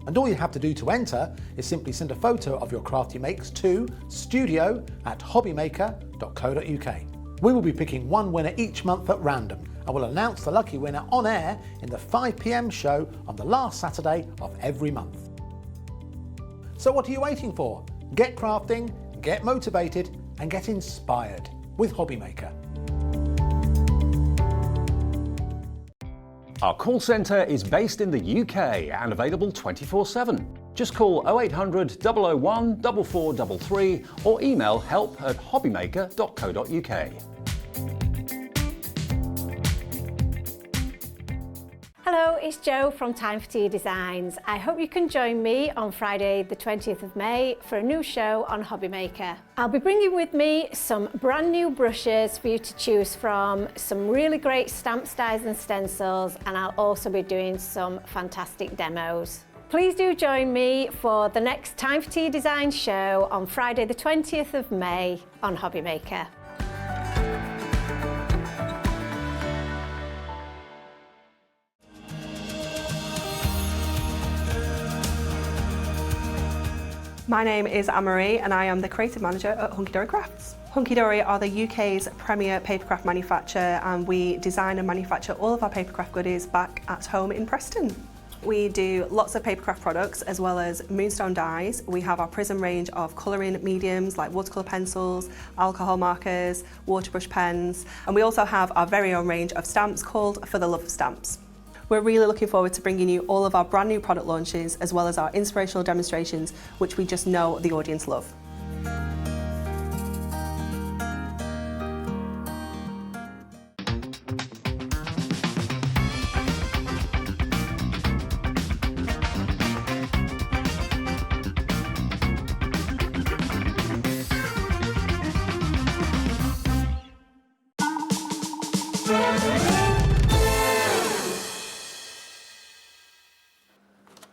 And all you have to do to enter is simply send a photo of your craft you makes to studio@hobbymaker.co.uk. We will be picking one winner each month at random, and we'll announce the lucky winner on air in the 5 PM show on the last Saturday of every month. So what are you waiting for? Get crafting, get motivated, and get inspired with Hobbymaker. Our call centre is based in the UK and available 24/7. Just call 0800 001 4433 or email help@hobbymaker.co.uk. Hello, it's Jo from Time for Tea Designs. I hope you can join me on Friday the 20th of May for a new show on Hobbymaker. I'll be bringing with me some brand new brushes for you to choose from, some really great stamps, dies and stencils, and I'll also be doing some fantastic demos. Please do join me for the next Time for Tea Design show on Friday the 20th of May on Hobby Maker. My name is Anne-Marie and I am the creative manager at Hunkydory Crafts. Hunkydory are the UK's premier papercraft manufacturer, and we design and manufacture all of our papercraft goodies back at home in Preston. We do lots of papercraft products as well as moonstone dyes. We have our Prism range of colouring mediums like watercolour pencils, alcohol markers, waterbrush pens, and we also have our very own range of stamps called For the Love of Stamps. We're really looking forward to bringing you all of our brand new product launches as well as our inspirational demonstrations, which we just know the audience love.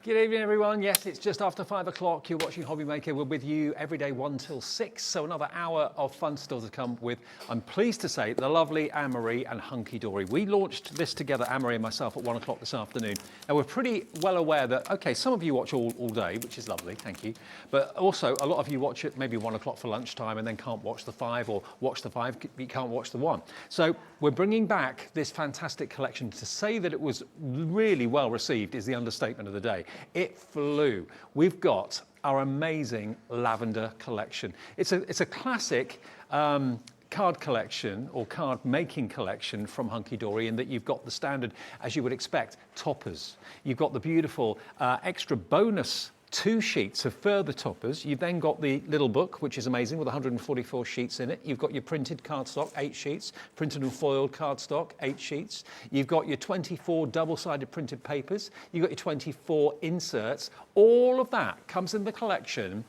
Good evening, everyone. Yes, it's just after 5 o'clock. You're watching Hobby Maker. We're with you every day 1 till 6. So another hour of fun still to come with, I'm pleased to say, the lovely Anne-Marie and Hunkydory. We launched this together, Anne-Marie and myself, at 1 o'clock this afternoon. Now, we're pretty well aware that, okay, some of you watch all day, which is lovely, thank you. But also, a lot of you watch it maybe 1 o'clock for lunchtime and then can't watch the 5, or watch the 5, you can't watch the 1. So we're bringing back this fantastic collection. To say that it was really well received is the understatement of the day. It flew. We've got our amazing Lavender collection. It's a classic card collection or card making collection from Hunkydory, in that you've got the standard, as you would expect, toppers. You've got the beautiful extra bonus 2 sheets of further toppers. You've then got the little book, which is amazing, with 144 sheets in it. You've got your printed cardstock, 8 sheets, printed and foiled cardstock, 8 sheets. You've got your 24 double-sided printed papers. You've got your 24 inserts. All of that comes in the collection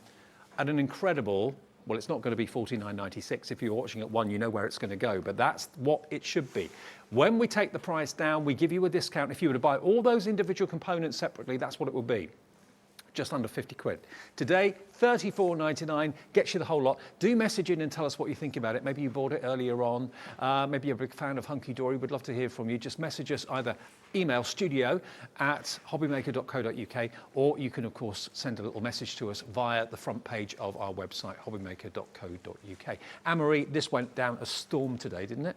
at an incredible, well, it's not going to be $49.96. If you're watching at 1, you know where it's going to go, but that's what it should be. When we take the price down, we give you a discount. If you were to buy all those individual components separately, that's what it will be. Just under 50 quid. Today, $34.99, gets you the whole lot. Do message in and tell us what you think about it. Maybe you bought it earlier on. Maybe you're a big fan of Hunkydory. We'd love to hear from you. Just message us, either email studio@hobbymaker.co.uk, or you can, of course, send a little message to us via the front page of our website, hobbymaker.co.uk. Anne-Marie, this went down a storm today, didn't it?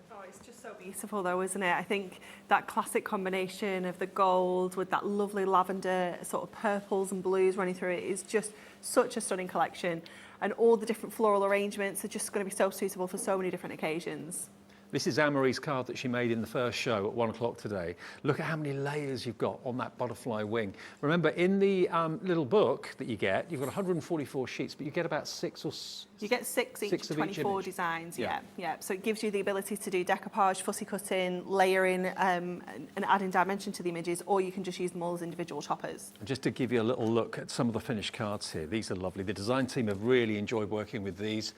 So beautiful though, isn't it? I think that classic combination of the gold with that lovely lavender sort of purples and blues running through it is just such a stunning collection, and all the different floral arrangements are just going to be so suitable for so many different occasions. This is Anne-Marie's card that she made in the first show at 1 o'clock today. Look at how many layers you've got on that butterfly wing. Remember, in the little book that you get, you've got 144 sheets, but you get about 6 or... You get 6 each of 24 designs, yeah. So it gives you the ability to do decoupage, fussy cutting, layering, and adding dimension to the images, or you can just use them all as individual toppers. And just to give you a little look at some of the finished cards here, these are lovely. The design team have really enjoyed working with these.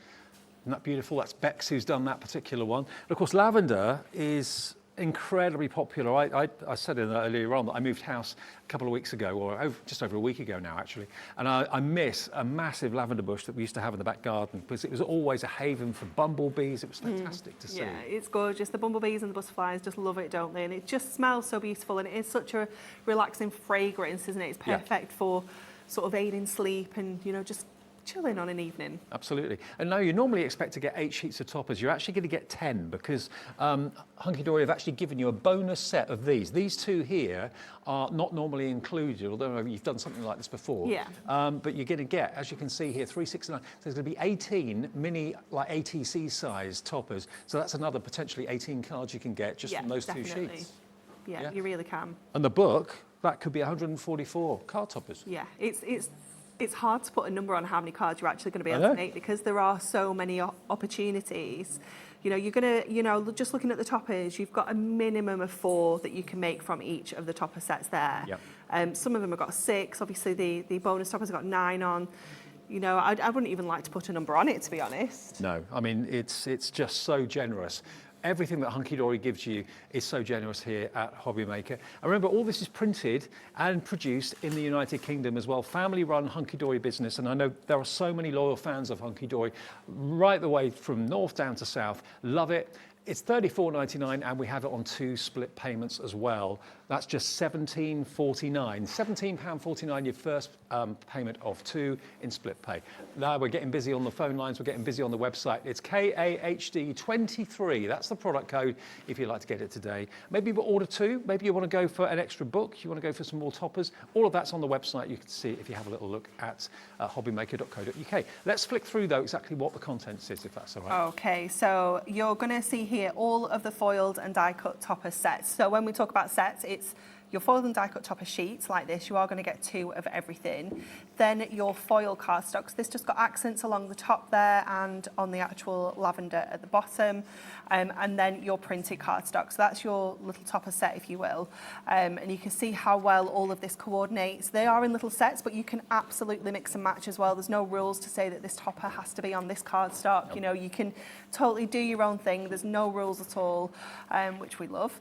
Isn't that beautiful? That's Bex who's done that particular one. And of course, Lavender is incredibly popular. I said it earlier on that I moved house a couple of weeks ago, or just over a week ago now, actually. And I miss a massive lavender bush that we used to have in the back garden, because it was always a haven for bumblebees. It was fantastic to see. Yeah, it's gorgeous. The bumblebees and the butterflies just love it, don't they? And it just smells so beautiful, and it is such a relaxing fragrance, isn't it? It's perfect for sort of aiding sleep and, you know, just chilling on an evening. Absolutely. And now you normally expect to get 8 sheets of toppers. You're actually going to get 10, because Hunkydory have actually given you a bonus set of these. These 2 here are not normally included, although you've done something like this before. Yeah. But you're going to get, as you can see here, 369. So there's going to be 18 mini, like ATC size toppers. So that's another potentially 18 cards you can get just from those definitely. 2 sheets. Yeah, you really can. And the book, that could be 144 card toppers. Yeah, it's hard to put a number on how many cards you're actually going to be able to make, because there are so many opportunities. You know, you're going to, you know, just looking at the toppers, you've got a minimum of 4 that you can make from each of the topper sets there. Yep. Some of them have got 6. Obviously, the bonus toppers have got 9 on. You know, I wouldn't even like to put a number on it, to be honest. No, I mean, it's just so generous. Everything that Hunkydory gives you is so generous here at Hobby Maker. And remember, all this is printed and produced in the United Kingdom as well. Family-run Hunkydory business, and I know there are so many loyal fans of Hunkydory right the way from north down to south. Love it. It's £34.99 and we have it on 2 split payments as well. That's just £17.49. £17.49 your first payment of 2 in split pay. Now we're getting busy on the phone lines, we're getting busy on the website. It's KAHD23, that's the product code if you'd like to get it today. Maybe you order 2, maybe you want to go for an extra book, you want to go for some more toppers. All of that's on the website, you can see if you have a little look at hobbymaker.co.uk. Let's flick through though exactly what the contents is, if that's all right. Okay, so you're going to see here all of the foiled and die cut topper sets. So when we talk about sets, it's your foiled and die cut topper sheets like this. You are going to get 2 of everything. Then your foil cardstocks. This just got accents along the top there and on the actual lavender at the bottom. And then your printed cardstock. So that's your little topper set, if you will. And you can see how well all of this coordinates. They are in little sets, but you can absolutely mix and match as well. There's no rules to say that this topper has to be on this cardstock. You know, you can totally do your own thing. There's no rules at all, which we love.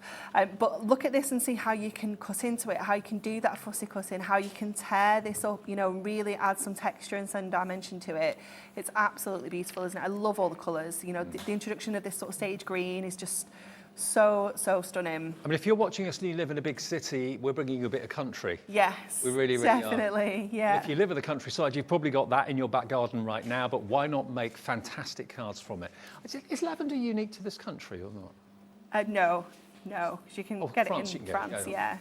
But look at this and see how you can cut into it, how you can do that fussy cutting, how you can tear this up, you know, really add some texture and some dimension to it. It's absolutely beautiful, isn't it? I love all the colours. You know, the introduction of this sort of sage green is just so stunning. I mean, if you're watching us and you live in a big city, we're bringing you a bit of country. Yes, we really definitely, are. yeah. If you live in the countryside, you've probably got that in your back garden right now, but why not make fantastic cards from it? Is lavender unique to this country or not? No, because you can get France, it in France, yeah.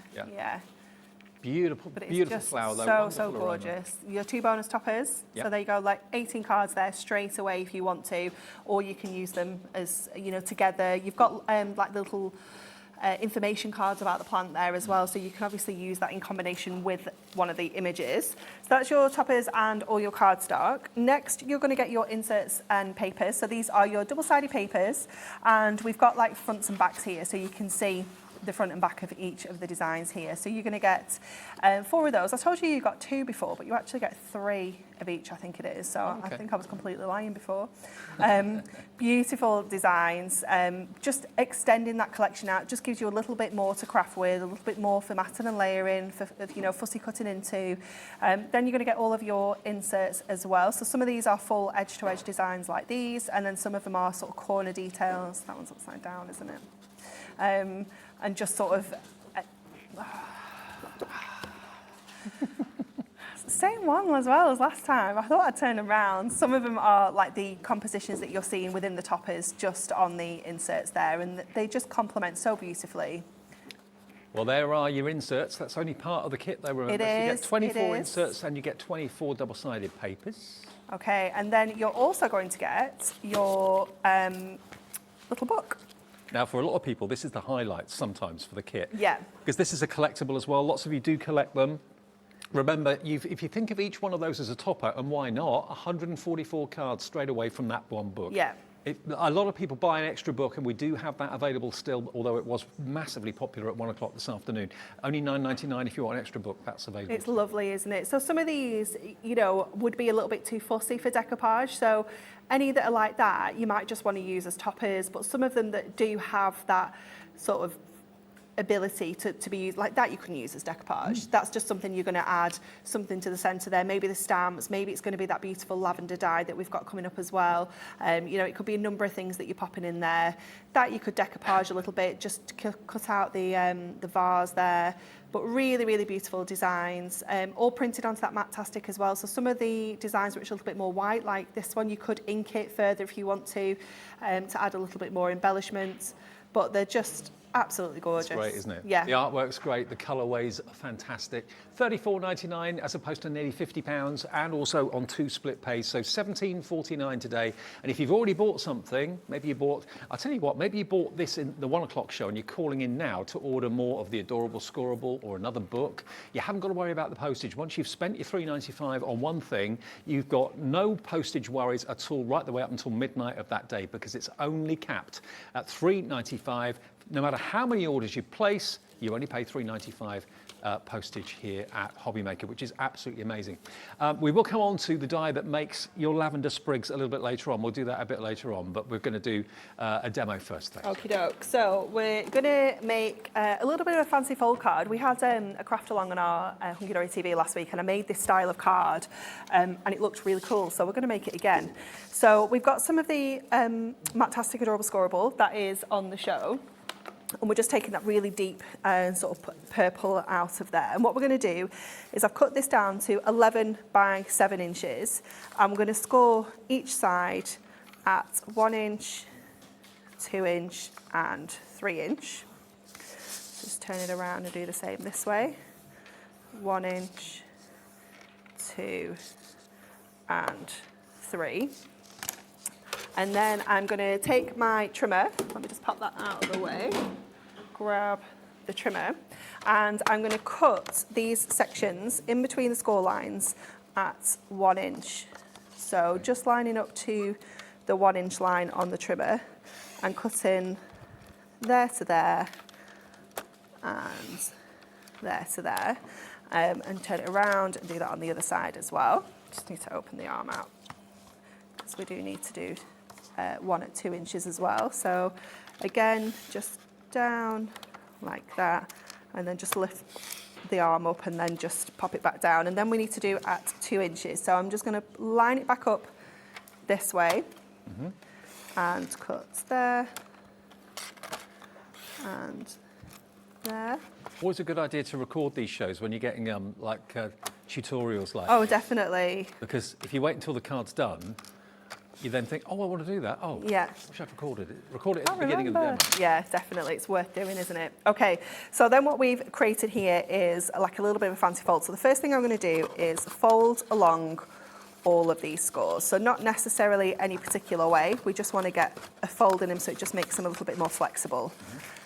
Beautiful, But it's beautiful just flower though. so gorgeous. Your 2 bonus toppers, so there you go, like 18 cards there straight away if you want to, or you can use them as, you know, together. You've got like the little information cards about the plant there as well, so you can obviously use that in combination with one of the images. So that's your toppers and all your cardstock. Next, you're going to get your inserts and papers. So these are your double-sided papers, and we've got like fronts and backs here, so you can see the front and back of each of the designs here. So you're going to get 4 of those. I told you got 2 before, but you actually get 3 of each, I think it is. So I think I was completely lying before. Beautiful designs. Just extending that collection out just gives you a little bit more to craft with, a little bit more for matting and layering, for you know, fussy cutting into. Then you're going to get all of your inserts as well. So some of these are full edge-to-edge designs like these, and then some of them are sort of corner details. That one's upside down, isn't it? And just sort of same one as well as last time. I thought I'd turn around. Some of them are like the compositions that you're seeing within the toppers just on the inserts there, and they just complement so beautifully. Well, there are your inserts. That's only part of the kit though, remember. It So you is, get 24 it is. inserts and you get 24 double-sided papers. Okay, and then you're also going to get your little book. Now, for a lot of people, this is the highlight sometimes for the kit. Yeah. Because this is a collectible as well. Lots of you do collect them. Remember, if you think of each one of those as a topper, and why not, 144 cards straight away from that one book. Yeah. A lot of people buy an extra book, and we do have that available still, although it was massively popular at 1 o'clock this afternoon. Only £9.99 if you want an extra book, that's available. It's lovely, isn't it? So some of these, you know, would be a little bit too fussy for decoupage. So any that are like that, you might just want to use as toppers, but some of them that do have that sort of ability to be used like that, you can use as decoupage. That's just something you're going to add something to the centre there. Maybe the stamps, maybe it's going to be that beautiful lavender dye that we've got coming up as well. You know, it could be a number of things that you're popping in there that you could decoupage a little bit, just cut out the vase there. But really, really beautiful designs, all printed onto that matte-tastic as well. So some of the designs which are a little bit more white, like this one, you could ink it further if you want to add a little bit more embellishment. But they're just absolutely gorgeous. It's great, isn't it? Yeah. The artwork's great, the colourways are fantastic. $34.99 as opposed to nearly £50, and also on 2 split pays, so $17.49 today. And if you've already bought something, maybe you bought, I'll tell you what, maybe you bought this in the 1 o'clock show and you're calling in now to order more of the Adorable Scoreable or another book. You haven't got to worry about the postage. Once you've spent your $3.95 on one thing, you've got no postage worries at all right the way up until midnight of that day, because it's only capped at $3.95. No matter how many orders you place, You only pay £3.95 postage here at Hobby Maker, which is absolutely amazing. We will come on to the dye that makes your lavender sprigs a little bit later on. We'll do that a bit later on, but we're going to do a demo first. Okie doke. So we're going to make a little bit of a fancy fold card. We had a craft along on our Hunkydory TV last week, and I made this style of card, and it looked really cool. So we're going to make it again. So we've got some of the Matastic Adorable Scoreable that is on the show. And we're just taking that really deep sort of purple out of there. And what we're going to do is I've cut this down to 11 by 7 inches. And we're going to score each side at 1 inch, 2 inch and 3 inch. Just turn it around and do the same this way. 1 inch, 2 and 3. And then I'm going to take my trimmer, let me just pop that out of the way, grab the trimmer, and I'm going to cut these sections in between the score lines at 1 inch. So just lining up to the 1 inch line on the trimmer and cutting there to there and there to there, and turn it around and do that on the other side as well. Just need to open the arm out because we do need to do one at 2 inches as well. So again, just down like that, and then just lift the arm up and then just pop it back down. And then we need to do at 2 inches. So I'm just going to line it back up this way and cut there and there. Always a good idea to record these shows when you're getting tutorials like Oh, definitely. Because if you wait until the card's done, you then think, oh, I want to do that. Oh, yeah. I wish I'd recorded it. Record it at the beginning of the demo. Yeah, definitely. It's worth doing, isn't it? Okay, so then what we've created here is like a little bit of a fancy fold. So the first thing I'm going to do is fold along all of these scores. So not necessarily any particular way. We just want to get a fold in them so it just makes them a little bit more flexible.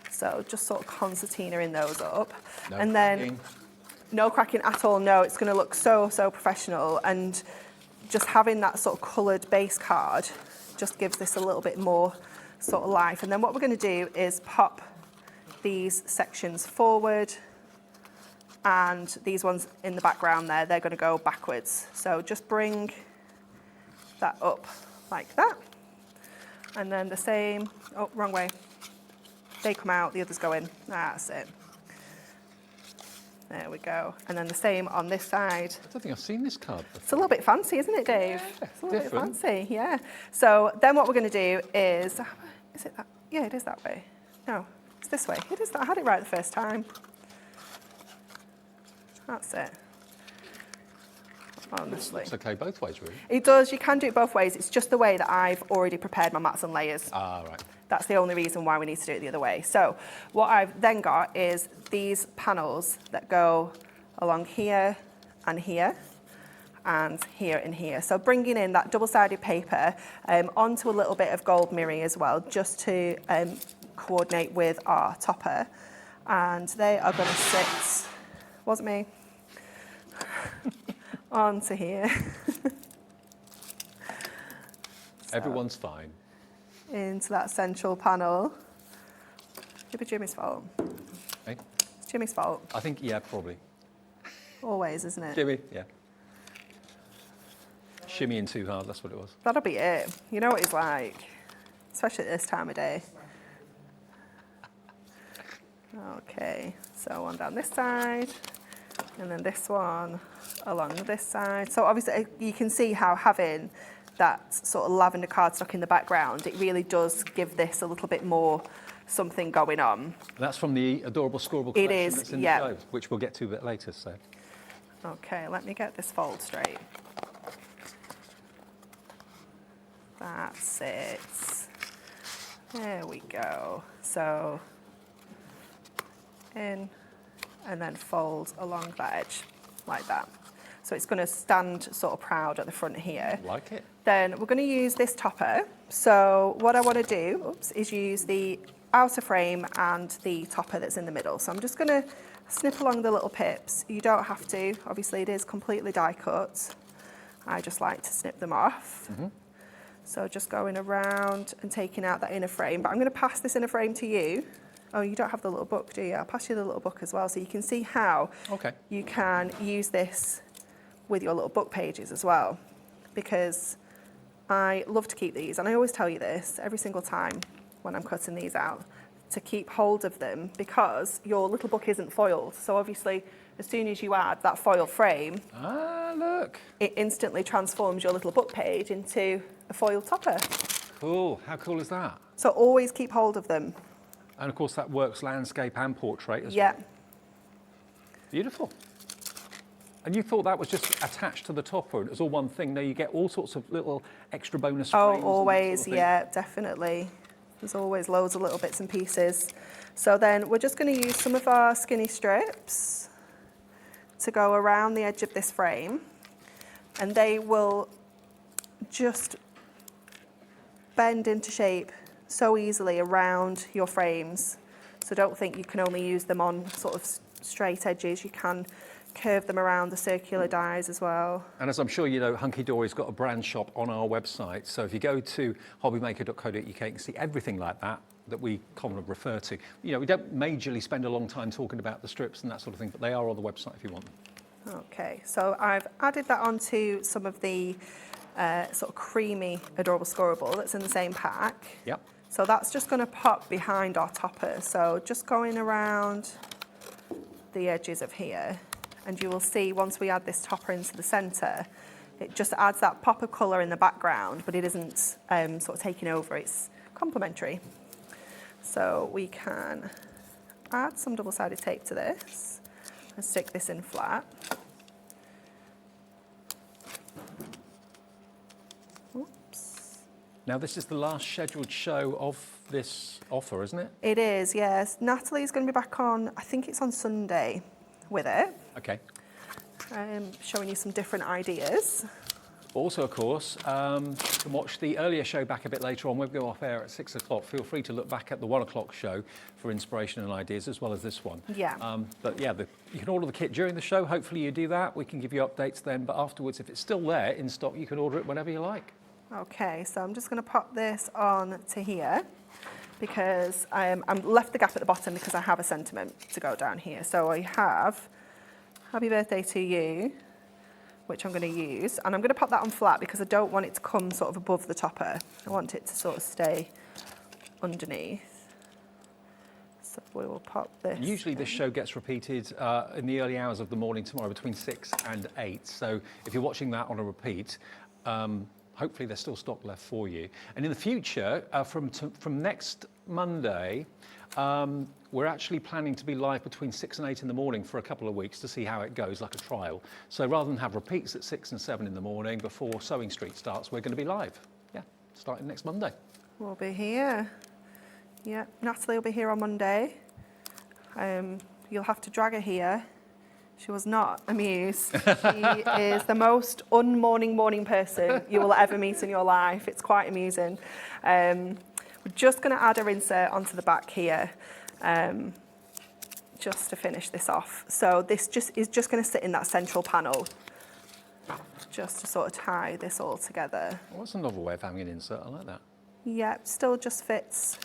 So just sort of concertina-ing those up. No and cracking. Then no cracking at all. No, it's going to look so professional. And just having that sort of coloured base card just gives this a little bit more sort of life. And then what we're going to do is pop these sections forward, and these ones in the background there, they're going to go backwards. So just bring that up like that. And then the same, oh, wrong way. They come out, the others go in. That's it. There we go. And then the same on this side. I don't think I've seen this card before. It's a little bit fancy, isn't it, Dave? Yeah, it's a little different. bit fancy, yeah. So then what we're going to do is it that? Yeah, it is that way. No, it's this way. It is that. I had it right the first time. That's it. Honestly. It's okay both ways, really. It does. You can do it both ways. It's just the way that I've already prepared my mats and layers. Ah, right. That's the only reason why we need to do it the other way. So what I've then got is these panels that go along here and here and here and here. So bringing in that double-sided paper onto a little bit of gold mirror as well, just to coordinate with our topper. And they are going to sit, wasn't me, onto here. Everyone's fine. Into that central panel. It'd be Jimmy's fault. Hey? It's Jimmy's fault. I think, yeah, probably. Always, isn't it? Jimmy, yeah. Shimmying too hard, that's what it was. That'll be it. You know what he's like, especially at this time of day. Okay, so one down this side, and then this one along this side. So obviously you can see how having that sort of lavender cardstock in the background, it really does give this a little bit more something going on. And that's from the Adorable Scoreable It collection is, that's in yeah. the show, which we'll get to a bit later. So. Okay, let me get this fold straight. That's it. There we go. So in and then fold along that edge like that. So it's going to stand sort of proud at the front here. Like it. Then we're going to use this topper. So what I want to do, is use the outer frame and the topper that's in the middle. So I'm just going to snip along the little pips. You don't have to. Obviously, it is completely die cut. I just like to snip them off. So just going around and taking out that inner frame. But I'm going to pass this inner frame to you Oh, you don't have the little book, do you? I'll pass you the little book as well, so you can see how you can use this with your little book pages as well. Because I love to keep these, and I always tell you this every single time when I'm cutting these out, to keep hold of them, because your little book isn't foiled. So obviously, as soon as you add that foil frame, look, it instantly transforms your little book page into a foil topper. Cool. How cool is that? So always keep hold of them. And of course that works landscape and portrait as well. Yeah. Beautiful. And you thought that was just attached to the topper, it was all one thing. No, you get all sorts of little extra bonus frames. Oh, always, sort of yeah, definitely. There's always loads of little bits and pieces. So then we're just going to use some of our skinny strips to go around the edge of this frame, and they will just bend into shape so easily around your frames. So don't think you can only use them on sort of straight edges. You can curve them around the circular dies as well. And as I'm sure you know, Hunkydory's got a brand shop on our website. So if you go to hobbymaker.co.uk, you can see everything like that we commonly refer to. You know, we don't majorly spend a long time talking about the strips and that sort of thing, but they are on the website if you want them. Okay, so I've added that onto some of the sort of creamy adorable scorable that's in the same pack. Yep. So that's just going to pop behind our topper. So just going around the edges of here, and you will see once we add this topper into the centre, it just adds that pop of colour in the background, but it isn't sort of taking over, it's complementary. So we can add some double-sided tape to this and stick this in flat. Oops. Now this is the last scheduled show of this offer, isn't it? It is, yes. Natalie's going to be back on, I think it's on Sunday with it. Okay. Showing you some different ideas. Also, of course, you can watch the earlier show back a bit later on. We'll go off air at 6 o'clock. Feel free to look back at the 1 o'clock show for inspiration and ideas, as well as this one. Yeah. But yeah, you can order the kit during the show. Hopefully you do that. We can give you updates then. But afterwards, if it's still there in stock, you can order it whenever you like. Okay, so I'm just going to pop this on to here, because I'm left the gap at the bottom because I have a sentiment to go down here. So I have Happy Birthday to You, which I'm going to use, and I'm going to pop that on flat because I don't want it to come sort of above the topper. I want it to sort of stay underneath. So we will pop this. Usually this show gets repeated in the early hours of the morning tomorrow between 6 and 8. So if you're watching that on a repeat, hopefully there's still stock left for you. And in the future, from next Monday, we're actually planning to be live between 6 and 8 in the morning for a couple of weeks to see how it goes, like a trial. So rather than have repeats at 6 and 7 in the morning before Sewing Street starts, we're going to be live. Yeah, starting next Monday. We'll be here. Yeah, Natalie will be here on Monday. You'll have to drag her here. She was not amused. She is the most morning person you will ever meet in your life. It's quite amusing. We're just going to add our insert onto the back here, just to finish this off. So this is just going to sit in that central panel, just to sort of tie this all together. Well, that's a novel way of having an insert. I like that. Yeah, still just fits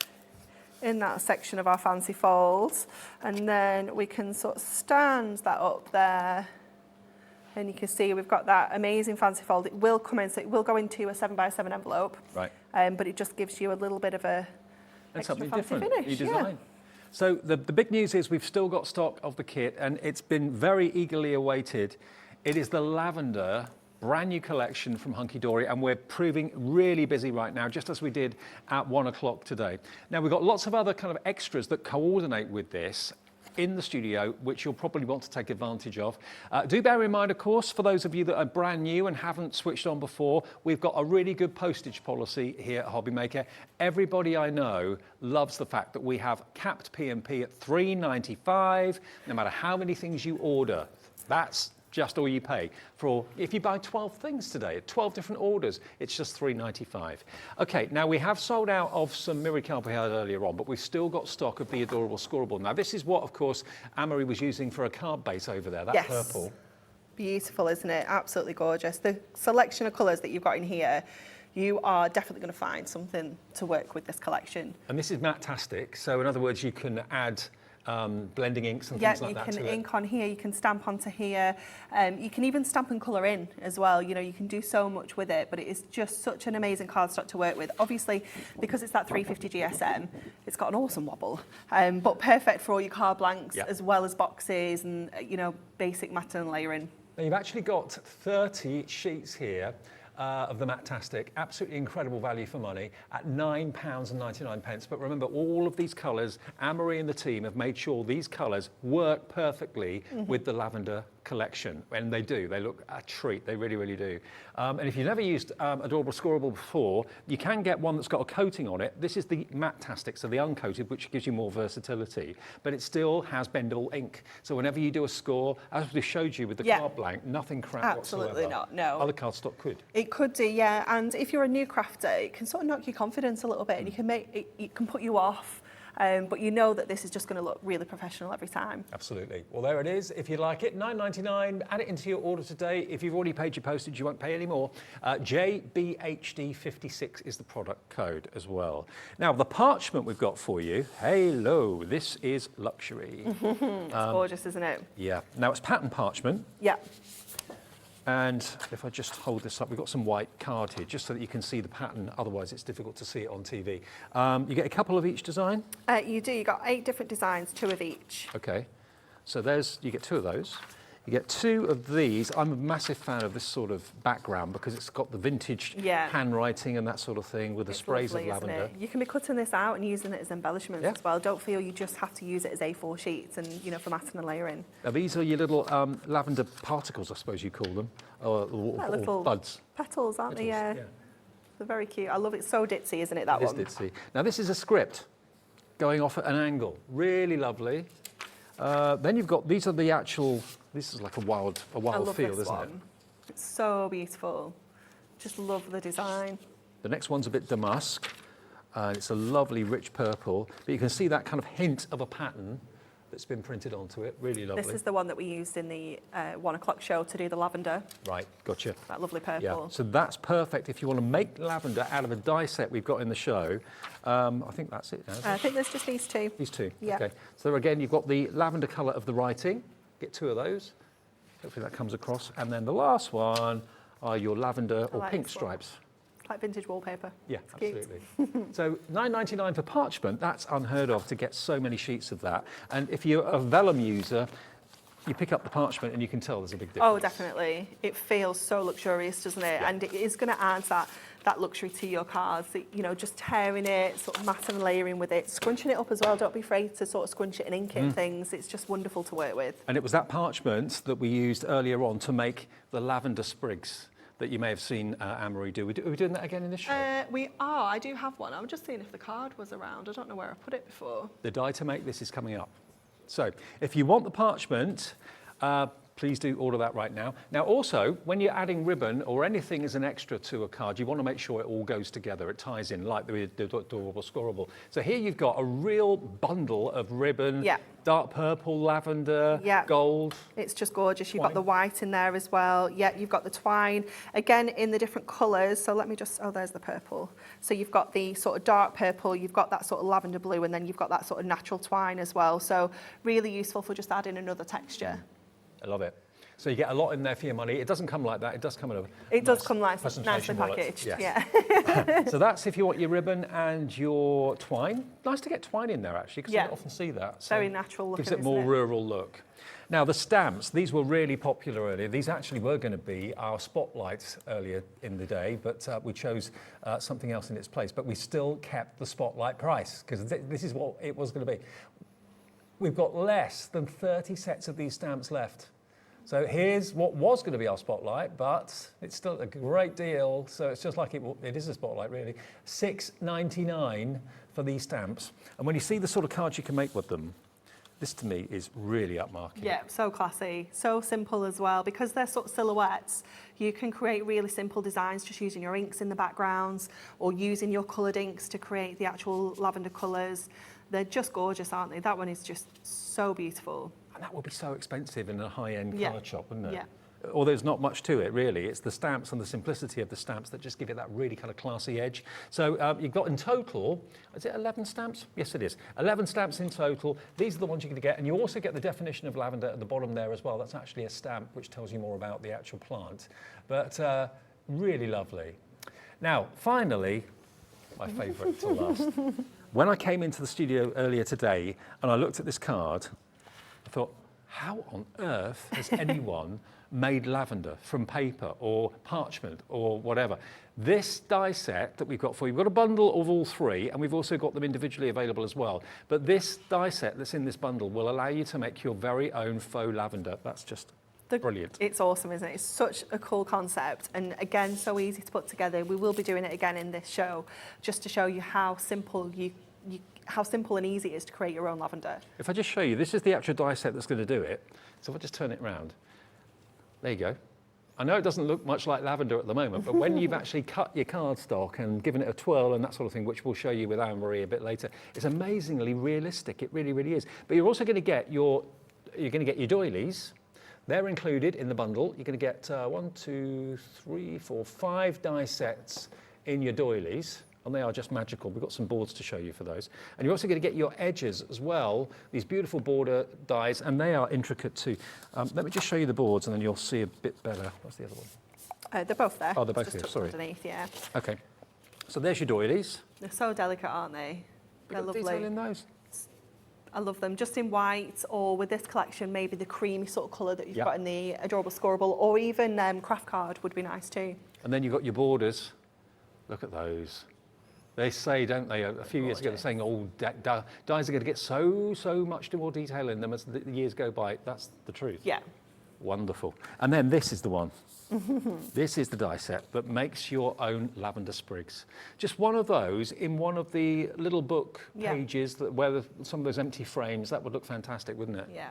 in that section of our fancy folds, and then we can sort of stand that up there, and you can see we've got that amazing fancy fold. It will come in, so it will go into a 7x7 envelope, right? But it just gives you a little bit of a something fancy different finish. you design. Yeah. So the big news is we've still got stock of the kit, and it's been very eagerly awaited. It is the Lavender brand new collection from Hunkydory, and we're proving really busy right now, just as we did at 1 o'clock today. Now, we've got lots of other kind of extras that coordinate with this in the studio, which you'll probably want to take advantage of. Do bear in mind, of course, for those of you that are brand new and haven't switched on before, we've got a really good postage policy here at Hobbymaker. Everybody I know loves the fact that we have capped P&P at $3.95, no matter how many things you order. That's just all you pay for. If you buy 12 things today, 12 different orders, it's just $3.95. Okay, now we have sold out of some Miracle we had earlier on, but we've still got stock of the adorable scorable. Now this is what, of course, Anne-Marie was using for a card base over there, that purple. Beautiful, isn't it? Absolutely gorgeous. The selection of colours that you've got in here, you are definitely going to find something to work with this collection. And this is matte-tastic, so in other words, you can add blending inks and things like that to it. You can ink on here, you can stamp onto here, you can even stamp and colour in as well. You know, you can do so much with it, but it is just such an amazing cardstock to work with. Obviously, because it's that 350 GSM, it's got an awesome wobble, but perfect for all your card blanks as well as boxes and, you know, basic matte and layering. Now, you've actually got 30 sheets here of the Matte-tastic, absolutely incredible value for money at £9.99. But remember, all of these colours, Anne-Marie and the team have made sure these colours work perfectly with the Lavender collection, and they do. They look a treat, they really, really do. And if you've never used Adorable Scorable before, you can get one that's got a coating on it. This is the Matte-tastic, so the uncoated, which gives you more versatility, but it still has bendable ink. So whenever you do a score, as we showed you with the card blank, nothing crap whatsoever. Absolutely not, no. Other cardstock could. It could do, yeah. And if you're a new crafter, it can sort of knock your confidence a little bit, and you can make it can put you off. But you know that this is just going to look really professional every time. Absolutely. Well, there it is. If you like it, £9.99. Add it into your order today. If you've already paid your postage, you won't pay any more. JBHD56 is the product code as well. Now, the parchment we've got for you. Hello, this is luxury. It's gorgeous, isn't it? Yeah. Now, it's pattern parchment. Yeah. And if I just hold this up, we've got some white card here, just so that you can see the pattern. Otherwise, it's difficult to see it on TV. You get a couple of each design? You do. You've got 8 different designs, 2 of each. Okay. So you get 2 of those. You get 2 of these. I'm a massive fan of this sort of background because it's got the vintage handwriting and that sort of thing with the sprays of lavender. You can be cutting this out and using it as embellishments as well. Don't feel you just have to use it as A4 sheets and, you know, for matting and layering. Now, these are your little lavender particles, I suppose you call them, or little buds. Petals, aren't they? Yeah. They're very cute. I love it. So ditzy, isn't it, that one? It is ditzy. Now, this is a script going off at an angle. Really lovely. Then you've got, these are the actual, this is like a wild feel, isn't it? It's so beautiful. Just love the design. The next one's a bit damask. It's a lovely rich purple, but you can see that kind of hint of a pattern that's been printed onto it. Really lovely. This is the one that we used in the 1 o'clock show to do the lavender. Right, gotcha. That lovely purple. Yeah, so that's perfect if you want to make lavender out of a die set we've got in the show. I think that's it now. I think there's just these 2. These 2, yeah. Okay. So again, you've got the lavender colour of the writing. Get 2 of those. Hopefully that comes across. And then the last one are your lavender or pink stripes. It's like vintage wallpaper. Yeah, it's absolutely. So £9.99 for parchment, that's unheard of to get so many sheets of that. And if you're a vellum user, you pick up the parchment and you can tell there's a big difference. Oh, definitely. It feels so luxurious, doesn't it? Yeah. And it is going to add that luxury to your cards. You know, just tearing it, sort of matte and layering with it, scrunching it up as well. Don't be afraid to sort of scrunch it and ink it things. It's just wonderful to work with. And it was that parchment that we used earlier on to make the lavender sprigs that you may have seen Anne-Marie do. Are we doing that again in this show? We are. I do have one. I'm just seeing if the card was around. I don't know where I put it before. The die to make this is coming up. So if you want the parchment, please do order that right now. Now also, when you're adding ribbon or anything as an extra to a card, you want to make sure it all goes together. It ties in like the Adorable Scorable. So here you've got a real bundle of ribbon, dark purple, lavender, gold. It's just gorgeous. You've got the white in there as well. Yeah, you've got the twine, again in the different colours. So let me just, oh, there's the purple. So you've got the sort of dark purple, you've got that sort of lavender blue, and then you've got that sort of natural twine as well. So really useful for just adding another texture. I love it. So you get a lot in there for your money. It doesn't come like that. It does come in a It does come nicely packaged. Yes. Yeah. So that's if you want your ribbon and your twine. Nice to get twine in there actually, because you don't often see that. So very natural looking. Gives it more rural look. Now the stamps, these were really popular earlier. These actually were going to be our spotlights earlier in the day, but we chose something else in its place. But we still kept the spotlight price because this is what it was going to be. We've got less than 30 sets of these stamps left. So here's what was going to be our spotlight, but it's still a great deal. So it's just like it is a spotlight, really. $6.99 for these stamps. And when you see the sort of cards you can make with them, this to me is really upmarket. Yeah, so classy, so simple as well. Because they're sort of silhouettes, you can create really simple designs just using your inks in the backgrounds or using your coloured inks to create the actual lavender colours. They're just gorgeous, aren't they? That one is just so beautiful. And that would be so expensive in a high-end card shop, wouldn't it? Yeah. although there's not much to it really. It's the stamps and the simplicity of the stamps that just give it that really kind of classy edge. So you've got in total, is it 11 stamps? Yes, it is. 11 stamps in total. These are the ones you're going to get, and you also get the definition of lavender at the bottom there as well. That's actually a stamp which tells you more about the actual plant. But really lovely. Now, finally, my favourite to last. When I came into the studio earlier today and I looked at this card, I thought, how on earth has anyone made lavender from paper or parchment or whatever? This die set that we've got for you, we've got a bundle of all three, and we've also got them individually available as well. But this die set that's in this bundle will allow you to make your very own faux lavender. That's just brilliant. It's awesome, isn't it? It's such a cool concept, and again, so easy to put together. We will be doing it again in this show, just to show you how simple how simple and easy it is to create your own lavender. If I just show you, this is the actual die set that's going to do it. So if I just turn it around, there you go. I know it doesn't look much like lavender at the moment, but when you've actually cut your cardstock and given it a twirl and that sort of thing, which we'll show you with Anne-Marie a bit later, it's amazingly realistic. It really, really is. But you're also going to get your doilies. They're included in the bundle. You're going to get 1, 2, 3, 4, 5 die sets in your doilies, and they are just magical. We've got some boards to show you for those. And you're also going to get your edges as well, these beautiful border dies, and they are intricate too. Let me just show you the boards, and then you'll see a bit better. What's the other one? They're both there. Oh, they're both just here, sorry. Underneath, yeah. Okay. So there's your doilies. They're so delicate, aren't they? They're lovely. Detail in those. I love them, just in white, or with this collection, maybe the creamy sort of colour that you've got in the Adorable Scoreable, or even craft card would be nice too. And then you've got your borders. Look at those. They say, don't they, a few years ago, they're saying, oh, dies are going to get so much more detail in them as the years go by. That's the truth. Yeah. Wonderful. And then this is the one. This is the die set that makes your own lavender sprigs. Just one of those in one of the little book pages where some of those empty frames, that would look fantastic, wouldn't it? Yeah.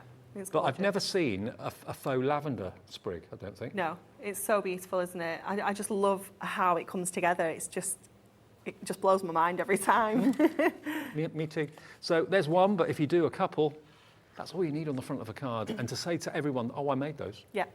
But I've never seen a faux lavender sprig, I don't think. No, it's so beautiful, isn't it? I just love how it comes together. It just blows my mind every time. Me too. So there's one, but if you do a couple, that's all you need on the front of a card. And to say to everyone, oh, I made those. Yeah.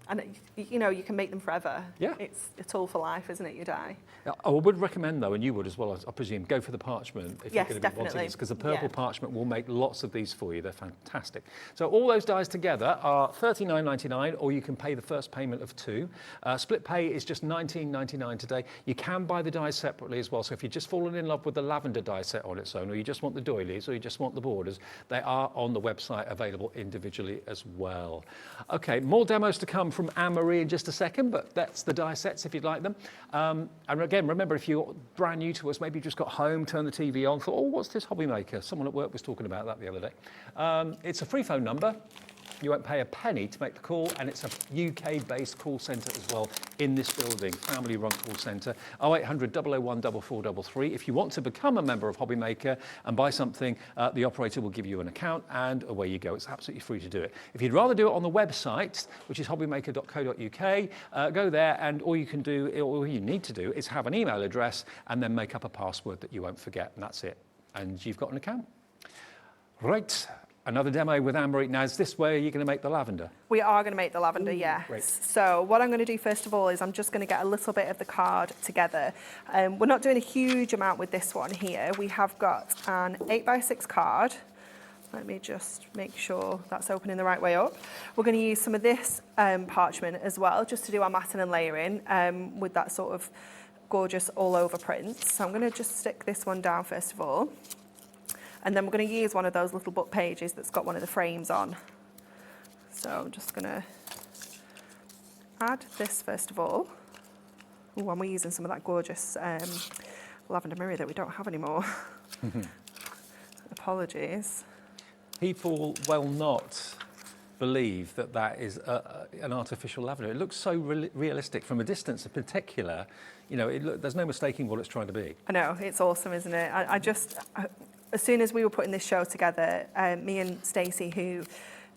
And, you know, you can make them forever. Yeah. It's a tool for life, isn't it, your die? I would recommend, though, and you would as well, I presume, go for the parchment if you're going to be wanting this, because the purple parchment will make lots of these for you. They're fantastic. So all those dies together are $39.99, or you can pay the first payment of 2. Split pay is just $19.99 today. You can buy the dies separately as well. So if you've just fallen in love with the lavender die set on its own, or you just want the doilies, or you just want the borders, they are on the website available individually as well. Okay, more demos to come from Anne-Marie in just a second, but that's the die sets if you'd like them. And again, remember, if you're brand new to us, maybe you just got home, turned the TV on, thought, oh, what's this hobby maker? Someone at work was talking about that the other day. It's a free phone number. You won't pay a penny to make the call, and it's a UK-based call centre as well in this building, family-run call centre. 0800 001 4433. If you want to become a member of Hobby Maker and buy something, the operator will give you an account, and away you go. It's absolutely free to do it. If you'd rather do it on the website, which is hobbymaker.co.uk, go there, and all you need to do is have an email address and then make up a password that you won't forget, and that's it. And you've got an account. Right. Another demo with Anne-Marie. Now, is this where you're going to make the lavender? We are going to make the lavender, yes. Great. So what I'm going to do first of all is I'm just going to get a little bit of the card together. We're not doing a huge amount with this one here. We have got an 8x6 card. Let me just make sure that's opening the right way up. We're going to use some of this parchment as well, just to do our matting and layering with that sort of gorgeous all over print. So I'm going to just stick this one down first of all. And then we're going to use one of those little book pages that's got one of the frames on. So I'm just going to add this first of all. Ooh, and we're using some of that gorgeous lavender mirror that we don't have anymore. Apologies. People will not believe that that is an artificial lavender. It looks so realistic from a distance in particular. You know, there's no mistaking what it's trying to be. I know, it's awesome, isn't it? As soon as we were putting this show together, me and Stacey, who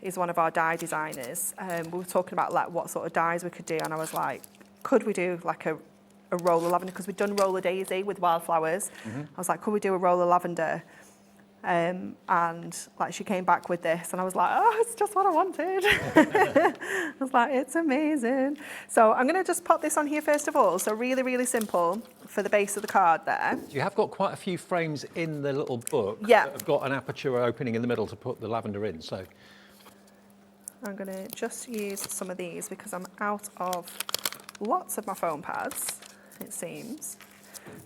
is one of our die designers, we were talking about like what sort of dies we could do, and I was like, could we do like a roller lavender? Because we'd done roller daisy with wildflowers. I was like, could we do a roller lavender? And like she came back with this and I was like, oh, it's just what I wanted. I was like, it's amazing. So I'm going to just pop this on here first of all. So really, really simple for the base of the card there. You have got quite a few frames in the little book Yeah. that have got an aperture opening in the middle to put the lavender in. So I'm going to just use some of these because I'm out of lots of my foam pads, it seems.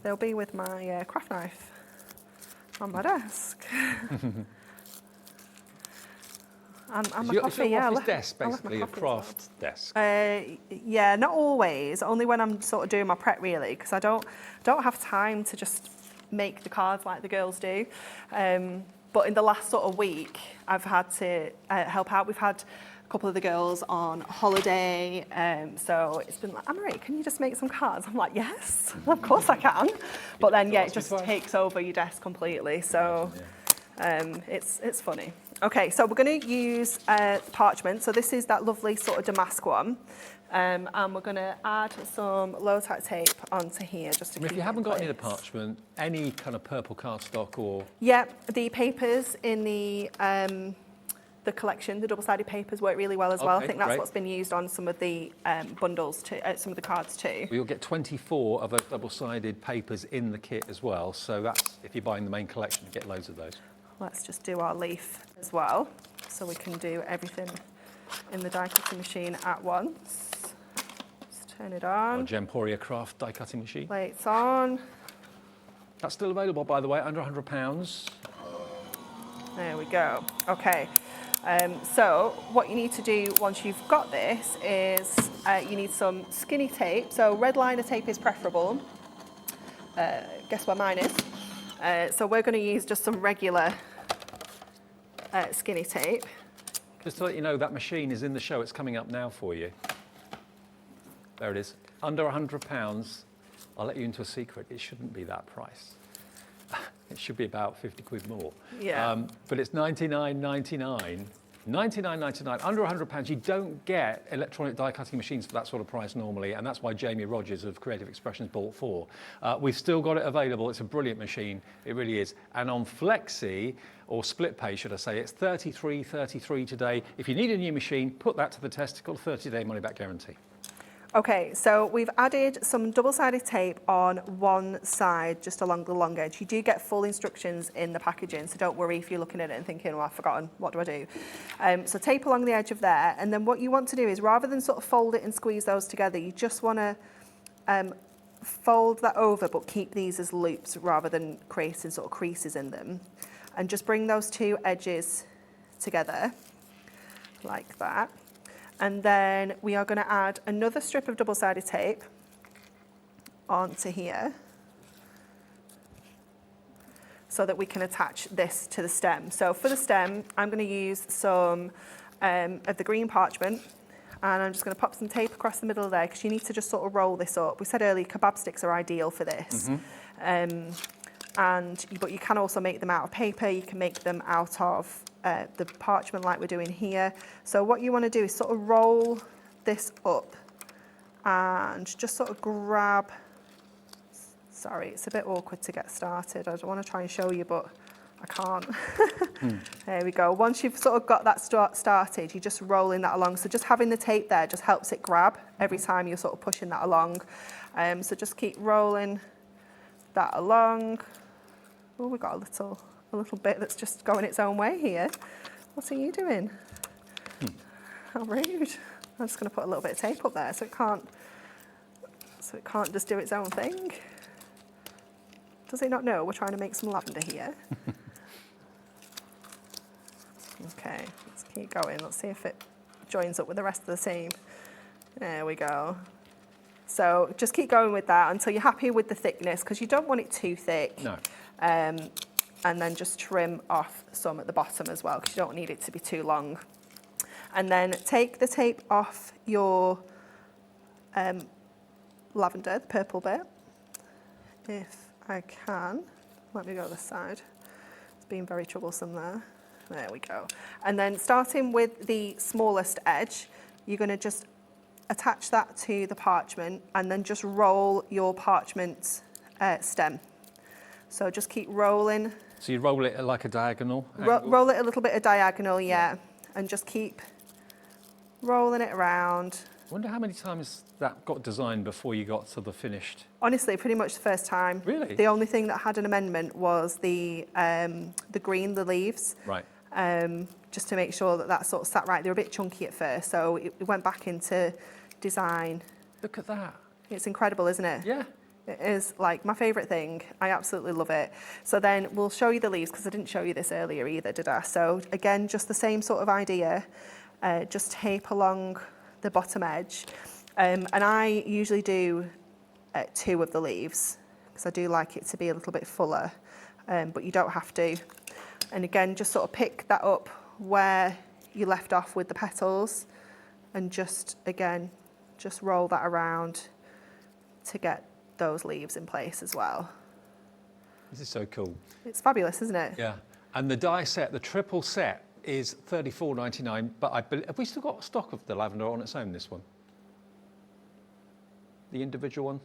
They'll be with my craft knife on my desk. and my coffee, yeah. Office desk, basically, a craft desk. Yeah, not always. Only when I'm sort of doing my prep, really, because I don't have time to just make the cards like the girls do. But in the last sort of week, I've had to help out. We've had a couple of the girls on holiday, so it's been like, Anne-Marie, can you just make some cards? I'm like, yes, of course I can. But then, yeah, it just takes over your desk completely. So it's funny. Okay, so we're going to use parchment. So this is that lovely sort of damask one. And we're going to add some low-tack tape onto here just to keep it in place. If you haven't got any of the parchment, any kind of purple cardstock or... Yeah, the papers in the collection, the double-sided papers work really well as well. I think that's what's been used on some of the bundles, too, some of the cards too. Well, you'll get 24 of those double-sided papers in the kit as well. So that's, if you're buying the main collection, you get loads of those. Let's just do our leaf as well, so we can do everything in the die cutting machine at once. Just turn it on. Our Gemporia Craft die cutting machine. Plates on. That's still available, by the way, under £100. There we go. Okay. So what you need to do once you've got this is you need some skinny tape. So red liner tape is preferable. Guess what mine is? So we're going to use just some regular skinny tape. Just to let you know, that machine is in the show. It's coming up now for you. There it is. Under £100. I'll let you into a secret. It shouldn't be that price. It should be about 50 quid more. Yeah. But it's $99.99. $99.99, under £100. You don't get electronic die cutting machines for that sort of price normally, and that's why Jamie Rogers of Creative Expressions bought 4. We've still got it available. It's a brilliant machine. It really is. And on Flexi, or split pay, should I say, it's $33.33 today. If you need a new machine, put that to the test. It's got a 30-day money-back guarantee. Okay, so we've added some double-sided tape on one side, just along the long edge. You do get full instructions in the packaging, so don't worry if you're looking at it and thinking, well, I've forgotten, what do I do? So tape along the edge of there, and then what you want to do is, rather than sort of fold it and squeeze those together, you just want to fold that over, but keep these as loops rather than creating sort of creases in them. And just bring those two edges together, like that. And then we are going to add another strip of double-sided tape onto here so that we can attach this to the stem. So for the stem, I'm going to use some of the green parchment, and I'm just going to pop some tape across the middle there because you need to just sort of roll this up. We said earlier kebab sticks are ideal for this. But you can also make them out of paper. You can make them out of the parchment like we're doing here. So what you want to do is sort of roll this up and just sort of grab, sorry, it's a bit awkward to get started. I don't want to try and show you, but I can't. There we go. Once you've sort of got that started, you're just rolling that along. So just having the tape there just helps it grab every time you're sort of pushing that along. So just keep rolling that along. Oh, we've got a little bit that's just going its own way here. What are you doing? How rude. I'm just going to put a little bit of tape up there so it can't just do its own thing. Does it not know we're trying to make some lavender here? Okay, let's keep going. Let's see if it joins up with the rest of the seam. There we go. So just keep going with that until you're happy with the thickness, because you don't want it too thick. No. And then just trim off some at the bottom as well, because you don't need it to be too long. And then take the tape off your lavender, the purple bit, if I can. Let me go this side. It's been very troublesome there. There we go. And then starting with the smallest edge, you're going to just attach that to the parchment and then just roll your parchment stem. So just keep rolling So you roll it like a diagonal? Roll it a little bit of diagonal, yeah, and just keep rolling it around. I wonder how many times that got designed before you got to the finished. Honestly, pretty much the first time. Really? The only thing that had an amendment was the green, the leaves. Right. Just to make sure that sort of sat right. They were a bit chunky at first, so it went back into design. Look at that. It's incredible, isn't it? Yeah. It is like my favourite thing. I absolutely love it. So then we'll show you the leaves, because I didn't show you this earlier either, did I? So again, just the same sort of idea. Just tape along the bottom edge. And I usually do 2 of the leaves, because I do like it to be a little bit fuller, but you don't have to. And again, just sort of pick that up where you left off with the petals, and just, again, just roll that around to get those leaves in place as well. This is so cool. It's fabulous, isn't it? Yeah. And the die set, the triple set, is $34.99, but have we still got stock of the lavender on its own, this one? The individual one?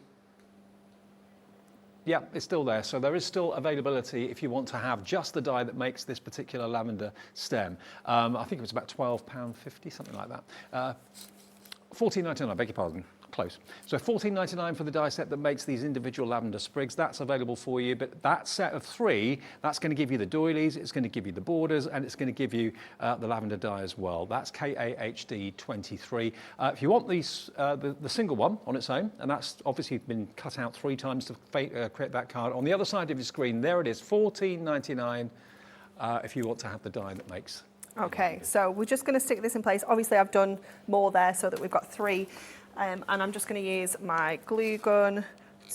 Yeah, it's still there. So there is still availability if you want to have just the die that makes this particular lavender stem. I think it was about £12.50, something like that. $14.99, I beg your pardon. Close. So $14.99 for the die set that makes these individual lavender sprigs. That's available for you, but that set of 3, that's going to give you the doilies, it's going to give you the borders, and it's going to give you the lavender die as well. That's KAHD 23. If you want these, the single one on its own, and that's obviously been cut out 3 times to create that card. On the other side of your screen, there it is, $14.99 if you want to have the die that makes. Okay, so we're just going to stick this in place. Obviously, I've done more there so that we've got 3. And I'm just going to use my glue gun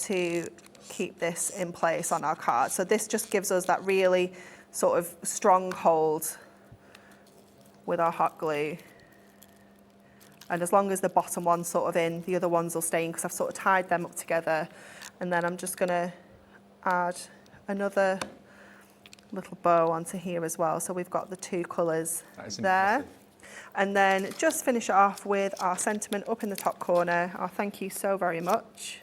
to keep this in place on our card. So this just gives us that really sort of strong hold with our hot glue. And as long as the bottom one's sort of in, the other ones will stay in, because I've sort of tied them up together. And then I'm just going to add another little bow onto here as well. So we've got the 2 colours there. Impressive. And then just finish it off with our sentiment up in the top corner. Our thank you so very much.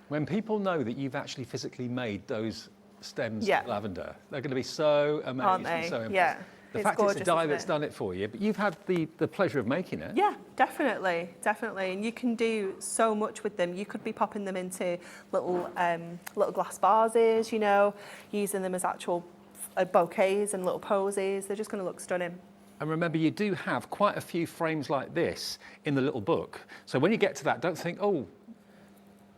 When people know that you've actually physically made those stems of lavender, they're going to be so amazed. Aren't they? And so impressed. Yeah. The It's fact gorgeous, it's a die isn't that's it? done it for you, but you've had the pleasure of making it. Yeah, definitely, definitely. And you can do so much with them. You could be popping them into little glass vases, you know, using them as actual bouquets and little posies. They're just going to look stunning. And remember, you do have quite a few frames like this in the little book. So when you get to that, don't think, oh,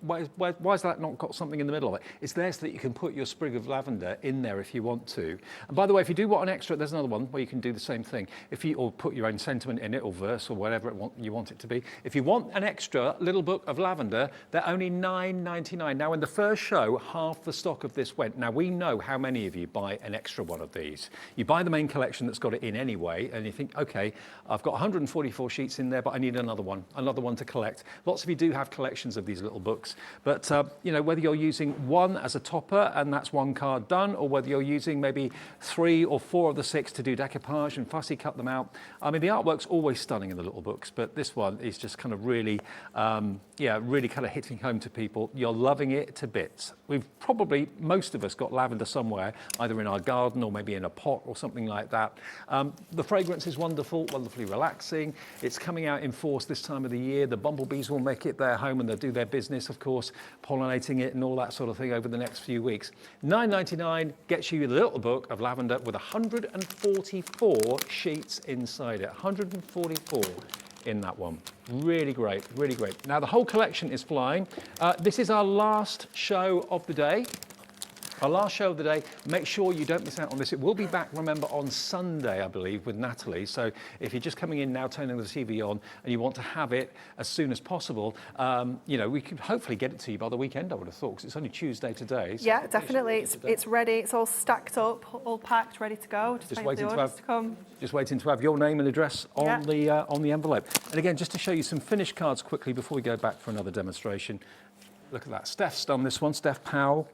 why's that not got something in the middle of it? It's there so that you can put your sprig of lavender in there if you want to. And by the way, if you do want an extra, there's another one where you can do the same thing. Or put your own sentiment in it, or verse, or whatever you want it to be. If you want an extra little book of lavender, they're only $9.99. Now, in the first show, half the stock of this went. Now, we know how many of you buy an extra one of these. You buy the main collection that's got it in anyway, and you think, okay, I've got 144 sheets in there, but I need another one to collect. Lots of you do have collections of these little books. But, you know, whether you're using one as a topper and that's one card done, or whether you're using maybe 3 or 4 of the 6 to do decoupage and fussy cut them out. I mean, the artwork's always stunning in the little books, but this one is just kind of really, really kind of hitting home to people. You're loving it to bits. We've probably, most of us, got lavender somewhere, either in our garden or maybe in a pot or something like that. The fragrance is wonderful, wonderfully relaxing. It's coming out in force this time of the year. The bumblebees will make it their home and they'll do their business, of course, pollinating it and all that sort of thing over the next few weeks. $9.99 gets you the little book of lavender with 144 sheets inside it. 144 in that one. Really great, really great. Now the whole collection is flying. This is our last show of the day. Our last show of the day, make sure you don't miss out on this. It will be back, remember, on Sunday, I believe, with Natalie. So if you're just coming in now, turning the TV on, and you want to have it as soon as possible, you know, we could hopefully get it to you by the weekend, I would have thought, because it's only Tuesday today. So yeah, definitely. It's ready. It's all stacked up, all packed, ready to go. Just waiting to have your name and address on the envelope. And again, just to show you some finished cards quickly before we go back for another demonstration. Look at that. Steph's done this one, Steph Powell.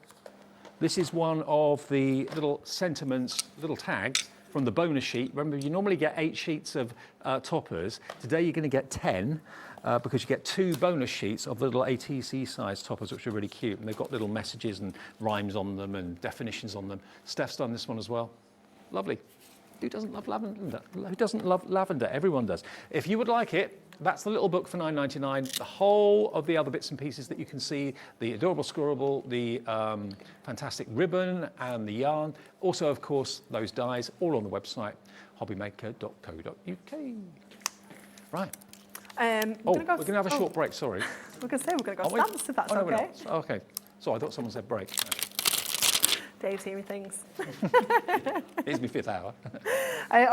This is one of the little sentiments, little tags from the bonus sheet. Remember, you normally get 8 sheets of toppers. Today you're going to get 10 because you get 2 bonus sheets of little ATC size toppers, which are really cute. And they've got little messages and rhymes on them and definitions on them. Steph's done this one as well. Lovely. Who doesn't love lavender? Who doesn't love lavender? Everyone does. If you would like it, that's the little book for £9.99. The whole of the other bits and pieces that you can see, the adorable squirrel, the fantastic ribbon and the yarn. Also, of course, those dies, all on the website, hobbymaker.co.uk. Right. We're we're going to have a short break, sorry. We're going to say we're going to go Aren't we? stamps if that's Oh, no, we're okay. not. Okay. So I thought someone said break. Dave's hearing things. Here's my 5th hour.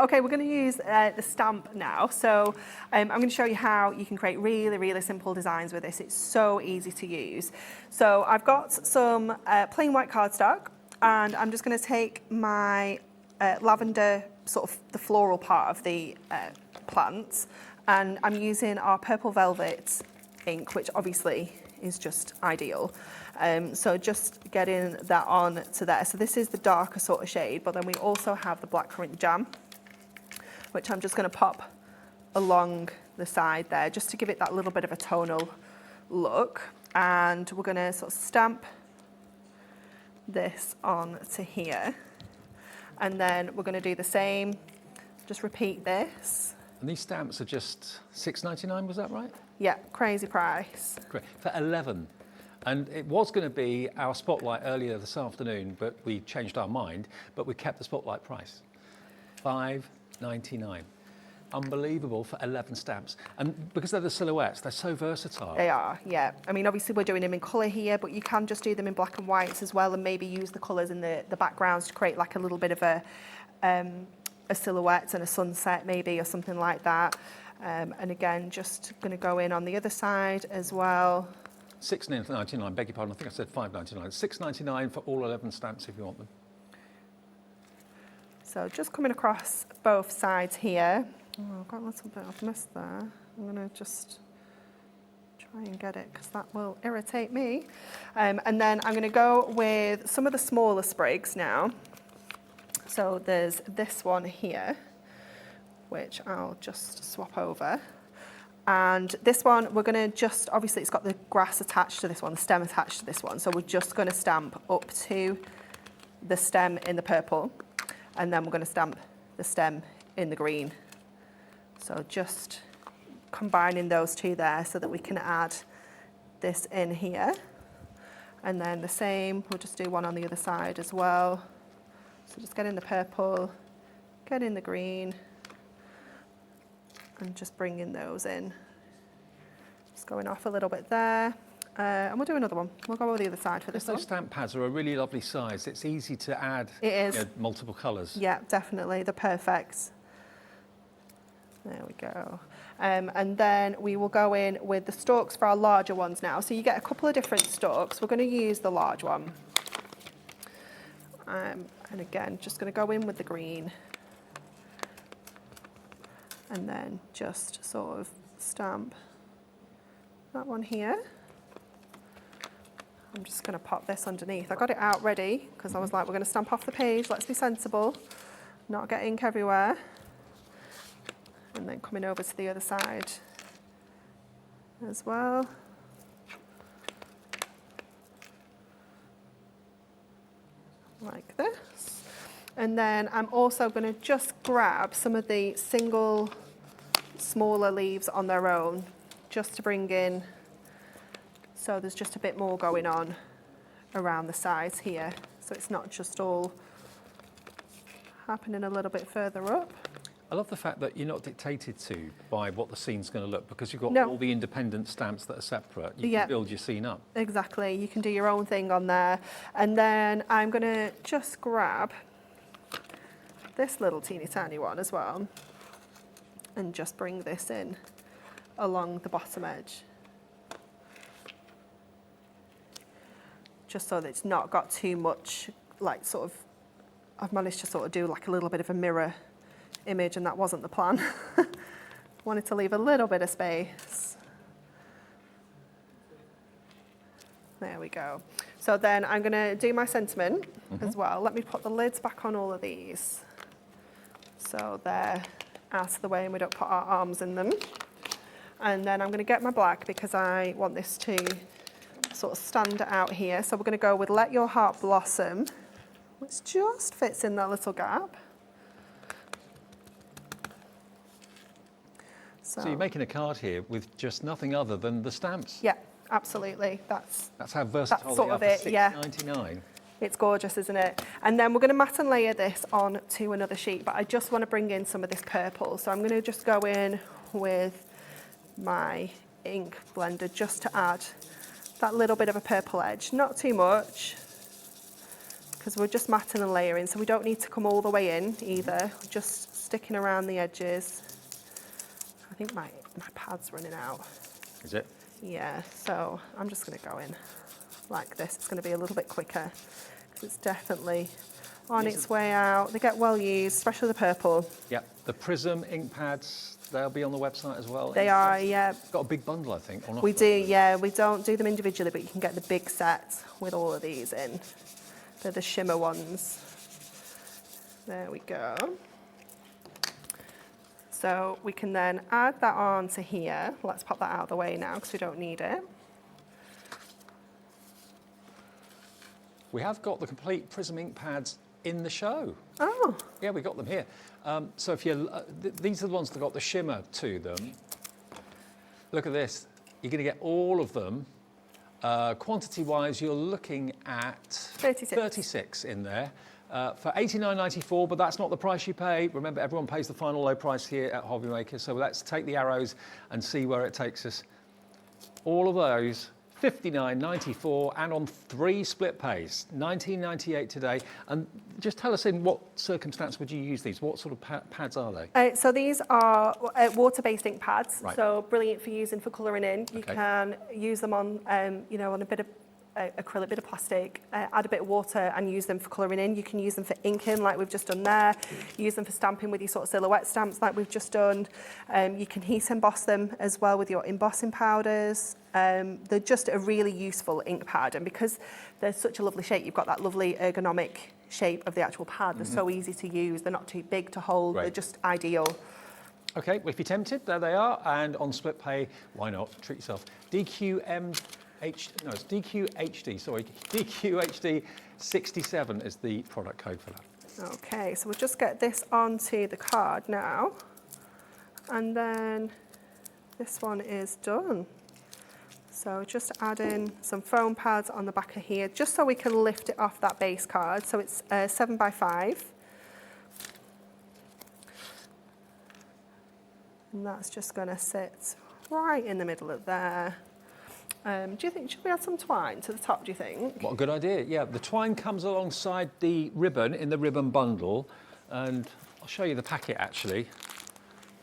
Okay, we're going to use the stamp now. So I'm going to show you how you can create really, really simple designs with this. It's so easy to use. So I've got some plain white cardstock, and I'm just going to take my lavender, sort of the floral part of the plants, and I'm using our purple velvet ink, which obviously is just ideal. So just getting that on to there. So this is the darker sort of shade, but then we also have the blackcurrant jam, which I'm just going to pop along the side there, just to give it that little bit of a tonal look. And we're going to sort of stamp this on to here. And then we're going to do the same, just repeat this. And these stamps are just £6.99, was that right? Yeah, crazy price. Great. For 11. And it was going to be our spotlight earlier this afternoon, but we changed our mind, but we kept the spotlight price. £5.99. Unbelievable for 11 stamps. And because they're the silhouettes, they're so versatile. They are, yeah. I mean, obviously we're doing them in colour here, but you can just do them in black and whites as well, and maybe use the colours in the backgrounds to create like a little bit of a silhouette and a sunset maybe, or something like that. And again, just going to go in on the other side as well. £6.99, beg your pardon, I think I said £5.99. £6.99 for all 11 stamps if you want them. So just coming across both sides here. Oh, I've got a little bit of mess there. I'm going to just try and get it because that will irritate me. And then I'm going to go with some of the smaller sprigs now. So there's this one here, which I'll just swap over. And this one, we're going to just, obviously it's got the grass attached to this one, the stem attached to this one. So we're just going to stamp up to the stem in the purple. And then we're going to stamp the stem in the green. So just combining those two there so that we can add this in here. And then the same, we'll just do one on the other side as well. So just get in the purple, get in the green, and just bringing those in. Just going off a little bit there. And we'll do another one. We'll go over the other side for this one. Those stamp pads are a really lovely size. It's easy to add multiple colours. Yeah, definitely. They're perfect. There we go. And then we will go in with the stalks for our larger ones now. So you get a couple of different stalks. We're going to use the large one. And again, just going to go in with the green. And then just sort of stamp that one here. I'm just going to pop this underneath. I got it out ready because I was like, we're going to stamp off the page. Let's be sensible, not get ink everywhere. And then coming over to the other side as well. Like this. And then I'm also going to just grab some of the single smaller leaves on their own, just to bring in, so there's just a bit more going on around the sides here. So it's not just all happening a little bit further up. I love the fact that you're not dictated to by what the scene's going to look, because you've got No. all the independent stamps that are separate. You Yeah. can build your scene up. Exactly, you can do your own thing on there. And then I'm going to just grab this little teeny tiny one as well and just bring this in along the bottom edge. Just so that it's not got too much, like sort of, I've managed to sort of do like a little bit of a mirror image, and that wasn't the plan. Wanted to leave a little bit of space. There we go. So then I'm going to do my sentiment as well. Let me put the lids back on all of these. So they're out of the way and we don't put our arms in them. And then I'm going to get my black because I want this to sort of stand out here. So we're going to go with Let Your Heart Blossom, which just fits in that little gap. So you're making a card here with just nothing other than the stamps. Yeah, absolutely. That's how versatile that's sort they are of for it, yeah. $6.99. It's gorgeous, isn't it? And then we're going to mat and layer this on to another sheet, but I just want to bring in some of this purple. So I'm going to just go in with my ink blender just to add that little bit of a purple edge. Not too much, because we're just matting and layering, so we don't need to come all the way in either. Just sticking around the edges. I think my pad's running out. Is it? Yeah, so I'm just going to go in like this. It's going to be a little bit quicker because it's definitely on its way out. They get well used, especially the purple. Yeah, the Prism ink pads, they'll be on the website as well. They are, yeah. Got a big bundle, I think. We do, yeah. We don't do them individually, but you can get the big set with all of these in. They're the shimmer ones. There we go. So we can then add that on to here. Let's pop that out of the way now because we don't need it. We have got the complete Prism ink pads in the show. Oh. Yeah, we got them here. So if you, these are the ones that got the shimmer to them. Look at this. You're going to get all of them. Quantity-wise, you're looking at 36 in there. For $89.94, but that's not the price you pay. Remember, everyone pays the final low price here at Hobby Maker, so let's take the arrows and see where it takes us. All of those, $59.94, and on 3 split pays, $19.98 today. And just tell us, in what circumstance would you use these? What sort of pads are they? So these are water-based ink pads, right. So brilliant for using for colouring in. You can use them on, on a bit of acrylic, bit of plastic, add a bit of water and use them for colouring in. You can use them for inking like we've just done there. Use them for stamping with your sort of silhouette stamps like we've just done. You can heat emboss them as well with your embossing powders. They're just a really useful ink pad, and because they're such a lovely shape, you've got that lovely ergonomic shape of the actual pad. They're so easy to use. They're not too big to hold. They're just ideal. Okay, well, if you're tempted, there they are. And on split pay, why not? Treat yourself. it's DQHD, sorry, DQHD 67 is the product code for that. Okay, so we'll just get this onto the card now, and then this one is done. So just add in some foam pads on the back of here, just so we can lift it off that base card. So it's 7x5. And that's just going to sit right in the middle of there. Do you think, should we add some twine to the top, do you think? What a good idea. Yeah, the twine comes alongside the ribbon in the ribbon bundle. And I'll show you the packet, actually.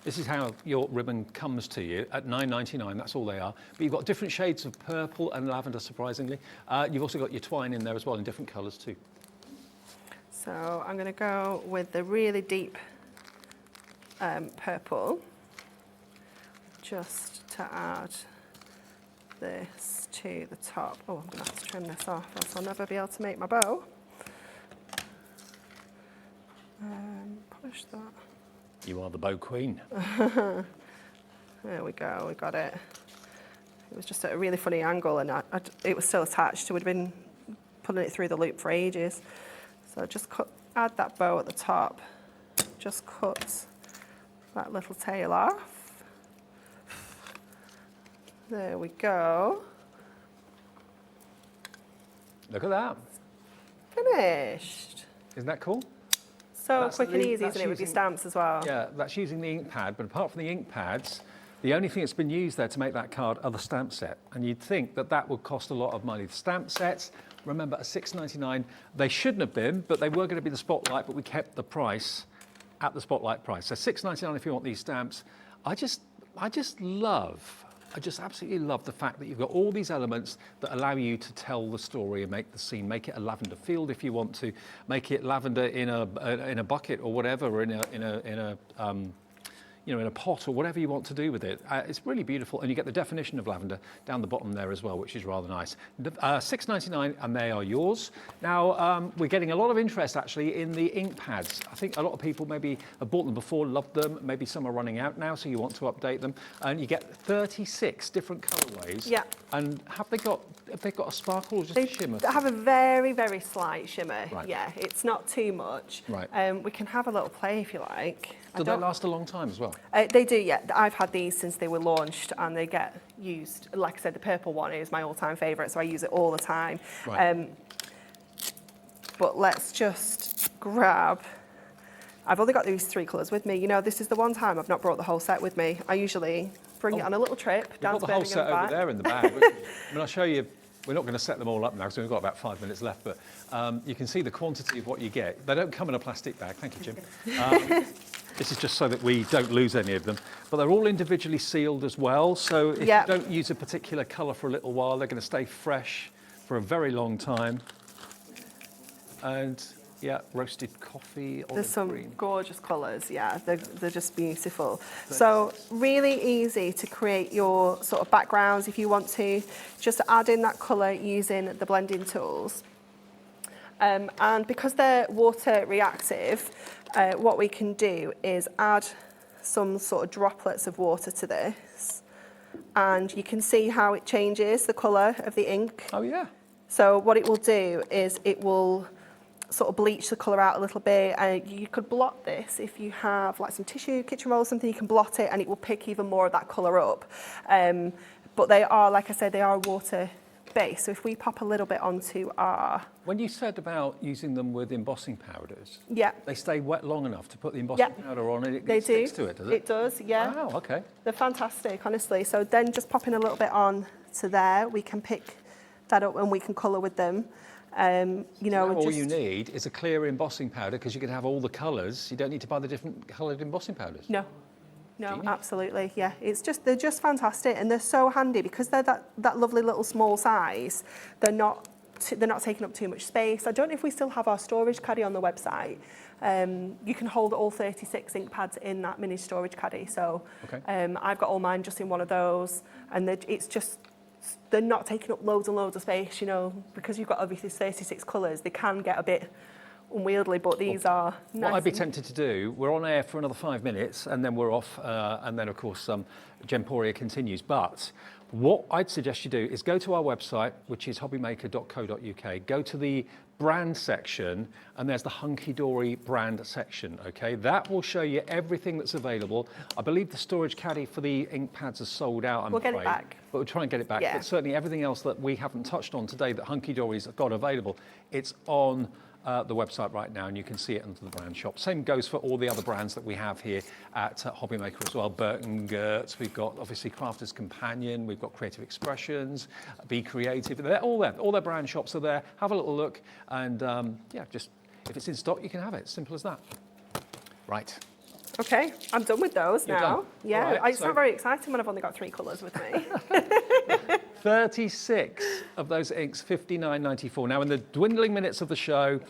This is how your ribbon comes to you at $9.99, that's all they are. But you've got different shades of purple and lavender, surprisingly. You've also got your twine in there as well, in different colours too. So I'm going to go with the really deep purple, just to add this to the top. Oh, I'm going to have to trim this off, else I'll never be able to make my bow. Push that. You are the bow queen. There we go, we got it. It was just at a really funny angle, and it was still attached. I would have been pulling it through the loop for ages. So just add that bow at the top. Just cut that little tail off. There we go. Look at that. Finished. Isn't that cool? So That's quick and easy, isn't it, with your stamps as well? Yeah, that's using the ink pad, but apart from the ink pads, the only thing that's been used there to make that card are the stamp set. And you'd think that that would cost a lot of money. The stamp sets, remember, are $6.99. They shouldn't have been, but they were going to be the Spotlight, but we kept the price at the Spotlight price. So $6.99 if you want these stamps. I just absolutely love the fact that you've got all these elements that allow you to tell the story and make the scene. Make it a lavender field if you want to. Make it lavender in a bucket or whatever, or in a you know, in a pot or whatever you want to do with it. It's really beautiful, and you get the definition of lavender down the bottom there as well, which is rather nice. $6.99, and they are yours. Now, we're getting a lot of interest actually in the ink pads. I think a lot of people maybe have bought them before, loved them, maybe some are running out now, so you want to update them. And you get 36 different colourways. Yeah. And have they got a sparkle or just a shimmer? They have a very, very slight shimmer. Right. Yeah, it's not too much. Right. We can have a little play if you like. Do they last a long time as well? They do, yeah. I've had these since they were launched, and they get used. Like I said, the purple one is my all-time favourite, so I use it all the time. Right. But let's just grab. I've only got these 3 colours with me. You know, this is the one time I've not brought the whole set with me. I usually bring it on a little trip down to Birmingham. We've got the whole set over there in the bag. I mean, I'll show you. We're not going to set them all up now because we've got about 5 minutes left, but you can see the quantity of what you get. They don't come in a plastic bag. Thank you, Jim. This is just so that we don't lose any of them. But they're all individually sealed as well. So if you don't use a particular colour for a little while, they're going to stay fresh for a very long time. And yeah, roasted coffee. There's some gorgeous colours, yeah, they're just beautiful. So really easy to create your sort of backgrounds if you want to, just add in that colour using the blending tools. And because they're water reactive, what we can do is add some sort of droplets of water to this, and you can see how it changes the colour of the ink. Oh yeah. So what it will do is it will sort of bleach the colour out a little bit, and you could blot this if you have like some tissue, kitchen roll or something, you can blot it and it will pick even more of that colour up. But they are, like I said, they are water based. So if we pop a little bit onto our... When you said about using them with embossing powders, yeah, they stay wet long enough to put the embossing powder on and it sticks to it, does it? It does, yeah. Wow, okay. They're fantastic, honestly. So then just popping a little bit on to there, we can pick that up and we can colour with them. You know, all you need is a clear embossing powder because you can have all the colours. You don't need to buy the different coloured embossing powders. No, absolutely, yeah. They're just fantastic, and they're so handy because they're that lovely little small size. They're not taking up too much space. I don't know if we still have our storage caddy on the website. You can hold all 36 ink pads in that mini storage caddy. So I've got all mine just in one of those, and they're not taking up loads and loads of space, you know, because you've got obviously 36 colours, they can get a bit unwieldy, but these are nice. What I'd be tempted to do, we're on air for another 5 minutes and then we're off, and then of course Gemporia continues, but what I'd suggest you do is go to our website, which is hobbymaker.co.uk, go to the brand section, and there's the Hunkydory brand section, okay? That will show you everything that's available. I believe the storage caddy for the ink pads is sold out, We'll get it back. But we'll try and get it back. Yeah. But certainly everything else that we haven't touched on today that Hunkydory's got available, it's on the website right now, and you can see it under the brand shop. Same goes for all the other brands that we have here at Hobbymaker as well. Burton Gertz, we've got obviously Crafter's Companion, we've got Creative Expressions, Be Creative. They're all there. All their brand shops are there. Have a little look, and yeah, just if it's in stock, you can have it. Simple as that. Right. Okay, I'm done with those You're now. done. Yeah, Right, it's not very exciting when I've only got 3 colours with me. 36 of those inks, $59.94. Now, in the dwindling minutes of the show,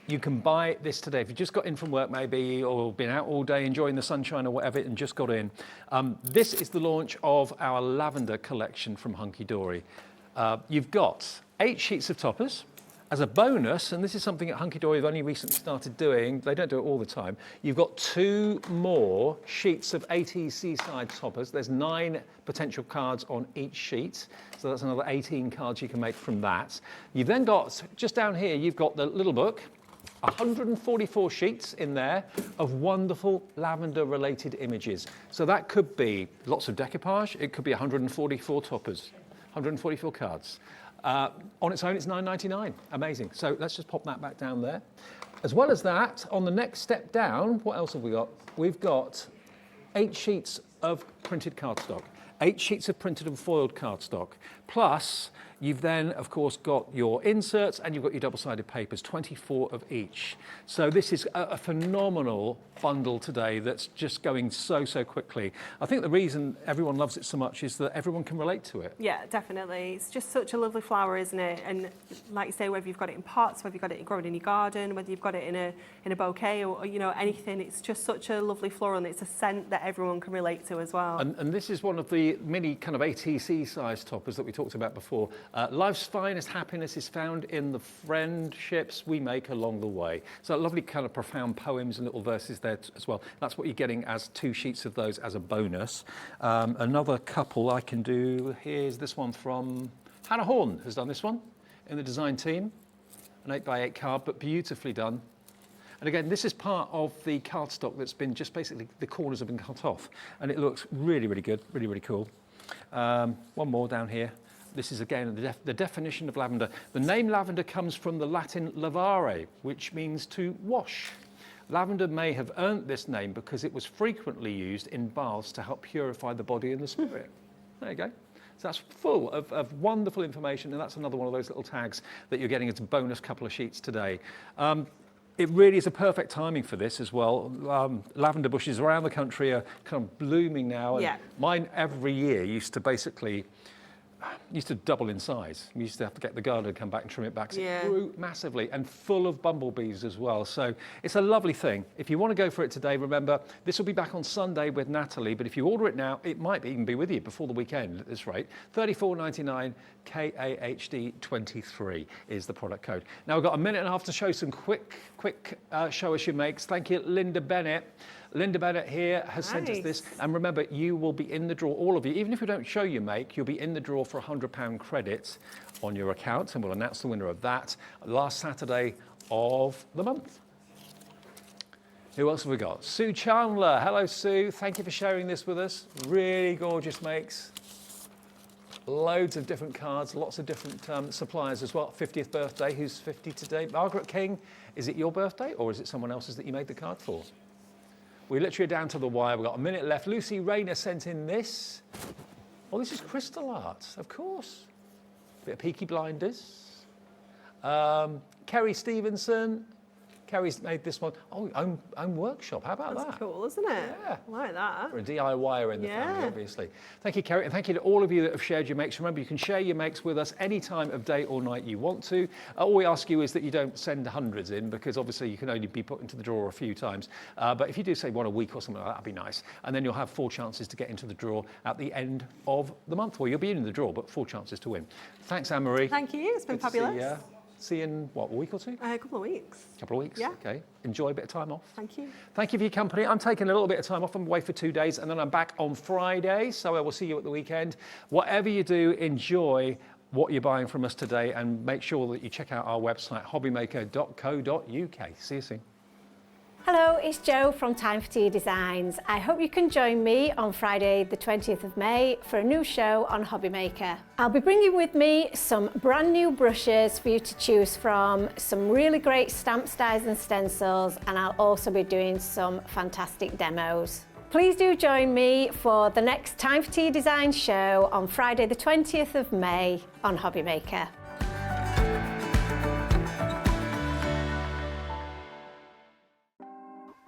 you can buy this today. If you just got in from work maybe, or been out all day enjoying the sunshine or whatever and just got in, this is the launch of our Lavender collection from Hunkydory. You've got 8 sheets of toppers. As a bonus, and this is something that Hunkydory have only recently started doing, they don't do it all the time, you've got 2 more sheets of ATC side toppers. There's 9 potential cards on each sheet, so that's another 18 cards you can make from that. You've then got, just down here, you've got the little book, 144 sheets in there of wonderful lavender-related images. So that could be lots of decoupage, it could be 144 toppers, 144 cards. On its own, it's $9.99. Amazing. So let's just pop that back down there. As well as that, on the next step down, what else have we got? We've got 8 sheets of printed cardstock, 8 sheets of printed and foiled cardstock. Plus, You've then, of course, got your inserts and you've got your double-sided papers, 24 of each. So this is a phenomenal bundle today that's just going so quickly. I think the reason everyone loves it so much is that everyone can relate to it. Yeah, definitely. It's just such a lovely flower, isn't it? And like you say, whether you've got it in pots, whether you've got it growing in your garden, whether you've got it in a bouquet or you know, anything, it's just such a lovely floral, and it's a scent that everyone can relate to as well. And this is one of the mini kind of ATC size toppers that we talked about before. Life's finest happiness is found in the friendships we make along the way. So lovely kind of profound poems and little verses there as well. That's what you're getting as 2 sheets of those as a bonus. Another couple I can do, here's this one from Hannah Horn has done this one in the design team. An 8x8 card, but beautifully done. And again, this is part of the cardstock that's been just basically, the corners have been cut off. And it looks really good, really cool. One more down here. This is again the definition of lavender. The name lavender comes from the Latin lavare, which means to wash. Lavender may have earned this name because it was frequently used in baths to help purify the body and the spirit. There you go. So that's full of wonderful information, and that's another one of those little tags that you're getting as a bonus couple of sheets today. It really is a perfect timing for this as well. Lavender bushes around the country are kind of blooming now. And mine every year used to double in size. We used to have to get the gardener to come back and trim it back. So it grew massively and full of bumblebees as well. So it's a lovely thing. If you want to go for it today, remember, this will be back on Sunday with Natalie, but if you order it now, it might even be with you before the weekend at this rate. $34.99, KAHD23 is the product code. Now we've got a minute and a half to show some quick show us your makes. Thank you, Linda Bennett. Linda Bennett here has sent us this. And remember, you will be in the draw, all of you. Even if you don't show your make, you'll be in the draw for £100 credit on your account. And we'll announce the winner of that last Saturday of the month. Who else have we got? Sue Chandler. Hello, Sue. Thank you for sharing this with us. Really gorgeous makes. Loads of different cards, lots of different suppliers as well. 50th birthday. Who's 50 today? Margaret King. Is it your birthday or is it someone else's that you made the card for? We're literally down to the wire. We've got a minute left. Lucy Rayner sent in this. Oh, this is crystal art, of course. Bit of Peaky Blinders. Kerry Stevenson. Kerry's made this one. Oh, own workshop. How about that? That's cool, isn't it? Yeah. I like that. We're a DIYer in the family, obviously. Thank you, Kerry, and thank you to all of you that have shared your makes. Remember, you can share your makes with us any time of day or night you want to. All we ask you is that you don't send hundreds in, because obviously you can only be put into the draw a few times. But if you do say one a week or something like that, that'd be nice. And then you'll have 4 chances to get into the draw at the end of the month. Well, you'll be in the draw, but 4 chances to win. Thanks, Anne-Marie. Thank you. It's been fabulous. See you in, what, a week or two? A couple of weeks. Couple of weeks? Yeah. Okay. Enjoy a bit of time off. Thank you. Tfor your company. I'm taking a little bit of time off. I'm away for 2 days, and then I'm back on Friday, so I will see you at the weekend. Whatever you do, enjoy what you're buying from us today, and make sure that you check out our website, hobbymaker.co.uk. See you soon. Hello, it's Jo from Time for Tea Designs. I hope you can join me on Friday the 20th of May for a new show on Hobby Maker. I'll be bringing with me some brand new brushes for you to choose from, some really great stamps, dies and stencils, and I'll also be doing some fantastic demos. Please do join me for the next Time for Tea Designs show on Friday the 20th of May on Hobby Maker.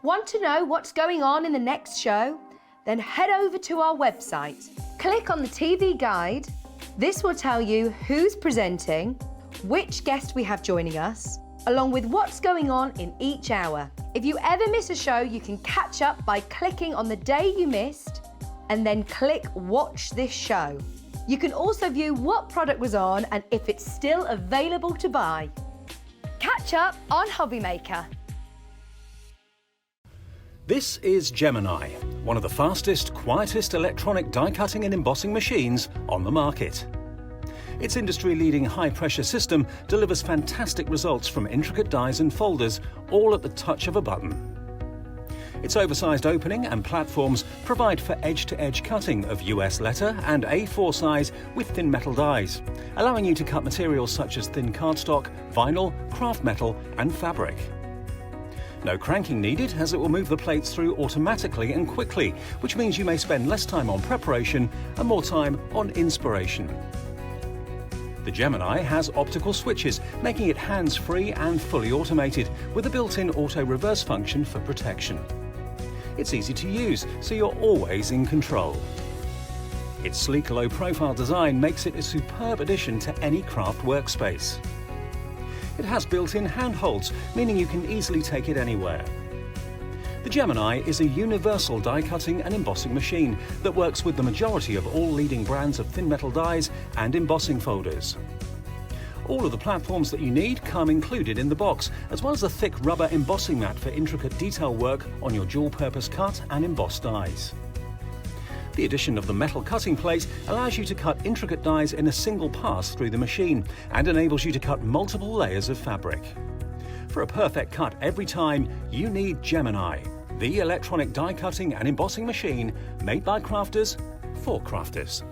Want to know what's going on in the next show? Then head over to our website. Click on the TV guide. This will tell you who's presenting, which guest we have joining us, along with what's going on in each hour. If you ever miss a show, you can catch up by clicking on the day you missed and then click Watch This Show. You can also view what product was on and if it's still available to buy. Catch up on Hobby Maker. This is Gemini, one of the fastest, quietest electronic die-cutting and embossing machines on the market. Its industry-leading high-pressure system delivers fantastic results from intricate dies and folders, all at the touch of a button. Its oversized opening and platforms provide for edge-to-edge cutting of US letter and A4 size with thin metal dies, allowing you to cut materials such as thin cardstock, vinyl, craft metal and fabric. No cranking needed, as it will move the plates through automatically and quickly, which means you may spend less time on preparation and more time on inspiration. The Gemini has optical switches, making it hands-free and fully automated, with a built-in auto-reverse function for protection. It's easy to use, so you're always in control. Its sleek low-profile design makes it a superb addition to any craft workspace. It has built-in handholds, meaning you can easily take it anywhere. The Gemini is a universal die-cutting and embossing machine that works with the majority of all leading brands of thin metal dies and embossing folders. All of the platforms that you need come included in the box, as well as a thick rubber embossing mat for intricate detail work on your dual-purpose cut and embossed dies. The addition of the metal cutting plate allows you to cut intricate dies in a single pass through the machine and enables you to cut multiple layers of fabric. For a perfect cut every time, you need Gemini, the electronic die cutting and embossing machine made by crafters for crafters.